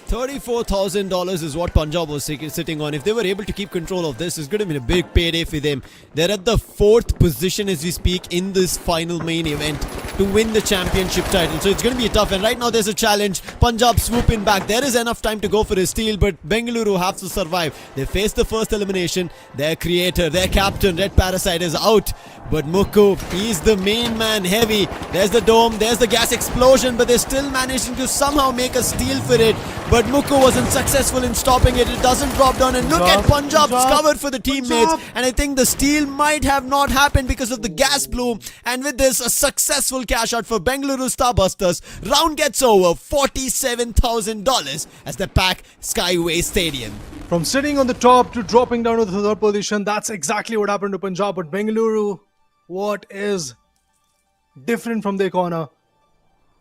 $34,000 is what Punjab was sitting on. If they were able to keep control of this, it's going to be a big payday for them. They're at the 4th position as we speak in this final main event to win the championship title. So it's going to be tough. And right now there's a challenge. Punjab swooping back. There is enough time to go for a steal, but Bengaluru have to survive. They face the first elimination. Their creator, their captain, Red Parasite is out. But Mukku, he's the main man, heavy. There's the dome, there's the gas explosion, but they're still managing to somehow make a steal for it. But Mukku wasn't successful in stopping it. It doesn't drop down, and look at Punjab's cover for the teammates. And I think the steal might have not happened because of the gas bloom. And with this, a successful cash out for Bengaluru Starbusters. Round gets over, $47,000 as they pack Skyway Stadium. From sitting on the top to dropping down to the 3rd position, that's exactly what happened to Punjab. But Bengaluru, what is different from their corner?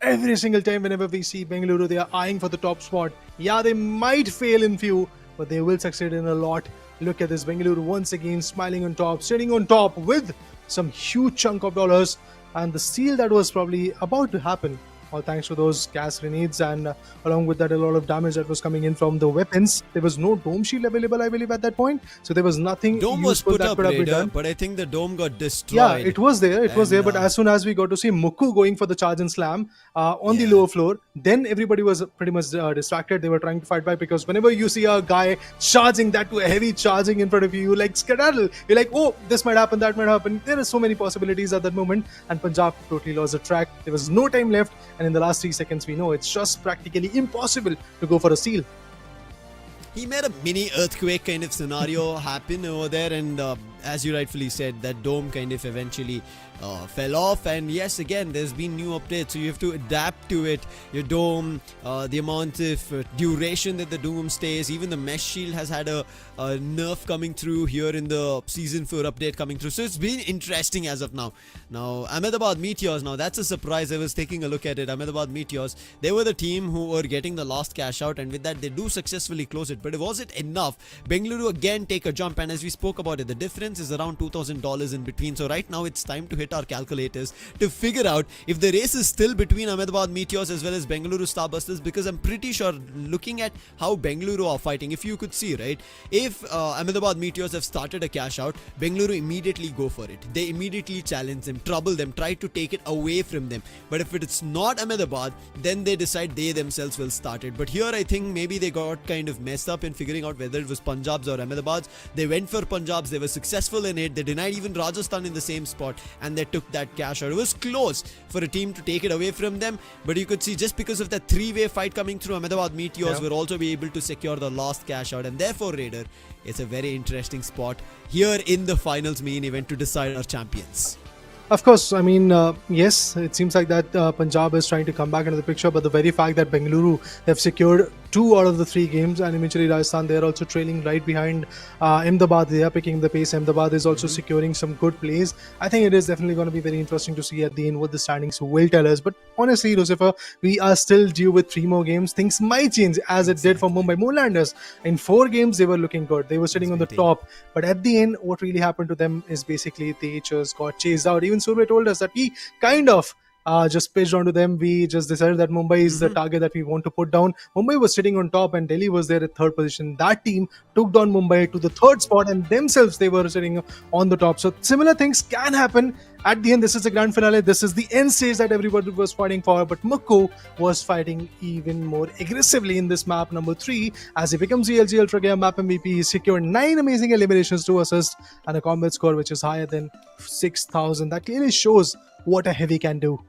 Every single time whenever we see Bengaluru, they are eyeing for the top spot. Yeah, they might fail in few, but they will succeed in a lot. Look at this, Bengaluru once again smiling on top, sitting on top with some huge chunk of dollars, and the steal that was probably about to happen, all thanks to those gas grenades, and along with that a lot of damage that was coming in from the weapons. There was no dome shield available, I believe, at that point, so there was nothing dome was useful put that up, could have been Raider, done. but I think the dome got destroyed. Yeah, it was there, but as soon as we got to see Mukku going for the charge and slam on the lower floor, then everybody was pretty much distracted. They were trying to fight back, because whenever you see a guy charging, that to a heavy charging in front of you, you like skedaddle. You're like, oh, this might happen, that might happen. There are so many possibilities at that moment, and Punjab totally lost the track. There was no time left, and in the last 3 seconds, we know it's just practically impossible to go for a steal. He made a mini earthquake kind of scenario happen over there, and as you rightfully said, that dome kind of eventually fell off, and yes, again there's been new updates, so you have to adapt to it. Your dome, the amount of duration that the dome stays, even the mesh shield has had a nerf coming through here in the season 4 update coming through, so it's been interesting as of now. Ahmedabad Meteors, now that's a surprise. I was taking a look at it. Ahmedabad Meteors, they were the team who were getting the last cash out, and with that they do successfully close it, but was it enough? Bengaluru again take a jump, and as we spoke about it, the difference is around $2,000 in between. So right now it's time to hit our calculators to figure out if the race is still between Ahmedabad Meteors as well as Bengaluru Starbusters, because I'm pretty sure, looking at how Bengaluru are fighting, if you could see, right, if Ahmedabad Meteors have started a cash out, Bengaluru immediately go for it. They immediately challenge them, trouble them, try to take it away from them. But if it's not Ahmedabad, then they decide they themselves will start it. But here I think maybe they got kind of messed up in figuring out whether it was Punjab's or Ahmedabad's. They went for Punjab's, they were successful in it. They denied even Rajasthan in the same spot, and they took that cash out. It was close for a team to take it away from them, but you could see just because of that three-way fight coming through, Ahmedabad Meteors will also be able to secure the last cash out, and therefore, Raider, it's a very interesting spot here in the finals main event to decide our champions. Of course, I mean, yes, it seems like that Punjab is trying to come back into the picture, but the very fact that Bengaluru have secured 2 out of the 3 games, and eventually Rajasthan, they are also trailing right behind Ahmedabad. They are picking the pace. Ahmedabad is also securing some good plays. I think it is definitely going to be very interesting to see at the end what the standings will tell us. But honestly, Lucifer, we are still due with 3 more games. Things might change as it did for Mumbai Moonlanders. In 4 games, they were looking good. They were sitting on the top. But at the end, what really happened to them is basically they just got chased out. Even Survey told us that we kind of just pitched onto them. We just decided that Mumbai is the target that we want to put down. Mumbai was sitting on top and Delhi was there at 3rd position. That team took down Mumbai to the 3rd spot, and themselves they were sitting on the top. So similar things can happen. At the end, this is the grand finale. This is the end stage that everybody was fighting for. But Mukku was fighting even more aggressively in this map number 3 as he becomes the LG Ultragear map MVP. He secured 9 amazing eliminations, 2 assists, and a combat score which is higher than 6,000. That clearly shows what a heavy can do.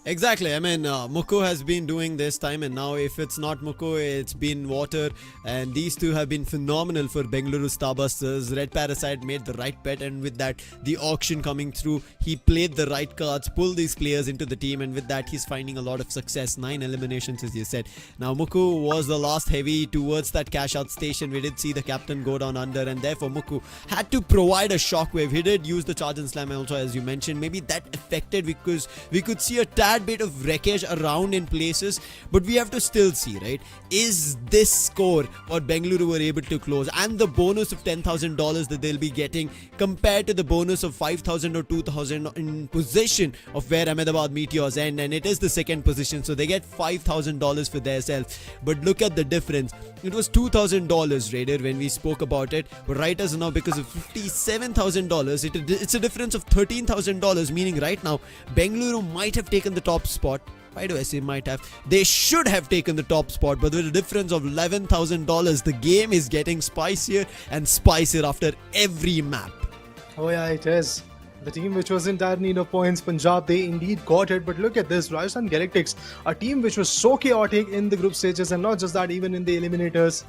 Exactly. I mean, Mukku has been doing this time, and now if it's not Mukku, it's been Water, and these two have been phenomenal for Bengaluru Starbusters. Red Parasite made the right bet, and with that, the auction coming through, he played the right cards, pulled these players into the team, and with that, he's finding a lot of success. 9 eliminations, as you said. Now, Mukku was the last heavy towards that cash out station. We did see the captain go down under, and therefore Mukku had to provide a shockwave. He did use the charge and slam also, as you mentioned. Maybe that affected, because we could see a tad bit of wreckage around in places, but we have to still see, right, is this score what Bengaluru were able to close, and the bonus of $10,000 that they'll be getting compared to the bonus of 5,000 or 2,000 in position of where Ahmedabad Meteors end, and it is the 2nd position, so they get $5,000 for themselves. But look at the difference. It was $2,000, Raider, when we spoke about it, but right as now, because of $57,000, it's a difference of $13,000, meaning right now Bengaluru might have taken the top spot. Why do I say might have? They should have taken the top spot, but with a difference of $11,000, the game is getting spicier and spicier after every map. Oh yeah, it is. The team which was in dire need of points, Punjab, they indeed got it. But look at this, Rajasthan Galactics, a team which was so chaotic in the group stages, and not just that, even in the eliminators,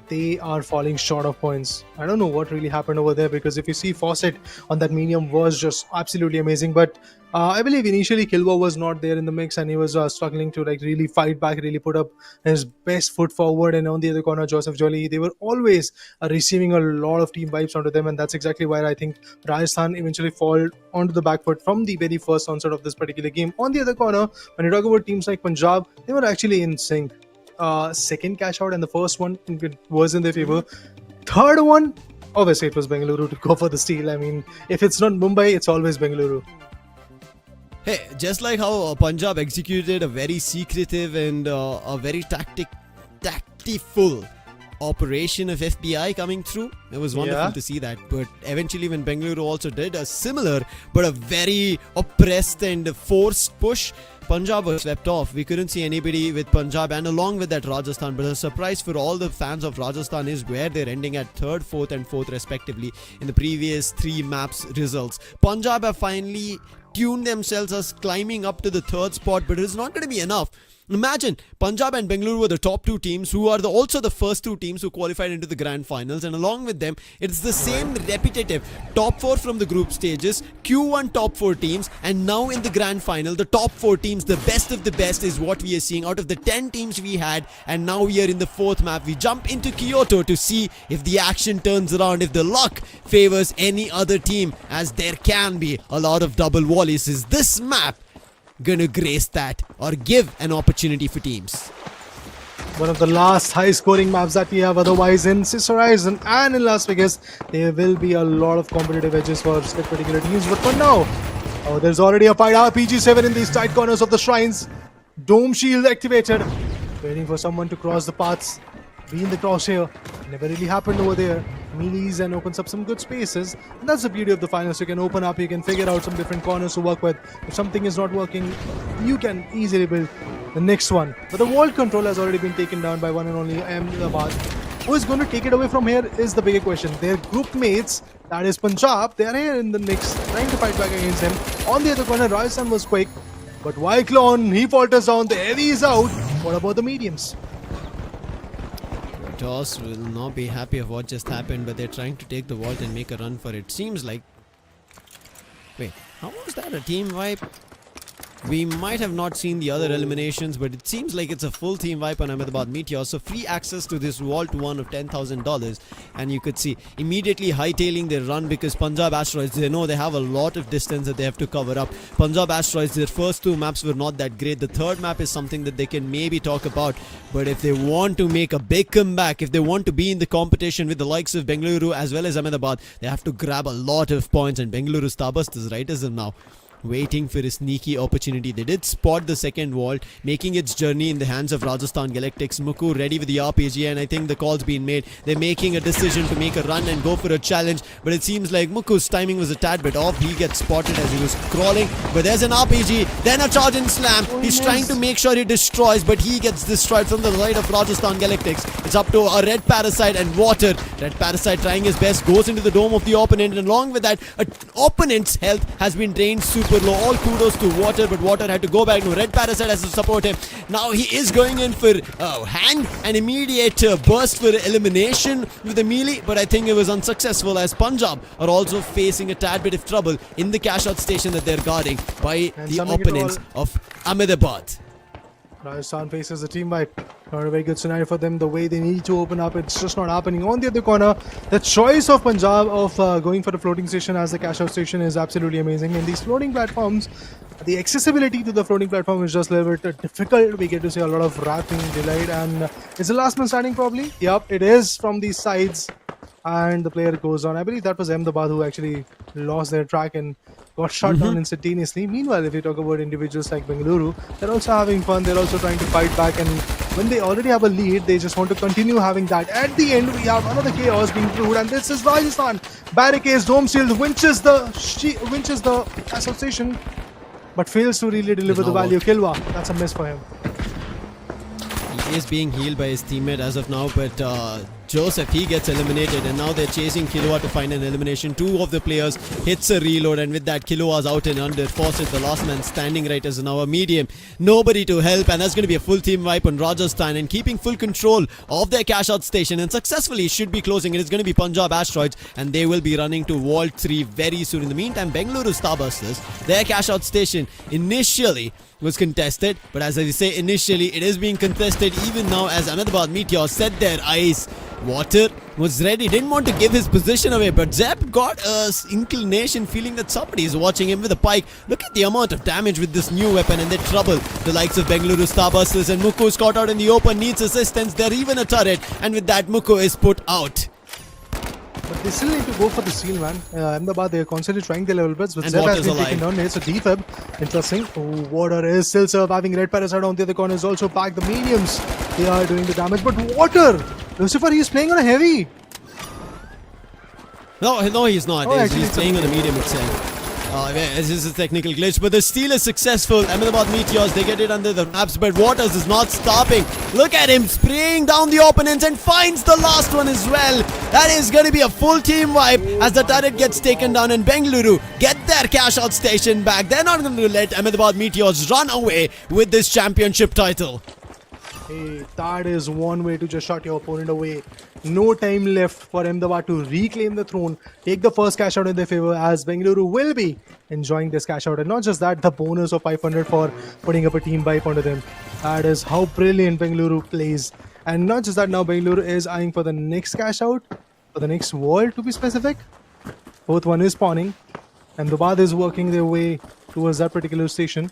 they are falling short of points. I don't know what really happened over there, because if you see Fawcett on that medium was just absolutely amazing, but I believe initially Kilwa was not there in the mix, and he was struggling to like really fight back, really put up his best foot forward. And on the other corner, Joseph Jolly, they were always receiving a lot of team vibes onto them, and that's exactly why I think Rajasthan eventually fall onto the back foot from the very first onset of this particular game. On the other corner, when you talk about teams like Punjab, they were actually in sync. 2nd cash out, and the first one was in their favor. 3rd one, obviously it was Bengaluru to go for the steal. I mean, if it's not Mumbai, it's always Bengaluru. Hey, just like how Punjab executed a very secretive and a very tactful operation of FBI coming through, it was wonderful to see that. But eventually, when Bengaluru also did a similar but a very oppressed and forced push, Punjab was swept off. We couldn't see anybody with Punjab, and along with that Rajasthan. But the surprise for all the fans of Rajasthan is where they're ending at 3rd, 4th and 4th respectively in the previous 3 maps results. Punjab have finally tune themselves as climbing up to the third spot, but it's not going to be enough. Imagine Punjab and Bengaluru were the top two teams, who are also the first two teams who qualified into the grand finals, and along with them it's the same repetitive top 4 from the group stages, Q1 top 4 teams, and now in the grand final the top 4 teams, the best of the best is what we are seeing out of the 10 teams we had. And now we are in the 4th map. We jump into Kyoto to see if the action turns around, if the luck favors any other team, as there can be a lot of double volleys. Is this map gonna grace that or give an opportunity for teams? One of the last high scoring maps that we have, otherwise in Sis Horizon and in Las Vegas there will be a lot of competitive edges for particular teams. But for now, there's already a fight. RPG-7 in these tight corners of the shrines. Dome shield activated, waiting for someone to cross the paths, be in the crosshair. Never really happened over there. Melees and opens up some good spaces, and that's the beauty of the finals. You can open up, you can figure out some different corners to work with. If something is not working, you can easily build the next one. But the world control has already been taken down by one and only Ahmedabad. Who is going to take it away from here is the bigger question. Their group mates, that is Punjab, they are here in the mix, trying to fight back against them. On the other corner, Rajasthan was quick, but Wyclone, he falters down, the heavy is out. What about the mediums? Toss will not be happy of what just happened, but they're trying to take the vault and make a run for it. Seems like... Wait, how was that a team wipe? We might have not seen the other eliminations, but it seems like it's a full team wipe on Ahmedabad Meteors. So free access to this Vault 1 of $10,000. And you could see immediately hightailing their run, because Punjab Asteroids, they know they have a lot of distance that they have to cover up. Punjab Asteroids, their first 2 maps were not that great. The third map is something that they can maybe talk about. But if they want to make a big comeback, if they want to be in the competition with the likes of Bengaluru as well as Ahmedabad, they have to grab a lot of points. And Bengaluru Starbusters right as of now, waiting for a sneaky opportunity. They did spot the second vault, making its journey in the hands of Rajasthan Galactics. Muku ready with the RPG, and I think the call's been made. They're making a decision to make a run and go for a challenge, but it seems like Muku's timing was a tad bit off. He gets spotted as he was crawling, but there's an RPG, then a charge and slam. He's trying to make sure he destroys, but he gets destroyed from the side of Rajasthan Galactics. It's up to a Red Parasite and Water. Red Parasite trying his best, goes into the dome of the opponent, and along with that, opponent's health has been drained super low. All kudos to Water, but Water had to go back. No, Red Parasite has to support him. Now he is going in for hand, an immediate burst for elimination with the melee, but I think it was unsuccessful, as Punjab are also facing a tad bit of trouble in the cash-out station that they're guarding by the opponents of Ahmedabad. Rajasthan faces a team wipe. Not a very good scenario for them. The way they need to open up, it's just not happening. On the other corner, the choice of Punjab of going for the floating station as the cash out station is absolutely amazing. And these floating platforms, the accessibility to the floating platform is just a little bit difficult. We get to see a lot of wrapping delayed, and it's the last man standing probably. Yep, it is from these sides, and the player goes on. I believe that was Ahmedabad who actually lost their track and got shot down instantaneously. Meanwhile, if you talk about individuals like Bengaluru, they're also having fun. They're also trying to fight back, and when they already have a lead, they just want to continue having that. At the end, we have another chaos being brewed, and this is Rajasthan. Barricades, dome shield, winches the association, but fails to really deliver the value. Kilwa, that's a miss for him. He is being healed by his teammate as of now, but Joseph, he gets eliminated, and now they're chasing Kilua to find an elimination. 2 of the players hits a reload, and with that, Kilua's out and under. Fawcett, the last man standing right as now a medium. Nobody to help, and that's going to be a full team wipe on Rajasthan, and keeping full control of their cash out station, and successfully should be closing it. It's going to be Punjab Asteroids, and they will be running to Vault 3 very soon. In the meantime, Bengaluru Starbusters, their cash out station initially was contested, but as I say, initially it is being contested even now, as Ahmedabad Meteors set their eyes. Water was ready, didn't want to give his position away, but Zep got a inclination feeling that somebody is watching him with a pike. Look at the amount of damage with this new weapon, and they trouble the likes of Bengaluru Starbusters, and Muku is caught out in the open, needs assistance. They're even a turret, and with that, Muku is put out. But they still need to go for the steal, man. Ahmedabad, they're constantly trying their level bets, but And Zeb has Water's been alive. taken down. It's a defib. Interesting. Oh, Water is still surviving. Red Parasite on the other corner is also packed. The mediums, they are doing the damage, but Water, Lucifer, he's playing on a heavy. No, he's not. Oh, actually, He's it's a playing on the medium itself. This is a technical glitch, but the steal is successful. Ahmedabad Meteors, they get it under the maps, but Waters is not stopping. Look at him spraying down the opponents and finds the last one as well. That is going to be a full team wipe as the turret gets taken down, and Bengaluru get their their cash out station back. They're not going to let Ahmedabad Meteors run away with this championship title. Hey, that is one way to just shut your opponent away. No time left for Ahmedabad to reclaim the throne, take the first cash out in their favor, as Bengaluru will be enjoying this cash out. And not just that, the bonus of 500 for putting up a team wipe onto them. That is how brilliant Bengaluru plays. And not just that, now Bengaluru is eyeing for the next cash out, for the next wall to be specific. Fourth one is spawning. Ahmedabad is working their way towards that particular station,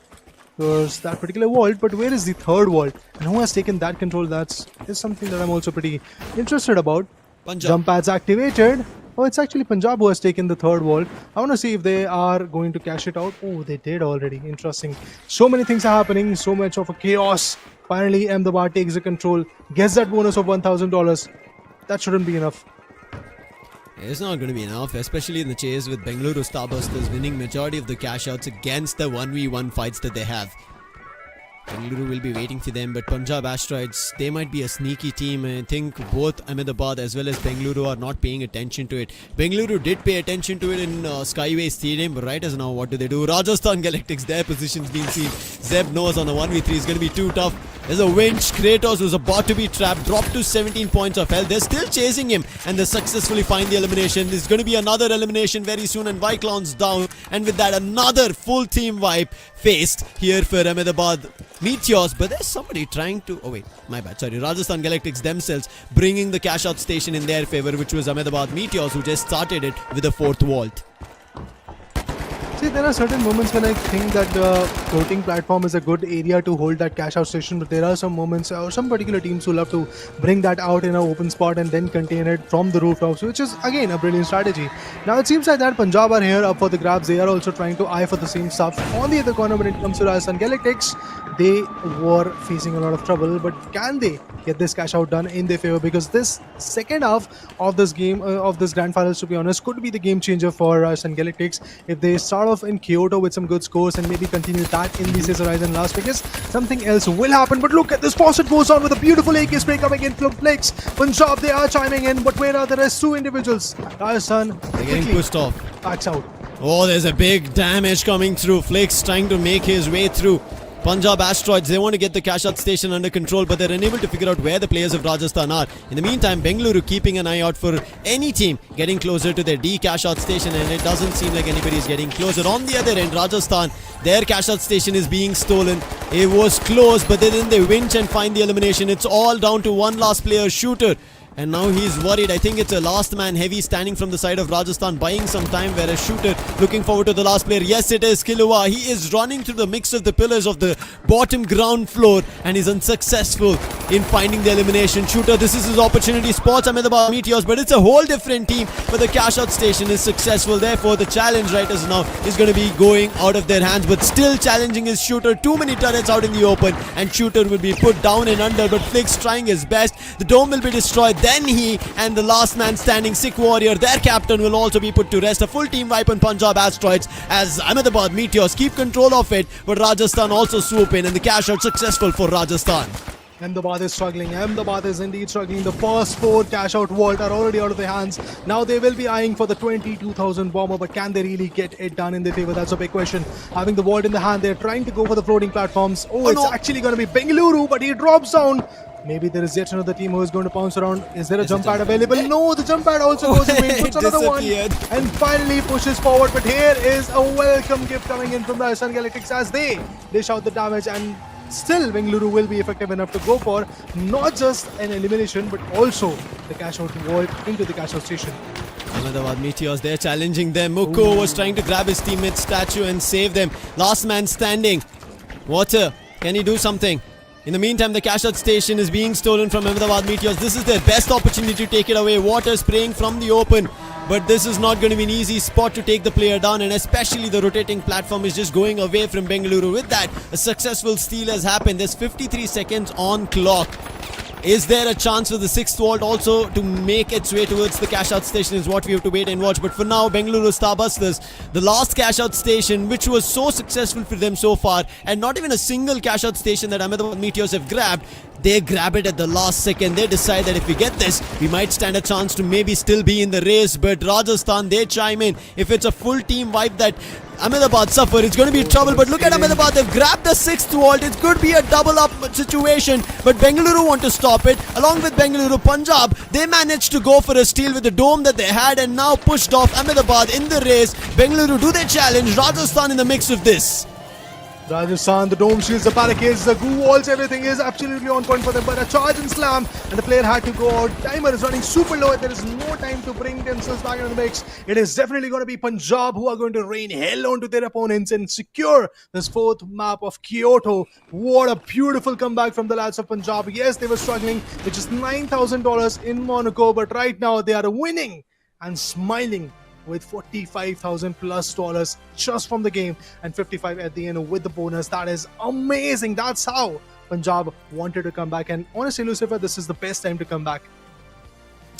towards that particular vault. But where is the third vault, and who has taken that control? That's is something that I'm also pretty interested about. Punjab. Jump pads activated. Oh, it's actually Punjab who has taken the third vault. I want to see if they are going to cash it out. Oh, they did already. Interesting. So many things are happening. So much of a chaos. Finally, Ahmedabad takes the control. Gets that bonus of $1,000. That shouldn't be enough. It's not going to be enough, especially in the chase with Bengaluru Starbusters winning majority of the cash outs against the 1v1 fights that they have. Bengaluru will be waiting for them, but Punjab Asteroids, they might be a sneaky team. I think both Ahmedabad as well as Bengaluru are not paying attention to it. Bengaluru did pay attention to it in Skyway Stadium, but right as now, what do? Rajasthan Galactics, their position's being seen. Zeb knows on a 1v3 is going to be too tough. There's a winch. Kratos, who's about to be trapped, dropped to 17 points of health. They're still chasing him, and they successfully find the elimination. There's going to be another elimination very soon, and Vyclown's down. And with that, another full team wipe faced here for Ahmedabad Meteors. But there's somebody trying to... Oh wait, my bad, sorry. Rajasthan Galactics themselves bringing the cash out station in their favor, which was Ahmedabad Meteors, who just started it with a fourth vault. See, there are certain moments when I think that the floating platform is a good area to hold that cash out station, but there are some moments or some particular teams who love to bring that out in an open spot and then contain it from the rooftops, which is again a brilliant strategy. Now it seems like that Punjab are here up for the grabs. They are also trying to eye for the same stuff. On the other corner, when it comes to Rajasthan Galactics, they were facing a lot of trouble, but can they get this cash out done in their favor? Because this second half of this game, of this grand finals, to be honest, could be the game changer for Rajasthan Galactics if they start off in Kyoto with some good scores and maybe continue that in the Horizon Las Vegas. Something else will happen. But look at this, Fawcett goes on with a beautiful AK spray coming in from Flex. Punjab, they are chiming in, but where are the rest two individuals? Rajasthan They're getting pushed off. backs out. Oh, there's a big damage coming through. Flicks trying to make his way through. Punjab Asteroids, they want to get the cash out station under control, but they're unable to figure out where the players of Rajasthan are. In the meantime, Bengaluru keeping an eye out for any team getting closer to their D cash out station, and it doesn't seem like anybody is getting closer. On the other end, Rajasthan, their cash out station is being stolen. It was close, but then they winch and find the elimination. It's all down to one last player, Shooter. And now he's worried. I think it's a last man heavy standing from the side of Rajasthan, buying some time, whereas Shooter looking forward to the last player. Yes, it is Kilua. He is running through the mix of the pillars of the bottom ground floor and is unsuccessful in finding the elimination. Shooter, this is his opportunity. Spots Ahmedabad Meteors, but it's a whole different team. But the cash out station is successful. Therefore, the challenge right as now is going to be going out of their hands. But still challenging is Shooter. Too many turrets out in the open, and Shooter will be put down and under. But Flick's trying his best. The dome will be destroyed. Then he and the last man standing, Sick Warrior, their captain, will also be put to rest. A full team wipe on Punjab Asteroids as Ahmedabad Meteors keep control of it, but Rajasthan also swoop in, and the cash out successful for Rajasthan. Ahmedabad is struggling. Ahmedabad is indeed struggling. The first four cash out vault are already out of their hands. Now they will be eyeing for the 22,000 bomber, but can they really get it done in their favor? That's a big question. Having the vault in the hand, they're trying to go for the floating platforms. Oh, it's actually going to be Bengaluru, but he drops down. Maybe there is yet another team who is going to pounce around. Is there a jump pad available? No, the jump pad also goes away. Puts another one and finally pushes forward. But here is a welcome gift coming in from the Rajasthan Galactics as they dish out the damage, and still Bengaluru will be effective enough to go for not just an elimination but also the cash out vault into the cash out station. Ahmedabad Meteors, they're challenging them. Muko was trying to grab his teammate's statue and save them. Last man standing. Water, can he do something? In the meantime, the cash out station is being stolen from Ahmedabad Meteors. This is their best opportunity to take it away. Water spraying from the open. But this is not going to be an easy spot to take the player down, and especially the rotating platform is just going away from Bengaluru. With that, a successful steal has happened. There's 53 seconds on clock. Is there a chance for the sixth vault also to make its way towards the cash out station is what we have to wait and watch. But for now, Bengaluru Starbusters, the last cash out station, which was so successful for them so far, and not even a single cash out station that Ahmedabad Meteors have grabbed, They grab it at the last second. They decide that if we get this, we might stand a chance to maybe still be in the race. But Rajasthan, they chime in. If it's a full team wipe that Ahmedabad suffer, it's going to be trouble. But look at Ahmedabad, they've grabbed the 6th vault. It could be a double up situation, but Bengaluru want to stop it. Along with Bengaluru, Punjab, they managed to go for a steal with the dome that they had and now pushed off Ahmedabad in the race. Bengaluru, do they challenge Rajasthan in the mix of this? Rajasthan, the dome shields, the barricades, the goo walls, everything is absolutely on point for them. But a charge and slam, and the player had to go out. Timer is running super low. There is no time to bring themselves back into the mix. It is definitely going to be Punjab who are going to rain hell onto their opponents and secure this 4th map of Kyoto. What a beautiful comeback from the lads of Punjab. Yes, they were struggling with just $9,000 in Monaco, but right now they are winning and smiling with $45,000 plus just from the game and 55 at the end with the bonus. That is amazing. That's how Punjab wanted to come back. And honestly, Lucifer, this is the best time to come back.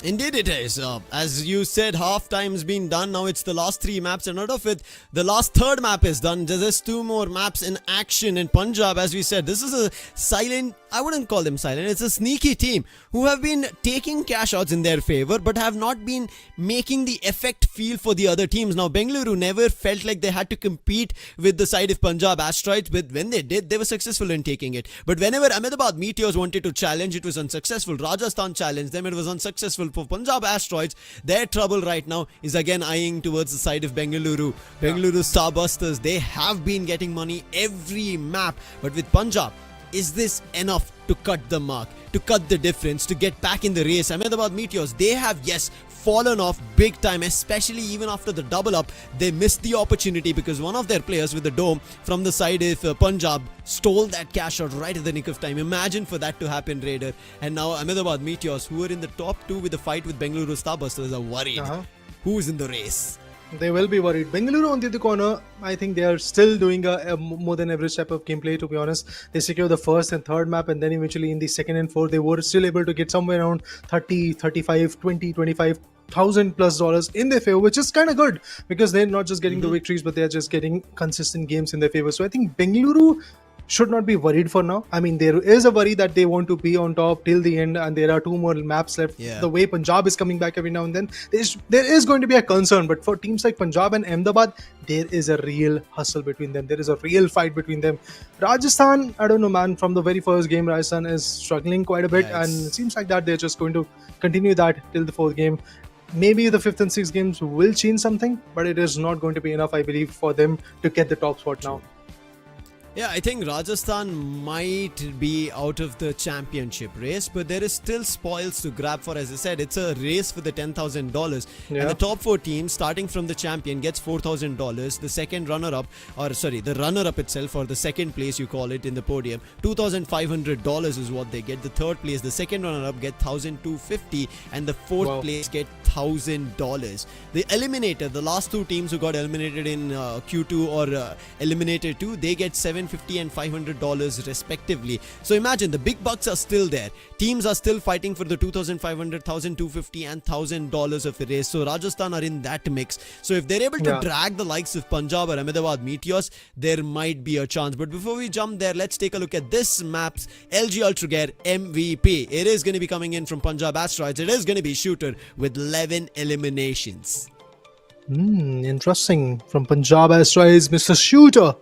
Indeed it is. As you said, half time's been done. Now it's the last 3 maps, and out of it, the last 3rd map is done. There's 2 more maps in action in Punjab. As we said, this is a silent, I wouldn't call them silent, it's a sneaky team who have been taking cash outs in their favor but have not been making the effect feel for the other teams. Now Bengaluru never felt like they had to compete with the side of Punjab Asteroids, but when they did, they were successful in taking it. But whenever Ahmedabad Meteors wanted to challenge, it was unsuccessful. Rajasthan challenged them, it was unsuccessful. For Punjab Asteroids, their trouble right now is again eyeing towards the side of Bengaluru. Bengaluru Starbusters, they have been getting money every map, but with Punjab, is this enough to cut the mark, to cut the difference, to get back in the race? Ahmedabad Meteors, they have, yes, fallen off big time, especially even after the double up. They missed the opportunity because one of their players with the dome from the side of Punjab stole that cash out right at the nick of time. Imagine for that to happen, Raider. And now Ahmedabad Meteors, who are in the top 2 with the fight with Bengaluru Starbusters, are worried. Who's in the race? They will be worried. Bengaluru on the other corner, I think they are still doing a more than average type of gameplay, to be honest. They secure the 1st and 3rd map, and then eventually in the 2nd and 4th, they were still able to get somewhere around 30, 35, 20, 25,000 plus dollars in their favor, which is kind of good because they're not just getting the victories, but they're just getting consistent games in their favor. So I think Bengaluru should not be worried for now. I mean, there is a worry that they want to be on top till the end, and there are 2 more maps left. The way Punjab is coming back every now and then, there is going to be a concern. But for teams like Punjab and Ahmedabad, there is a real hustle between them. There is a real fight between them. Rajasthan, I don't know, man. From the very first game, Rajasthan is struggling quite a bit, and it seems like that they're just going to continue that till the 4th game. Maybe the 5th and 6th games will change something, but it is not going to be enough, I believe, for them to get the top spot now. Yeah, I think Rajasthan might be out of the championship race, but there is still spoils to grab for. As I said, it's a race for the $10,000. And the top 4 teams, starting from the champion, gets $4,000. The second runner-up, the runner-up itself, or the second place you call it in the podium, $2,500 is what they get. The third place, the second runner-up, get $1,250, and the fourth place get $1,000. The eliminator, the last 2 teams who got eliminated in Q2 or eliminated 2, they get $750 and $500 respectively. So imagine the big bucks are still there. Teams are still fighting for the $2,500, $1,250 and $1,000 of the race. So Rajasthan are in that mix. So if they're able to drag the likes of Punjab or Ahmedabad Meteors, there might be a chance. But before we jump there, let's take a look at this map's LG Ultragear MVP. It is going to be coming in from Punjab Asteroids. It is going to be Shooter with 11 eliminations. Interesting. From Punjab Asteroids, Mr. Shooter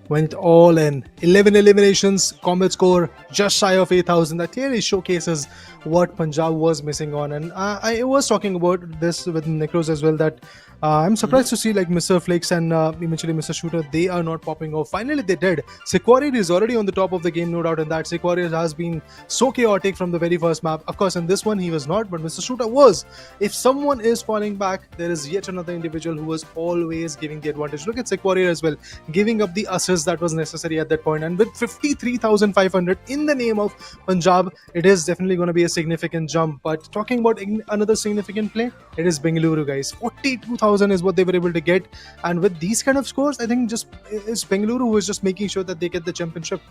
went all in. 11 eliminations, combat score just shy of 8,000. That clearly showcases what Punjab was missing on. And I was talking about this with Necros as well, that I'm surprised to see like Mr. Flakes and eventually Mr. Shooter, they are not popping off. Finally they did. Sequoia is already on the top of the game, no doubt in that. Sequoia has been so chaotic from the very first map. Of course, in this one he was not, but Mr. Shooter was. If someone is falling back, there is yet another individual who was always giving the advantage. Look at Sequoia as well, giving up the assist that was necessary at that point. And with 53,500 in the name of Punjab, it is definitely going to be a significant jump. But talking about another significant play, it is Bengaluru, guys. 42,000 is what they were able to get, and with these kind of scores, I think just it's Bengaluru who is just making sure that they get the championship.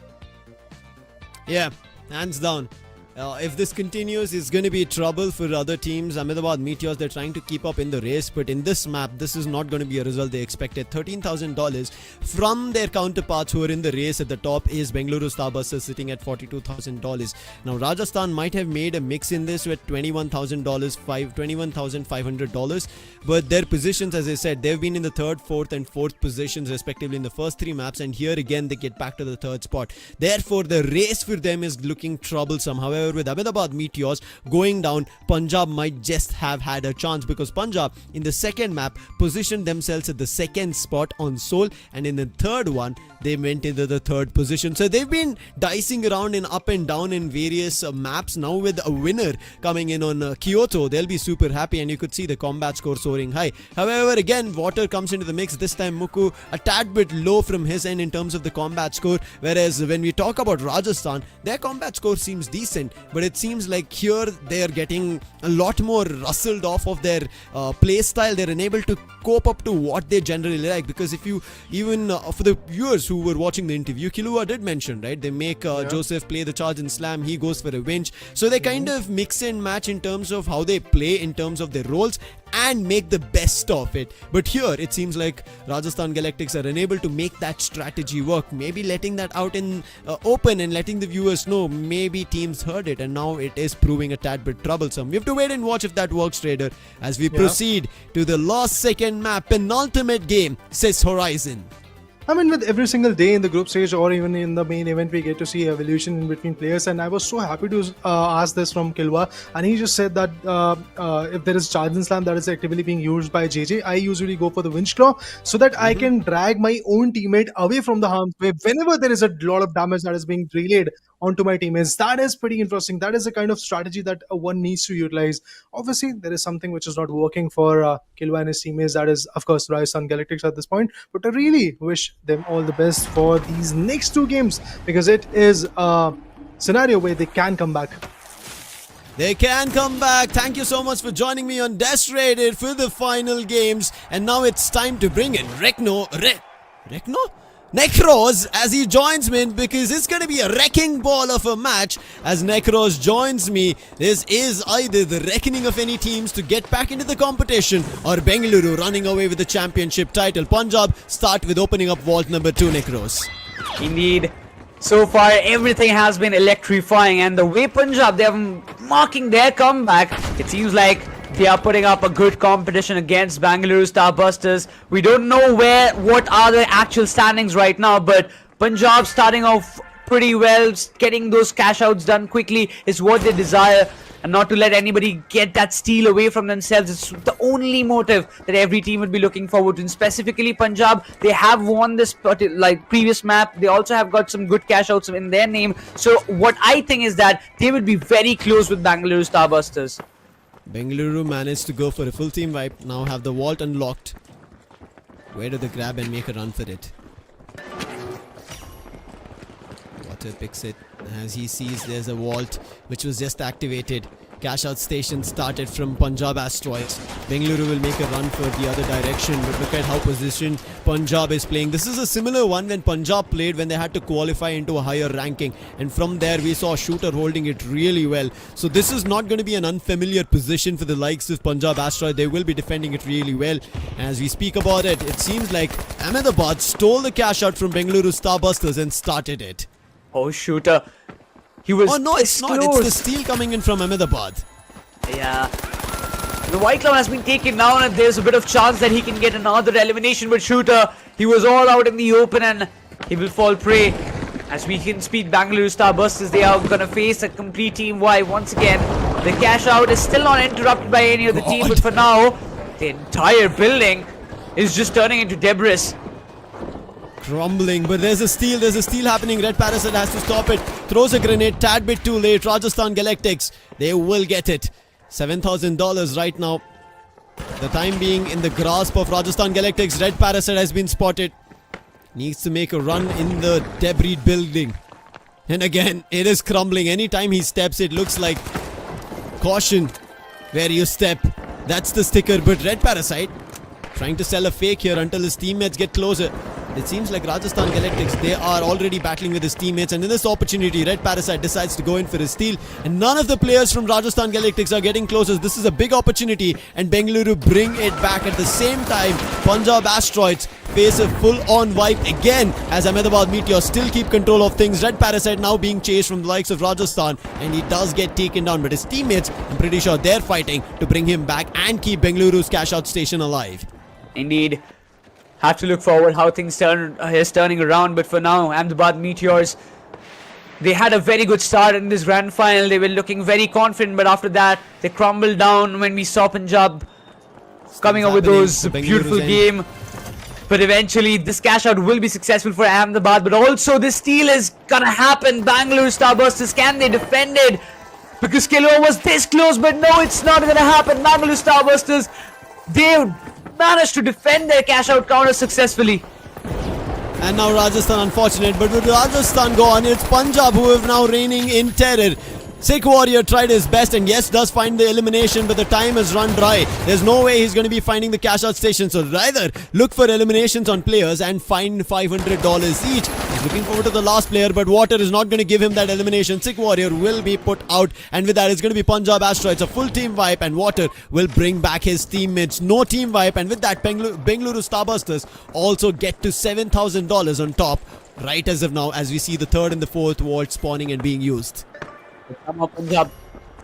Yeah, hands down. If this continues, it's going to be trouble for other teams. Ahmedabad Meteors, they're trying to keep up in the race, but in this map, this is not going to be a result they expected. $13,000 from their counterparts who are in the race. At the top is Bengaluru Starbusters sitting at $42,000. Now, Rajasthan might have made a mix in this with $21,500, but their positions, as I said, they've been in the third, fourth, and fourth positions respectively in the first three maps, and here again they get back to the third spot. Therefore, the race for them is looking troublesome. However, with Ahmedabad Meteors going down, Punjab might just have had a chance, because Punjab in the second map positioned themselves at the second spot on Seoul, and in the third one they went into the third position. So they've been dicing around in up and down in various maps. Now with a winner coming in on Kyoto, they'll be super happy, and you could see the combat score soaring high. However, again, Water comes into the mix. This time Muku a tad bit low from his end in terms of the combat score, whereas when we talk about Rajasthan, their combat score seems decent, but it seems like here they're getting a lot more rustled off of their play style. They're unable to cope up to what they generally like, because if you even for the viewers who were watching the interview, Kilua did mention, right, they make Joseph play the charge and slam, he goes for a winch, so they kind of mix and match in terms of how they play, in terms of their roles, and make the best of it. But here it seems like Rajasthan Galactics are unable to make that strategy work, maybe letting that out in open and letting the viewers know. Maybe teams heard it, and now it is proving a tad bit troublesome. We have to wait and watch if that works, Trader, as we proceed to the last second map, penultimate game, says Horizon. I mean, with every single day in the group stage or even in the main event, we get to see evolution in between players. And I was so happy to ask this from Kilwa. And he just said that if there is charge and slam that is actively being used by JJ, I usually go for the winch claw so that I can drag my own teammate away from the harm's way whenever there is a lot of damage that is being relayed onto my teammates. That is pretty interesting. That is the kind of strategy that one needs to utilize. Obviously, there is something which is not working for Kilwa and his teammates. That is, of course, Rajasthan Galactics at this point. But I really wish them all the best for these next two games, because it is a scenario where they can come back. They can come back. Thank you so much for joining me on Death Rated for the final games. And now it's time to bring in Necros as he joins me, because it's going to be a wrecking ball of a match as Necros joins me. This is either the reckoning of any teams to get back into the competition, or Bengaluru running away with the championship title. Punjab start with opening up vault number 2, Necros. Indeed. So far, everything has been electrifying, and the way Punjab, they're marking their comeback, it seems like they are putting up a good competition against Bengaluru Starbusters. We don't know what are the actual standings right now, but Punjab starting off pretty well, getting those cash outs done quickly is what they desire, and not to let anybody get that steal away from themselves. It's the only motive that every team would be looking forward to. And specifically Punjab, they have won this previous map. They also have got some good cash outs in their name. So what I think is that they would be very close with Bengaluru Starbusters. Bengaluru managed to go for a full team wipe, now have the vault unlocked. Where do they grab and make a run for it? Water picks it as he sees there's a vault which was just activated. Cash out station started from Punjab Asteroids. Bengaluru will make a run for the other direction, but look at how positioned Punjab is playing. This is a similar one when Punjab played when they had to qualify into a higher ranking, and from there we saw Shooter holding it really well. So this is not going to be an unfamiliar position for the likes of Punjab Asteroid. They will be defending it really well. As we speak about it, it seems like Ahmedabad stole the cash out from Bengaluru Starbusters and started it. Oh, Shooter. He was it's not. It's the steal coming in from Ahmedabad. Yeah. The White Clown has been taken down, and there's a bit of chance that he can get another elimination. But Shooter, he was all out in the open, and he will fall prey. As we can speak, Bengaluru Starbusters, they are going to face a complete team wipe once again. The cash out is still not interrupted by any of the team, but for now, the entire building is just turning into debris. Crumbling, but there's a steal happening. Red Parasite has to stop it. Throws a grenade, tad bit too late. Rajasthan Galactics, they will get it. $7,000 right now. The time being in the grasp of Rajasthan Galactics. Red Parasite has been spotted. Needs to make a run in the debris building. And again, it is crumbling. Anytime he steps, it looks like caution where you step. That's the sticker, but Red Parasite trying to sell a fake here until his teammates get closer. It seems like Rajasthan Galactics, they are already battling with his teammates, and in this opportunity, Red Parasite decides to go in for his steal, and none of the players from Rajasthan Galactics are getting closer. This is a big opportunity, and Bengaluru bring it back. At the same time, Punjab Asteroids face a full-on wipe again as Ahmedabad Meteors still keep control of things. Red Parasite now being chased from the likes of Rajasthan, and he does get taken down, but his teammates, I'm pretty sure they're fighting to bring him back and keep Bengaluru's CashOut station alive. Indeed. Have to look forward how things is turning around, but for now, Ahmedabad Meteors, they had a very good start in this grand final. They were looking very confident, but after that, they crumbled down when we saw Punjab coming up with those beautiful game. But eventually, this cash out will be successful for Ahmedabad, but also this steal is gonna happen. Bengaluru Starbusters, can they defend it? Because Kilo was this close, but no, it's not gonna happen. Bengaluru Starbusters, they managed to defend their cash out counter successfully. And now Rajasthan unfortunate, but with Rajasthan gone, it's Punjab who are now reigning in terror. Sick Warrior tried his best and yes, does find the elimination, but the time has run dry. There's no way he's going to be finding the cash out station, so rather look for eliminations on players and find $500 each. He's looking forward to the last player, but Water is not going to give him that elimination. Sick Warrior will be put out, and with that it's going to be Punjab Asteroids, a full team wipe, and Water will bring back his teammates. No team wipe, and with that Bengaluru Starbusters also get to $7,000 on top right as of now, as we see the third and the fourth vault spawning and being used. Somehow Punjab,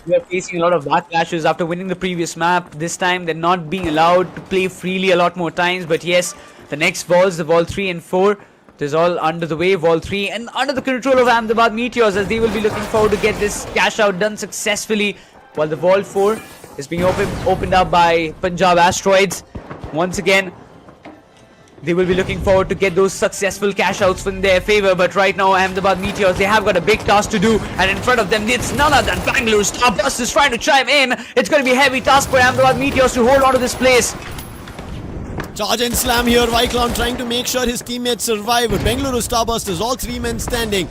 we are facing a lot of backlashes after winning the previous map. This time they're not being allowed to play freely a lot more times, but yes, the next vaults, the vault 3 and 4, there's all under the way. Vault 3 and under the control of Ahmedabad Meteors, as they will be looking forward to get this cash out done successfully, while the vault 4 is being opened up by Punjab Asteroids. Once again, they will be looking forward to get those successful cash outs in their favor, but right now Ahmedabad Meteors, they have got a big task to do, and in front of them it's none other than Bengaluru Starbusters trying to chime in. It's going to be a heavy task for Ahmedabad Meteors to hold on to this place. Charge and slam here, Vyclown trying to make sure his teammates survive, but Bengaluru Starbusters, all three men standing,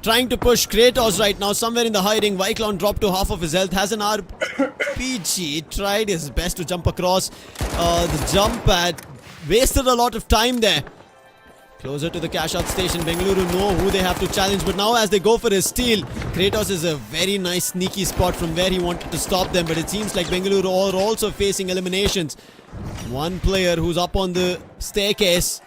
trying to push Kratos right now, somewhere in the hiding. Vyclown dropped to half of his health, has an RPG, tried his best to jump across the jump pad. Wasted a lot of time there. Closer to the cash out station, Bengaluru know who they have to challenge, but now as they go for his steal, Kratos is a very nice sneaky spot from where he wanted to stop them, but it seems like Bengaluru are also facing eliminations. One player who's up on the staircase,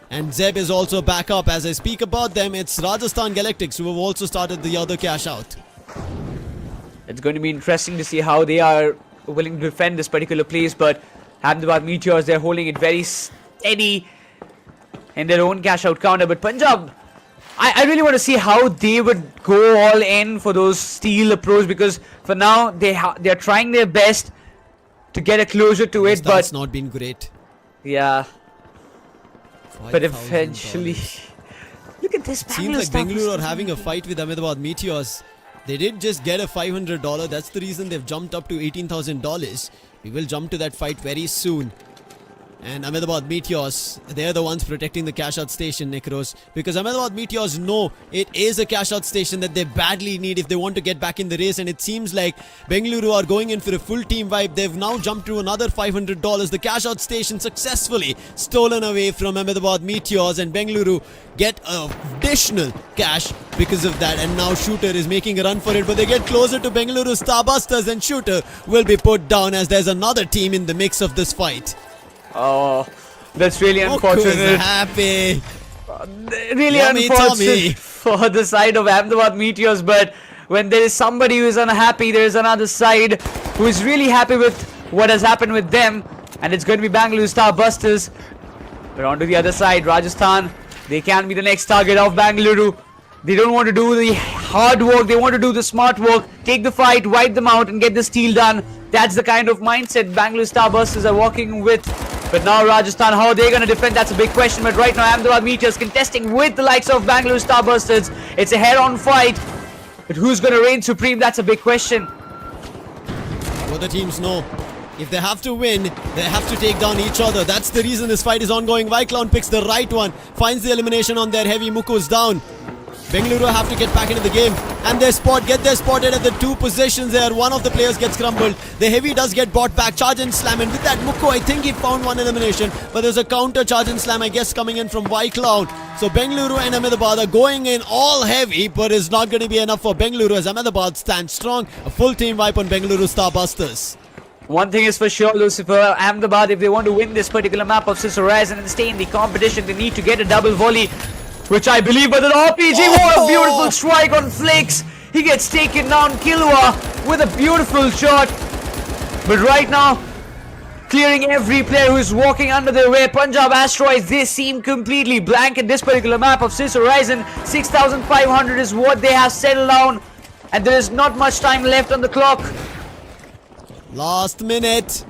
and Zeb is also back up. As I speak about them, it's Rajasthan Galactics who have also started the other cash out. It's going to be interesting to see how they are willing to defend this particular place, but Ahmedabad Meteors, they're holding it very steady in their own cash out counter. But Punjab, I really want to see how they would go all in for those steal approach, because for now they're trying their best to get a closure to it, but That's not been great. yeah. But $5,000. eventually, look at this. Seems like Bengaluru are having a fight with Ahmedabad Meteors. They did just get a $500. That's the reason they've jumped up to $18,000. We will jump to that fight very soon. And Ahmedabad Meteors, they're the ones protecting the cash out station, Nikros, because Ahmedabad Meteors know it is a cash out station that they badly need if they want to get back in the race, and it seems like Bengaluru are going in for a full team vibe. They've now jumped to another $500. The cash out station successfully stolen away from Ahmedabad Meteors, and Bengaluru get additional cash because of that, and now Shooter is making a run for it, but they get closer to Bengaluru Starbusters, and Shooter will be put down as there's another team in the mix of this fight. Oh, that's really Goku unfortunate. is happy. Really Yummy unfortunate tummy. for the side of Ahmedabad Meteors, but when there is somebody who is unhappy, there is another side who is really happy with what has happened with them, and it's going to be Bengaluru Starbusters. But on to the other side, Rajasthan, they can be the next target of Bengaluru. They don't want to do the hard work, they want to do the smart work, take the fight, wipe them out and get the steal done. That's the kind of mindset Bengaluru Starbusters are walking with. But now Rajasthan, how are they going to defend? That's a big question. But right now Ahmedabad Meteors contesting with the likes of Bengaluru Starbusters. It's a head-on fight. But who's going to reign supreme? That's a big question. Both the teams know if they have to win, they have to take down each other. That's the reason this fight is ongoing. Vyclown picks the right one, finds the elimination on their heavy. Muku's down. Bengaluru have to get back into the game, and get their spotted at the two positions there. One of the players gets crumbled. The heavy does get bought back. Charge and slam, and with that Mukko, I think he found one elimination, but there's a counter charge and slam, I guess, coming in from Y-Cloud. So Bengaluru and Ahmedabad are going in all heavy, but it's not going to be enough for Bengaluru as Ahmedabad stands strong. A full team wipe on Bengaluru Starbusters. One thing is for sure, Lucifer, Ahmedabad, if they want to win this particular map of Sis Horizon and stay in the competition, they need to get a double volley, which I believe, but an RPG, what a beautiful strike on Flakes. He gets taken down, Kilwa, with a beautiful shot. But right now, clearing every player who is walking under their way. Punjab Asteroids, they seem completely blank in this particular map of Sis Horizon. 6,500 is what they have settled down, and there is not much time left on the clock. Last minute,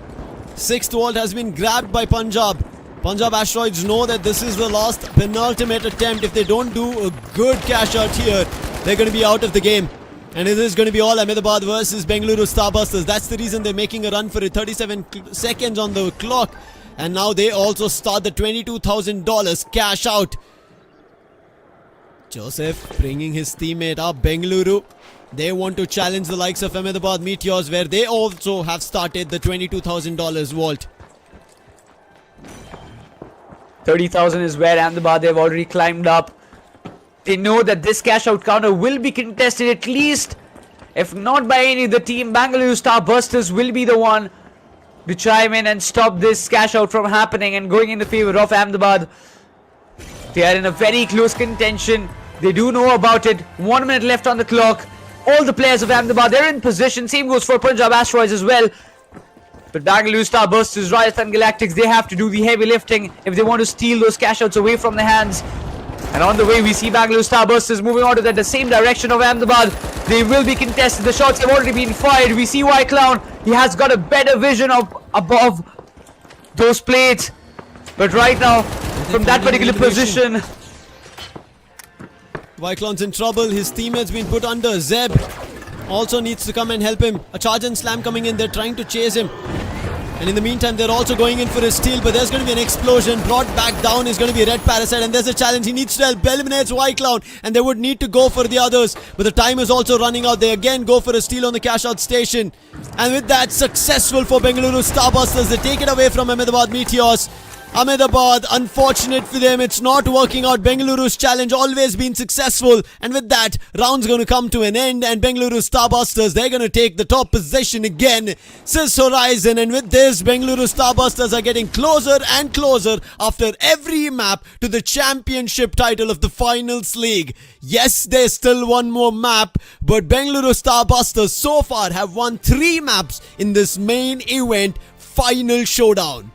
6th vault has been grabbed by Punjab. Punjab Asteroids know that this is the last penultimate attempt. If they don't do a good cash out here, they're going to be out of the game. And it is going to be all Ahmedabad versus Bengaluru Starbusters. That's the reason they're making a run for it. 37 seconds on the clock. And now they also start the $22,000 cash out. Joseph bringing his teammate up. Bengaluru, they want to challenge the likes of Ahmedabad Meteors, where they also have started the $22,000 vault. 30,000 is where Ahmedabad, they've already climbed up. They know that this cash out counter will be contested, at least if not by any of the team. Bengaluru Starbusters will be the one to chime in and stop this cash out from happening and going in the favor of Ahmedabad. They are in a very close contention. They do know about it. 1 minute left on the clock. All the players of Ahmedabad, they're in position. Same goes for Punjab Asteroids as well. But Bengaluru Starbusters, Rajasthan Galactics, they have to do the heavy lifting if they want to steal those cash outs away from their hands. And on the way, we see Bengaluru Starbusters moving on to the same direction of Ahmedabad. They will be contested. The shots have already been fired. We see Y-Clown. He has got a better vision of above those plates. But right now, from that particular position, Y-Clown's in trouble. His teammate's been put under. Zeb also needs to come and help him. A charge and slam coming in. They're trying to chase him. And in the meantime, they're also going in for a steal, but there's going to be an explosion. Brought back down is going to be Red Parasite, and there's a challenge. He needs to help. Eliminates Y-Clown, and they would need to go for the others, but the time is also running out. They again go for a steal on the cash out station. And with that, successful for Bengaluru Starbusters. They take it away from Ahmedabad Meteors. Ahmedabad, unfortunate for them, it's not working out. Bengaluru's challenge always been successful, and with that, round's going to come to an end, and Bengaluru Starbusters, they're going to take the top position again. Sis Horizon, and with this, Bengaluru Starbusters are getting closer and closer after every map to the championship title of the Finals League. Yes, there's still one more map, but Bengaluru Starbusters so far have won 3 maps in this main event final showdown.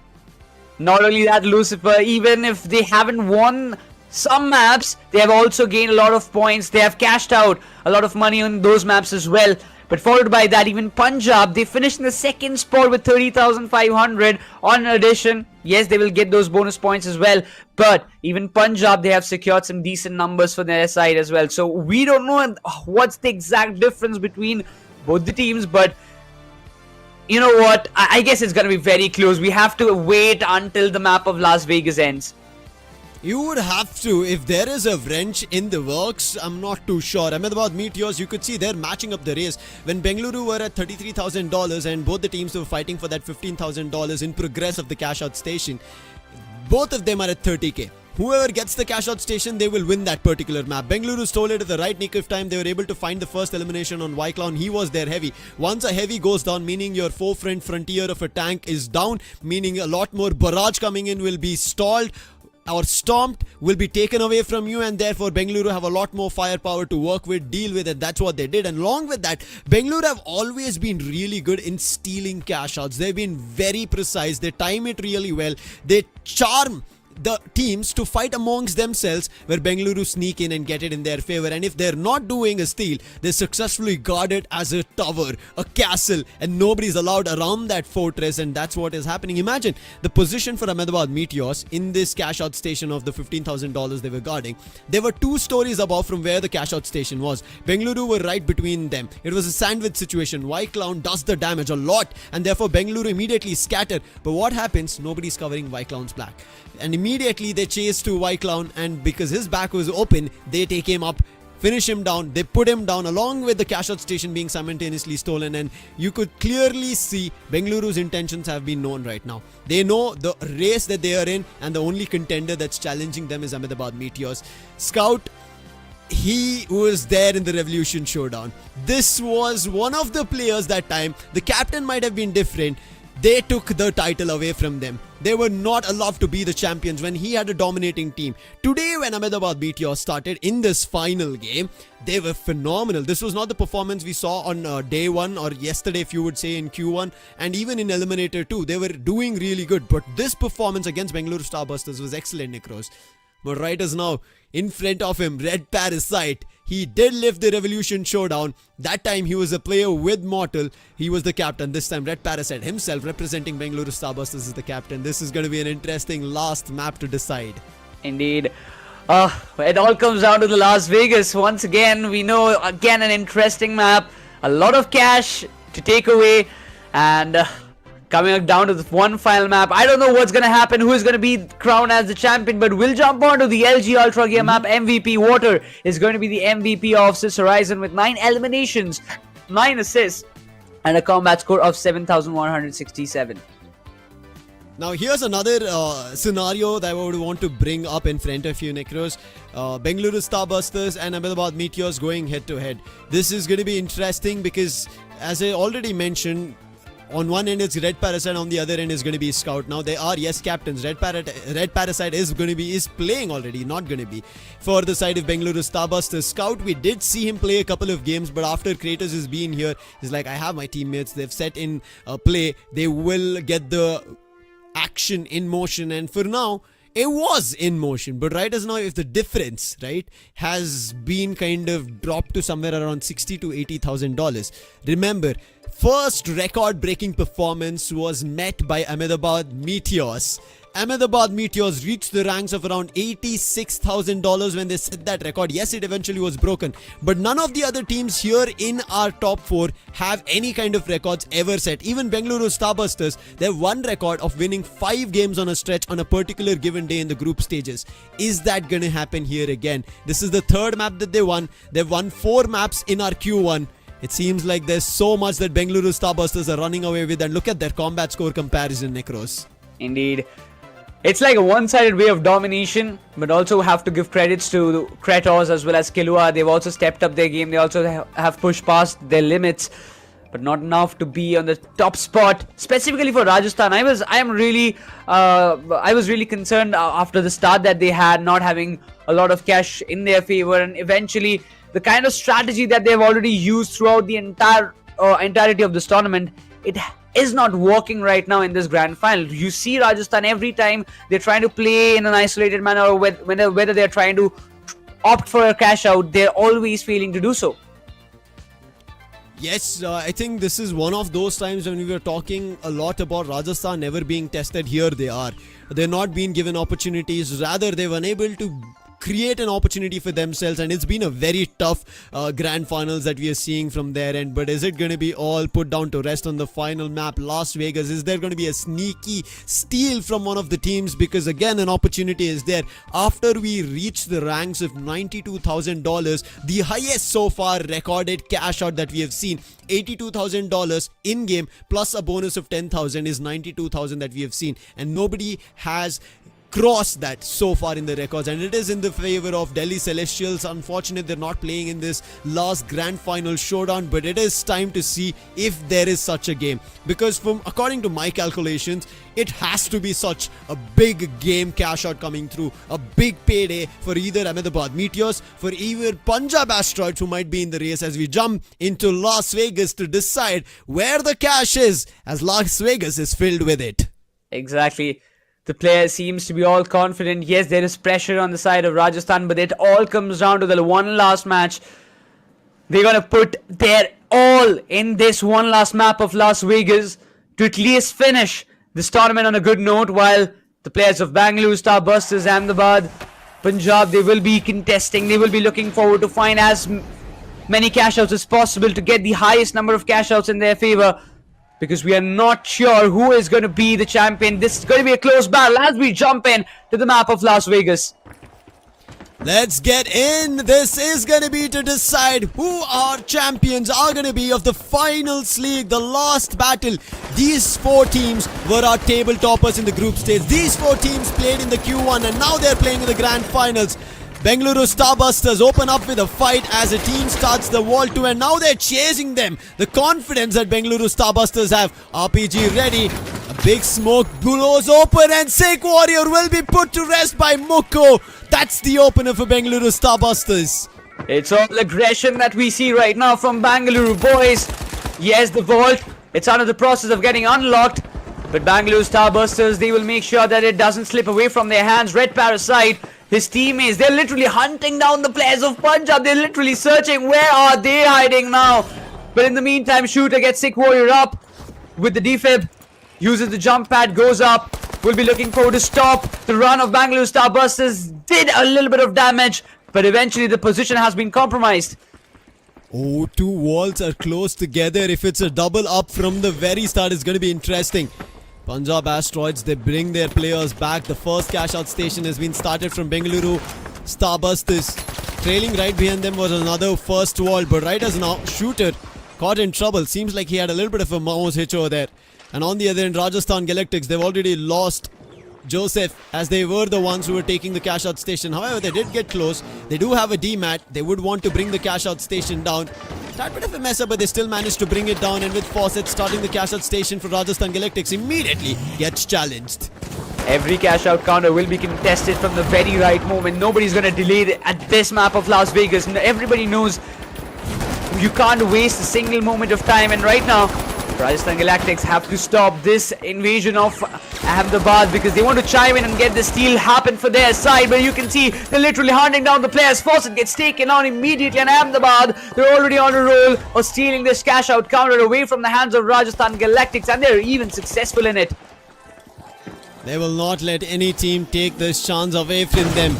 not only that, Lucifer, even if they haven't won some maps, they have also gained a lot of points. They have cashed out a lot of money on those maps as well. But followed by that, even Punjab, they finished in the second spot with 30,500 on addition. Yes, they will get those bonus points as well. But even Punjab, they have secured some decent numbers for their side as well. So we don't know what's the exact difference between both the teams. But you know what? I guess it's going to be very close. We have to wait until the map of Las Vegas ends. You would have to, if there is a wrench in the works. I'm not too sure. Ahmedabad Meteors, you could see they're matching up the race. When Bengaluru were at $33,000 and both the teams were fighting for that $15,000 in progress of the cash out station, both of them are at 30k. Whoever gets the cash out station, they will win that particular map. Bengaluru stole it at the right nick of time. They were able to find the first elimination on Y-Clown. He was their heavy. Once a heavy goes down, meaning your forefront frontier of a tank is down, meaning a lot more barrage coming in will be stalled or stomped, will be taken away from you, and therefore Bengaluru have a lot more firepower to work with, deal with, and that's what they did. And along with that, Bengaluru have always been really good in stealing cash outs. They've been very precise. They time it really well. They charm the teams to fight amongst themselves, where Bengaluru sneak in and get it in their favor. And if they're not doing a steal, they successfully guard it as a tower, a castle, and nobody's allowed around that fortress, and that's what is happening. Imagine the position for Ahmedabad Meteors in this cash out station of the $15,000 they were guarding. There were 2 stories above from where the cash out station was. Bengaluru were right between them. It was a sandwich situation. Y-Clown does the damage a lot, and therefore Bengaluru immediately scatter. But what happens? Nobody's covering Y-Clown's back, and immediately they chase to Y-Clown, and because his back was open, they take him up finish him down. They put him down along with the CashOut station being simultaneously stolen, and you could clearly see Bengaluru's intentions have been known right now. They know the race that they are in, and the only contender that's challenging them is Ahmedabad Meteors. Scout, he was there in the Revolution Showdown. This was one of the players that time. The captain might have been different. They took the title away from them. They were not allowed to be the champions when he had a dominating team. Today, when Ahmedabad Meteors started in this final game, they were phenomenal. This was not the performance we saw on day 1 or yesterday, if you would say, in Q1, and even in Eliminator 2. They were doing really good. But this performance against Bengaluru Starbusters was excellent, Nikros. But right as now, in front of him, Red Parasite, he did lift the Revolution Showdown. That time he was a player with Mortal. He was the captain. This time Red Parasite himself representing Bengaluru Starbusters is the captain. This is going to be an interesting last map to decide. Indeed. It all comes down to the Las Vegas. Once again, we know, again, an interesting map. A lot of cash to take away. And coming down to the one final map. I don't know what's going to happen, who is going to be crowned as the champion, but we'll jump on to the LG Ultragear map. MVP Water is going to be the MVP of this Horizon with 9 eliminations, 9 assists, and a combat score of 7,167. Now here's another scenario that I would want to bring up in front of you, Nekros. Bengaluru Starbusters and Ahmedabad Meteors going head to head. This is going to be interesting because, as I already mentioned, on one end it's Red Parasite, on the other end is going to be Scout. Now they are, yes, captains. Red Parasite is playing already, not going to be for the side of Bengaluru Starbusters. Scout, we did see him play a couple of games, but after Kratos has been here, he's like, I have my teammates, they've set in play, they will get the action in motion, and for now it was in motion. But right as now, if the difference, right, has been kind of dropped to somewhere around $60,000 to $80,000. Remember, first record-breaking performance was met by Ahmedabad Meteors. Ahmedabad Meteors reached the ranks of around $86,000 when they set that record. Yes, it eventually was broken, but none of the other teams here in our top 4 have any kind of records ever set. Even Bengaluru Starbusters, they have one record of winning 5 games on a stretch on a particular given day in the group stages. Is that gonna happen here again? This is the 3rd map that they won. They've won 4 maps in our Q1. It seems like there's so much that Bengaluru Starbusters are running away with, and look at their combat score comparison, Necros. Indeed. It's like a one-sided way of domination, but also have to give credits to Kratos as well as Killua. They've also stepped up their game. They also have pushed past their limits, but not enough to be on the top spot. Specifically for Rajasthan, I was really concerned after the start that they had, not having a lot of cash in their favor, and eventually the kind of strategy that they've already used throughout the entirety of this tournament, it is not working right now in this grand final. You see Rajasthan every time they're trying to play in an isolated manner, or whether they're trying to opt for a cash out, they're always failing to do so. Yes, I think this is one of those times when we were talking a lot about Rajasthan never being tested. Here they are. They're not being given opportunities. Rather, they were unable to create an opportunity for themselves, and it's been a very tough grand finals that we are seeing from their end. But is it going to be all put down to rest on the final map, Las Vegas? Is there going to be a sneaky steal from one of the teams? Because again, an opportunity is there. After we reach the ranks of $92,000, the highest so far recorded cash out that we have seen, $82,000 in game plus a bonus of $10,000 is $92,000 that we have seen, and nobody has crossed that so far in the records, and it is in the favor of Delhi Celestials. Unfortunately, they're not playing in this last grand final showdown, but it is time to see if there is such a game, because according to my calculations, it has to be such a big game cash out coming through, a big payday for either Ahmedabad Meteors, for either Punjab Asteroids, who might be in the race, as we jump into Las Vegas to decide where the cash is, as Las Vegas is filled with it. Exactly. The player seems to be all confident. Yes, there is pressure on the side of Rajasthan, but it all comes down to the one last match. They're going to put their all in this one last map of Las Vegas to at least finish this tournament on a good note, while the players of Bengaluru Starbusters, Ahmedabad, Punjab, they will be contesting. They will be looking forward to find as many cash outs as possible to get the highest number of cash outs in their favor, because we are not sure who is going to be the champion. This is going to be a close battle as we jump in to the map of Las Vegas. Let's get in. This is going to be to decide who our champions are going to be of the finals league, the last battle. These 4 teams were our table toppers in the group stage. These 4 teams played in the Q1 and now they're playing in the grand finals. Bengaluru Starbusters open up with a fight as a team starts the wall 2 and now they're chasing them. The confidence that Bengaluru Starbusters have. RPG ready. A big smoke blows open and Sick Warrior will be put to rest by Mukko. That's the opener for Bengaluru Starbusters. It's all aggression that we see right now from Bengaluru, boys. Yes, the vault, it's under the process of getting unlocked. But Bengaluru Starbusters, they will make sure that it doesn't slip away from their hands. Red Parasite, his teammates, they're literally hunting down the players of Punjab. They're literally searching. Where are they hiding now? But in the meantime, Shooter gets Sick Warrior up with the defib. Uses the jump pad, goes up. We'll be looking forward to stop the run of Bengaluru Starbusters. Did a little bit of damage, but eventually the position has been compromised. Oh, 2 walls are close together. If it's a double up from the very start, it's going to be interesting. Punjab Asteroids, they bring their players back. The first cash out station has been started from Bengaluru Starbusters. Trailing right behind them was another first wall, but right as now, Shooter caught in trouble. Seems like he had a little bit of a mouse hitch over there. And on the other end, Rajasthan Galactics, they've already lost Joseph as they were the ones who were taking the cash out station. However, they did get close. They do have a DMAT. They would want to bring the cash out station down. That bit of a mess up, but they still managed to bring it down. And with Fawcett starting the cash out station for Rajasthan Galactics, immediately gets challenged. Every cash out counter will be contested from the very right moment. Nobody's going to delay at this map of Las Vegas. Everybody knows you can't waste a single moment of time. And right now, Rajasthan Galactics have to stop this invasion of Ahmedabad because they want to chime in and get the steal happen for their side. But you can see they're literally hunting down the players. Fawcett gets taken on immediately, and Ahmedabad, they're already on a roll of stealing this cash out counter away from the hands of Rajasthan Galactics, and they're even successful in it. They will not let any team take this chance away from them.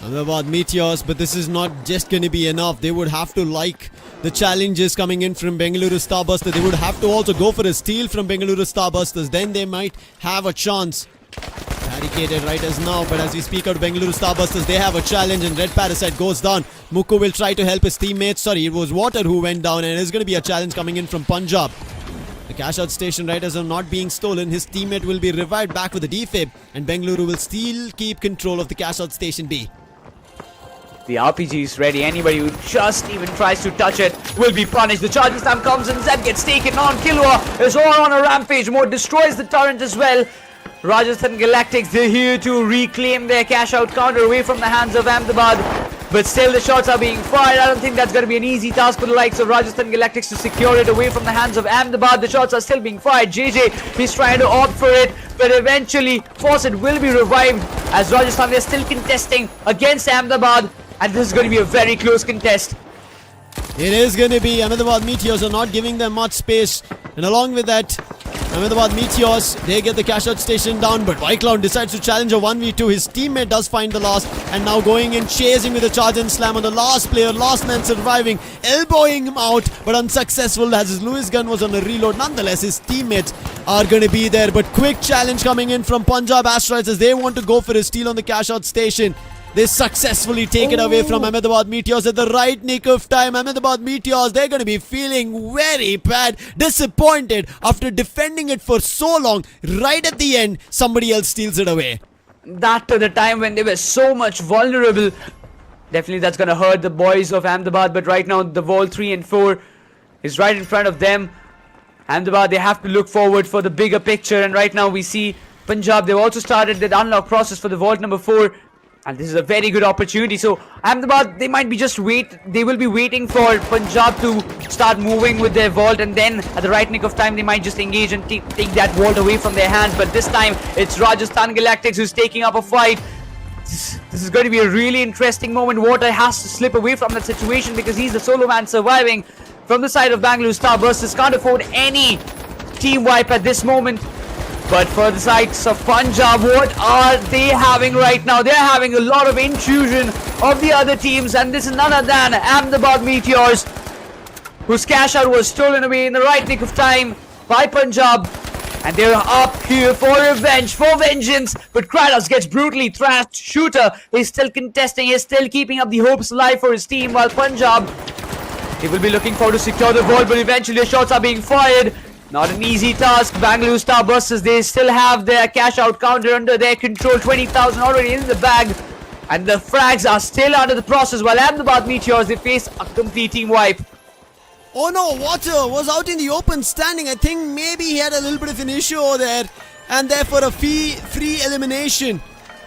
Ahmedabad Meteors, but this is not just going to be enough. They would have to like the challenges coming in from Bengaluru Starbusters. They would have to also go for a steal from Bengaluru Starbusters. Then they might have a chance. Barricaded right as now, but as we speak out of Bengaluru Starbusters, they have a challenge and Red Parasite goes down. Mukko will try to help his teammates. Sorry, it was Water who went down, and it's going to be a challenge coming in from Punjab. The cash out station right as of not being stolen. His teammate will be revived back with a defib, and Bengaluru will still keep control of the cash out station B. The RPG is ready. Anybody who just even tries to touch it will be punished. The charging stamp comes and Zed gets taken on. Killua is all on a rampage mode. Destroys the turret as well. Rajasthan Galactics, they're here to reclaim their cash out counter away from the hands of Ahmedabad. But still the shots are being fired. I don't think that's going to be an easy task for the likes of Rajasthan Galactics to secure it away from the hands of Ahmedabad. The shots are still being fired. JJ, he's trying to opt for it. But eventually, Fawcett will be revived as Rajasthan, they're still contesting against Ahmedabad. And this is going to be a very close contest. It is going to be. Ahmedabad Meteors are not giving them much space. And along with that, Ahmedabad Meteors, they get the cash out station down. But Vycloud decides to challenge a 1v2. His teammate does find the last. And now going in, chasing with a charge and slam on the last player. Last man surviving. Elbowing him out. But unsuccessful as his Lewis gun was on a reload. Nonetheless, his teammates are going to be there. But quick challenge coming in from Punjab Asteroids as they want to go for a steal on the cash out station. They successfully take it away from Ahmedabad Meteors at the right nick of time. Ahmedabad Meteors, they're going to be feeling very bad, disappointed after defending it for so long. Right at the end, somebody else steals it away. That to the time when they were so much vulnerable. Definitely that's going to hurt the boys of Ahmedabad. But right now, the wall 3 and 4 is right in front of them. Ahmedabad, they have to look forward for the bigger picture. And right now we see Punjab, they've also started the unlock process for the vault number 4. And this is a very good opportunity. So Ahmedabad, they might be they will be waiting for Punjab to start moving with their vault, and then at the right nick of time they might just engage and take that vault away from their hands. But this time it's Rajasthan Galactics who's taking up a fight. This is going to be a really interesting moment. Water has to slip away from that situation because he's the solo man surviving. From the side of Bengaluru Starbusters, can't afford any team wipe at this moment. But for the sides of Punjab, what are they having right now? They're having a lot of intrusion of the other teams, and this is none other than Ahmedabad Meteors, whose cash out was stolen away in the right nick of time by Punjab. And they're up here for revenge, for vengeance. But Kratos gets brutally thrashed. Shooter is still contesting, is still keeping up the hopes alive for his team. While Punjab, they will be looking forward to secure the ball, but eventually the shots are being fired. Not an easy task. Bengaluru Starbusters, they still have their cash out counter under their control. 20,000 already in the bag. And the frags are still under the process. While Ahmedabad Meteors, they face a complete team wipe. Oh no, Water was out in the open standing. I think maybe he had a little bit of an issue over there, and therefore a free elimination.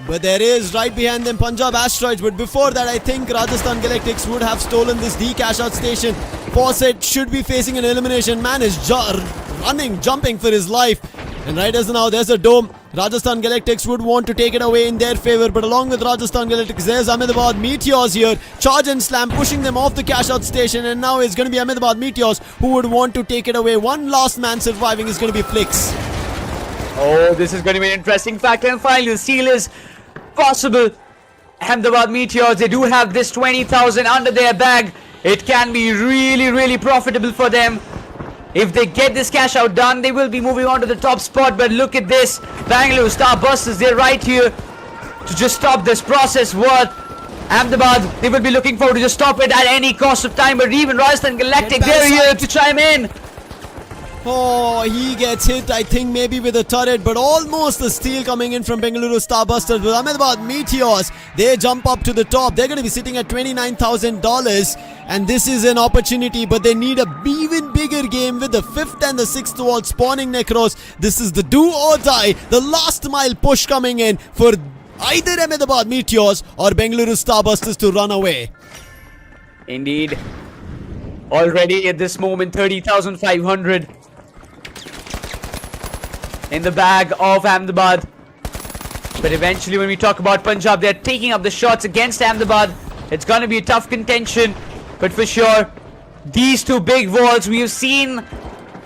But there is right behind them Punjab Asteroids. But before that, I think Rajasthan Galactics would have stolen this D cash out station. Fawcett should be facing an elimination. Man is jumping for his life. And right as now, there's a dome. Rajasthan Galactics would want to take it away in their favor, but along with Rajasthan Galactics, there's Ahmedabad Meteors here. Charge and slam, pushing them off the cash out station, and now it's going to be Ahmedabad Meteors who would want to take it away. One last man surviving is going to be Flix. Oh, this is going to be an interesting factor, and finally the steal is possible. Ahmedabad Meteors, they do have this 20,000 under their bag. It can be really profitable for them. If they get this cash out done, they will be moving on to the top spot. But look at this. Bengaluru Starbusters, they're right here to just stop this process. What? Ahmedabad, they will be looking forward to just stop it at any cost of time. But even Rajasthan Galactic, they're here to chime in. Oh, he gets hit, I think maybe with a turret, but almost the steal coming in from Bengaluru Starbusters. With Ahmedabad Meteors, they jump up to the top. They're going to be sitting at $29,000, and this is an opportunity, but they need a even bigger game with the 5th and the 6th wall spawning Necros. This is the do or die, the last mile push coming in for either Ahmedabad Meteors or Bengaluru Starbusters to run away. Indeed. Already at this moment, 30,500 in the bag of Ahmedabad. But eventually when we talk about Punjab, they're taking up the shots against Ahmedabad. It's going to be a tough contention. But for sure, these two big walls, we have seen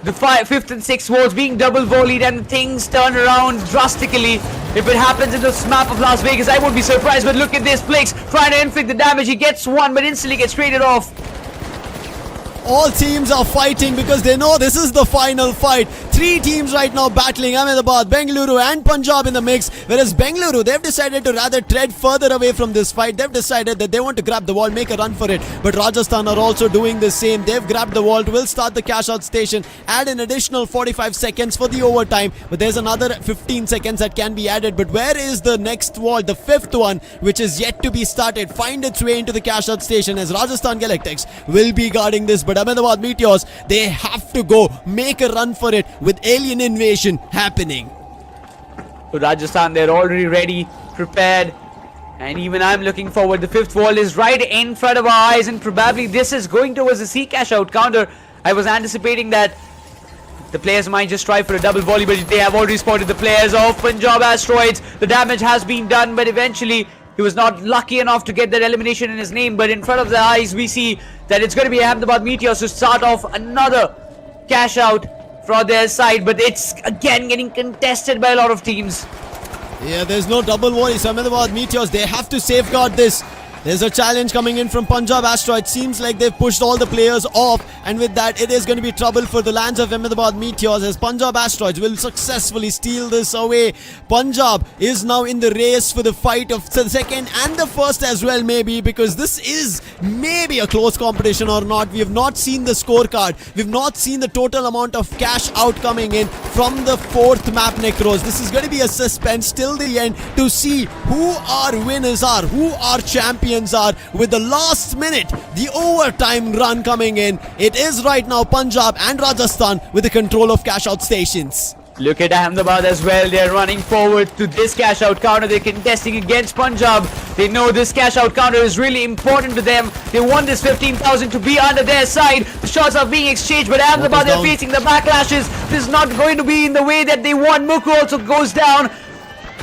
the 5th and 6th walls being double volleyed and things turn around drastically. If it happens in this map of Las Vegas, I won't be surprised. But look at this, Flix trying to inflict the damage. He gets one, but instantly gets traded off. All teams are fighting because they know this is the final fight. 3 teams right now battling, Ahmedabad, Bengaluru and Punjab in the mix. Whereas Bengaluru, they've decided to rather tread further away from this fight. They've decided that they want to grab the wall, make a run for it. But Rajasthan are also doing the same. They've grabbed the wall, will start the cash out station, add an additional 45 seconds for the overtime. But there's another 15 seconds that can be added. But where is the next wall, the 5th one, which is yet to be started, find its way into the cash out station, as Rajasthan Galactics will be guarding this. But Ahmedabad Meteors, they have to go make a run for it with alien invasion happening. So Rajasthan, they're already ready, prepared, and even I'm looking forward. The 5th wall is right in front of our eyes, and probably this is going towards the C cash out counter. I was anticipating that the players might just try for a double volley, but they have already spotted the players of Punjab Asteroids. The damage has been done, but eventually he was not lucky enough to get that elimination in his name. But in front of the eyes, we see that it's going to be Ahmedabad Meteors to start off another cash out from their side. But it's again getting contested by a lot of teams. Yeah, there's no double volley. So Ahmedabad Meteors, they have to safeguard this. There's a challenge coming in from Punjab Asteroids. Seems like they've pushed all the players off, and with that, it is going to be trouble for the lands of Ahmedabad Meteors, as Punjab Asteroids will successfully steal this away. Punjab is now in the race for the fight of the 2nd and the 1st as well, maybe, because this is maybe a close competition or not. We have not seen the scorecard. We've not seen the total amount of cash out coming in from the 4th map, Necros. This is going to be a suspense till the end to see who our winners are, who our champions are, with the last minute, the overtime run coming in. It is right now Punjab and Rajasthan with the control of cash out stations. Look at Ahmedabad as well. They're running forward to this cash out counter. They're contesting against Punjab. They know this cash out counter is really important to them. They want this 15,000 to be under their side. The shots are being exchanged, but Ahmedabad, they're facing the backlashes. This is not going to be in the way that they want. Muku also goes down.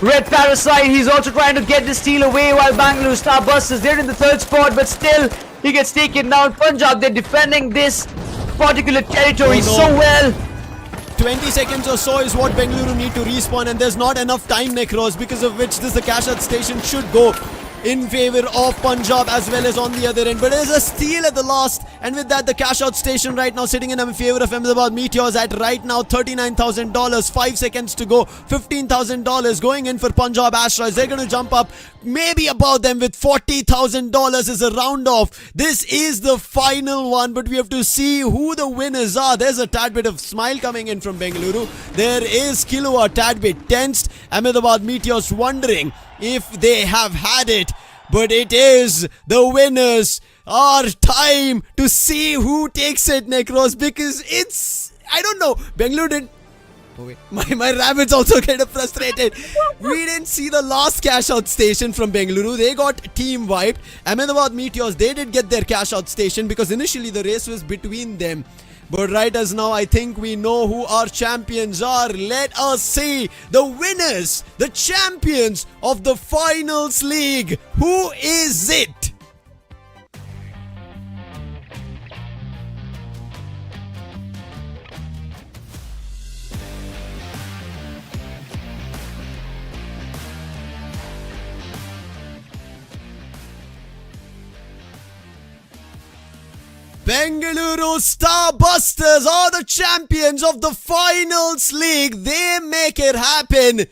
Red Parasite, he's also trying to get the steal away, while Bengaluru Starbusters, they're in the 3rd spot, but still he gets taken down. Punjab, they're defending this particular territory so well. 20 seconds or so is what Bengaluru need to respawn, and there's not enough time, Necros, because of which the cash out station should go in favor of Punjab as well as on the other end. But there's a steal at the last, And with that, the cash out station right now sitting in favor of Ahmedabad Meteors at right now $39,000. 5 seconds to go. $15,000 going in for Punjab Asteroids. They're going to jump up maybe above them with $40,000 as a round off. This is the final one, but we have to see who the winners are. There's a tad bit of smile coming in from Bengaluru. There is Kilo a tad bit tensed. Ahmedabad Meteors wondering if they have had it. But it is the winners. Our time to see who takes it, Necros, because it's, I don't know, Bengaluru didn't. Oh wait, my rabbit's also kind of frustrated. We didn't see the last cash out station from Bengaluru. They got team wiped. Ahmedabad Meteors, they did get their cash out station because initially the race was between them. But right as now, I think we know who our champions are. Let us see the winners, the champions of the Finals League. Who is it? Bengaluru Starbusters are the champions of the Finals League. They make it happen.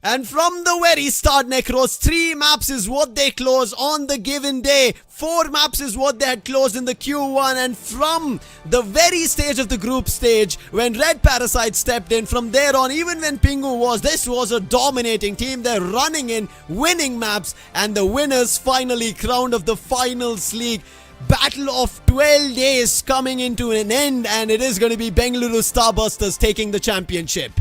And from the very start, Necros, 3 maps is what they close on the given day. 4 maps is what they had closed in the Q1. And from the very stage of the group stage, when Red Parasite stepped in, from there on, even when Pingu was, this was a dominating team. They're running in, winning maps. And the winners finally crowned of the Finals League. Battle of 12 days coming into an end, and it is going to be Bengaluru Starbusters taking the championship.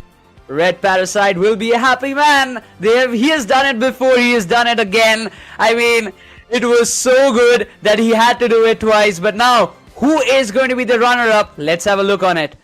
Red Parasite will be a happy man. He has done it before, he has done it again. I mean, it was so good that he had to do it twice. But now, who is going to be the runner-up? Let's have a look on it.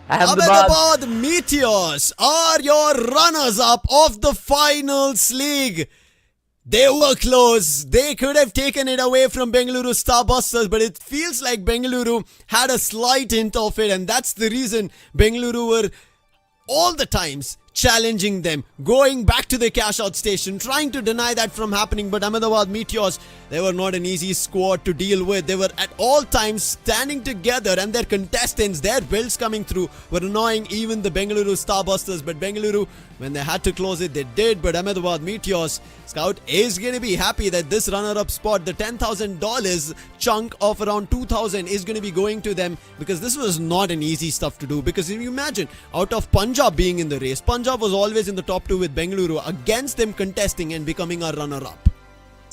Ahmedabad Meteors are your runners-up of the Finals League. They were close. They could have taken it away from Bengaluru Starbusters, but it feels like Bengaluru had a slight hint of it, and that's the reason Bengaluru were all the times challenging them, going back to the cash out station, trying to deny that from happening. But Ahmedabad Meteors, they were not an easy squad to deal with. They were at all times standing together, and their contestants, their builds coming through, were annoying even the Bengaluru Starbusters. But Bengaluru, when they had to close it, they did. But Ahmedabad Meteors, Scout is going to be happy that this runner-up spot, the $10,000 chunk of around 2,000 is going to be going to them, because this was not an easy stuff to do. Because if you imagine, out of Punjab being in the race, Punjab was always in the top 2 with Bengaluru, against them contesting and becoming a runner-up.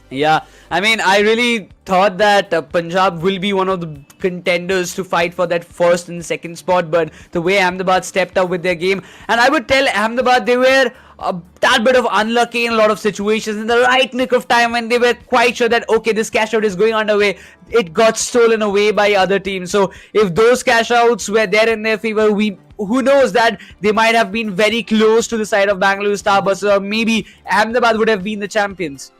Yeah, I mean, I really thought that Punjab will be one of the contenders to fight for that first and second spot, but the way Ahmedabad stepped up with their game, and I would tell Ahmedabad they were a tad bit of unlucky in a lot of situations. In the right nick of time, when they were quite sure that, okay, this cash out is going underway, it got stolen away by other teams. So if those cash outs were there in their favor, who knows that they might have been very close to the side of Bengaluru Starbusters, or maybe Ahmedabad would have been the champions.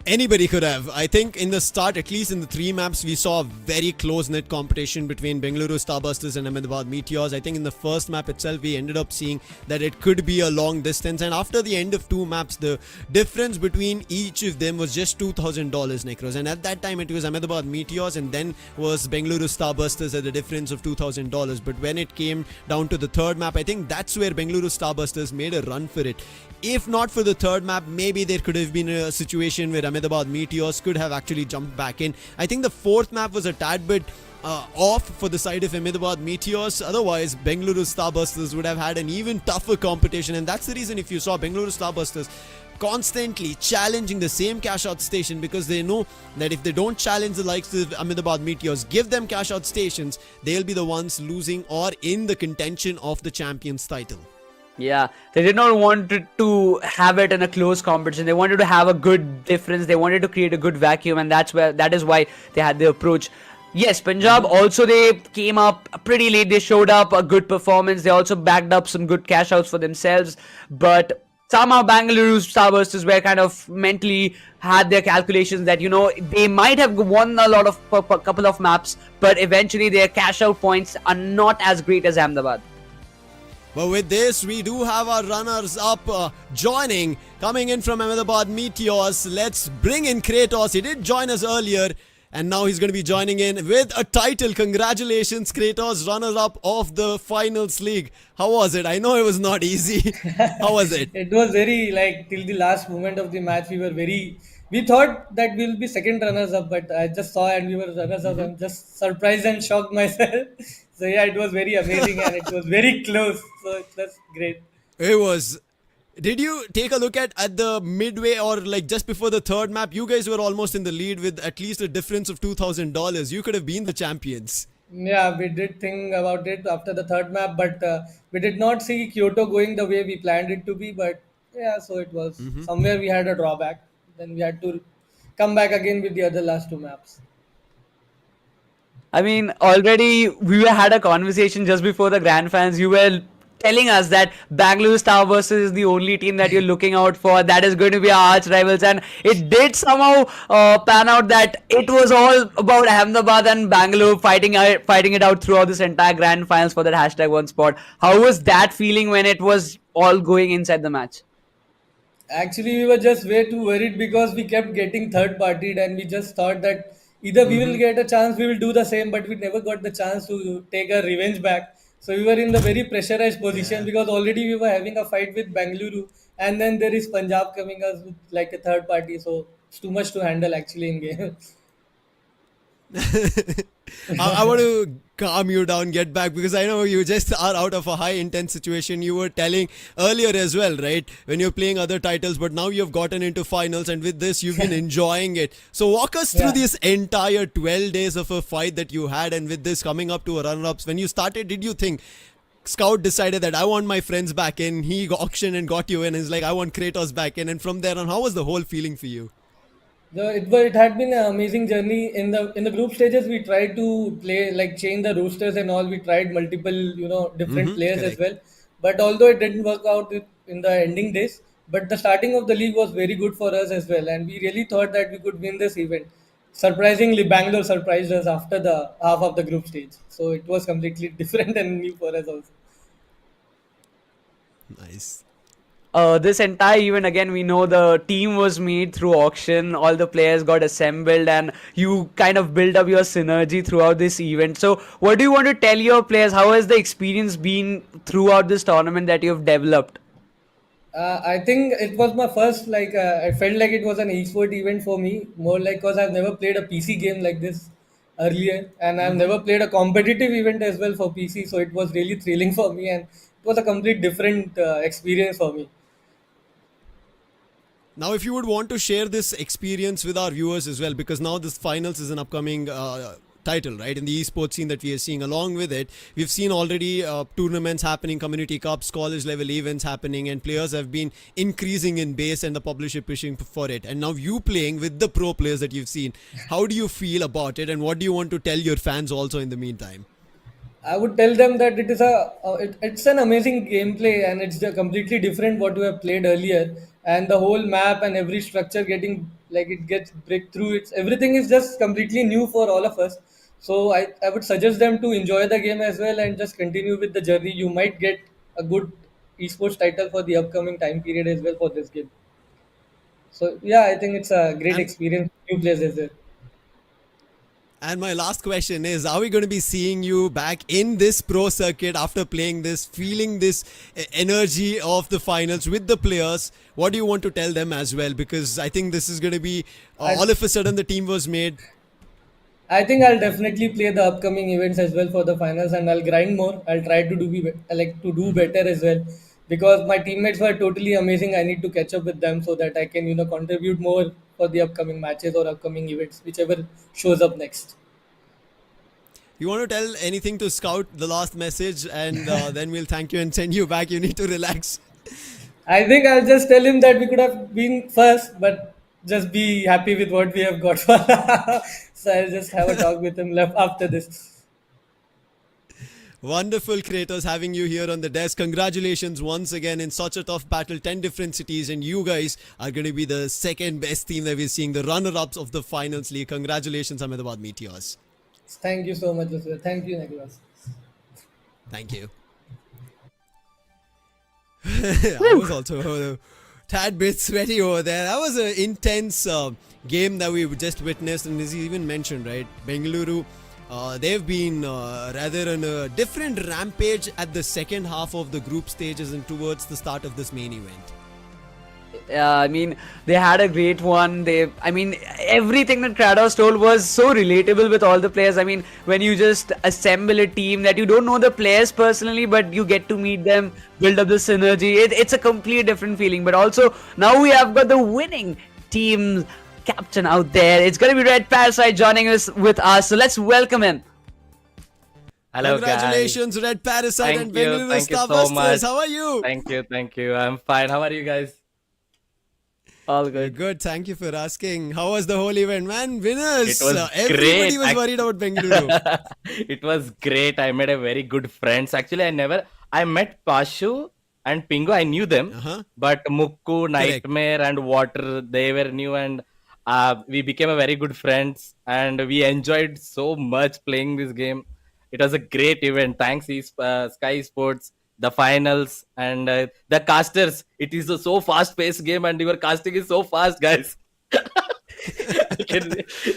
Anybody could have. I think in the start, at least in the 3 maps, we saw a very close-knit competition between Bengaluru Starbusters and Ahmedabad Meteors. I think in the first map itself, we ended up seeing that it could be a long distance. And after the end of 2 maps, the difference between each of them was just $2,000, Necros. And at that time, it was Ahmedabad Meteors, and then was Bengaluru Starbusters at a difference of $2,000. But when it came down to the 3rd map, I think that's where Bengaluru Starbusters made a run for it. If not for the 3rd map, maybe there could have been a situation where Ahmedabad Meteors could have actually jumped back in. I think the 4th map was a tad bit off for the side of Ahmedabad Meteors. Otherwise, Bengaluru Starbusters would have had an even tougher competition. And that's the reason if you saw Bengaluru Starbusters constantly challenging the same cash out station, because they know that if they don't challenge the likes of Ahmedabad Meteors, give them cash out stations, they'll be the ones losing or in the contention of the champions title. Yeah, they did not want to have it in a close competition. They wanted to have a good difference. They wanted to create a good vacuum, and that is why they had the approach. Yes, Punjab also, they came up pretty late. They showed up a good performance. They also backed up some good cash outs for themselves. But somehow Bengaluru Starbusters were kind of mentally had their calculations that they might have won a lot of couple of maps, but eventually their cash out points are not as great as Ahmedabad. But with this, we do have our runners-up joining, coming in from Ahmedabad Meteors. Let's bring in Kratos. He did join us earlier, and now he's going to be joining in with a title. Congratulations, Kratos, runner-up of the Finals League. How was it? I know it was not easy. How was it? It was very till the last moment of the match. We thought that we'll be second runners up, but I just saw and we were runners up. I'm just surprised and shocked myself. So yeah, it was very amazing and it was very close. So it was great. It was. Did you take a look at the midway or like just before the third map? You guys were almost in the lead with at least a difference of $2,000. You could have been the champions. Yeah, we did think about it after the third map, but we did not see Kyoto going the way we planned it to be. But yeah, so it was somewhere we had a drawback. Then we had to come back again with the other last two maps. I mean, already had a conversation just before the grand finals. You were telling us that Bengaluru Starbusters is the only team that you're looking out for. That is going to be our arch rivals, and it did somehow pan out that it was all about Ahmedabad and Bangalore fighting it out throughout this entire grand finals for that #1 spot. How was that feeling when it was all going inside the match? Actually, we were just way too worried because we kept getting third partied and we just thought that either we will get a chance, we will do the same, but we never got the chance to take our revenge back. So we were in the very pressurized position because already we were having a fight with Bengaluru and then there is Punjab coming us with like a third party. So it's too much to handle actually in game. I want to calm you down, get back, because I know you just are out of a high intense situation. You were telling earlier as well, right? When you're playing other titles, but now you've gotten into finals, and with this, you've been enjoying it. So walk us through this entire 12 days of a fight that you had, and with this coming up to a runner-ups. When you started, did you think Scout decided that I want my friends back in? He auctioned and got you in. He's like, I want Kratos back in, and from there on, how was the whole feeling for you? It had been an amazing journey. In the group stages, we tried to play like change the roosters and all. We tried multiple different players as Correct. well. But although it didn't work out in the ending days, but the starting of the league was very good for us as well, and we really thought that we could win this event. Surprisingly, Bangalore surprised us after the half of the group stage, so it was completely different and new for us also. Nice. This entire event, again, we know the team was made through auction. All the players got assembled, and you kind of build up your synergy throughout this event. So, what do you want to tell your players? How has the experience been throughout this tournament that you've developed? I think it was my first I felt like it was an esport event for me, more like because I've never played a PC game like this earlier, and I've never played a competitive event as well for PC, so it was really thrilling for me, and it was a complete different experience for me. Now, if you would want to share this experience with our viewers as well, because now this finals is an upcoming title, right? In the esports scene that we are seeing, along with it, we've seen already tournaments happening, community cups, college level events happening, and players have been increasing in base and the publisher pushing for it. And now you playing with the pro players that you've seen, how do you feel about it, and what do you want to tell your fans also in the meantime? I would tell them that it's an amazing gameplay and it's completely different what we have played earlier, and the whole map and every structure getting like it gets breakthrough. It's everything is just completely new for all of us. So I would suggest them to enjoy the game as well and just continue with the journey. You might get a good esports title for the upcoming time period as well for this game. So yeah, I think it's a great And experience. New players as well. And my last question is, are we going to be seeing you back in this pro circuit after playing this, feeling this energy of the finals with the players? What do you want to tell them as well? Because I think this is going to be, I, all of a sudden the team was made. I think I'll definitely play the upcoming events as well for the finals, and I'll grind more. I'll try to do better as well, because my teammates were totally amazing. I need to catch up with them so that I can contribute more for the upcoming matches or upcoming events, whichever shows up next. You want to tell anything to Scout, the last message, and then we'll thank you and send you back. You need to relax. I think I'll just tell him that we could have been first, but just be happy with what we have got for now. So I'll just have a talk with him after this. Wonderful, Kratos, having you here on the desk. Congratulations once again in such a tough battle, 10 different cities, and you guys are going to be the second best team that we're seeing, the runner-ups of the finals league. Congratulations, Ahmedabad Meteors. Thank you so much, Joseph. Thank you, Nicholas. Thank you. I was also a tad bit sweaty over there. That was an intense game that we just witnessed, and as you even mentioned, right, Bengaluru, they've been rather on a different rampage at the second half of the group stages and towards the start of this main event. I mean, they had a great one. Everything that Kratos told was so relatable with all the players. I mean, when you just assemble a team that you don't know the players personally, but you get to meet them, build up the synergy, it's a completely different feeling. But also, now we have got the winning team captain out there. It's going to be Red Parasite joining us with us. So let's welcome him. Hello, Congratulations, guys. Red Parasite and Thank you, Bengaluru thank you so Starbusters. much. How are you? Thank you. I'm fine. How are you guys? All Good. good. Good. Thank you for asking. How was the whole event, man? Winners. It was Everybody great. was worried about Bengaluru. It was great. I made a very good friends. Actually, I met Pashu and Pingu. I knew them, Uh-huh. but Mukku, Nightmare, and Water, they were new, and we became a very good friends, and we enjoyed so much playing this game. It was a great event. Thanks, Skyesports, the finals, and the casters. It is a so fast-paced game, and your casting is so fast, guys.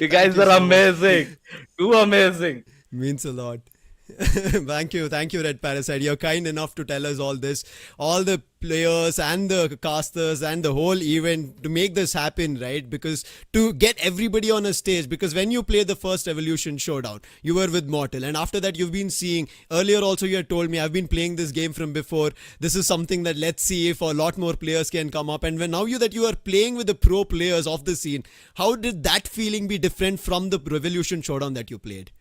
You guys are amazing. Too amazing. Means a lot. Thank you, Red Parasite. You're kind enough to tell us all this, all the players and the casters and the whole event to make this happen, right? Because to get everybody on a stage, because when you play the first Evolution Showdown, you were with Mortal, and after that you've been seeing, earlier also you had told me, I've been playing this game from before. This is something that let's see if a lot more players can come up. And when now you are playing with the pro players of the scene, how did that feeling be different from the Revolution Showdown that you played?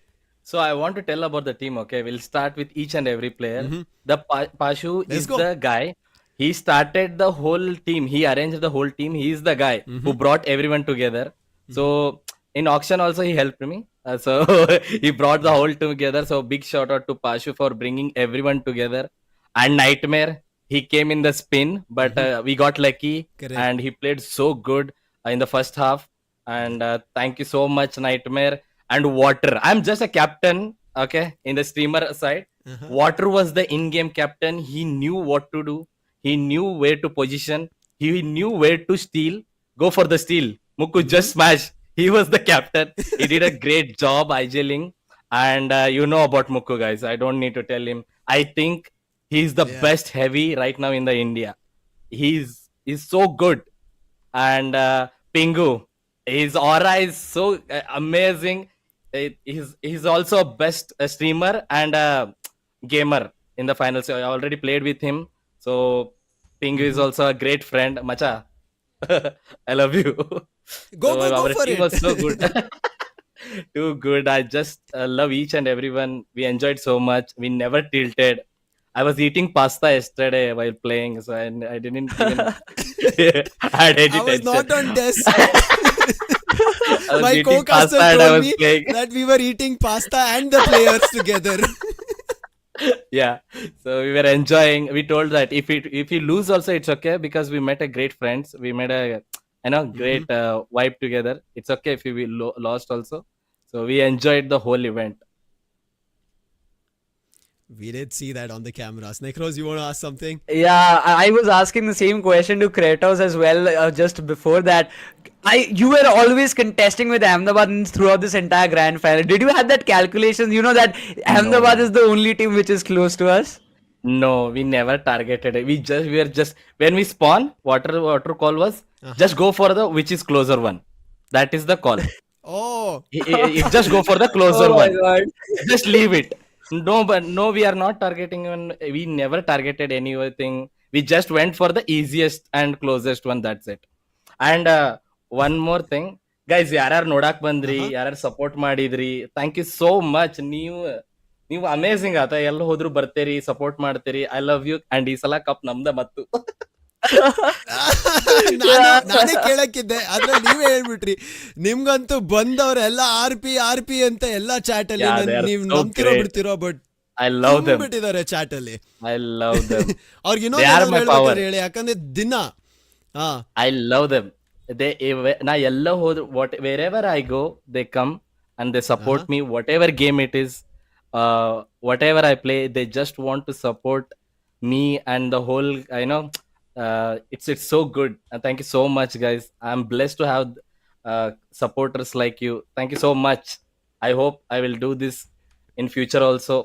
So I want to tell about the team. Okay, we'll start with each and every player. The Pashu Let's is go. the guy. He started the whole team. He arranged the whole team. He is the guy who brought everyone together. So in auction also he helped me. So he brought the whole team together. So big shout out to Pashu for bringing everyone together. And Nightmare, he came in the spin, but we got lucky. Correct. And he played so good in the first half. And thank you so much, Nightmare. And Water, I'm just a captain, okay, in the streamer side. Water was the in-game captain. He knew what to do. He knew where to position. He knew where to steal. Go for the steal. Mukku just smash. He was the captain. He did a great job igeling. And you know about Mukku, guys. I don't need to tell him. I think he's the best heavy right now in the India. He's so good. And Pingu, his aura is so amazing. He's also a best streamer and a gamer in the finals. So I already played with him. So Pingu is also a great friend. Macha, I love you. Go Our for team it. was so good. Too good. I just love each and everyone. We enjoyed so much. We never tilted. I was eating pasta yesterday while playing, so I didn't even had any I was tension. not on desk. I was My eating co-caster pasta and I told was me playing. that we were eating pasta and the players together. Yeah, so we were enjoying. We told that if we lose also it's okay because we met a great friends. We made a great vibe together. It's okay if we lost also. So we enjoyed the whole event. We did see that on the cameras. Necros, you want to ask something? Yeah, I was asking the same question to Kratos as well just before that. You were always contesting with Ahmedabad throughout this entire grand final. Did you have that calculation? You know that Ahmedabad is the only team which is close to us. No, we never targeted it. We were just when we spawn, water call was just go for the which is closer one. That is the call. Oh, Just go for the closer Oh my one. god. Just leave it. No, we are not targeting one. We never targeted anything. We just went for the easiest and closest one. That's it. And one more thing, guys, ಯಾರ್ಯಾರು ನೋಡಾಕ್ ಬಂದ್ರಿ, ಯಾರ್ಯಾರು support ಮಾಡಿದ್ರಿ, thank you so much. ನೀವು amazing ಆತ, ಎಲ್ಲ ಹೋದ್ರು ಬರ್ತೀರಿ, ಸಪೋರ್ಟ್ ಮಾಡ್ತೀರಿ. I love you. ಅಂಡ್ ಈ ಸಲ ಕಪ್ ನಮ್ದ ಮತ್ತು ನಾನೇ ಕೇಳಕ್ಕಿದ್ದೆ ಆದ್ರೆ ನೀವೇ ಹೇಳ್ಬಿಟ್ರಿ. ನಿಮ್ಗಂತೂ ಬಂದವ್ರೆಲ್ಲ ಆರ್ ಪಿ ಅಂತ ಎಲ್ಲ ಚಾಟ್ ಅಲ್ಲಿ Yeah, they are ನೀವು so ನಂಬ್ತಿರೋ great. ಬಿಡ್ತಿರೋ, ಬಟ್ I love them. ತುಂಬಿಟ್ಟಿದ್ದಾರೆ ಚಾಟ್ ಅಲ್ಲಿ. I love them. ಅವ್ರಿಗೆ They are ಇನ್ನೊಂದು my power. ಹೇಳ್ಬೇಕಾದ್ರೆ ಹೇಳಿ, ಯಾಕಂದ್ರೆ ದಿನ I love them. ನಾ ಎಲ್ಲ ಹೋದ್ರು wherever I go, they come and they support me. Whatever game it is, whatever I play, they just want to support me and the whole. It's so good. And thank you so much, guys. I'm blessed to have supporters like you. Thank you so much. I hope I will do this in future also.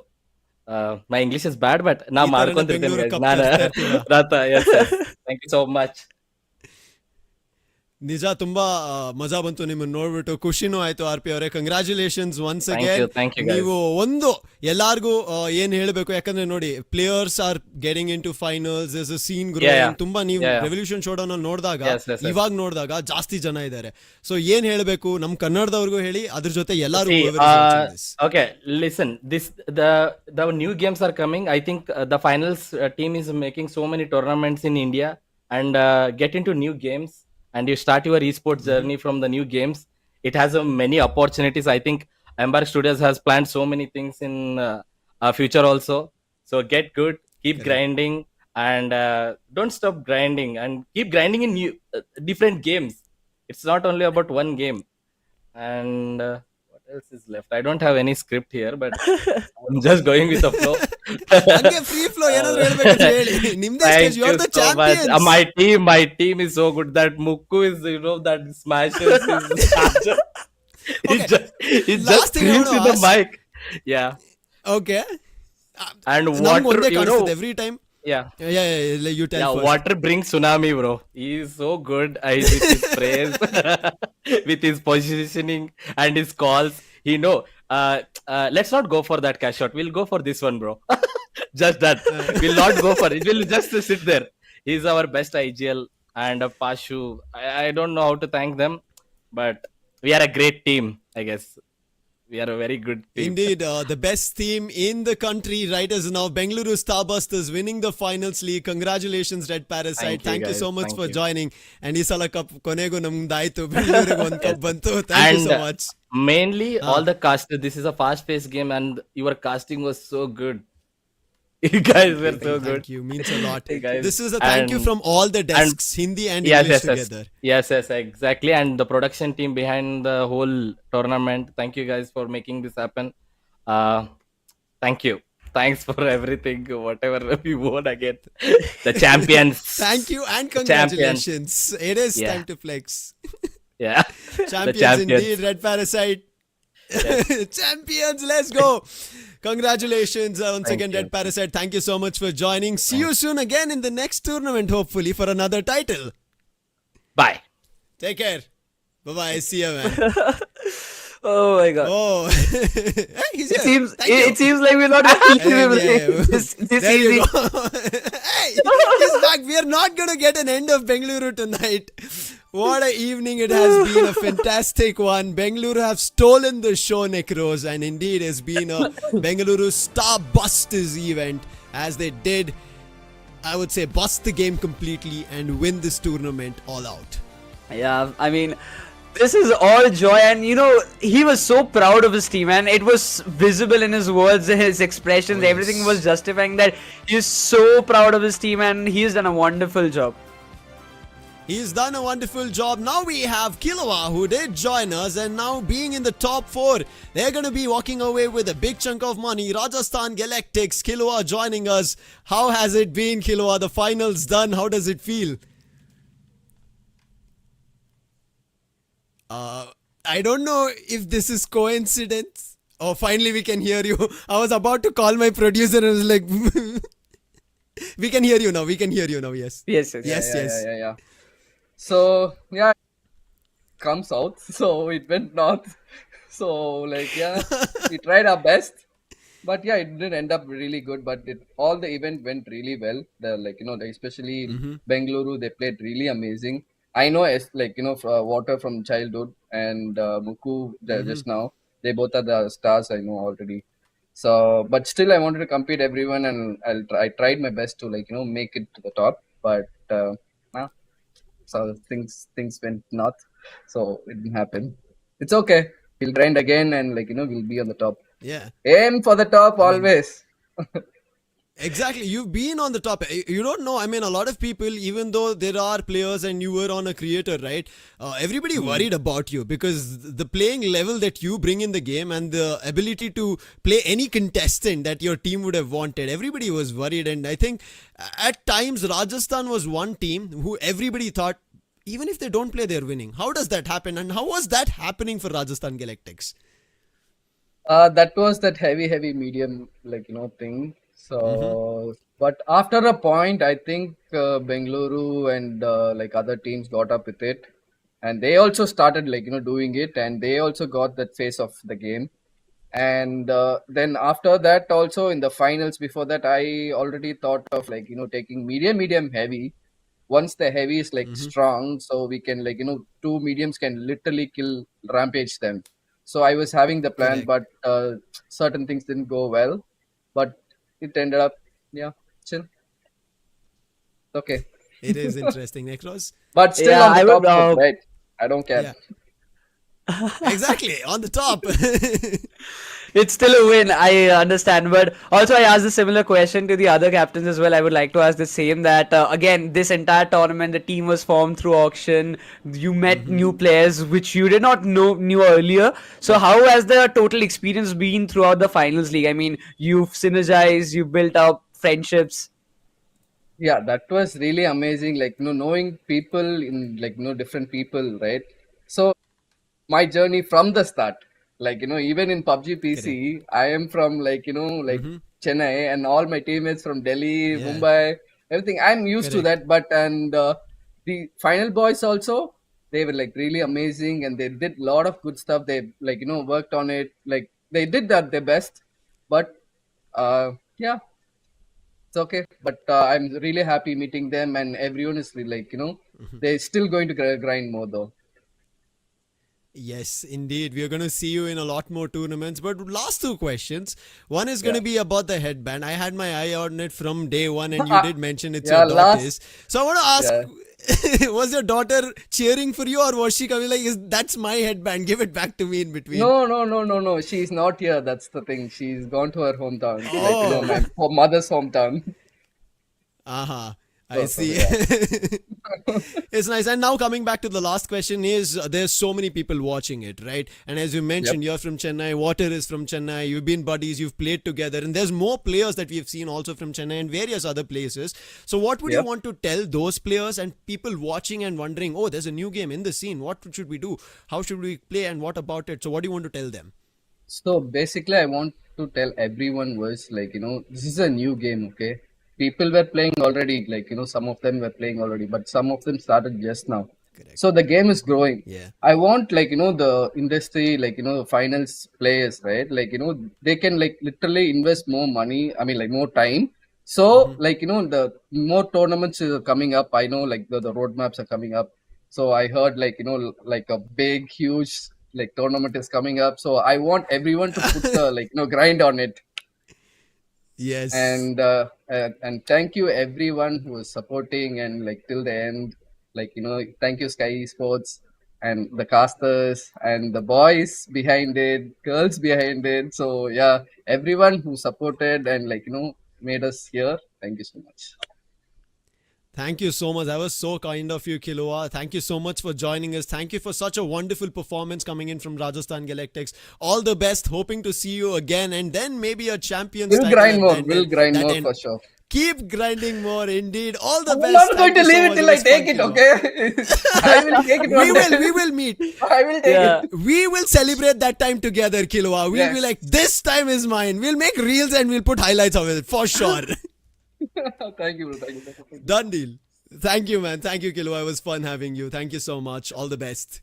My English is bad, but now ಈ ಥರನೇ ಮಾಡ್ಕೊಂತಿರ್ತೇನೆ Bengaluru guys. Cup ನಾನು ತರ್ತಾ ಇರ್ತೀರಾ? ರಾತ, yes. Thank you so much. ನಿಜ ತುಂಬಾ ಮಜಾ ಬಂತು ನಿಮ್ಮನ್ನ ನೋಡ್ಬಿಟ್ಟು, ಖುಷಿನೂ ಆಯ್ತು. ಆರ್ ಪಿ ಅವರೇ, congratulations once Thank again. you, thank you, guys. ನೀವು ಒಂದು ಎಲ್ಲಾರ್ಗೂ ಏನ್ ಹೇಳ್ಬೇಕು, ಯಾಕಂದ್ರೆ ನೋಡಿ players are getting into finals, is a scene growing. ತುಂಬಾ ನೀವು ರೆವಲ್ಯೂಷನ್ ಶೋ ಡೌನ್ ನೋಡಿದಾಗ, ಇವಾಗ ನೋಡಿದಾಗ ಜಾಸ್ತಿ ಜನ ಇದ್ದಾರೆ. ಸೊ ಏನ್ ಹೇಳ್ಬೇಕು ನಮ್ ಕನ್ನಡದವ್ರಿಗೂ ಹೇಳಿ, ಅದ್ರ ಜೊತೆ ಎಲ್ಲಾರು. Okay, listen. The new games are coming. I think the finals team is making so many tournaments in India, and get into new games, and you start your esports journey from the new games. It has many opportunities. I think Embark Studios has planned so many things in future also. So get good, keep grinding, and don't stop grinding, and keep grinding in new different games. It's not only about one game. And what else is left? I don't have any script here, but I'm just going with the flow. ಹಂಗೆ free flow ಏನಾದ್ರು ಹೇಳ್ಬೇಕು ಹೇಳಿ. ನಿಮ್ದೇ Thank stage, you you are the so much. Champions. My team is so good. That Mukku is, that smashes his he Last just thing I screams wanna in the ask- mic. Yeah. Okay, And ನಮ್ಗೆ water, ಒಂದೇ ಕಾಣಿಸ್ತದೆ every time. yeah. You tell Yeah, first. water brings tsunami, bro. He is so good with his praise, with his positioning and his calls. He know. Let's not go for that cash shot. We'll go for this one, bro. Just that. We'll not go for it. We'll just sit there. He's our best IGL, and Pashu. I don't know how to thank them, but we are a great team, I guess. We are a very good team. Indeed, the best team in the country right as now. Bengaluru Starbusters winning the finals league. Congratulations, Red Parasite. Thank you guys. so much Thank for you. joining. And ಈ ಸಲ cup ಕೊನೆಗೂ ನಮ್ದಾಯ್ತು, ಬೆಂಗಳೂರಿಗೆ ಒಂದು cup ಬಂತು. Thank you so much. Mainly, all the cast. This is a fast-paced game, and your casting was so good. You guys were so good. Thank you, means a lot. Guys. This is a thank you And- from all the desks, Hindi and Yes, English yes, yes. together. Yes, exactly. And the production team behind the whole tournament. Thank you guys for making this happen. Thank you. Thanks for everything. Whatever we won again, the champions. Thank you and Champions. congratulations. It is Yeah. time to flex. Yeah, Champions indeed, Red Parasite. Champions, let's go. Congratulations once again, Red Parasite. Thank you so much for joining. See you soon again in the next tournament, hopefully, for another title. Bye. Take care. Bye-bye. See you, man. Oh my god. Oh. Hey, he's here. Thank you. It seems like we're not going to be Yeah. this There easy. you go. Hey, he's back. We are not going to get an end of Bengaluru tonight. What a evening it has been. A fantastic one. Bengaluru have stolen the show, Necros, and indeed has been a Bengaluru Starbusters event, as they did, I would say, bust the game completely and win this tournament all out. Yeah, I mean, this is all joy, and he was so proud of his team, and it was visible in his words, his expressions, Oh, yes. everything was justifying that he is so proud of his team, and he's done a wonderful job. He's done a wonderful job. Now we have Kilowa, who did join us, and now being in the top 4, they're going to be walking away with a big chunk of money. Rajasthan Galactics, Kilowa joining us. How has it been, Kilowa? The finals done. How does it feel? I don't know if this is coincidence. Oh, finally we can hear you. I was about to call my producer and I was like, we can hear you now. We can hear you now. Yes. Yes. Yes. Yeah. So yeah, comes south. So it went north. So we tried our best, but yeah, it didn't end up really good. But all the event went really well. Especially Bengaluru, they played really amazing. I know Water from childhood and Muku just now. They both are the stars I know already. So, but still, I wanted to compete everyone, and I tried my best to make it to the top. But so things went north, so it didn't happen. It's okay. We'll grind again, and we'll be on the top. Yeah. Aim for the top always. Exactly. You've been on the top. You don't know. I mean, a lot of people, even though there are players and you were on a creator, right? Everybody worried about you because the playing level that you bring in the game and the ability to play any contestant that your team would have wanted, everybody was worried. And I think at times Rajasthan was one team who everybody thought, even if they don't play, they're winning. How does that happen? And how was that happening for Rajasthan Galactics? That was that heavy medium, like, thing. So, but after a point, I think Bengaluru and like other teams got up with it, and they also started, like, doing it, and they also got that phase of the game. And then after that, also in the finals, before that, I already thought of, like, taking medium, heavy. Once the heavy is like strong, so we can, like, two mediums can literally rampage them. So I was having the plan, Correct. but certain things didn't go well. But it ended up, yeah, chill. Okay. It is interesting, Necros. But still Yeah, on the I would. top, right? I don't care. Yeah. Exactly. On the top. It's still a win, I understand. But also, I asked a similar question to the other captains as well. I would like to ask the same that, again, this entire tournament, the team was formed through auction. You met new players which you did not knew earlier. So, how has the total experience been throughout the finals league? I mean, you've synergized, you built up friendships. Yeah, that was really amazing. Like, knowing people in, like, different people, right? So my journey from the start, like, even in PUBG PC, I am from, like, like Chennai, and all my teammates from Delhi, Yeah. Mumbai, everything. I'm used to Correct. that. But and the final boys also, they were like really amazing, and they did a lot of good stuff. They, like, worked on it. Like, they did that their best. But yeah, it's okay. But I'm really happy meeting them, and everyone is really, like, they're still going to grind more though. Yes, indeed. We are going to see you in a lot more tournaments. But last two questions. One is going Yeah. to be about the headband. I had my eye on it from day one, and you did mention it's Yeah, your daughter's. last. So I want to Yeah. ask, was your daughter cheering for you, or was she coming like, that's my headband, give it back to me in between? No. She's not here. That's the thing. She's gone to her hometown, like, Oh, my mother's hometown. aha. I So see. yeah, It's nice. And now coming back to the last question is there's so many people watching it, right? And as you yep, mentioned, you're from Chennai, Water is from Chennai, you've been buddies, you've played together, and there's more players that we've seen also from Chennai and various other places. So what would you yep. want to tell those players and people watching and wondering, oh, there's a new game in the scene. What should we do? How should we play and what about it? So what do you want to tell them? So basically, I want to tell everyone was, like, this is a new game, okay? People were playing already, like, some of them were playing already, but some of them started just now. Correct. So the game is growing. Yeah. I want, like, the industry, like, the finals players, right? Like, they can, like, literally invest more money, I mean, like, more time. So, like, the more tournaments are coming up. I know, like, the roadmaps are coming up. So I heard, like, like a big, huge, like, tournament is coming up. So I want everyone to put the, like, grind on it. Yes. And thank you everyone who is supporting, and, like, till the end, like, thank you Skyesports and the casters and the boys behind it, girls behind it. So yeah, everyone who supported and, like, made us here, thank you so much. Thank you so much. That was so kind of you, Kiloa. Thank you so much for joining us. Thank you for such a wonderful performance coming in from Rajasthan Galactics. All the best. Hoping to see you again, and then maybe a champions We'll title grind at more, the end. we'll grind That more end. for sure. Keep grinding more, indeed. All the I'm best. not going Thank to you so leave it much. till I was take fun, it, Kiloa. okay? I will take it one day. We will meet. I will take Yeah. it. We will celebrate that time together, Kiloa. We'll be Yes. like, this time is mine. We'll make reels and we'll put highlights of it for sure. Thank you, bro. Thank you. Done deal. Thank you, man. Thank you, Kiloa. It was fun having you. Thank you so much. All the best.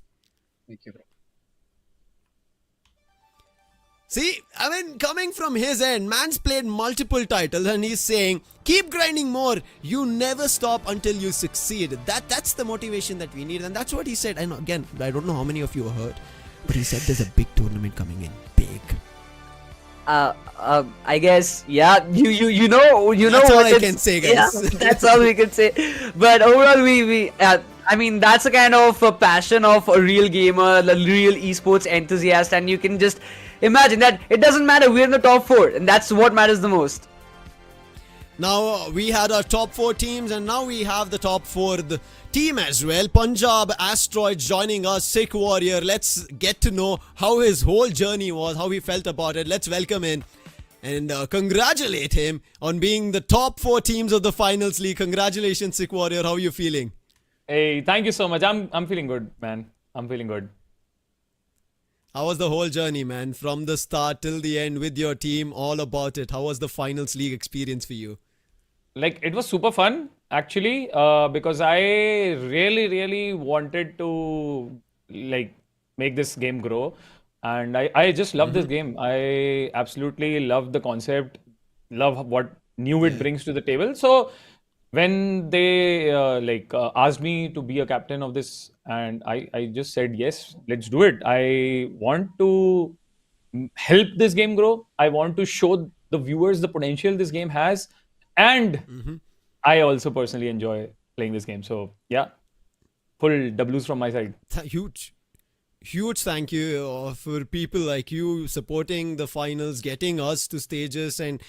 Thank you, bro. See, I mean, coming from his end, man's played multiple titles and he's saying, keep grinding more. You never stop until you succeed. That's the motivation that we need. And that's what he said. And again, I don't know how many of you heard, but he said there's a big tournament coming in. Big. I guess, yeah, you know That's all what I it's- can say, guys. Yeah, that's all we can say. But overall, I mean, that's a kind of a passion of a real gamer, a real esports enthusiast, and you can just imagine that it doesn't matter. We're in the top 4, and that's what matters the most. Now we had our top 4 teams, and now we have the top 4th team as well. Punjab Asteroids joining us. Sikh Warrior. Let's get to know how his whole journey was, how he felt about it. Let's welcome in and congratulate him on being the top 4 teams of the finals league. Congratulations, Sikh Warrior. How are you feeling? Hey, thank you so much. I'm feeling good, man. I'm feeling good. How was the whole journey, man? From the start till the end with your team, all about it. How was the finals league experience for you? Like, it was super fun actually, because I really wanted to like make this game grow, and I just love this game. I absolutely love the concept, love what new it brings to the table. So when they asked me to be a captain of this, and I just said yes, let's do it. I want to help this game grow. I want to show the viewers the potential this game has, and I also personally enjoy playing this game. So yeah, full W's from my side. Huge thank you for people like you supporting the finals, getting us to stages, and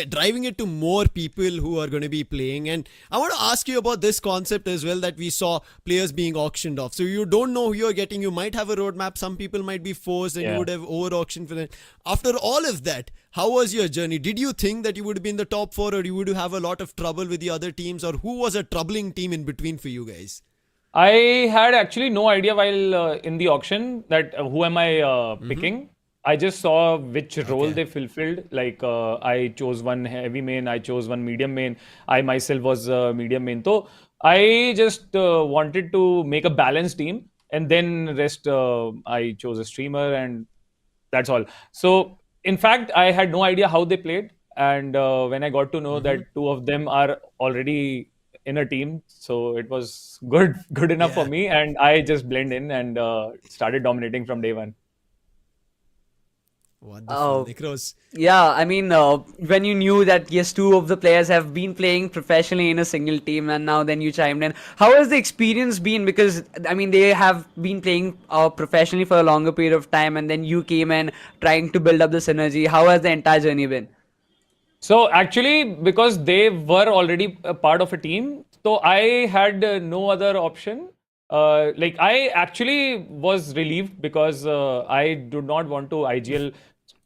driving it to more people who are going to be playing. And I want to ask you about this concept as well, that we saw players being auctioned off. So you don't know who you're getting. You might have a roadmap. Some people might be forced, and you would have over auctioned for that. After all of that, how was your journey? Did you think that you would be in the top 4, or you would have a lot of trouble with the other teams, or who was a troubling team in between for you guys? I had actually no idea while in the auction that who am I picking. I just saw which role they fulfilled. Like I chose one heavy main, I chose one medium main. I myself was medium main. So I just wanted to make a balanced team, and then rest I chose a streamer, and that's all. So in fact, I had no idea how they played, and when I got to know that 2 of them are already in a team, so it was good enough for me, and I just blend in and started dominating from day one. Wonderful, Nikros. Yeah, I mean, when you knew that yes, 2 of the players have been playing professionally in a single team, and now then you chimed in. How has the experience been? Because I mean, they have been playing professionally for a longer period of time, and then you came in trying to build up the synergy. How has the entire journey been? So actually, because they were already a part of a team, so I had no other option. Like I actually was relieved because I do not want to IGL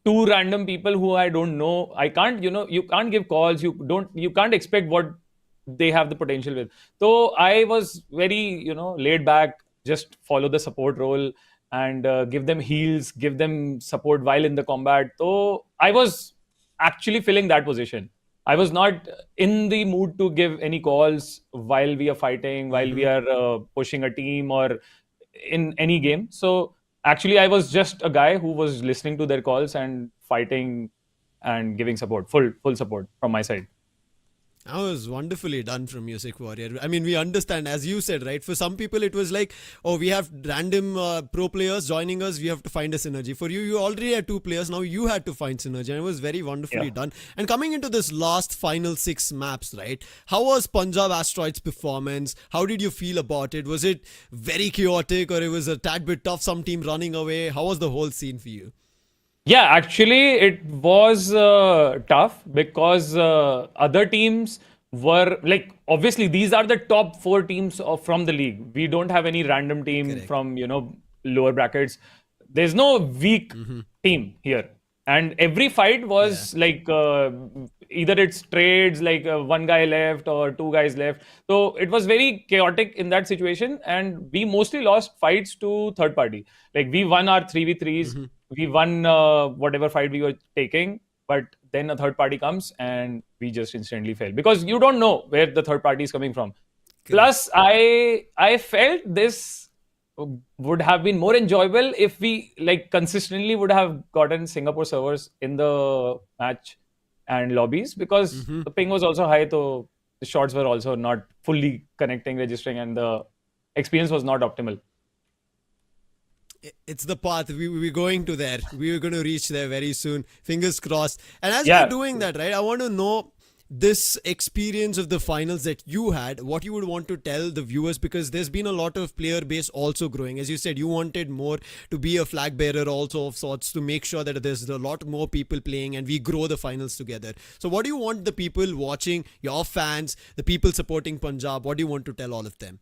2 random people who I don't know. I can't, you can't give calls. You can't expect what they have the potential with. So I was very, laid back, just follow the support role and give them heals, give them support while in the combat. So I was actually filling that position. I was not in the mood to give any calls while we are fighting, while we are pushing a team or in any game. So actually, I was just a guy who was listening to their calls and fighting and giving support, full support from my side. That was wonderfully done from Music Warrior. I mean, we understand, as you said, right? For some people, it was like, oh, we have random pro players joining us. We have to find a synergy. For you, you already had 2 players. Now you had to find synergy. And it was very wonderfully done. And coming into this last final 6 maps, right? How was Punjab Asteroids' performance? How did you feel about it? Was it very chaotic, or it was a tad bit tough, some team running away? How was the whole scene for you? Yeah, actually, it was tough because other teams were like, obviously, these are the top 4 teams from the league. We don't have any random team from, lower brackets. There's no weak team here. And every fight was like either it's trades, like 1 guy left or 2 guys left. So it was very chaotic in that situation. And we mostly lost fights to third party. Like we won our 3v3s. We won whatever fight we were taking, but then a third party comes and we just instantly fail because you don't know where the third party is coming from. Plus, I felt this would have been more enjoyable if we like consistently would have gotten Singapore servers in the match and lobbies because the ping was also high, so the shots were also not fully connecting, registering, and the experience was not optimal. It's the path. We're going to there. We're going to reach there very soon. Fingers crossed. And as we're doing that, right, I want to know this experience of the finals that you had, what you would want to tell the viewers, because there's been a lot of player base also growing. As you said, you wanted more to be a flag bearer also of sorts, to make sure that there's a lot more people playing and we grow the finals together. So what do you want the people watching, your fans, the people supporting Punjab, what do you want to tell all of them?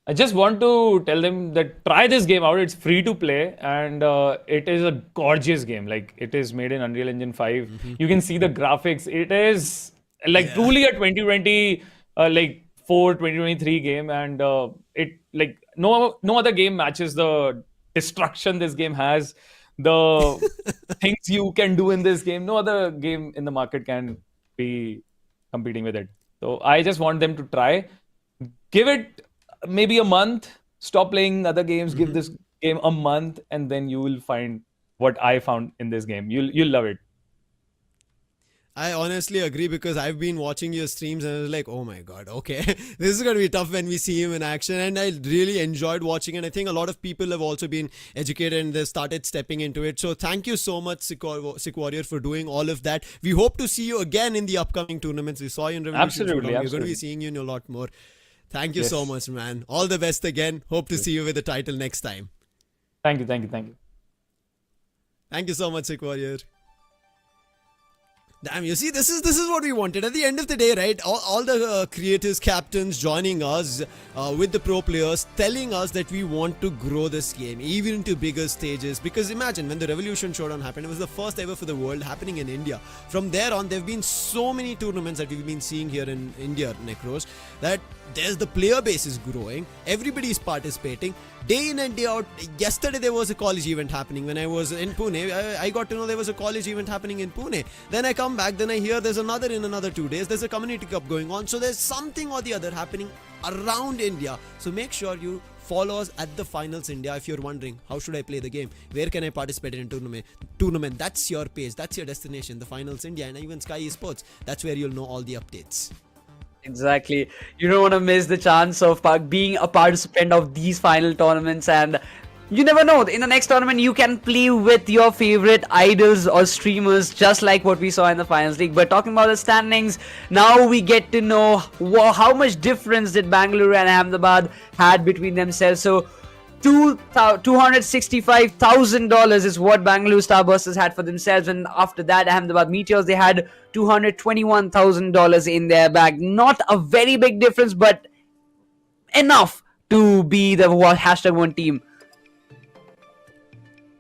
I just want to tell them that try this game out. It's free to play and it is a gorgeous game. Like, it is made in Unreal Engine 5. You can see the graphics. It is like truly a 2020 like 2023 game, and it like no other game matches the destruction this game has, the things you can do in this game. No other game in the market can be competing with it. So I just want them to try, give it maybe a month, stop playing other games, give this game a month, and then you will find what I found in this game. You'll love it. I honestly agree, because I've been watching your streams and I was like, oh my god, okay, this is going to be tough when we see him in action. And I really enjoyed watching it. I think a lot of people have also been educated and they started stepping into it. So thank you so much, Sick Warrior, for doing all of that. We hope to see you again in the upcoming tournaments. We saw you in Revolution. Absolutely. We're going to be seeing you in a lot more. Thank you so much, man. All the best again. Hope to see you with the title next time. Thank you. Thank you so much, Sick Warrior. Damn, you see, this is what we wanted. At the end of the day, right? All the creators, captains joining us with the pro players, telling us that we want to grow this game even into bigger stages. Because imagine when the Revolution Showdown happened, it was the first ever for the world happening in India. From there on, there have been so many tournaments that we've been seeing here in India, Necros, that there's the player base is growing. Everybody is participating. Day in and day out. Yesterday there was a college event happening. When I was in Pune, I got to know there was a college event happening in Pune. Then I come back, then I hear there's another in another 2 days. There's a community cup going on. So there's something or the other happening around India. So make sure you follow us at the Finals India. If you're wondering, how should I play the game? Where can I participate in a tournament? That's your page. That's your destination. The Finals India, and even Skyesports. That's where you'll know all the updates. Exactly. You don't want to miss the chance of being a participant of these final tournaments, and you never know, in the next tournament you can play with your favorite idols or streamers, just like what we saw in the Finals League. But talking about the standings, now we get to know how much difference did Bengaluru and Ahmedabad had between themselves. So $265,000 is what Bengaluru Starbusters had for themselves, and after that Ahmedabad Meteors, they had $221,000 in their bag. Not a very big difference, but enough to be the #1 team.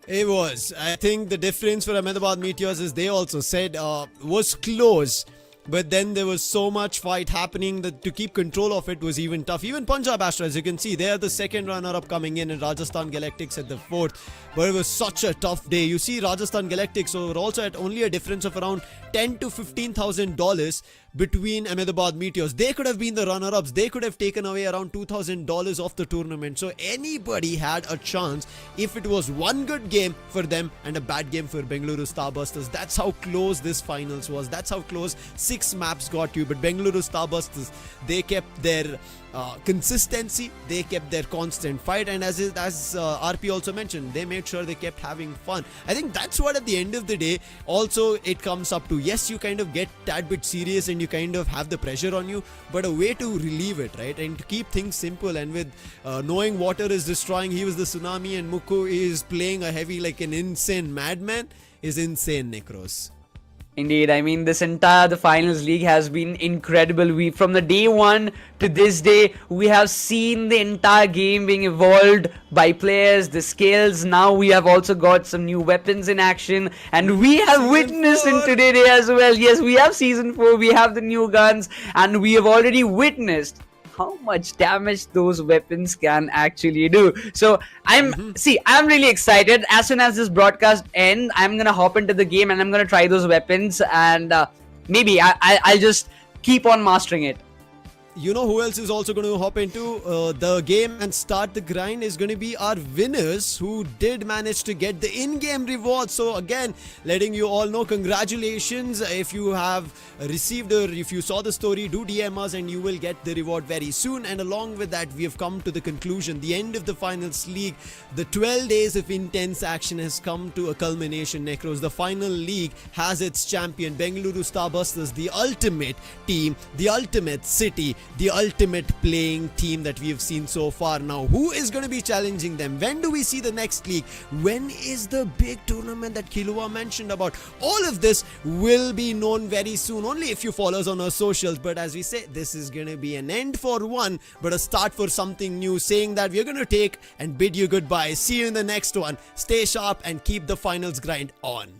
It was. I think the difference for Ahmedabad Meteors, is they also said, was close. But then there was so much fight happening that to keep control of it was even tough. Even Punjab Asteroids, you can see, they are the second runner-up coming in, and Rajasthan Galactics at the fourth. But it was such a tough day. You see, Rajasthan Galactics were also at only a difference of around $10,000 to $15,000 between Ahmedabad Meteors. They could have been the runner-ups. They could have taken away around $2,000 off the tournament. So anybody had a chance if it was one good game for them and a bad game for Bengaluru Starbusters. That's how close this finals was. That's how close 6 maps got you. But Bengaluru Starbusters, they kept their consistency, they kept their constant fight, and as RP also mentioned, they made sure they kept having fun. I think that's what at the end of the day also it comes up to. Yes, you kind of get tad bit serious and you kind of have the pressure on you, but a way to relieve it, right, and to keep things simple. And with knowing water is destroying, he was the tsunami, and Muku is playing a heavy like an insane madman, is insane, Necros. Indeed, I mean, the Finals League has been incredible. From the day one to this day, we have seen the entire game being evolved by players, the skills. Now we have also got some new weapons in action, and we have witnessed in today as well. Yes, we have Season 4, we have the new guns, and we have already witnessed how much damage those weapons can actually do. So I'm really excited. As soon as this broadcast ends, I'm gonna hop into the game and I'm gonna try those weapons, and maybe I'll just keep on mastering it. you know who else is also going to hop into the game and start the grind is going to be our winners who did manage to get the in-game rewards. So again, letting you all know, congratulations. If you have received or if you saw the story, do DM us and you will get the reward very soon. And along with that, we have come to the conclusion, the end of the finals league. The 12 days of intense action has come to a culmination, Necros. The final league has its champion, Bengaluru Starbusters, the ultimate team, the ultimate city, the ultimate playing team that we have seen so far. Now, who is going to be challenging them? When do we see the next league? When is the big tournament that Kilua mentioned about? All of this will be known very soon, only if you follow us on our socials. But as we say, this is going to be an end for one, but a start for something new, saying that we're going to take and bid you goodbye. See you in the next one. Stay sharp and keep the finals grind on.